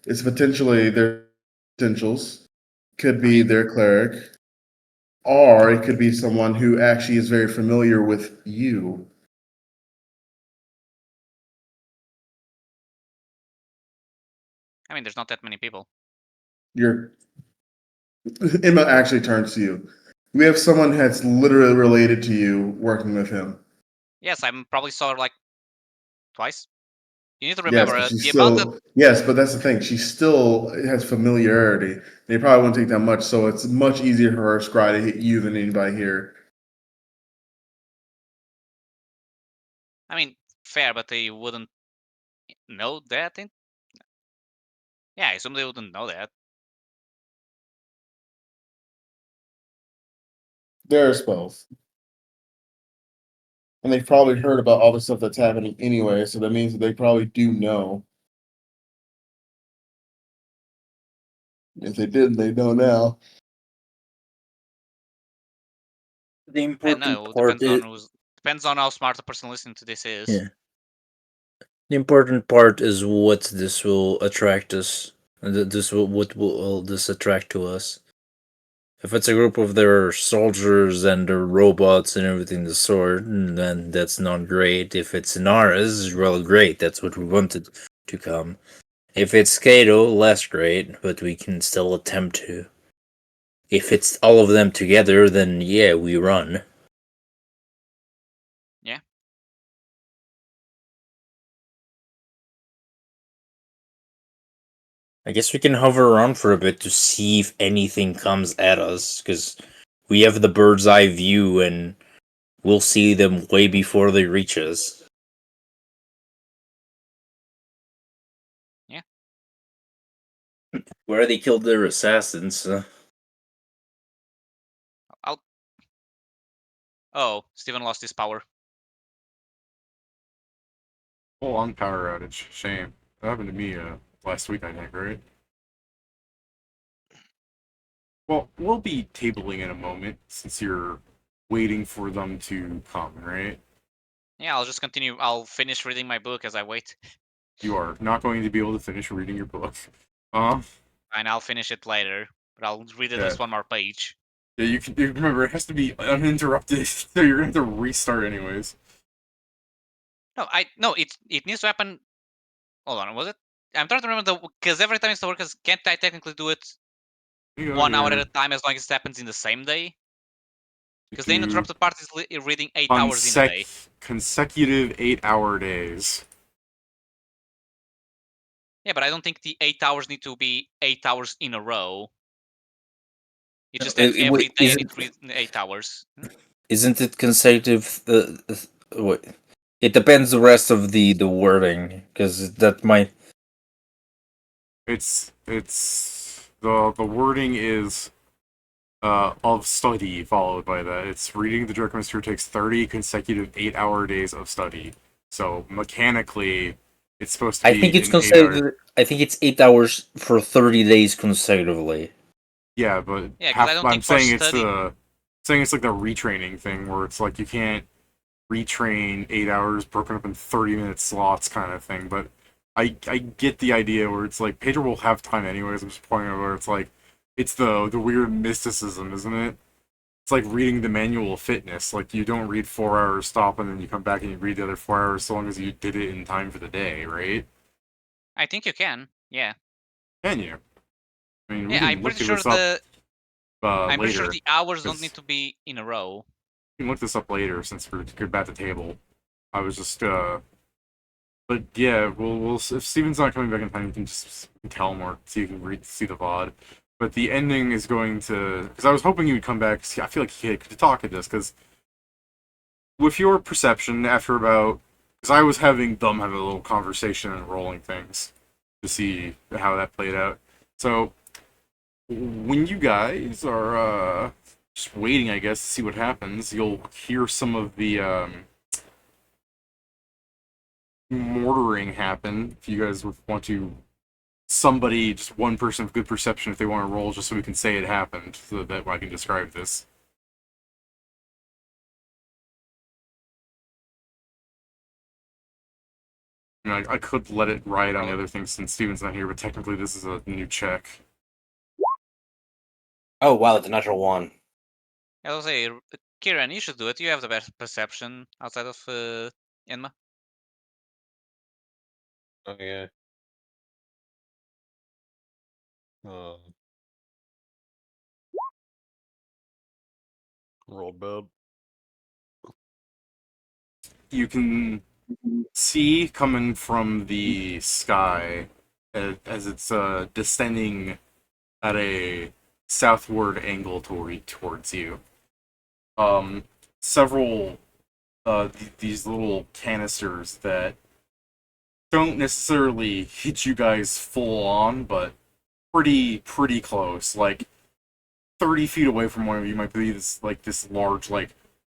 It's potentially their potentials, could be their cleric, or it could be someone who actually is very familiar with you. I mean, there's not that many people. Emma actually turns to you. We have someone that's literally related to you working with him. Yes, I probably saw her like twice. You need to Yes, remember but she's the amount that. still yes, but that's the thing. She still has familiarity. They probably won't take that much, so it's much easier for her scry to hit you than anybody here. I mean, fair, but they wouldn't know that. Yeah, I assume they wouldn't know that. There are spells. And they've probably heard about all the stuff that's happening anyway, so that means that they probably do know. If they didn't, they know now. The I important know. part is Depends on how smart the person listening to this is. yeah. The important part is what this will attract us. What will this attract to us? If it's a group of their soldiers and their robots and everything the sort, then that's not great. If it's Nara's, well, great. That's what we wanted to come. If it's Cato, less great, but we can still attempt to. If it's all of them together, then yeah, we run. Yeah. I guess we can hover around for a bit to see if anything comes at us, because we have the bird's eye view and we'll see them way before they reach us. Yeah. Where they killed their assassins. Oh, Steven lost his power. Full on power outage. Shame. That happened to me last week, I think, right? Well, we'll be tabling in a moment since you're waiting for them to come, right? Yeah, I'll just continue. I'll finish reading my book as I wait. You are not going to be able to finish reading your book. And I'll finish it later, but I'll read at Yeah. least one more page. Yeah, you remember, it has to be uninterrupted, so you're going to have to restart anyways. No, it needs to happen. Hold on, was it? I'm trying to remember because every time it's the workers, can't I technically do it You go 1 hour at here. a time as long as it happens in the same day? Because the Do uninterrupted part is reading 8 hours in a day. consecutive 8-hour days. Yeah, but I don't think the 8 hours need to be 8 hours in a row. It's just that Wait, every day I isn't- need to read in 8 hours. Isn't it consecutive? Wait. It depends the rest of the wording because that might. It's the wording is of study followed by that. It's reading the Direct Mystery takes 30 consecutive 8-hour days of study. So mechanically, it's supposed to I be think it's an 8-hour. consecutive. I think it's 8 hours for 30 days consecutively. Yeah, but Yeah, because I don't I'm think for saying it's study. like the retraining thing where it's like you can't retrain 8 hours broken up in 30-minute slots kind of thing. But I get the idea where it's like Pedro will have time anyways. I'm just pointing out where it's like it's the weird mysticism, isn't it? It's like reading the manual of fitness. Like you don't read 4 hours, stop, and then you come back and you read the other 4 hours, so long as you did it in time for the day, right? I think you can. Yeah. Can you? I mean, we Yeah, I'm can look pretty sure this up I'm pretty sure later. the hours don't 'cause- need to be in a row. We can look this up later since we're good at the table. I was just but yeah, we'll if Steven's not coming back in time, you can just tell him or see you can see the VOD. But the ending is going to because I was hoping you would come back. I feel like he could talk at this because with your perception after about because I was having them have a little conversation and rolling things to see how that played out. So when you guys are just waiting, I guess, to see what happens, you'll hear some of the mortaring happen. If you guys would want to, somebody, just one person with good perception, if they want to roll, just so we can say it happened, so that I can describe this. I mean, I could let it ride on the other things since Steven's not here, but technically this is a new check. Oh wow, it's a natural one. I will say, Kieran, you should do it. You have the best perception outside of Enma. Okay. Um, roll bad. You can see coming from the sky as it's descending at a southward angle towards you. Several these little canisters that don't necessarily hit you guys full on, but pretty close. Like 30 feet away from one of you might be this large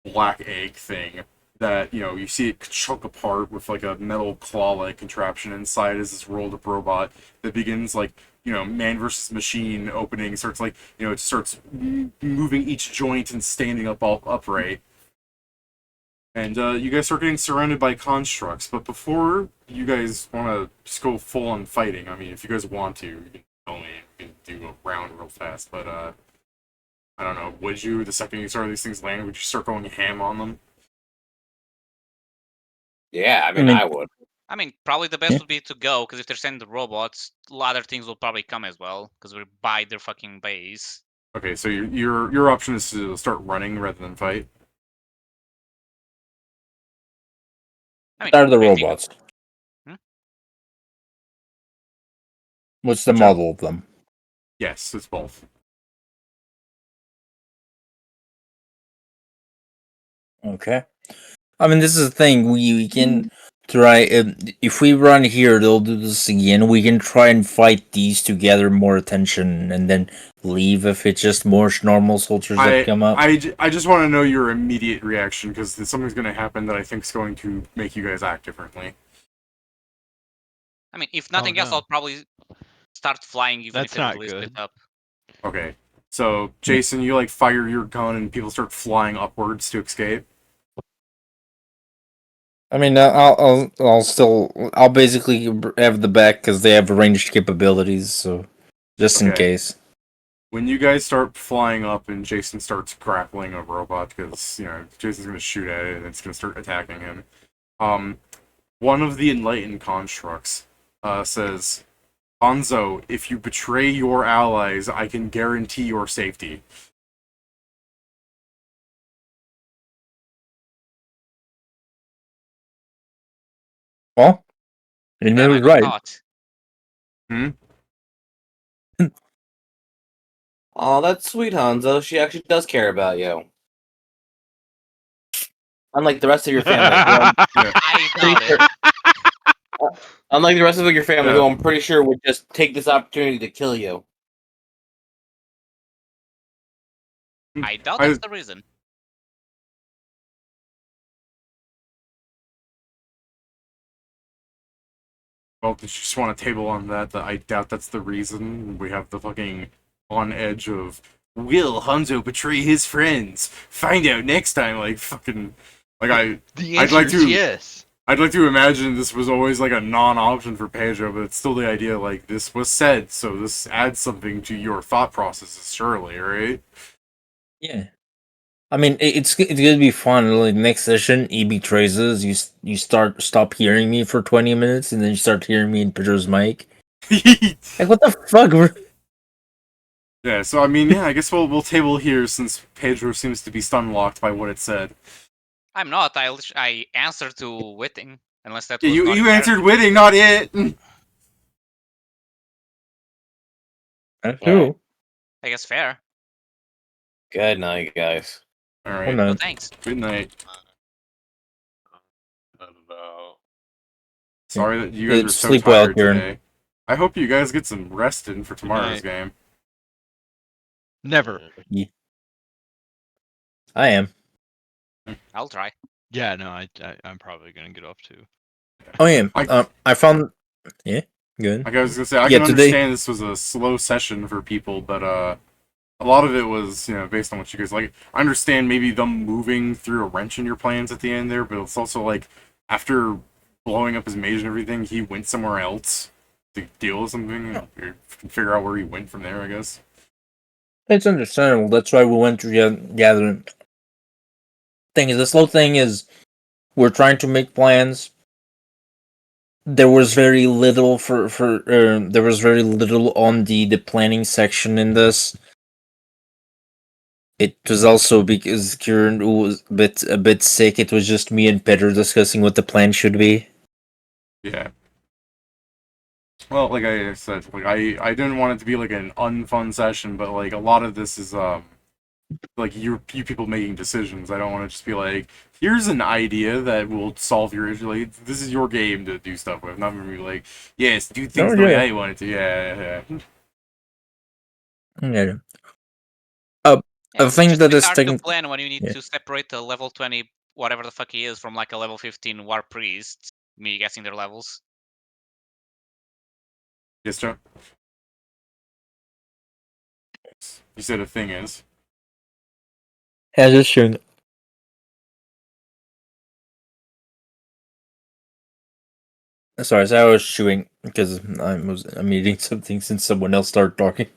black egg thing that you see it chunk apart with like a metal claw-like contraption inside is this rolled up robot that begins man versus machine opening starts it starts moving each joint and standing up all upright. And you guys start getting surrounded by constructs, but before you guys want to just go full on fighting, I mean, if you guys want to, you can tell me, you can do a round real fast, but I don't know, would you, the second you start these things landing, would you start going ham on them? Yeah, I mean, I would. I mean, probably the best would be to go, because if they're sending the robots, a lot of things will probably come as well, because we're by their fucking base. Okay, so your option is to start running rather than fight? I mean, What are the I think- robots? Hmm? What's the Which model of them? Yes, it's both. Okay. I mean, this is the thing. We can try. If we run here, they'll do this again. We can try and fight these to gather more attention, and then leave if it's just more normal soldiers that come up. I just want to know your immediate reaction, because something's going to happen that I think is going to make you guys act differently. I mean, if nothing else, no. I'll probably start flying even That's if not everybody split good. up. Okay, so Jason, you fire your gun and people start flying upwards to escape. I mean, I'll basically have the back because they have ranged capabilities. So, just in Okay. case. When you guys start flying up and Jason starts grappling a robot, because Jason's going to shoot at it and it's going to start attacking him. One of the enlightened constructs says, "Hanzo, if you betray your allies, I can guarantee your safety." Well, and Then you're I got right. caught. Oh, that's sweet, Hanzo. She actually does care about you. Unlike the rest of your family, who I'm I doubt pretty it. sure, unlike the rest of your family, Yeah. who I'm pretty sure would just take this opportunity to kill you. I doubt I- that's the reason. Well, you just want a table on that. I doubt that's the reason. We have the fucking on edge of will Hanzo betray his friends? Find out next time. Like fucking, like The I'd answer like is to- yes. I'd like to imagine this was always like a non-option for Pedro, but it's still the idea like this was said, so this adds something to your thought processes, surely, right? Yeah. I mean, it's gonna be fun. Like next session, he betrays us. You stop hearing me for 20 minutes, and then you start hearing me in Pedro's mic. Like what the fuck? Yeah, so I mean, yeah, I guess we'll table here since Pedro seems to be stun-locked by what it said. I'm not. I answered to Witting, unless that Yeah, was not you in answered character. Witting, not it! That's All right. true. I guess fair. Good night, guys. Oh, Alright, no. No thanks. good night. Sorry that you guys are so Sleep well, tired Kieran. today. I hope you guys get some rest in for tomorrow's night. game. Never. I am. I'll try. Yeah, no, I'm probably gonna get off too. Oh yeah. I- I found. Yeah. Good. Like I was gonna say, I Yeah, can today- understand this was a slow session for people, but a lot of it was, based on what you guys like. I understand maybe them moving through a wrench in your plans at the end there, but it's also like after blowing up his mage and everything, he went somewhere else to deal with something. And you can figure out where he went from there, I guess. It's understandable. That's why we went to gathering. Thing is, the slow thing is, we're trying to make plans. There was very little there was very little on the planning section in this. It was also because Kieran was a bit sick. It was just me and Peter discussing what the plan should be. Yeah. Well, like I said, like I didn't want it to be like an unfun session, but like a lot of this is like you people making decisions. I don't want to just be like, here's an idea that will solve your issue. Like this is your game to do stuff with. Not gonna be like, yes, do things the way I want it to. Yeah. Yeah. Yeah, The thing just that a bit is hard taking. to plan when you need Yeah. to separate the level 20 whatever the fuck he is from like a level 15 war priest. Me guessing their levels. Yes, Joe. You said a thing is. Yeah, just showing. Sorry, so I was chewing because I'm eating something since someone else started talking.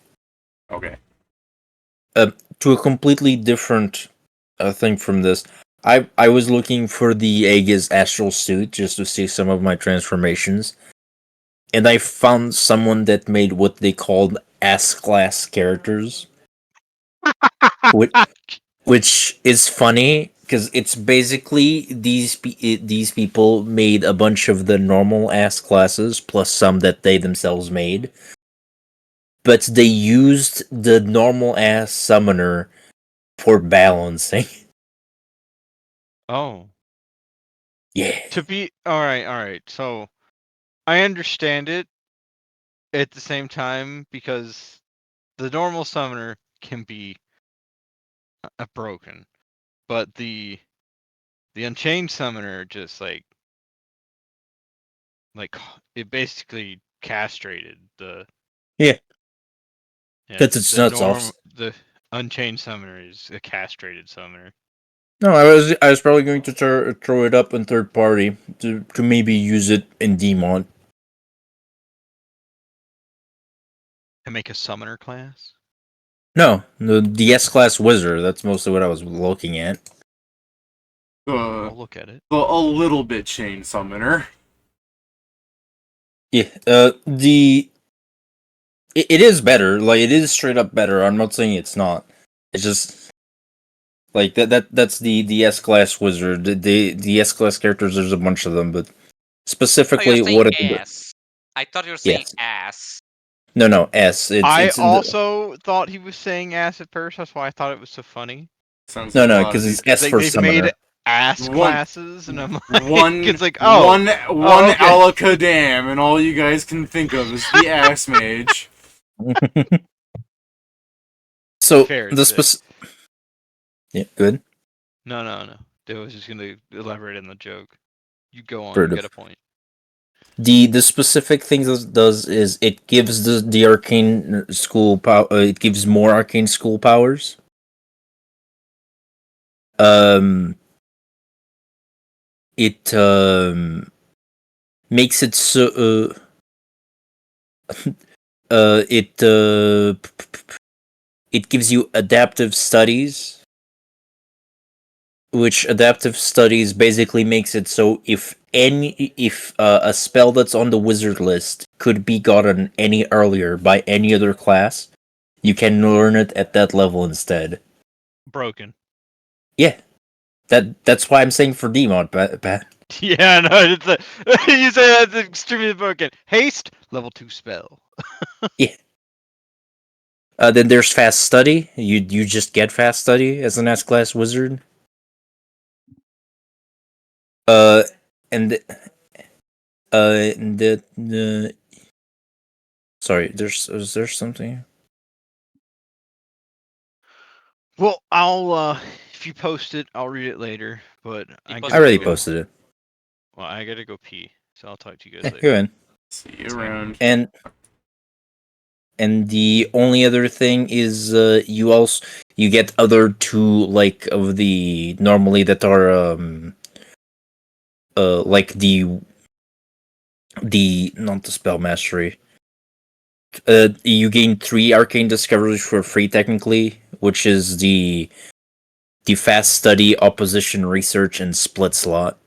Okay. To a completely different thing from this. I was looking for the Aegis astral suit just to see some of my transformations, and I found someone that made what they called S-class characters, which is funny because it's basically these people made a bunch of the normal S classes plus some that they themselves made, but they used the normal ass summoner for balancing. Oh. Yeah. To be all right. So I understand it at the same time because the normal summoner can be broken, but the unchained summoner just like it basically castrated the Yeah. yeah, Gets its nuts off. the unchained summoner is a castrated summoner. No, I was probably going to throw it up in third party to maybe use it in Demon. To make a summoner class? No, the S class wizard. That's mostly what I was looking at. I'll look at it. A little bit chain summoner. Yeah. It is better. Like it is straight up better. I'm not saying it's not. It's just like that's the S class wizard. The S class characters. There's a bunch of them, but Oh, specifically you're saying what it. ass. I thought you were saying Yes. ass. No, S. I It's in the also thought he was saying ass at first. That's why I thought it was so funny. Sounds no, like a no, lot of because it's people. S for They've summoner. made ass One- classes, and I'm like, One, it's like, oh, one okay. alakadam, and all you guys can think of is the ass mage. So Fair, the it's yeah, good. No. I was just gonna elaborate on the joke. You go on. Fair You get enough. a point. The specific thing this does is it gives the arcane school power. It gives more arcane school powers. It makes it so. It it gives you adaptive studies, which adaptive studies basically makes it so if a spell that's on the wizard list could be gotten any earlier by any other class, you can learn it at that level instead. Broken. Yeah, that's why I'm saying for Demon, Pat. Yeah, no, it's a, you say that's extremely broken. Haste, level 2 spell. Then there's fast study. You just get fast study as an S class wizard. Uh, and and the sorry, is there something? Well, I'll if you post it, I'll read it later. But I I gotta already go. posted it. Well, I gotta go pee, so I'll talk to you guys Yeah, later. go in. See you around. And the only other thing is you get other two like of the normally that are like the not the spell mastery. You gain 3 arcane discoveries for free technically, which is the fast study, opposition research, and split slot.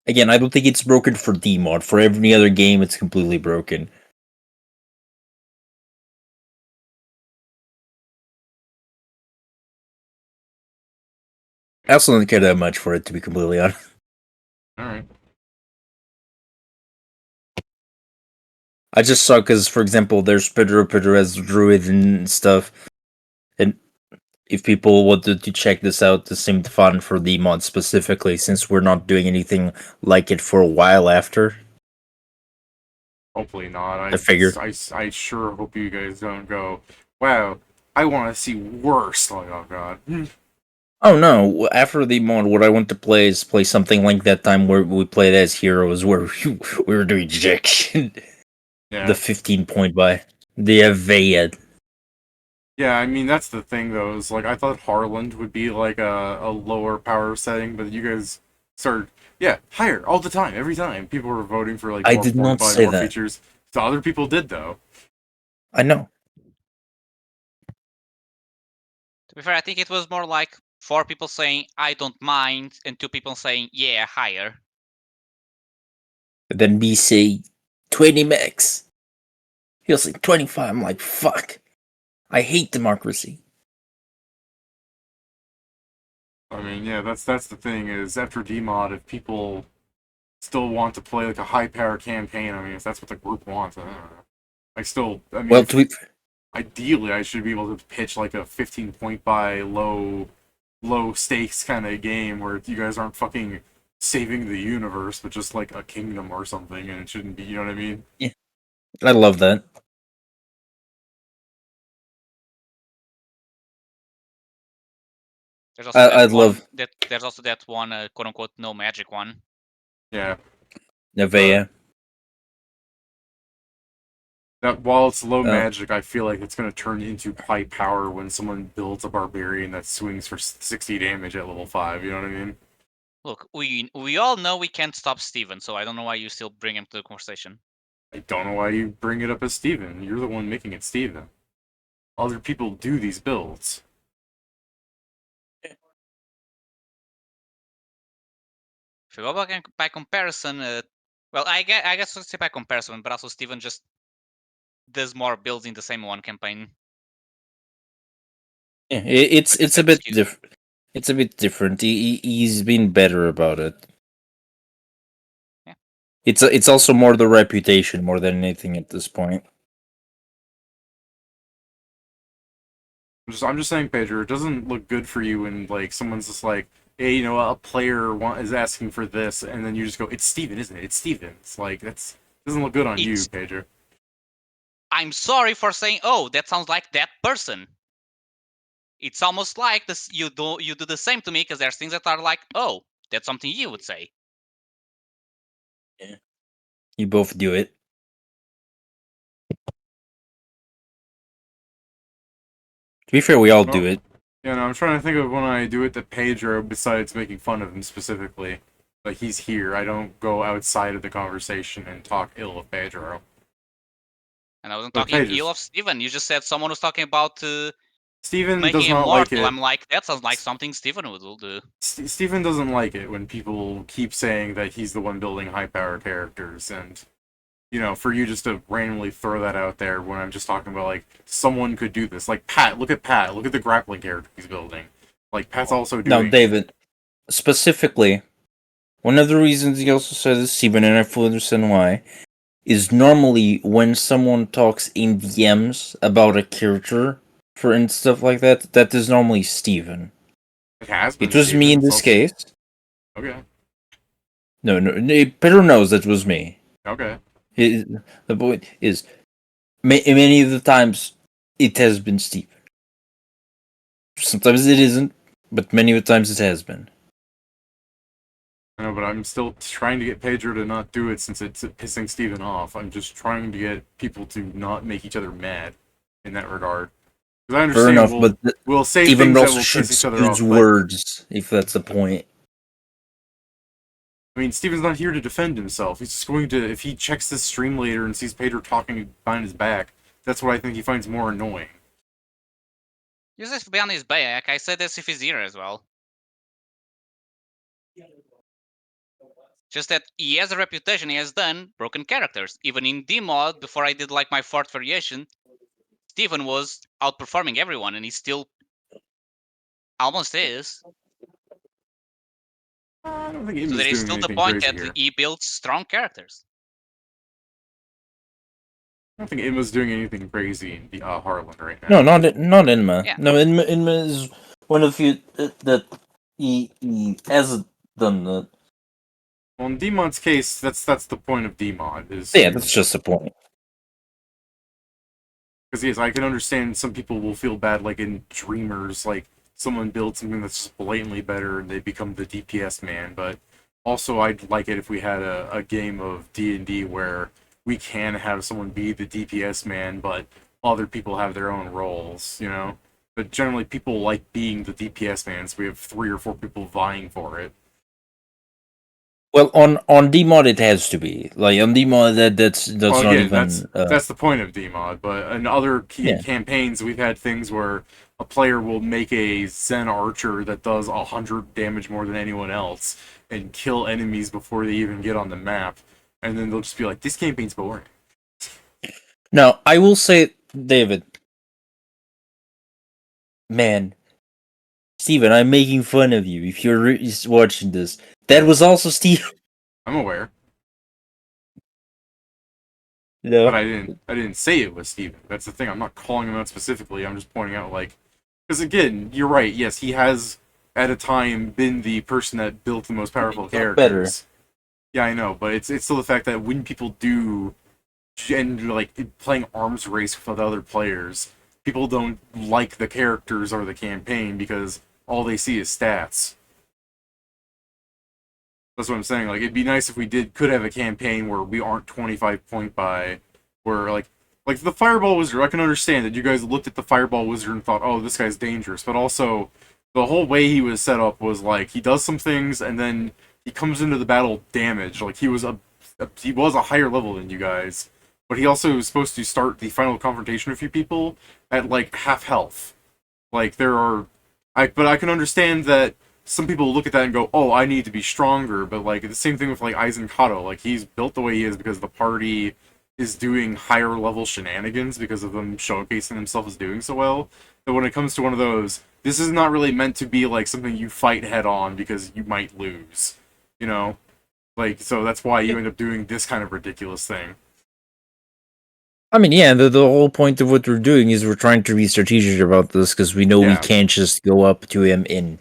Again, I don't think it's broken for DMod. For every other game, it's completely broken. I also don't care that much for it, to be completely honest. Alright. I just saw because, for example, there's Pedro as Druid and stuff. And if people wanted to check this out, this seemed fun for the mod specifically, since we're not doing anything like it for a while after. Hopefully not. I figure. I sure hope you guys don't go, wow, I want to see worse. Like, oh god. Oh no! After the mod, what I want to play is play something like that time where we played as heroes, where we were doing ejection. Yeah. The 15 point buy. The evade. Yeah, I mean, that's the thing, though, is, like, I thought Harlonde would be, like, a lower power setting, but you guys started, yeah, higher, all the time, every time. People were voting for, like, I more did not fortified, say more that. features. So other people did, though. I know. To be fair, I think it was more like 4 people saying I don't mind and 2 people saying yeah, higher. Then me say 20 max. He'll say 25. I'm like, fuck. I hate democracy. I mean, yeah, that's the thing, is after DMod, if people still want to play, like, a high-power campaign, I mean, if that's what the group wants, I don't know. I mean, Well, to be, ideally, I should be able to pitch, like, a 15-point buy, low stakes kind of game where you guys aren't fucking saving the universe, but just like a kingdom or something, and it shouldn't be, you know what I mean? I love that. There's also I'd love there's also that one quote unquote no magic one. Yeah. Nevea. That while it's low magic, I feel like it's going to turn into high power when someone builds a barbarian that swings for 60 damage at level 5, you know what I mean? Look, we all know we can't stop Steven, so I don't know why you still bring him to the conversation. I don't know why you bring it up as Steven. You're the one making it Steven. Other people do these builds. If you go back by comparison, well, I guess let's say by comparison, but also Steven just does more builds in the same one campaign. Yeah, it's a bit excuse. different. It's a bit different. He's been better about it. Yeah. It's also more the reputation more than anything at this point. I'm just saying, Pedro, it doesn't look good for you when like someone's just like, hey, you know, a player is asking for this, and then you just go, it's Steven, isn't it? It's Steven. It's like doesn't look good on you, Pedro. I'm sorry for saying, oh, that sounds like that person. It's almost like this. You do the same to me because there's things that are like, oh, that's something you would say. Yeah, you both do it. To be fair, we all do it. Yeah, no, I'm trying to think of when I do it to Pedro besides making fun of him specifically. Like, he's here. I don't go outside of the conversation and talk ill of Pedro. And I wasn't talking ill of Steven. You just said someone was talking about Steven making does him not mortal. like it. I'm like, that sounds like something Steven would do. Steven doesn't like it when people keep saying that he's the one building high-power characters, and you know, for you just to randomly throw that out there when I'm just talking about, like, someone could do this. Like, Pat, look at the grappling character he's building. Like, Pat's also doing... No, David, specifically, one of the reasons he also said this, Steven, and I fully understand why, is normally when someone talks in DMs about a character, for and stuff like that, that is normally Steven. It has been It was Steven, me in this case. Okay. No, Pedro knows that was me. Okay. The point is, many of the times it has been Steven. Sometimes it isn't, but many of the times it has been. I know, but I'm still trying to get Pedro to not do it since it's pissing Steven off. I'm just trying to get people to not make each other mad in that regard. Because I understand Fair enough, but we'll say Steven things that also will should piss each other use off. words, if that's the point. I mean, Steven's not here to defend himself. He's just going to, if he checks this stream later and sees Pedro talking behind his back, that's what I think he finds more annoying. Use this behind his back. I said this if he's here as well. Just that he has a reputation, he has done broken characters. Even in D mod, before I did like my 4th variation, Steven was outperforming everyone, and he still almost is. I don't think So there is still the point that here. he builds strong characters. I don't think Inma's doing anything crazy in the Harlonde right now. No, not Inma. Yeah. No, Inma is one of the few that he hasn't done that. Well, in D-Mod's case, that's the point of D-Mod. Yeah, that's just the point. Because yes, I can understand some people will feel bad, like in Dreamers, like someone builds something that's just blatantly better and they become the DPS man. But also, I'd like it if we had a game of D&D where we can have someone be the DPS man, but other people have their own roles, you know? But generally, people like being the DPS man, so we have 3 or 4 people vying for it. Well, on D-Mod it has to be. Like, on D-Mod, that's Well, not again, even... that's the point of D-Mod, but in other campaigns, we've had things where a player will make a Zen Archer that does 100 damage more than anyone else, and kill enemies before they even get on the map, and then they'll just be like, this campaign's boring. Now, I will say, David... Man... Steven, I'm making fun of you if you're watching this. That was also Steven. I'm aware. No. But I didn't say it was Steven. That's the thing. I'm not calling him out specifically. I'm just pointing out, like, because again, you're right. Yes, he has at a time been the person that built the most powerful characters. Better. Yeah, I know, but it's still the fact that when people do, and like playing arms race with other players, people don't like the characters or the campaign because all they see is stats. That's what I'm saying. Like, it'd be nice if we could have a campaign where we aren't 25 point by, where like the Fireball Wizard. I can understand that you guys looked at the Fireball Wizard and thought, oh, this guy's dangerous, but also the whole way he was set up was like he does some things and then he comes into the battle damaged. Like he was a higher level than you guys, but he also was supposed to start the final confrontation with a few people at like half health. Like but I can understand that some people look at that and go, oh, I need to be stronger, but like the same thing with like Aizen Kato. Like he's built the way he is because the party is doing higher level shenanigans because of them showcasing themselves as doing so well. That when it comes to one of those, this is not really meant to be like something you fight head on because you might lose, you know? Like, so that's why you end up doing this kind of ridiculous thing. I mean, yeah, the whole point of what we're doing is we're trying to be strategic about this because we know we Yeah. can't just go up to him and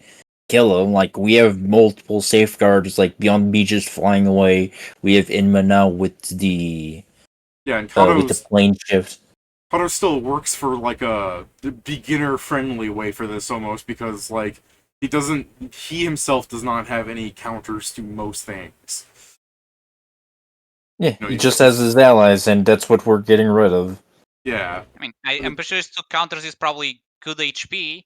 kill him. Like, we have multiple safeguards, like Beyond Me just flying away. We have Inma now with the Yeah, and plane shift. Kato still works for like a beginner friendly way for this almost because like he himself does not have any counters to most things. Yeah, No, he just has his allies, and that's what we're getting rid of. Yeah. I mean, I'm pretty sure his 2 counters is probably good HP,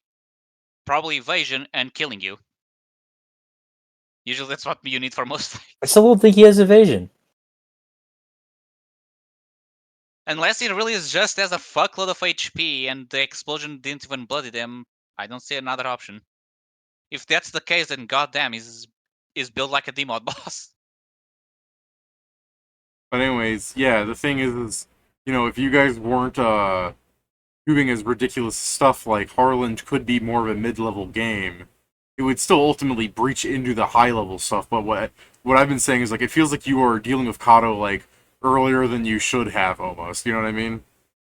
probably evasion, and killing you. Usually that's what you need for most fights. I still don't think he has evasion. Unless he really is just has a fuckload of HP and the explosion didn't even bloody them, I don't see another option. If that's the case, then goddamn, he's built like a D-mod boss. But anyways, yeah, the thing is, if you guys weren't doing as ridiculous stuff like Harlonde could be more of a mid-level game, it would still ultimately breach into the high-level stuff. But what I've been saying is like it feels like you are dealing with Kato like earlier than you should have almost. You know what I mean?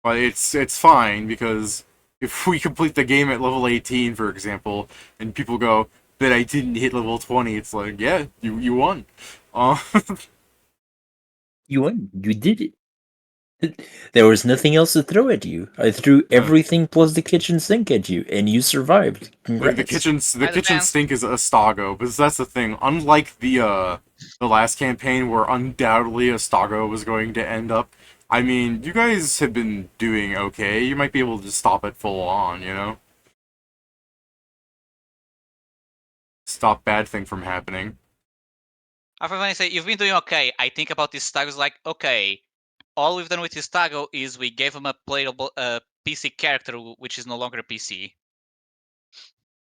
But it's fine because if we complete the game at level 18, for example, and people go, "But I didn't hit level 20," it's like, yeah, you won. You won. You did it. There was nothing else to throw at you. I threw everything plus the kitchen sink at you, and you survived. Congrats. Like the kitchen sink is Astago, but that's the thing. Unlike the last campaign where undoubtedly Astago was going to end up, I mean, you guys have been doing okay. You might be able to stop it full on, Stop bad thing from happening. After when I say you've been doing okay, I think about this Stago's like, okay, all we've done with this Stago is we gave him a playable PC character, which is no longer a PC. I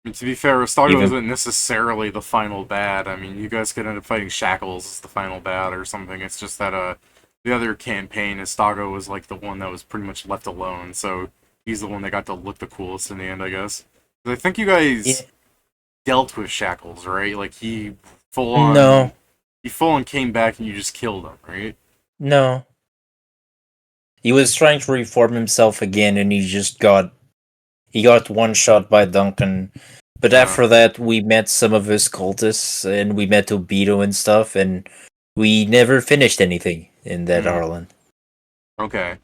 mean, to be fair, Astago isn't necessarily the final bad. I mean, you guys could end up fighting Shackles as the final bad or something. It's just that the other campaign, Astago was like the one that was pretty much left alone, so he's the one that got to look the coolest in the end, I guess. I think you guys dealt with Shackles, right? Like he full on came back and you just killed him, right? No. He was trying to reform himself again, and he got one shot by Duncan. But after that, we met some of his cultists, and we met Obito and stuff, and we never finished anything in that Harlonde. Okay.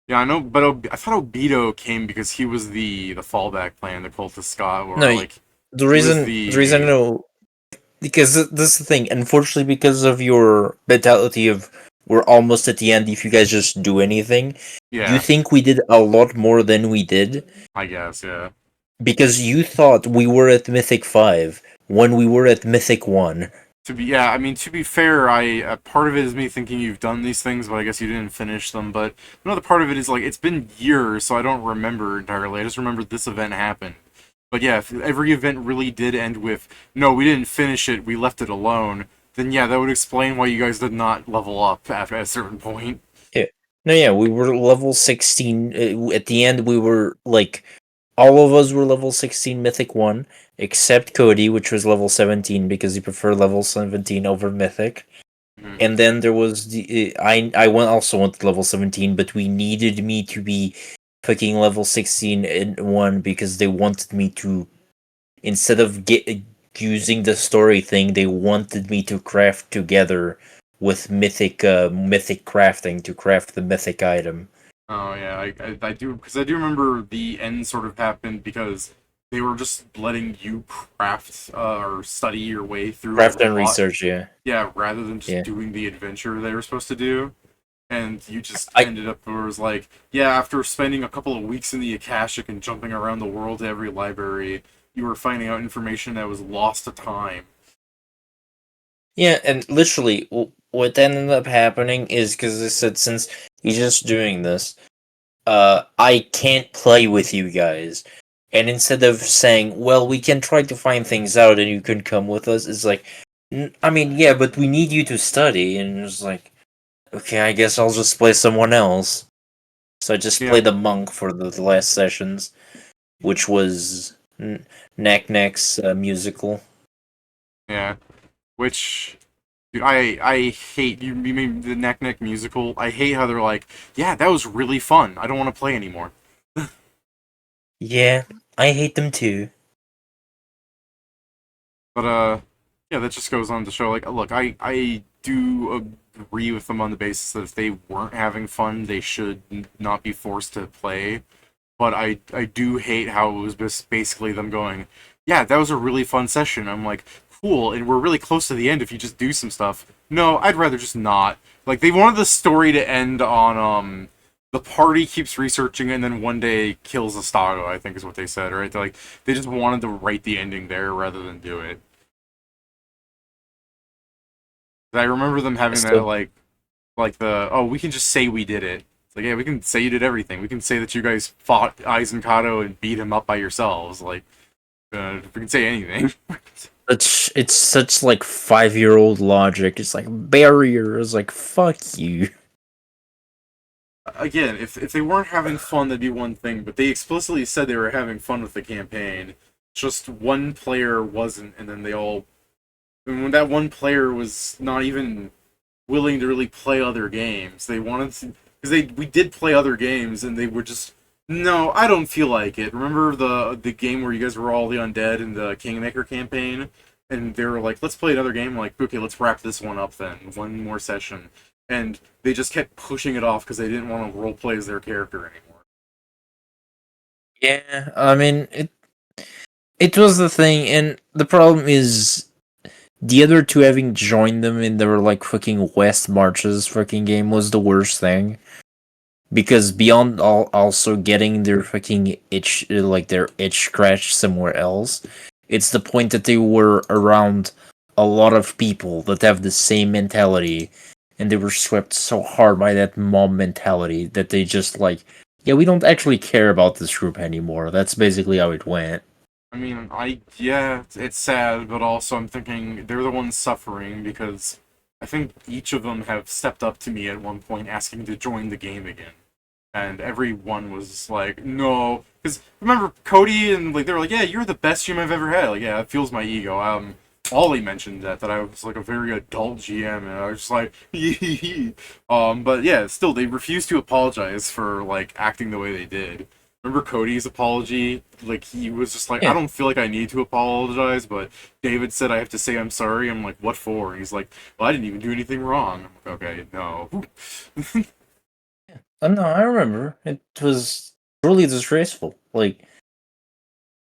Yeah, I know, but I thought Obito came because he was the fallback plan, the cultist Scott, or the reason I know, because this is the thing. Unfortunately, because of your mentality of we're almost at the end, if you guys just do anything, you think we did a lot more than we did. I guess, yeah. Because you thought we were at Mythic 5 when we were at Mythic 1. To be fair, part of it is me thinking you've done these things, but I guess you didn't finish them. But another part of it is like it's been years, so I don't remember entirely. I just remember this event happened. But yeah, if every event really did end with no, we didn't finish it, we left it alone, then yeah, that would explain why you guys did not level up at a certain point. Yeah, no, yeah, we were level 16. At the end, we were like all of us were level 16 Mythic 1, except Cody, which was level 17 because he preferred level 17 over Mythic. And then there was I also went to level 17, but we needed me to be fucking level 16 in 1 because they wanted me to, instead of using the story thing, they wanted me to craft together with mythic crafting to craft the mythic item. Oh yeah, I do, because I do remember the end sort of happened because they were just letting you craft or study your way through craft and research, yeah, rather than just doing the adventure they were supposed to do. And you just ended up where it was like, yeah, after spending a couple of weeks in the Akashic and jumping around the world to every library, you were finding out information that was lost to time. Yeah, and literally, what ended up happening is because I said, since he's just doing this, I can't play with you guys. And instead of saying, well, we can try to find things out and you can come with us, it's like, I mean, yeah, but we need you to study. And it's like, okay, I guess I'll just play someone else. So I just played the monk for the last sessions, which was Knack Knack's musical. Yeah, which Dude, I hate you mean the Neck musical. I hate how they're like, yeah, that was really fun. I don't want to play anymore. Yeah, I hate them too. But yeah, that just goes on to show like, look, I do agree with them on the basis that if they weren't having fun, they should not be forced to play. But I do hate how it was just basically them going, yeah, that was a really fun session. I'm like, cool, and we're really close to the end if you just do some stuff. No, I'd rather just not. Like they wanted the story to end on the party keeps researching and then one day kills Astago, I think is what they said, right? They're like they just wanted to write the ending there rather than do it. I remember them having that So like the oh we can just say we did it. It's like yeah we can say you did everything. We can say that you guys fought Aizen Kato and beat him up by yourselves. Like we can say anything. it's such like 5-year-old logic. It's like barriers. Like fuck you. Again, if they weren't having fun, that'd be one thing. But they explicitly said they were having fun with the campaign. Just one player wasn't, and then they all. And when that one player was not even willing to really play other games, they wanted to because we did play other games, and they were just no, I don't feel like it. Remember the game where you guys were all the undead in the Kingmaker campaign, and they were like, let's play another game. Like, okay, let's wrap this one up then, one more session, and they just kept pushing it off because they didn't want to roleplay as their character anymore. Yeah, I mean it was the thing, and the problem is the other two having joined them in their like fucking West Marches fucking game was the worst thing. Because beyond also getting their fucking itch, like their itch scratched somewhere else, it's the point that they were around a lot of people that have the same mentality, and they were swept so hard by that mob mentality that they just like, yeah, we don't actually care about this group anymore. That's basically how it went. I mean, yeah, it's sad, but also I'm thinking they're the ones suffering because I think each of them have stepped up to me at one point asking to join the game again. And everyone was like, no. Because remember, Cody and like they were like, yeah, you're the best GM I've ever had. Like, yeah, it fuels my ego. Ollie mentioned that I was like a very adult GM, and I was just like, but yeah, still they refused to apologize for like acting the way they did. Remember Cody's apology? Like he was just like, I Yeah. don't feel like I need to apologize, but David said I have to say I'm sorry. I'm like, what for? And he's like, well, I didn't even do anything wrong. I'm like, okay, no. No, I remember. It was truly disgraceful. Like,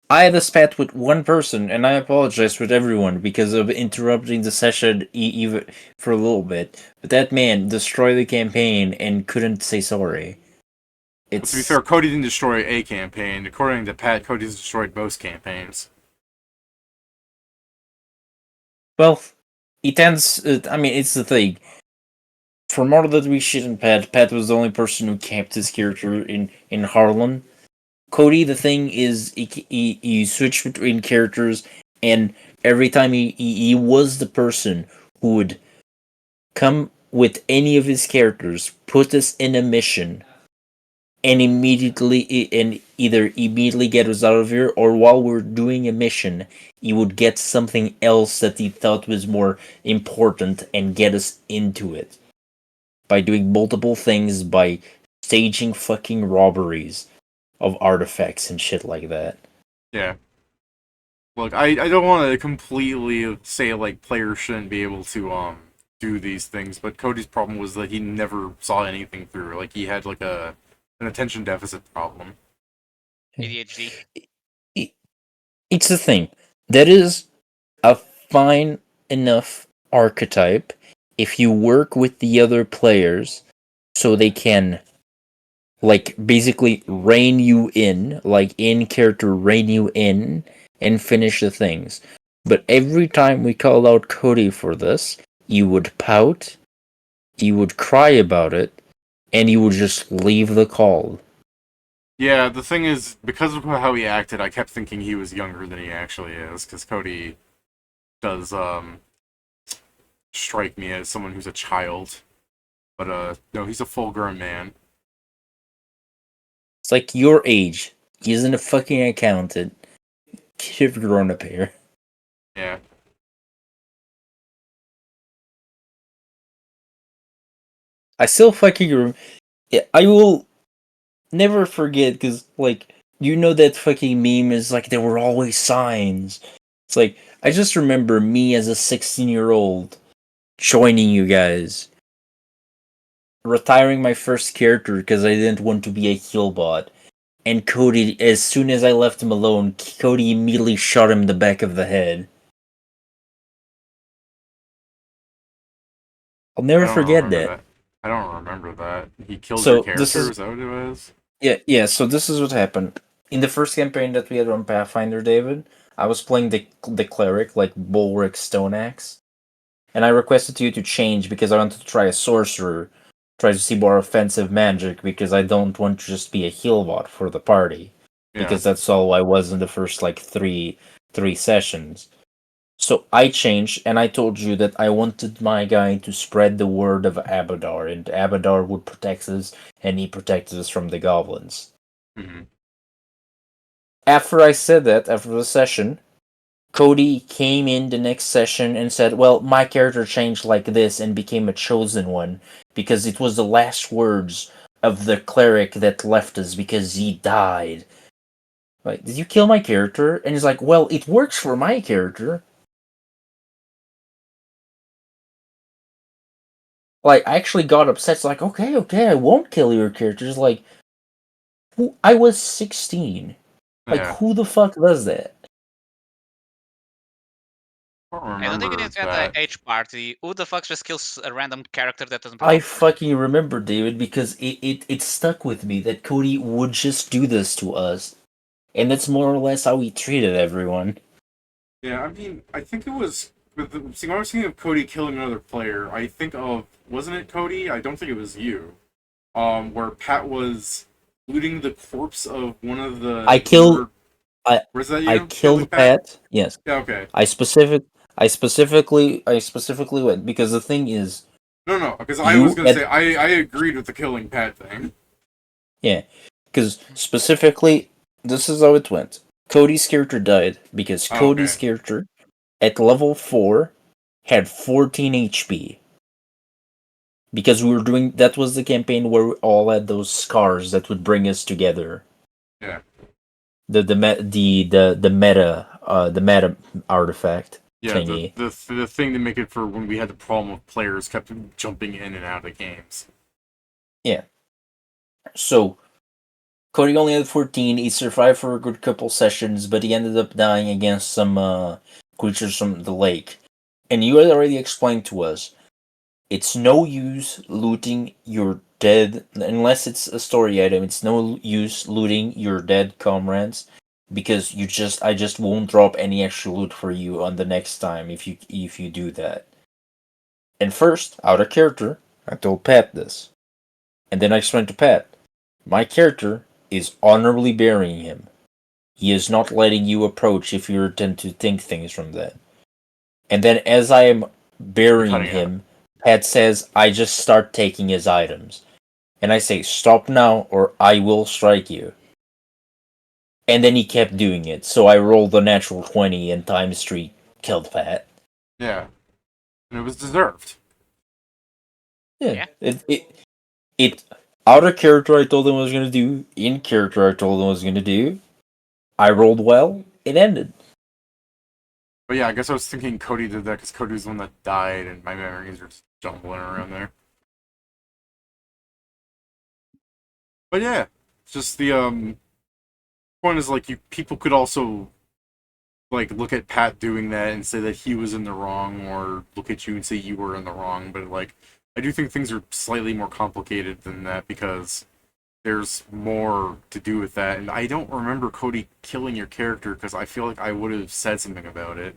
I had a spat with one person, and I apologized with everyone because of interrupting the session even for a little bit. But that man destroyed the campaign and couldn't say sorry. Well, to be It's fair, Cody didn't destroy a campaign. According to Pat, Cody's destroyed most campaigns. well, he tends. I mean, it's the thing. From all that we shit on Pat, Pat was the only person who kept his character in Harlon. Cody, the thing is, he switched between characters, and every time he was the person who would come with any of his characters, put us in a mission, and either immediately get us out of here, or while we're doing a mission, he would get something else that he thought was more important and get us into it by doing multiple things, by staging fucking robberies of artifacts and shit like that. Yeah. Look, I don't want to completely say like players shouldn't be able to do these things, but Cody's problem was that he never saw anything through. Like he had like an attention deficit problem. ADHD. It's the thing. That is a fine enough archetype if you work with the other players so they can like basically rein you in, like in character rein you in and finish the things. But every time we called out Cody for this, you would pout, you would cry about it, and you would just leave the call. Yeah, the thing is, because of how he acted, I kept thinking he was younger than he actually is, because Cody does strike me as someone who's a child. But no, he's a full-grown man. It's like your age. He isn't a fucking accountant. Should have grown up here. Yeah. I still fucking I will never forget because like you know that fucking meme is like there were always signs. It's like I just remember me as a 16-year-old joining you guys, retiring my first character because I didn't want to be a heal bot. And Cody, as soon as I left him alone, Cody immediately shot him in the back of the head. I'll I never don't forget remember that. that. I don't remember that. He killed your So this character. is Is that what it was? yeah. So this is what happened in the first campaign that we had on Pathfinder, David. I was playing the cleric, like Bulwark Stoneaxe, and I requested you to change because I wanted to try a sorcerer, try to see more offensive magic because I don't want to just be a heal bot for the party, Yeah. because that's all I was in the first like three sessions. So I changed, and I told you that I wanted my guy to spread the word of Abadar, and Abadar would protect us, and he protected us from the goblins. hmm After I said that, after the session, Cody came in the next session and said, well, my character changed like this and became a chosen one, because it was the last words of the cleric that left us because he died. Like, did you kill my character? And he's like, well, it works for my character. Like, I actually got upset. It's like, okay, I won't kill your character. It's like, I was 16. Like, Yeah. who the fuck does that? I don't I don't think you remember need to get that. the H party. Who the fuck just kills a random character that doesn't I belong to them? fucking remember, David, because it stuck with me that Cody would just do this to us. And that's more or less how he treated everyone. Yeah, I mean, I think it was. See, when I was thinking of Cody killing another player, I think of, wasn't it Cody? I don't think it was you. Where Pat was looting the corpse of one of the. I killed I Was that I you? Killing killed Pat? Pat. Yes. Yeah. Okay. I specifically went because the thing is No, because I was you gonna say at I agreed with the killing Pat thing. yeah, because specifically this is how it went. Cody's character died because Oh, Cody's okay. character at level 4 had 14 HP. Because we were doing that was the campaign where we all had those scars that would bring us together. Yeah. The meta artifact Yeah, thingy. the thing to make it for when we had the problem of players kept jumping in and out of games. Yeah. So Cody only had 14. He survived for a good couple sessions, but he ended up dying against some creatures from the lake. And you had already explained to us, it's no use looting your dead, unless it's a story item. It's no use looting your dead comrades because I just won't drop any extra loot for you on the next time if you do that. And first, out of character, I told Pat this, and then I explained to Pat, my character is honorably burying him. He is not letting you approach if you tend to think things from that. And then as I am You're burying cutting out. him, Pat says I just start taking his items. And I say, stop now or I will strike you. And then he kept doing it, so I rolled a natural 20 and times 3 killed Pat. Yeah, and it was deserved. Yeah. It out of character I told him I was gonna do, in character I told him I was gonna do. I rolled well, it ended. But yeah, I guess I was thinking Cody did that because Cody was the one that died, and my memories are just jumbling around there. But yeah, it's just the point is like people could also like look at Pat doing that and say that he was in the wrong, or look at you and say you were in the wrong. But like, I do think things are slightly more complicated than that because there's more to do with that. And I don't remember Cody killing your character because I feel like I would have said something about it.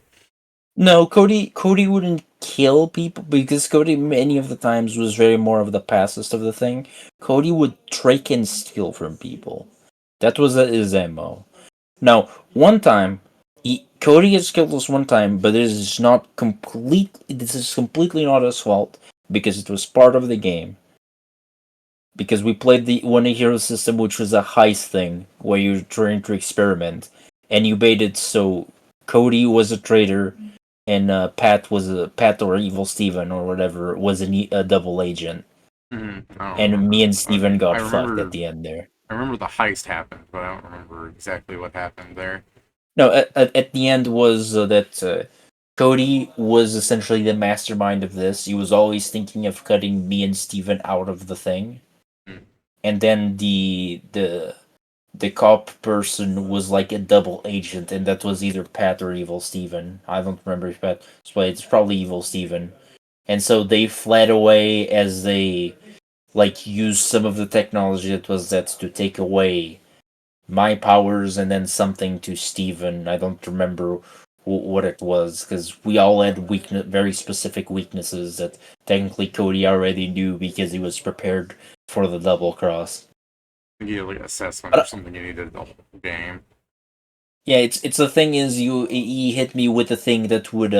No, Cody wouldn't kill people because Cody many of the times was very more of the pacifist of the thing. Cody would trick and steal from people. That was his MO. Now, one time, Cody has killed us one time, but this is not complete. This is completely not his fault because it was part of the game. Because we played the one hero system, which was a heist thing where you're trying to experiment, and you baited so Cody was a traitor, and Pat or Evil Steven or whatever was a double agent. and me and Steven got I fucked remember. at the end there. I remember the heist happened, but I don't remember exactly what happened there. No, at the end was that Cody was essentially the mastermind of this. He was always thinking of cutting me and Steven out of the thing. Hmm. And then the cop person was like a double agent, and that was either Pat or Evil Steven. I don't remember if Pat played. It's probably Evil Steven. And so they fled away as they like used some of the technology that was that to take away my powers and then something to Steven. I don't remember what it was because we all had very specific weaknesses that technically Cody already knew because he was prepared for the double cross. I think you had like assessment But or something you needed the whole game. yeah, it's the thing is he hit me with a thing that would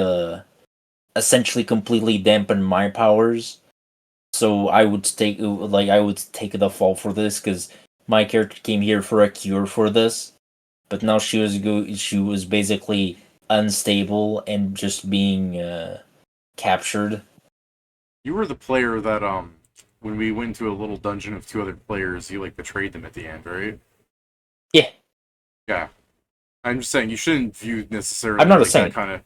essentially completely dampen my powers. So I would take the fall for this because my character came here for a cure for this, but now she was basically unstable and just being captured. You were the player that when we went to a little dungeon of 2 other players, you like betrayed them at the end, right? Yeah. Yeah. I'm just saying you shouldn't view necessarily I'm not a like that saint. kind of.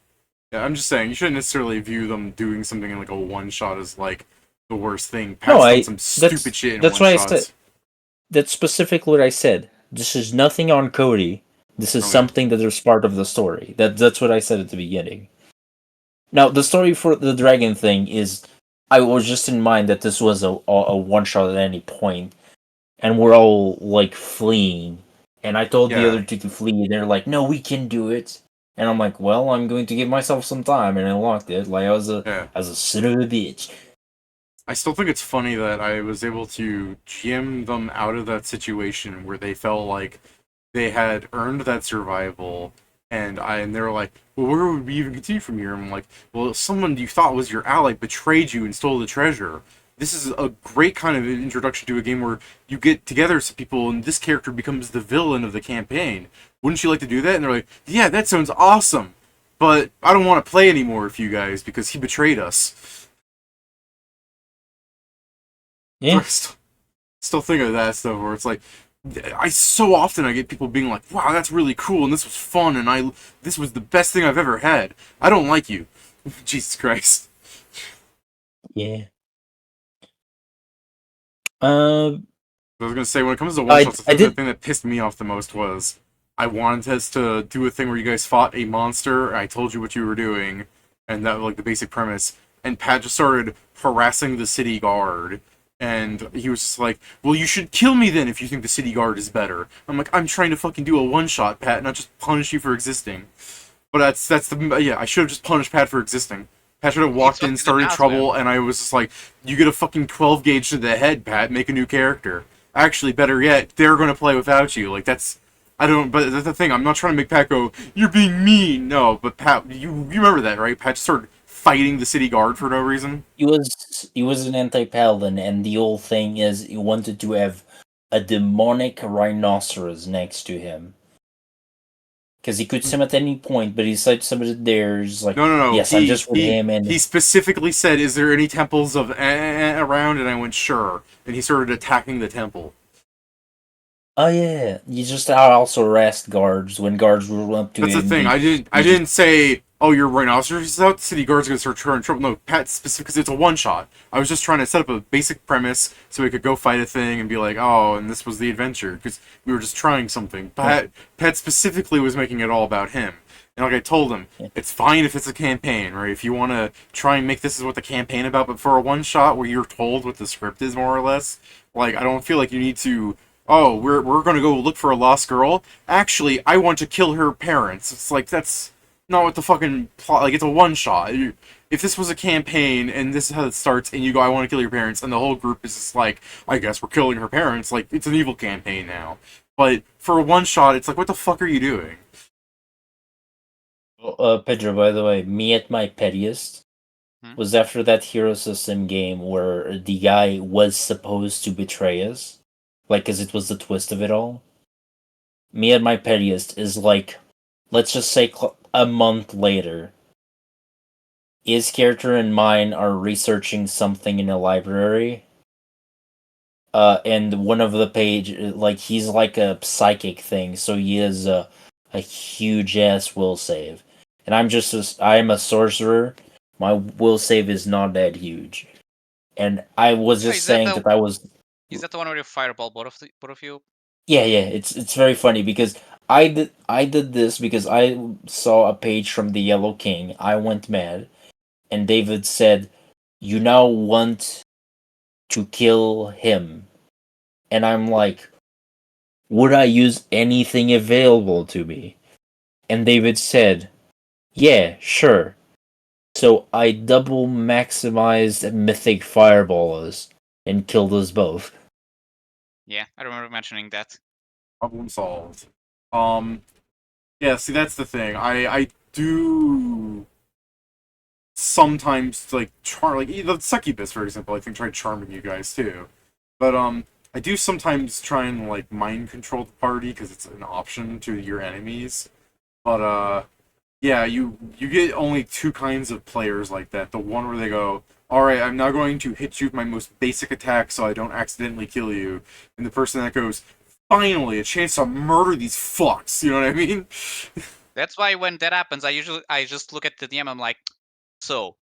Yeah, I'm just saying you shouldn't necessarily view them doing something in like a one shot as like the worst thing. No, Pat's done some stupid shit in that's one what I shots. said. That's specifically what I said. This is nothing on Cody. This is Okay. something that is part of the story. That's what I said at the beginning. Now, the story for the dragon thing is, I was just in mind that this was a one shot at any point, and we're all like fleeing. And I told the Yeah. other two to flee. They're like, "No, we can do it." And I'm like, "Well, I'm going to give myself some time," and I locked it. Like I was Yeah. a son of a bitch. I still think it's funny that I was able to GM them out of that situation where they felt like they had earned that survival, and they were like, well, where would we even continue from here? And I'm like, well, someone you thought was your ally betrayed you and stole the treasure. This is a great kind of introduction to a game where you get together some people and this character becomes the villain of the campaign. Wouldn't you like to do that? And they're like, yeah, that sounds awesome, but I don't want to play anymore with you guys because he betrayed us. Yeah. Still think of that stuff where it's like, so often I get people being like, wow, that's really cool, and this was fun, and this was the best thing I've ever had. I don't like you. Jesus Christ. Yeah. I was gonna say, when it comes to one shots, the thing that pissed me off the most was I wanted us to do a thing where you guys fought a monster, and I told you what you were doing, and that was like the basic premise, and Pat just started harassing the city guard. And he was just like, well, you should kill me then if you think the city guard is better. I'm like, I'm trying to fucking do a one-shot, Pat, not just punish you for existing. But I should have just punished Pat for existing. Pat should have walked in, started trouble, and I was just like, you get a fucking 12 gauge to the head, Pat, make a new character. Actually, better yet, they're gonna play without you. Like, but that's the thing, I'm not trying to make Pat go, you're being mean. No, but Pat, you remember that, right? Pat just started fighting the city guard for no reason. He was an anti-paladin, and the whole thing is he wanted to have a demonic rhinoceros next to him. Because he could summon at any point, but he decided to summon it there. Like, No. Yes, I'm just with him. And he specifically said, "Is there any temples of around?" And I went, "Sure." And he started attacking the temple. Oh yeah, you just also harassed guards when guards were up to him. That's the thing. I didn't say, "Oh, your rhinoceros is out. The city guards gonna start trying trouble." No, Pat specific because it's a one shot. I was just trying to set up a basic premise so we could go fight a thing and be like, "Oh, and this was the adventure," because we were just trying something. Pat specifically was making it all about him. And like I told him, it's fine if it's a campaign, right? If you want to try and make this is what the campaign about, but for a one shot where you're told what the script is more or less, like I don't feel like you need to. Oh, we're gonna go look for a lost girl. Actually, I want to kill her parents. It's like that's not what the fucking plot. Like it's a one shot. If this was a campaign and this is how it starts, and you go, I want to kill your parents, and the whole group is just like, I guess we're killing her parents. Like it's an evil campaign now. But for a one shot, it's like, what the fuck are you doing? Pedro, by the way, me at my pettiest was after that hero system game where the guy was supposed to betray us. Like, because it was the twist of it all. Me at my pettiest is like, let's just say a month later, his character and mine are researching something in a library, And one of the page, like he's like a psychic thing, so he has a huge ass will save. And I'm a sorcerer. My will save is not that huge. And I was Oh, just saying that I was. Is that the one where you fireball both of you? Yeah, yeah, it's very funny because I did this because I saw a page from the Yellow King. I went mad, and David said, "You now want to kill him," and I'm like, "Would I use anything available to me?" And David said, "Yeah, sure." So I double maximized Mythic Fireballers and killed us both. Yeah, I remember mentioning that. Problem solved. Yeah, see, that's the thing. I do sometimes like the succubus, for example. I think tried charming you guys too, but I do sometimes try and like mind control the party because it's an option to your enemies. But yeah, you get only two kinds of players like that. The one where they go, "All right, I'm now going to hit you with my most basic attack so I don't accidentally kill you," and the person that goes, "Finally, a chance to murder these fucks." You know what I mean? That's why when that happens, I just look at the DM. I'm like, so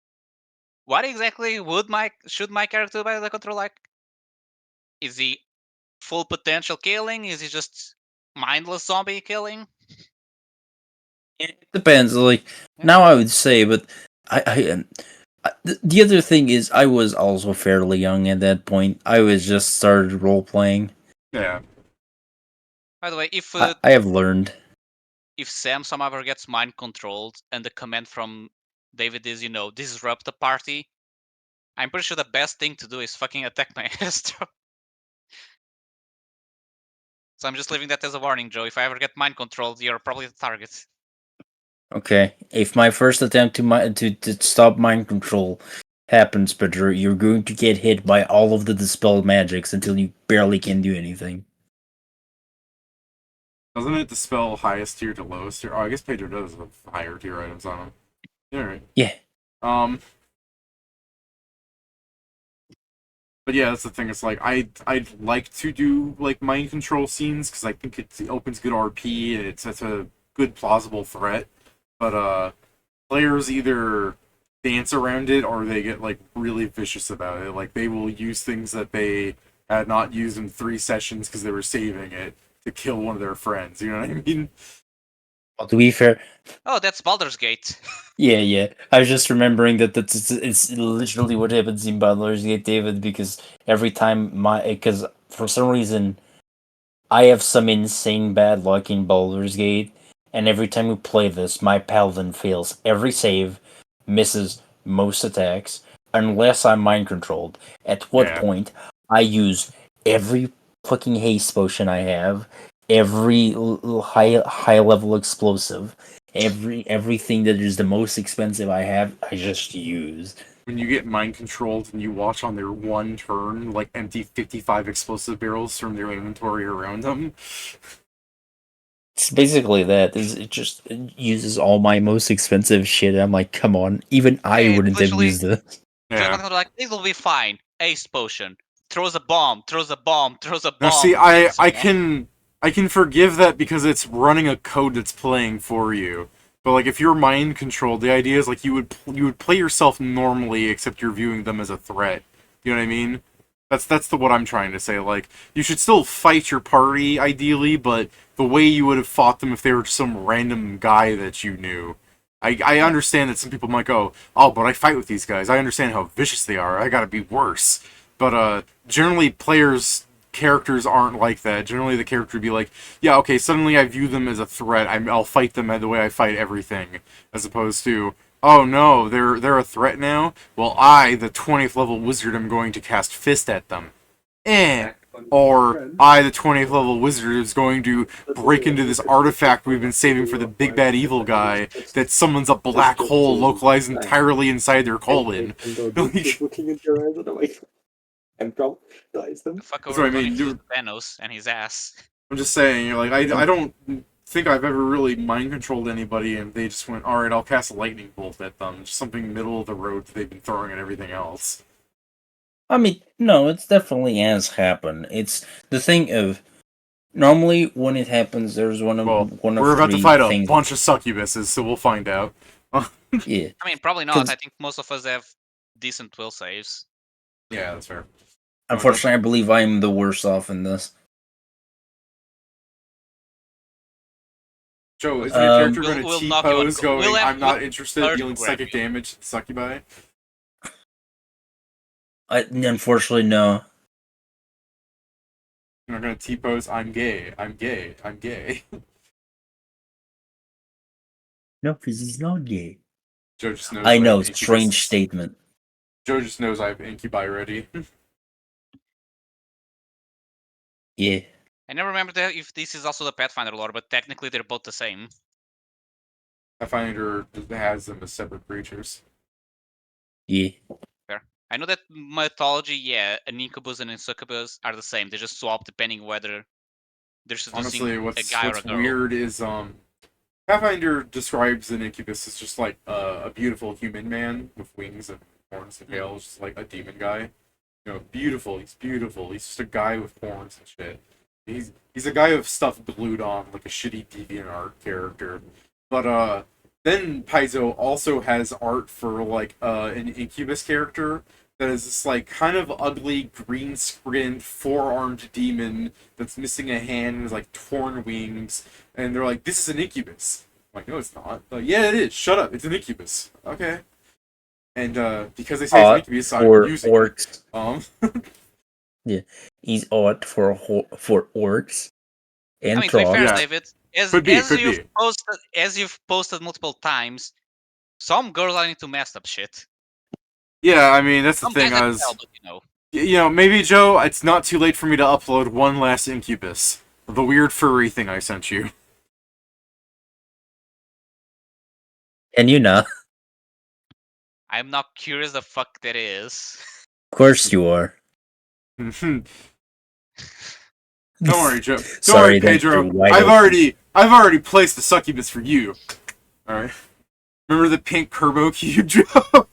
what exactly should my character by the control like? Is he full potential killing? Is he just mindless zombie killing? It depends. Like Yeah. now, I would say, but the other thing is, I was also fairly young at that point. I was just started role playing. Yeah. By the way, I have learned. if Sam somehow ever gets mind controlled and the command from David is, disrupt the party, I'm pretty sure the best thing to do is fucking attack my Astro. So I'm just leaving that as a warning, Joe. If I ever get mind controlled, you're probably the target. Okay, if my first attempt to stop mind control happens, but you're going to get hit by all of the dispelled magics until you barely can do anything. Doesn't it dispel highest tier to lowest tier? Oh, I guess Pedro does have higher tier items on him. Yeah, right. Yeah. But yeah, that's the thing. It's like I'd like to do like mind control scenes because I think it opens good RP and it's such a good plausible threat. But players either dance around it or they get like really vicious about it. Like they will use things that they had not used in 3 sessions because they were saving it to kill one of their friends. You know what I mean? Well, to be fair, Oh, that's Baldur's Gate. yeah, yeah. I was just remembering that it's literally what happens in Baldur's Gate, David, because every time because for some reason I have some insane bad luck in Baldur's Gate, and every time we play this, my paladin fails every save, misses most attacks, unless I'm mind controlled. At what Yeah. point I use every fucking haste potion I have, every high level explosive, everything that is the most expensive I have, I just use. When you get mind controlled and you watch on their one turn like empty 55 explosive barrels from their inventory around them. It's basically that. It uses all my most expensive shit. I'm like, come on, even I Hey, it's wouldn't have literally used this. just Yeah. gonna like, this will be fine. Ace potion. Throws a bomb, throws a bomb, throws a Now bomb. see, I can forgive that because it's running a code that's playing for you. But like if you're mind controlled, the idea is like you would play yourself normally except you're viewing them as a threat. You know what I mean? That's what I'm trying to say. Like you should still fight your party ideally, but the way you would have fought them if they were some random guy that you knew. I understand that some people might go, "Oh, but I fight with these guys. I understand how vicious they are. I got to be worse." But generally characters aren't like that. Generally, the character would be like, yeah, okay, suddenly I view them as a threat. I'll fight them the way I fight everything, as opposed to, oh no, they're a threat now. Well, I, the 20th level wizard, am going to cast fist at them. Or I, the 20th level wizard, is going to break into this artifact we've been saving for the big bad evil guy that summons a black hole localized entirely inside their colon. I'm traumatized them. The fuck That's over what I mean. Tony Thanos and his ass. I'm just saying, like, I don't think I've ever really mind controlled anybody and they just went, alright, I'll cast a lightning bolt at them. Just something middle of the road that they've been throwing at everything else. I mean, no, it's definitely has happened. It's the thing of normally when it happens, there's one Well, of we're about to three fight a things. bunch of succubuses, so we'll find out. Yeah, I mean, probably not. 'Cause- I think most of us have decent will saves. Yeah, that's fair. unfortunately, I believe I'm the worst off in this. Joe, isn't your character We'll- going to we'll knock you on T-pose go- we'll going, have- I'm not interested, earth dealing grab psychic you. damage to the succubi? Unfortunately, no. You're not going to T-pose, I'm gay, I'm gay, I'm gay. No, because he's not gay. Joe just knows I that know, incubus- strange statement. Joe just knows I have incubi ready. Yeah. I never remember that if this is also the Pathfinder lore, but technically they're both the same. Pathfinder has them as separate creatures. Yeah. Fair. I know that mythology, yeah, an incubus and a succubus are the same. They just swap depending whether they're seducing Honestly, a what's guy or a girl. weird is Pathfinder describes an incubus as just like a beautiful human man with wings and horns and tails, just like a demon guy. You know, beautiful. He's beautiful. He's just a guy with horns and shit. He's a guy with stuff glued on, like a shitty DeviantArt character. But then Paizo also has art for like an incubus character that is this like kind of ugly green skinned four-armed demon that's missing a hand and has like torn wings, and they're like, "This is an incubus." I'm like, no, it's not. Like, yeah, it is. Shut up. It's an incubus. Okay. And because they say it's an incubus, I'm For using orcs. it. Yeah. He's odd for orcs. And I mean, to be fair, Yeah. David, Could you've be. posted multiple times, some girls are into messed up shit. Yeah, I mean that's the Some thing. guys I are was, hell, but you know. you know, maybe Joe, it's not too late for me to upload one last incubus, the weird furry thing I sent you. And you know. I'm not curious the fuck that is. Of course you are. Don't worry, Joe. Don't Sorry, worry, that's Pedro. the wide I've already placed the succubus for you. All right. Remember the pink Kerbo cube, Joe?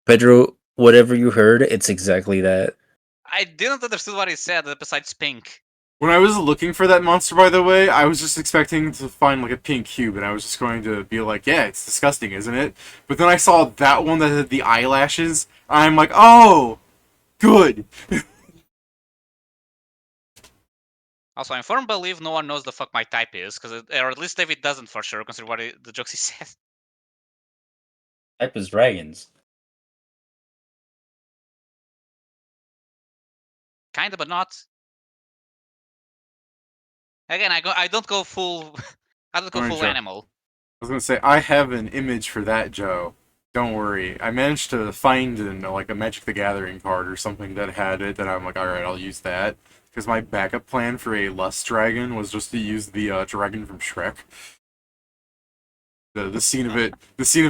Pedro, whatever you heard, it's exactly that. I didn't understand what he said besides pink. When I was looking for that monster, by the way, I was just expecting to find like a pink cube, and I was just going to be like, "Yeah, it's disgusting, isn't it?" But then I saw that one that had the eyelashes. And I'm like, "Oh, good." Also, I firmly believe no one knows the fuck my type is, or at least David doesn't for sure, considering the jokes he said. Type is dragons. Kinda, but not. Again, I don't go full. I don't go Alright, full Joe. animal. I was gonna say I have an image for that, Joe. Don't worry. I managed to find like a Magic the Gathering card or something that had it. That I'm like, all right, I'll use that. Because my backup plan for a Lust Dragon was just to use the dragon from Shrek. The scene of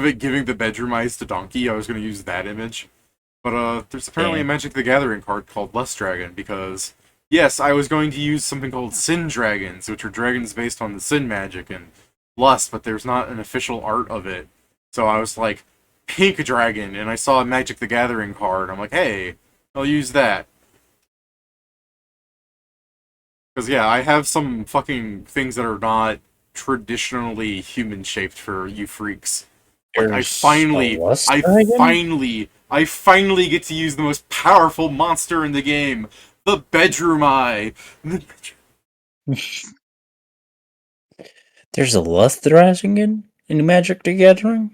it giving the bedroom eyes to Donkey. I was gonna use that image. But there's apparently a Magic the Gathering card called Lust Dragon because yes, I was going to use something called Sin Dragons, which are dragons based on the Sin magic and Lust, but there's not an official art of it. So I was like, Pink Dragon, and I saw a Magic the Gathering card. I'm like, hey, I'll use that. Because yeah, I have some fucking things that are not traditionally human shaped for you freaks. Like, I finally get to use the most powerful monster in the game, the Bedroom Eye. There's a Lust Dragon in Magic the Gathering?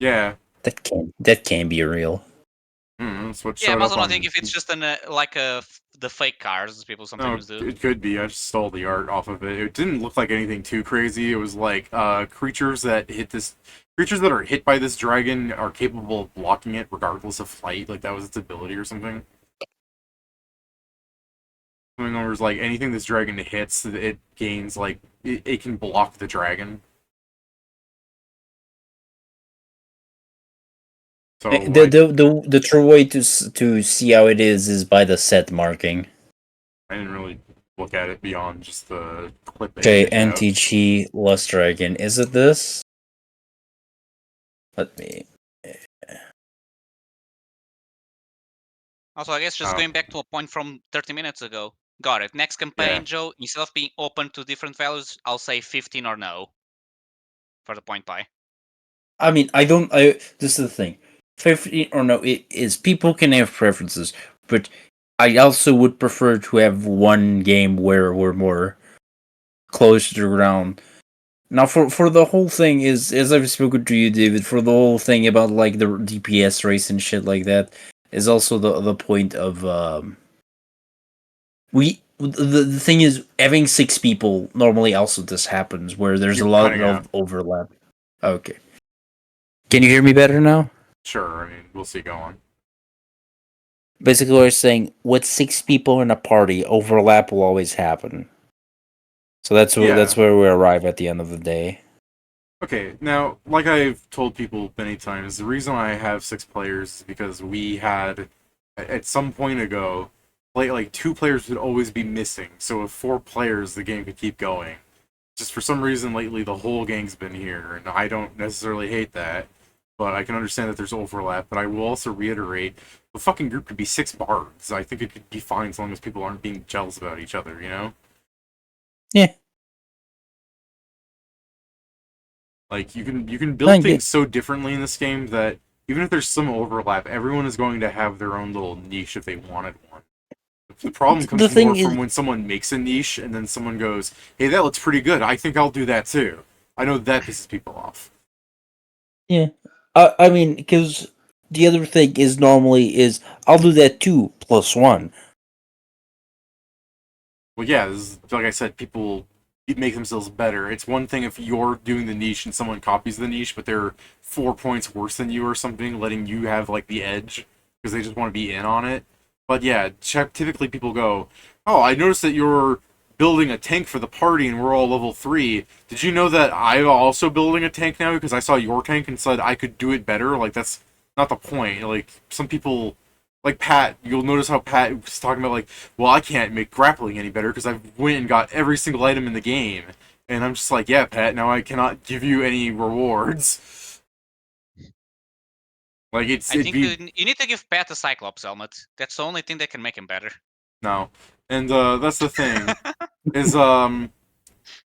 Yeah. That can't be real. That's what Yeah, I'm showed also up not on... thinking if it's just the fake cards people sometimes do. It could be. I just stole the art off of it. It didn't look like anything too crazy. It was like creatures that are hit by this dragon are capable of blocking it regardless of flight. Like that was its ability or something. Something where it's like anything this dragon hits, it gains like it can block the dragon. So The true way to see how it is by the set marking. I didn't really look at it beyond just the clip. Okay, NTG Lust Dragon. Is it this? Let me. Also, I guess just Oh. going back to a point from 30 minutes ago. Got it. Next campaign, Yeah. Joe, instead of being open to different values, I'll say 15 or no for the point pie. I mean, I don't. I This is the thing. 15 or no, it is people can have preferences, but I also would prefer to have one game where we're more close to the ground. Now, for the whole thing is, as I've spoken to you, David, for the whole thing about like the DPS race and shit like that, is also the point of the thing is having 6 people normally also this happens where there's You're a lot cutting of out. overlap. Okay, can you hear me better now? Sure, I mean, we'll see. Go on. Basically, what I was saying, with 6 people in a party, overlap will always happen. So that's Yeah. that's where we arrive at the end of the day. Okay, now, like I've told people many times, the reason I have 6 players is because we had, at some point ago, like 2 players would always be missing. So with 4 players, the game could keep going. Just for some reason lately, the whole gang's been here, and I don't necessarily hate that. But I can understand that there's overlap. But I will also reiterate, the fucking group could be 6 bards. I think it could be fine as long as people aren't being jealous about each other, you know? Yeah. Like you can build Thank you. things so differently in this game that even if there's some overlap, everyone is going to have their own little niche if they wanted one. The problem The comes thing more is- from when someone makes a niche and then someone goes, "Hey, that looks pretty good. I think I'll do that too." I know that pisses people off. Yeah. I mean, because the other thing is normally is I'll do that too, +1. Well, yeah, this is, like I said, people make themselves better. It's one thing if you're doing the niche and someone copies the niche, but they're 4 points worse than you or something, letting you have like the edge because they just want to be in on it. But yeah, typically people go, "Oh, I noticed that you're building a tank for the party and we're all level 3. Did you know that I'm also building a tank now because I saw your tank and said I could do it better?" Like that's not the point. Like some people, like Pat, you'll notice how Pat was talking about like, "Well, I can't make grappling any better because I went and got every single item in the game." And I'm just like, "Yeah, Pat, now I cannot give you any rewards." Like I think you need to give Pat a Cyclops helmet. That's the only thing that can make him better. no. And that's the thing is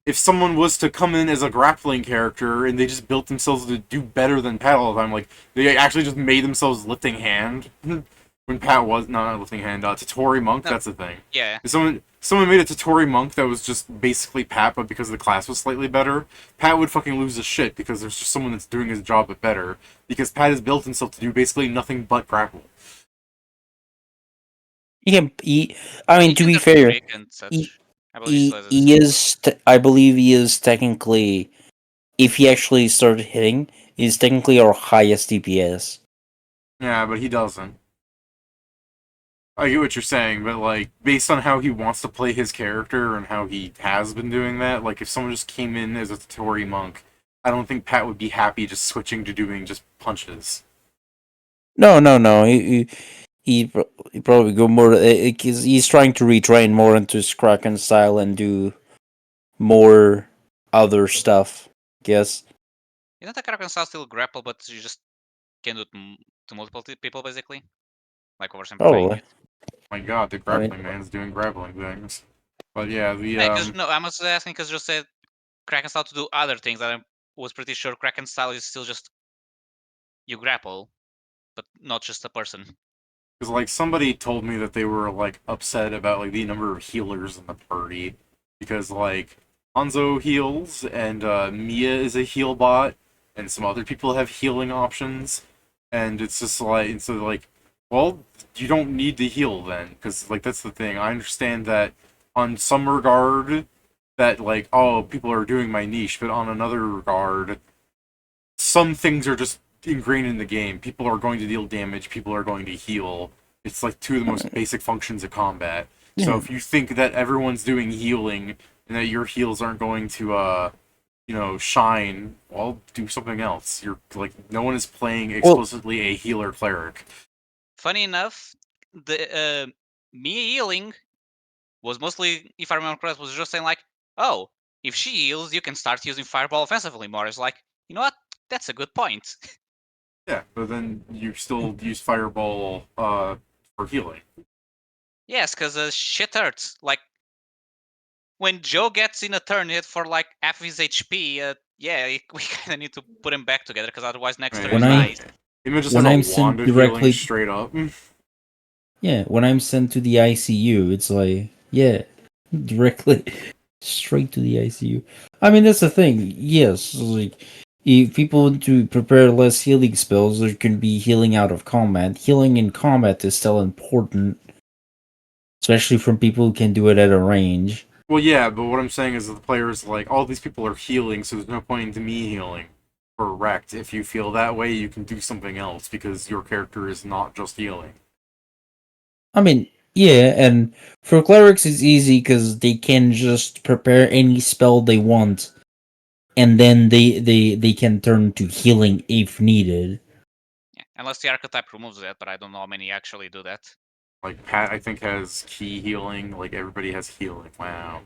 if someone was to come in as a grappling character and they just built themselves to do better than Pat all the time, like they actually just made themselves lifting hand when Pat was not lifting hand, Totori monk. No. That's the thing. Yeah. If someone made a Totori monk that was just basically Pat, but because the class was slightly better, Pat would fucking lose his shit because there's just someone that's doing his job but better. Because Pat has built himself to do basically nothing but grapple. I mean, He to can be do fair, trick and such. he, I believe he still has a he is. I believe he is technically, if he actually started hitting, he's technically our highest DPS. Yeah, but he doesn't. I get what you're saying, but like based on how he wants to play his character and how he has been doing that, like if someone just came in as a Totori monk, I don't think Pat would be happy just switching to doing just punches. No. He probably go more because he's trying to retrain more into his Kraken style and do more other stuff. Guess. Isn't the Kraken style still grapple, but you just can do it to multiple people basically? Like oversimplifying Probably. it. My God, the I mean- grappling man's doing grappling things. But yeah, No, I was asking because you said Kraken style to do other things that I was pretty sure Kraken style is still just you grapple, but not just a person. because like somebody told me that they were like upset about like the number of healers in the party because like Hanzo heals and Mia is a heal bot and some other people have healing options and it's just like and so like well you don't need to heal then because like that's the thing. I understand that on some regard that like oh people are doing my niche but on another regard some things are just ingrained in the game. People are going to deal damage, people are going to heal. It's like 2 of the most basic functions of combat. So if you think that everyone's doing healing and that your heals aren't going to shine, well, do something else. You're like no one is playing explicitly a healer cleric. Funny enough, the me healing was mostly, if I remember correctly, was just saying like, oh, if she heals, you can start using Fireball offensively more. It's like, you know what? That's a good point. Yeah, but then you still use Fireball for healing. Yes, because shit hurts. Like, when Joe gets in a turn hit for like half his HP, yeah, we kind of need to put him back together, because otherwise next turn When he I- dies. Even just when has a I'm wand sent of healing directly- straight up. Yeah, when I'm sent to the ICU, it's like, yeah, directly straight to the ICU. I mean, that's the thing. Yes, like if people want to prepare less healing spells, there can be healing out of combat. Healing in combat is still important, especially from people who can do it at a range. Well, yeah, but what I'm saying is that the player's like, all these people are healing, so there's no point in me healing. Correct. If you feel that way, you can do something else, because your character is not just healing. I mean, yeah, and for clerics it's easy because they can just prepare any spell they want, and then they can turn to healing if needed. Yeah, unless the archetype removes that, but I don't know how many actually do that. Like, Pat, I think, has key healing. Like, everybody has healing. Wow.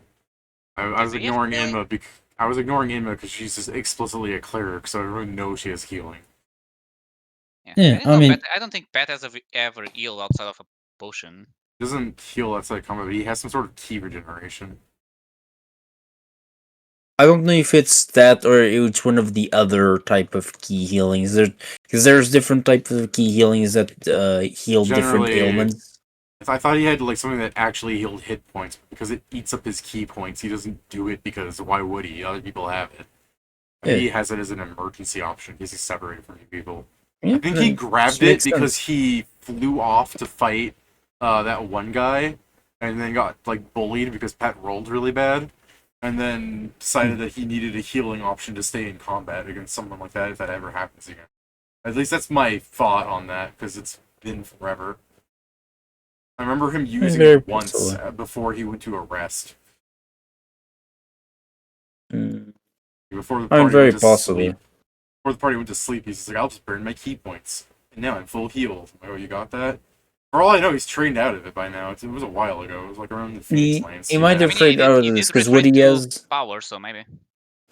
I was Does he have ignoring healing? Inma. I was ignoring Inma because she's just explicitly a cleric, so everyone knows she has healing. Yeah, I mean, I don't think Pat has ever healed outside of a potion. He doesn't heal outside combat, but he has some sort of key regeneration. I don't know if it's that or it's one of the other type of key healings. Because there's different types of key healings that heal different Generally, ailments. I thought he had like something that actually healed hit points, but because it eats up his key points, he doesn't do it because why would he? Other people have it. Yeah. He has it as an emergency option because he's separated from you people. Yeah, I think he that grabbed it makes because sense. he flew off to fight that one guy, and then got like bullied because Pat rolled really bad, and then decided that he needed a healing option to stay in combat against someone like that if that ever happens again. At least that's my thought on that, because it's been forever. I remember him using very it once possible. before he went to arrest. Mm. Before the I'm party very went to possible. sleep. Before the party went to sleep, he's just like, I'll just burn my key points. And now I'm full healed. I'm like, oh, you got that? For all I know, he's trained out of it by now. It was a while ago. It was like around the Phoenix Lands. He might I have mean, trained out of he this did because what retreat he to has, power, so maybe.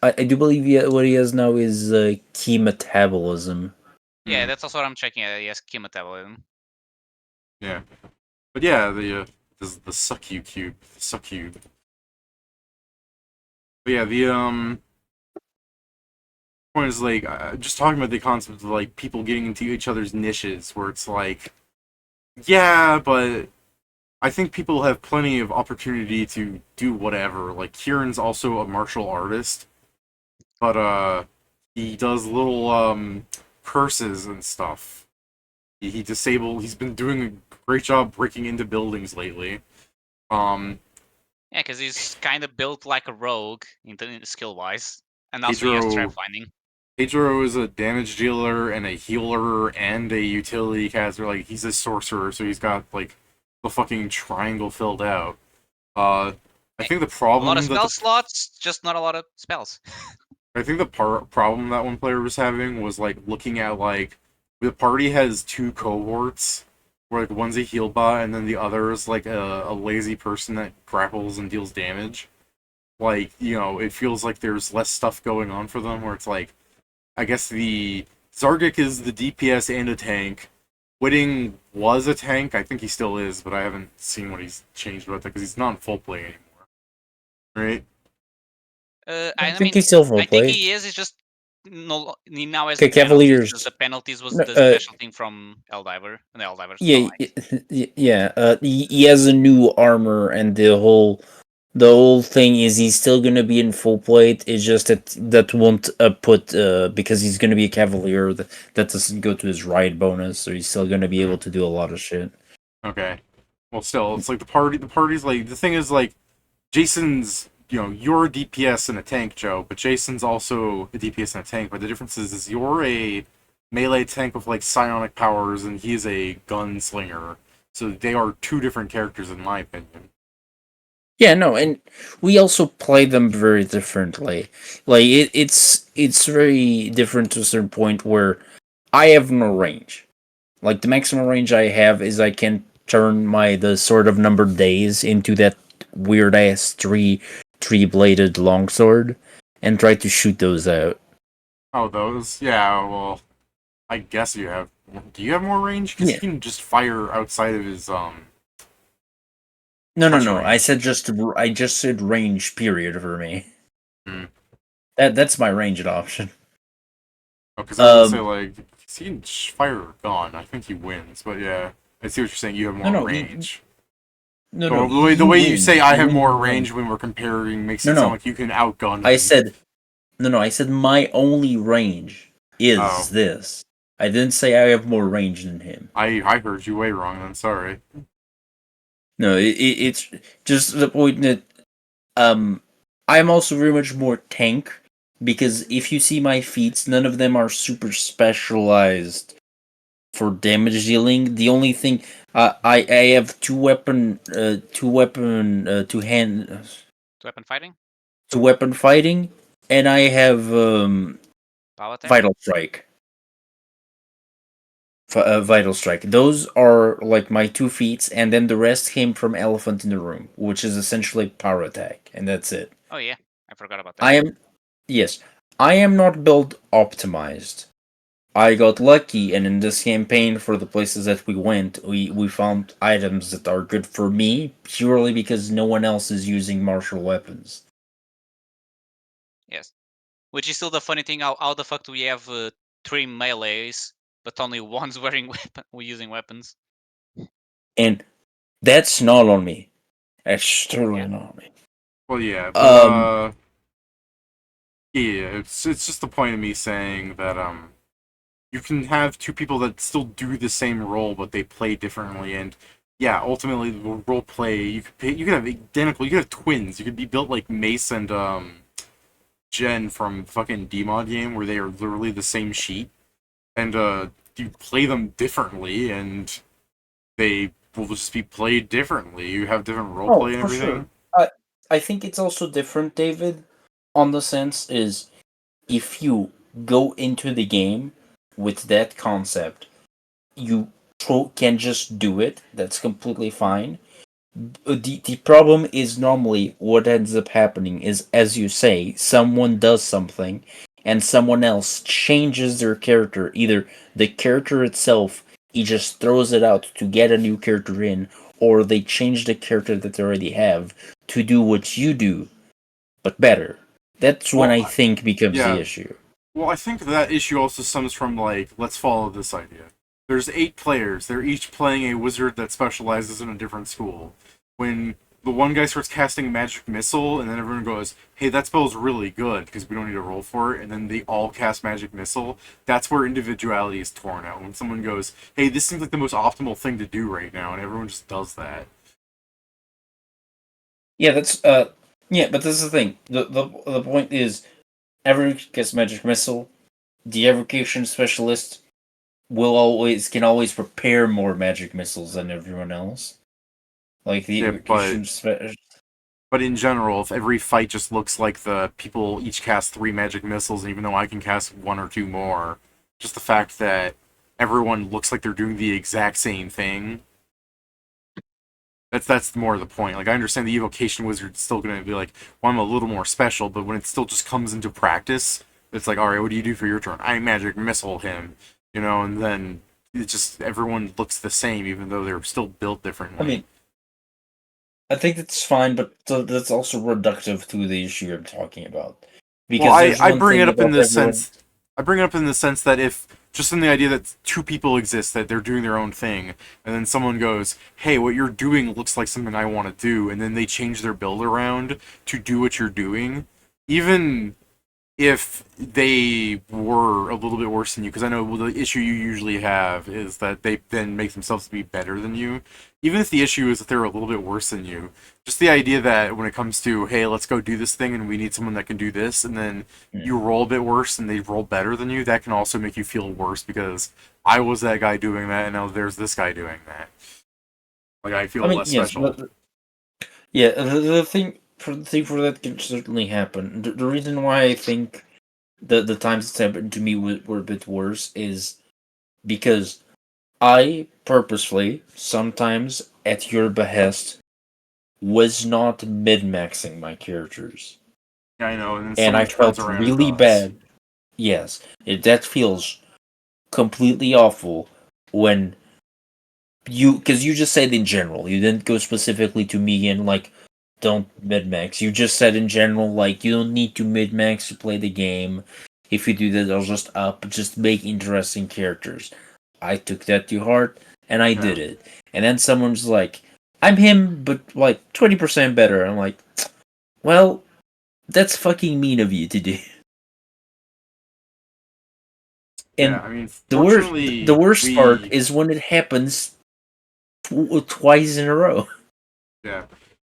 I do believe what he has now is key metabolism. Yeah, that's also what I'm checking. Yes, key metabolism. Yeah. But yeah, the suck you cube. The suck cube. But yeah, the point is like just talking about the concept of like people getting into each other's niches, where it's like, yeah, but I think people have plenty of opportunity to do whatever. Like Kieran's also a martial artist, but he does little curses and stuff. He's been doing a great job breaking into buildings lately. Yeah, because he's kind of built like a rogue skill-wise, and also he has trap finding. Pedro is a damage dealer and a healer and a utility caster. Like, he's a sorcerer, so he's got like the fucking triangle filled out. I think the A problem lot of that spell slots, just not a lot of spells. I think the problem that one player was having was like looking at like the party has two cohorts where like one's a heal bot and then the other is like a lazy person that grapples and deals damage. Like, you know, it feels like there's less stuff going on for them, where it's like, I guess the Zargic is the DPS and a tank. Whitting was a tank. I think he still is, but I haven't seen what he's changed about that because he's not in full play anymore. Right? I think he's still full I play. think he is. It's just he now has Okay, the penalties. 'Cause Cavaliers. the penalties was No, the special thing from Eldiver. And the Eldiver's Yeah, still yeah. He has a new armor, and the whole thing is he's still gonna be in full plate. It's just that won't put because he's gonna be a cavalier. That doesn't go to his ride bonus, so he's still gonna be able to do a lot of shit. Okay. Well, still, it's like the party's like, the thing is like, Jason's, you know, you're a DPS and a tank, Joe, but Jason's also a DPS and a tank, but the difference is you're a melee tank with like psionic powers and he's a gunslinger. So they are two different characters in my opinion. Yeah, no, and we also play them very differently. Like it's very different to a certain point where I have no range. Like the maximum range I have is I can turn the sword of numbered days into that weird ass three bladed longsword and try to shoot those out. Oh, those? Yeah, well, I guess you have. Do you have more range? Because Yeah. he can just fire outside of his No. touch I range. just said range. Period for me. Hmm. That's my ranged option. Oh, because I was gonna say like, 'cause he can fire a gun. I think he wins. But yeah, I see what you're saying. You have more No. range. No. The way you say I You have win more the range. range when we're comparing makes No, it sound no. like you can outgun I him. said no. I said my only range is Oh. this. I didn't say I have more range than him. I heard you way wrong. I'm sorry. No, it's just the point that I'm also very much more tank because if you see my feats, none of them are super specialized for damage dealing. The only thing I have two Weapon fighting? weapon fighting, and I have Power attack? vital strike. Vital strike. Those are like my two feats, and then the rest came from Elephant in the Room, which is essentially power attack, and that's it. Oh yeah, I forgot about that. I am not build optimized. I got lucky, and in this campaign, for the places that we went, we found items that are good for me purely because no one else is using martial weapons. Yes. Which is still the funny thing. How the fuck do we have 3 melees, but only one's using weapons? And that's not on me. That's totally not on me. Well, yeah, but Um, yeah, it's just the point of me saying that you can have two people that still do the same role, but they play differently, and yeah, ultimately the role play you could have identical, you could have twins, you could be built like Mace and Jen from fucking DMod game, where they are literally the same sheet, and you play them differently, and they will just be played differently. You have different role play and for everything. sure. I think it's also different, David, on the sense is if you go into the game with that concept, you can just do it. That's completely fine. The problem is normally what ends up happening is, as you say, someone does something and someone else changes their character. Either the character itself, he just throws it out to get a new character in, or they change the character that they already have to do what you do, but better. That's when I think becomes the Yeah. issue. Well, I think that issue also stems from, like, let's follow this idea. There's 8 players. They're each playing a wizard that specializes in a different school. When the one guy starts casting magic missile, and then everyone goes, hey, that spell's really good, because we don't need to roll for it, and then they all cast magic missile, that's where individuality is torn out. When someone goes, hey, this seems like the most optimal thing to do right now, and everyone just does that. Yeah, that's yeah, but this is the thing. The point is everyone gets magic missile. The evocation specialist can always prepare more magic missiles than everyone else. Like the Yeah, evocation specialist. But in general, if every fight just looks like the people each cast 3 magic missiles, and even though I can cast 1 or 2 more, just the fact that everyone looks like they're doing the exact same thing, that's more the point. Like, I understand the evocation wizard's still going to be like, well, I'm a little more special, but when it still just comes into practice, it's like, alright, what do you do for your turn? I magic missile him, and then it just, everyone looks the same, even though they're still built differently. I mean, I think that's fine, but that's also reductive to the issue you're talking about. Because well, I bring it up in the sense. I bring it up in the sense that if just in the idea that 2 people exist, that they're doing their own thing, and then someone goes, "Hey, what you're doing looks like something I want to do," and then they change their build around to do what you're doing, even if they were a little bit worse than you, because I know the issue you usually have is that they then make themselves to be better than you. Even if the issue is that they're a little bit worse than you, just the idea that when it comes to, hey, let's go do this thing and we need someone that can do this, and then you roll a bit worse and they roll better than you, that can also make you feel worse because I was that guy doing that and now there's this guy doing that. Like, I feel less special. Yeah, the thing for that can certainly happen. The reason why I think the times it's happened to me were a bit worse is because I purposefully, sometimes at your behest, was not mid-maxing my characters. Yeah, I know, and then And I someone turns felt around and really does. bad. Yes, that feels completely awful when because you just said in general, you didn't go specifically to me and like don't mid-max. You just said in general, like you don't need to mid-max to play the game. If you do that, I'll just make interesting characters. I took that to heart and I did it. And then someone's like, I'm him, but like 20% better. I'm like, well, that's fucking mean of you to do. And Yeah, I mean, the worst, fortunately, the worst part we is when it happens twice in a row. yeah.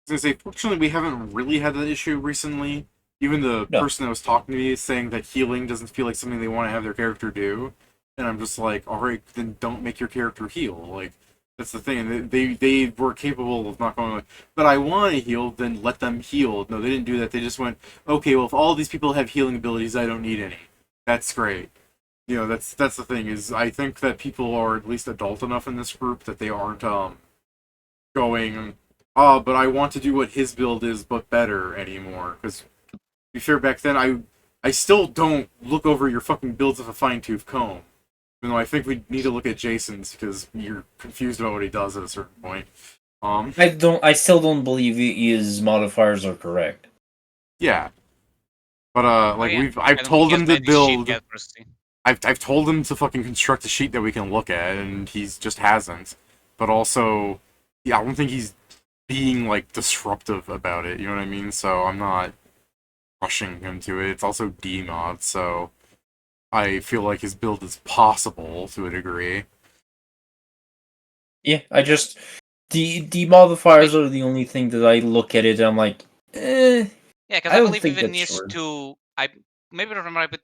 I was gonna say, fortunately, we haven't really had that issue recently. Even the No. person that was talking to me is saying that healing doesn't feel like something they want to have their character do, and I'm just like, all right, then don't make your character heal. Like, that's the thing. And they were capable of not going like, but I want to heal, then let them heal. No, they didn't do that. They just went, okay, well, if all these people have healing abilities, I don't need any. That's great. You know, that's the thing is, I think that people are at least adult enough in this group that they aren't going, oh, but I want to do what his build is, but better anymore. Because, to be fair, back then, I still don't look over your fucking builds with a fine-tooth comb. Even though I think we need to look at Jason's, because you're confused about what he does at a certain point. I still don't believe his modifiers are correct. Yeah. But, like, yeah. I've told him to build... Yet, Rusty. I've told him to fucking construct a sheet that we can look at, and he's just hasn't. But also, yeah, I don't think he's being, like, disruptive about it, you know what I mean? So I'm not rushing him to it. It's also D-mod, so I feel like his build is possible to a degree. Yeah, I just the modifiers are the only thing that I look at it and I'm like, Yeah, because I I don't believe think even that's his hard. two. I maybe remember, but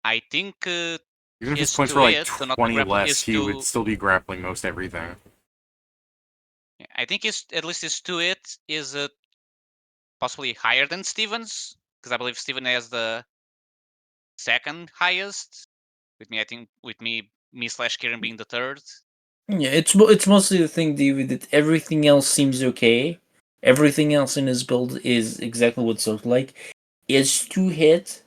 I think Even if his his points two were like hits, so not 20 grapple, less, is he would two. still be grappling most everything. I think his at least his two hits is possibly higher than Steven's, because I believe Steven has the second highest. With me, I think with me slash Kieran being the third. Yeah, it's mostly the thing, David, that everything else seems okay. Everything else in his build is exactly what it's looked like. Is to hit,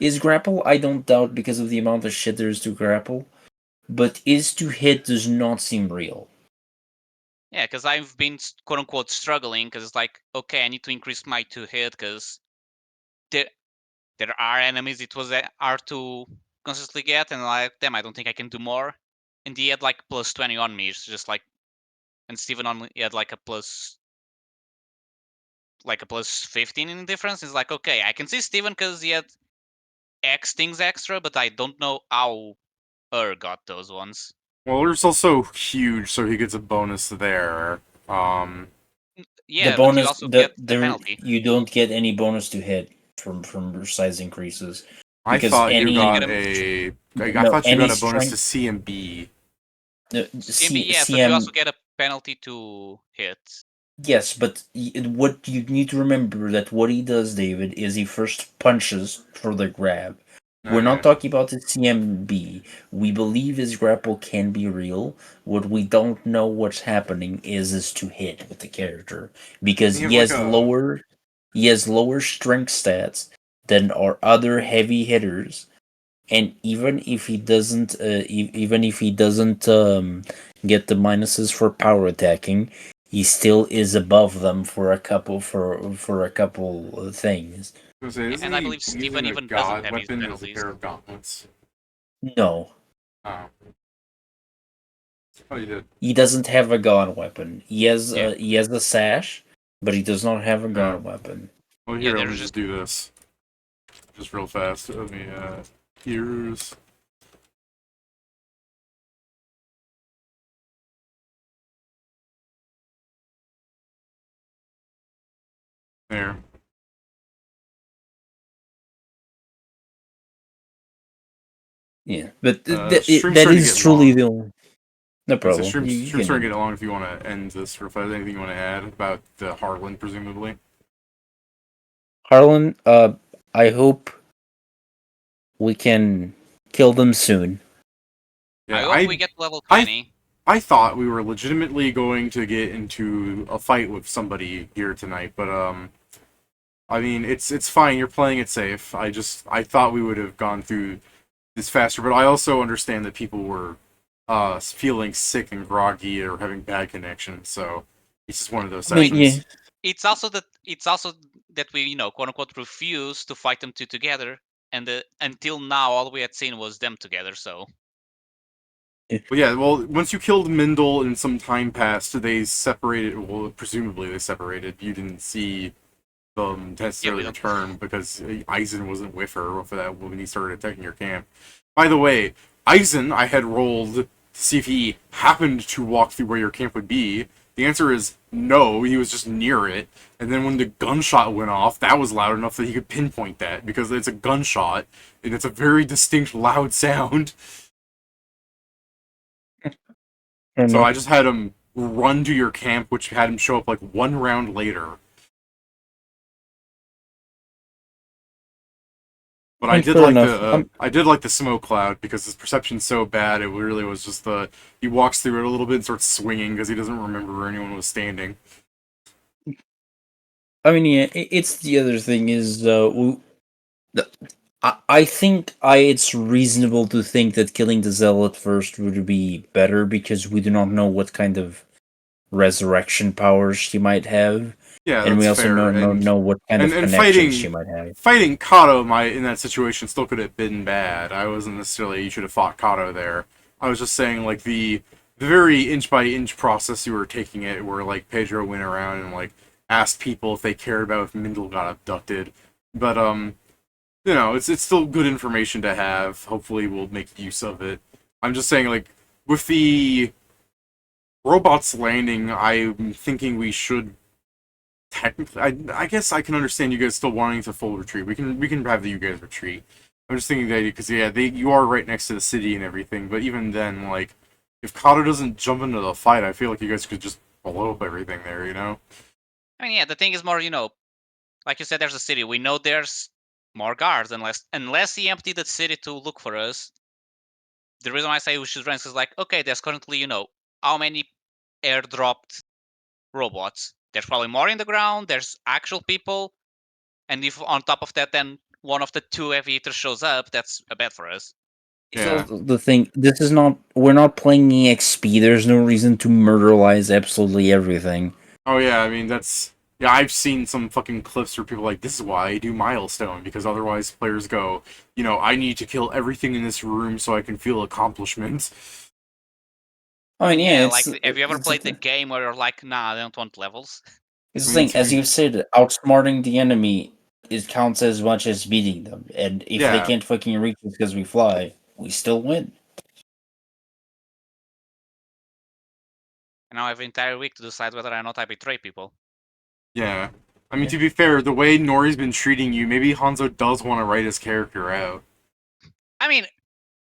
is grapple, I don't doubt because of the amount of shit there is to grapple. But is to hit does not seem real. Yeah, because I've been quote unquote struggling because it's like, okay, I need to increase my two hit because there are enemies it was hard to consistently get, and like, damn, I don't think I can do more. And he had like plus 20 on me, it's just like, and Steven on he had like a plus 15 in difference. It's like, okay, I can see Steven because he had X things extra, but I don't know how got those ones. Well, there's also huge, so he gets a bonus there. Yeah, The but you bonus also get the there penalty. you don't get any bonus to hit from size increases. I Because thought you any got get I thought you any got a bonus to strength CMB. CMB, yes, but you also get a penalty to hit. Yes, but what you need to remember that what he does, David, is he first punches for the grab. We're not Okay. talking about the CMB. We believe his grapple can be real. What we don't know what's happening is to hit with the character because You have like a he has lower strength stats than our other heavy hitters, and even if he doesn't, even if he doesn't get the minuses for power attacking, he still is above them for a couple things. I was gonna say, isn't And I he believe Steven using a even doesn't god have his weapon as a penalties. pair of gauntlets? No, Oh. Oh, you did. he doesn't have a gun weapon. Yeah. He has a sash, but he does not have a gun weapon. Well, Yeah, here, let there's me just do this. Just real fast. Let me, here's... There. Yeah, but Stream's that starting to is get truly long. the only. No It's a problem. You stream's can starting to end. get long if you want to end this, or if there's anything you want to add about the Harlonde, presumably. Harlan, I hope we can kill them soon. I Yeah, hope we get to level 20. I thought we were legitimately going to get into a fight with somebody here tonight, but I mean, it's fine. You're playing it safe. I thought we would have gone through is faster. But I also understand that people were feeling sick and groggy or having bad connection. So it's just one of those I mean, sessions. yeah. It's also that we quote unquote refuse to fight them two together, and until now all we had seen was them together. So Well, yeah, well, once you killed Mindle and some time passed, they separated. Well, presumably they separated. You didn't see them necessarily don't- return because Eisen wasn't with her for that when he started attacking your camp. By the way, Eisen, I had rolled to see if he happened to walk through where your camp would be. The answer is no, he was just near it. And then when the gunshot went off, that was loud enough that he could pinpoint that because it's a gunshot and it's a very distinct, loud sound. Fair So enough. I just had him run to your camp, which had him show up like one round later. But I did Fair like enough. the smoke cloud because his perception's so bad. It really was just he walks through it a little bit and starts swinging because he doesn't remember where anyone was standing. I mean, yeah, it's the other thing is, I think it's reasonable to think that killing the zealot first would be better because we do not know what kind of resurrection powers she might have, Yeah, and that's we also fair. don't know what kind of And connections she might have. fighting Cato might in that situation still could have been bad. I wasn't necessarily you should have fought Cato there. I was just saying like the very inch by inch process you were taking it, where like Pedro went around and like asked people if they cared about if Mindle got abducted. But it's still good information to have. Hopefully, we'll make use of it. I'm just saying like with the robots landing, I'm thinking we should technically. I guess I can understand you guys still wanting to full retreat. We can have you guys retreat. I'm just thinking that because you are right next to the city and everything. But even then, like if Kato doesn't jump into the fight, I feel like you guys could just blow up everything there. I mean, yeah, the thing is more, like you said, there's a city. We know there's more guards unless he emptied the city to look for us. The reason why I say we should run is like, okay, there's currently, how many airdropped robots? There's probably more in the ground. There's actual people, and if on top of that, then one of the two heavy hitters shows up, that's a bet for us. So Yeah. the thing, this is not. We're not playing EXP. There's no reason to murderize absolutely everything. Oh yeah, I mean yeah, I've seen some fucking clips where people are like, this is why I do milestone, because otherwise players go, I need to kill everything in this room so I can feel accomplishment. I mean, yeah, Like, have you ever played the game where you're like, nah, I don't want levels? It's the I mean, thing, as you've said, outsmarting the enemy it counts as much as beating them, and if they Yeah. can't fucking reach us because we fly, we still win. And now I have an entire week to decide whether or not I betray people. Yeah. I mean, to be fair, the way Nori's been treating you, maybe Hanzo does want to write his character out. I mean,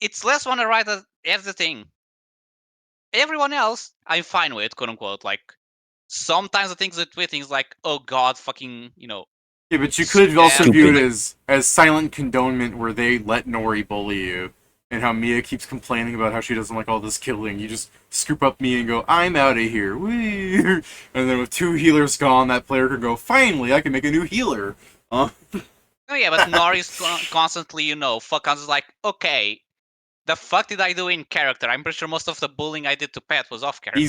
it's less want to write as the thing. Everyone else, I'm fine with, quote unquote. Like, sometimes the things that tweeting is like, oh god, fucking, Yeah, but you could also Stupid. view it as silent condonement where they let Nori bully you. And how Mia keeps complaining about how she doesn't like all this killing. You just scoop up Mia and go, I'm out of here. Whee! And then with 2 healers gone, that player could go, finally, I can make a new healer. Oh yeah, but Nori's constantly, fuck on, is like, okay, the fuck did I do in character? I'm pretty sure most of the bullying I did to Pat was off character.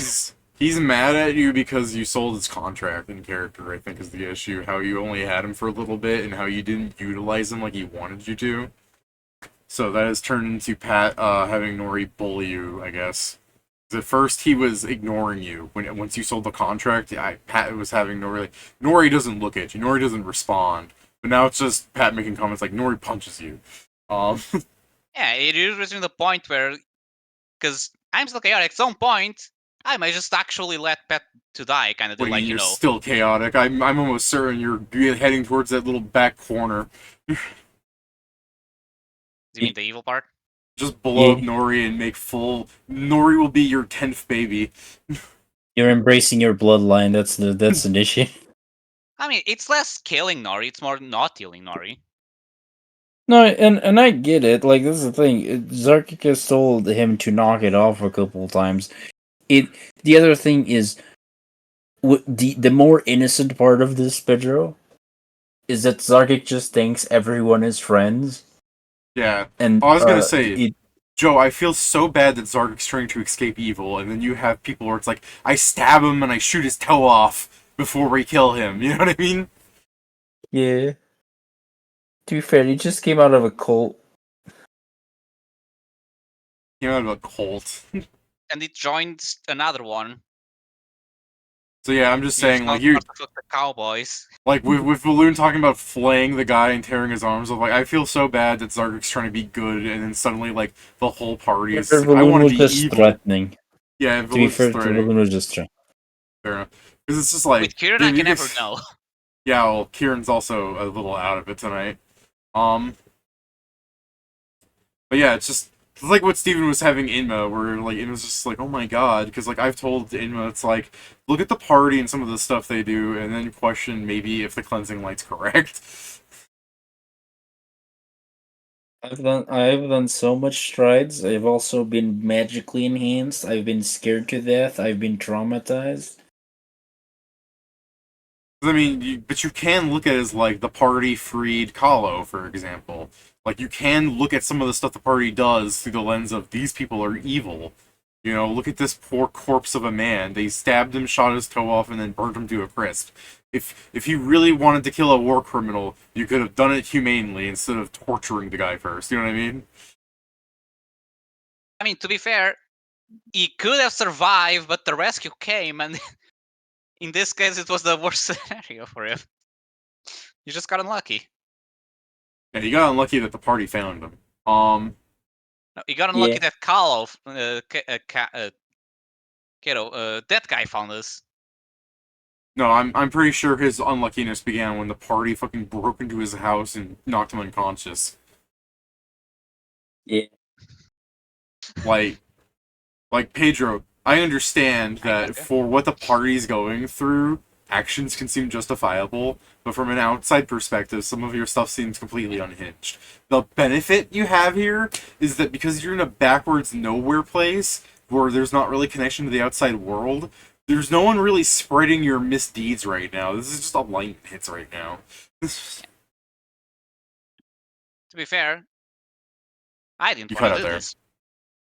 He's mad at you because you sold his contract in character, I think is the issue. How you only had him for a little bit and how you didn't utilize him like he wanted you to. So that has turned into Pat having Nori bully you, I guess. At first he was ignoring you. Once you sold the contract, Pat was having Nori like, Nori doesn't look at you, Nori doesn't respond. But now it's just Pat making comments like Nori punches you. Yeah, it is reaching the point where, because I'm still chaotic, at some point, I might just actually let Pat to die, kind of What deal, do you like, mean you're still chaotic? I'm almost certain you're heading towards that little back corner. Do you mean the evil part? Just blow up Yeah. Nori and make full. Nori will be your 10th baby. You're embracing your bloodline. That's an issue. I mean, it's less killing Nori, it's more not killing Nori. No, and I get it. Like this is the thing. Zarkicus told him to knock it off a couple of times. The other thing is, the more innocent part of this, Pedro, is that Zarkic just thinks everyone is friends. Yeah. And I was gonna say, it, Joe, I feel so bad that Zarg's trying to escape evil, and then you have people where it's like, I stab him and I shoot his toe off before we kill him. You know what I mean? yeah. To be fair, he just came out of a cult. Came out of a cult. And it joins another one. So yeah, I'm just You just saying, not like, you, start to fuck the cowboys. like with Balloon talking about flaying the guy and tearing his arms off, like, I feel so bad that Zarg's trying to be good, and then suddenly, like, the whole party is like, I Balloon want to was be just evil. threatening. Yeah, To be Balloon's fair, threatening. Balloon was just threatening. Fair enough. Because it's just like... With Kieran, dude, I you can guys- never know. Yeah, well, Kieran's also a little out of it tonight. But yeah, it's like what Steven was having Inma, where like Inma's just like, oh my god, because like I've told Inma, it's like, look at the party and some of the stuff they do, and then question maybe if the cleansing light's correct. I've done so much strides. I've also been magically enhanced. I've been scared to death. I've been traumatized. I mean, but you can look at it as like the party freed Kahlo, for example. Like you can look at some of the stuff the party does through the lens of these people are evil. You know, look at this poor corpse of a man. They stabbed him, shot his toe off, and then burnt him to a crisp. If you really wanted to kill a war criminal, you could have done it humanely instead of torturing the guy first. You know what I mean? I mean, to be fair, he could have survived, but the rescue came, and in this case, it was the worst scenario for him. You just got unlucky. Yeah, you got unlucky that the party found him. No, you got unlucky Yeah. that Carlo, Cato, that guy found us. No, I'm pretty sure his unluckiness began when the party fucking broke into his house and knocked him unconscious. Yeah. Like Pedro, I understand that gotcha. for what the party's going through, actions can seem justifiable, but from an outside perspective, some of your stuff seems completely unhinged. The benefit you have here is that because you're in a backwards nowhere place where there's not really connection to the outside world, there's no one really spreading your misdeeds right now. This is just alignment hits right now. To be fair, I didn't You want cut to out do there. this.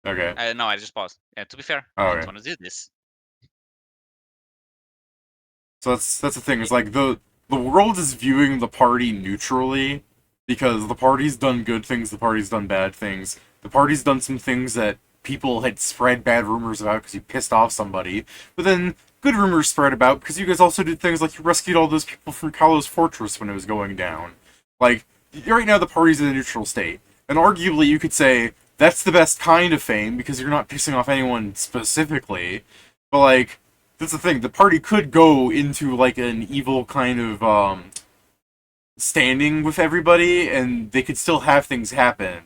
Okay. No, I just paused. To be fair, Oh, I didn't okay. want to do this. So that's the thing. It's like the world is viewing the party neutrally because the party's done good things, the party's done bad things. The party's done some things that people had spread bad rumors about because you pissed off somebody, but then good rumors spread about because you guys also did things like you rescued all those people from Kalos Fortress when it was going down. Like right now, the party's in a neutral state, and arguably you could say that's the best kind of fame because you're not pissing off anyone specifically, but like. That's the thing. The party could go into like an evil kind of standing with everybody, and they could still have things happen.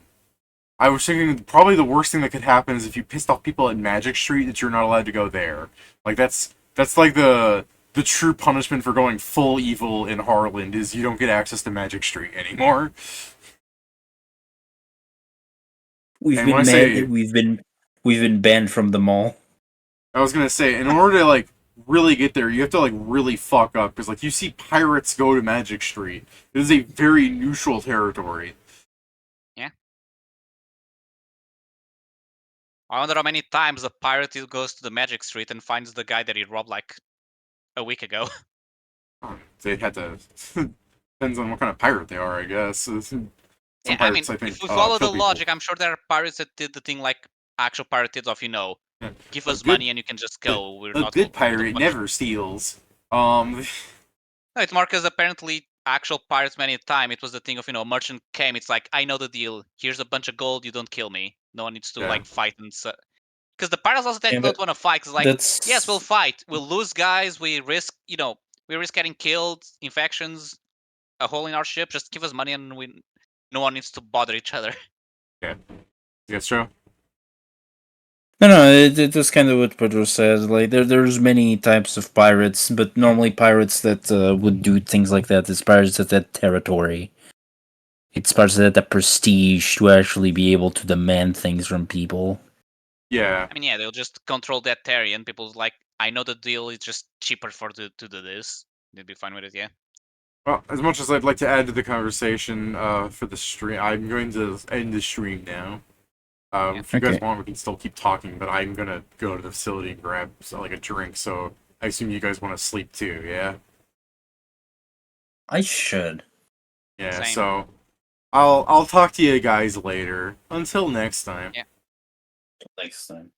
I was thinking probably the worst thing that could happen is if you pissed off people at Magic Street that you're not allowed to go there. Like that's like the true punishment for going full evil in Harlonde is you don't get access to Magic Street anymore. We've And been when I say- we've been banned from the mall. I was gonna say, in order to like really get there, you have to like really fuck up because like you see pirates go to Magic Street. It is a very neutral territory. I wonder how many times a pirate goes to the Magic Street and finds the guy that he robbed like a week ago. They had to. Depends on what kind of pirate they are, I guess. Some Yeah, I mean, pirates, I think, if we follow the kill people. logic, I'm sure there are pirates that did the thing like actual pirate did of, Yeah. give A us good- money and you can just go. We're A not good gonna pirate punish never steals. No, it's more because apparently actual pirates many time it was the thing of merchant came. It's like I know the deal. Here's a bunch of gold. You don't kill me. No one needs to Yeah. like fight and because the pirates also Yeah, don't want to fight. Cause like That's yes, we'll fight. We'll lose guys. We risk we risk getting killed, infections, a hole in our ship. Just give us money and no one needs to bother each other. Yeah. That's true. No, that's kind of what Pedro says. Like there's many types of pirates, but normally pirates that would do things like that is pirates that have territory. It's pirates that have the prestige to actually be able to demand things from people. Yeah. I mean, yeah, they'll just control that area, and people's like, I know the deal. It's just cheaper to do this. They'd be fine with it, yeah. Well, as much as I'd like to add to the conversation for the stream, I'm going to end the stream now. If you guys Okay. want, we can still keep talking, but I'm gonna go to the facility and grab like a drink. So I assume you guys want to sleep too, yeah? I should. Yeah. Same. So I'll talk to you guys later. Until next time. Yeah. Next time.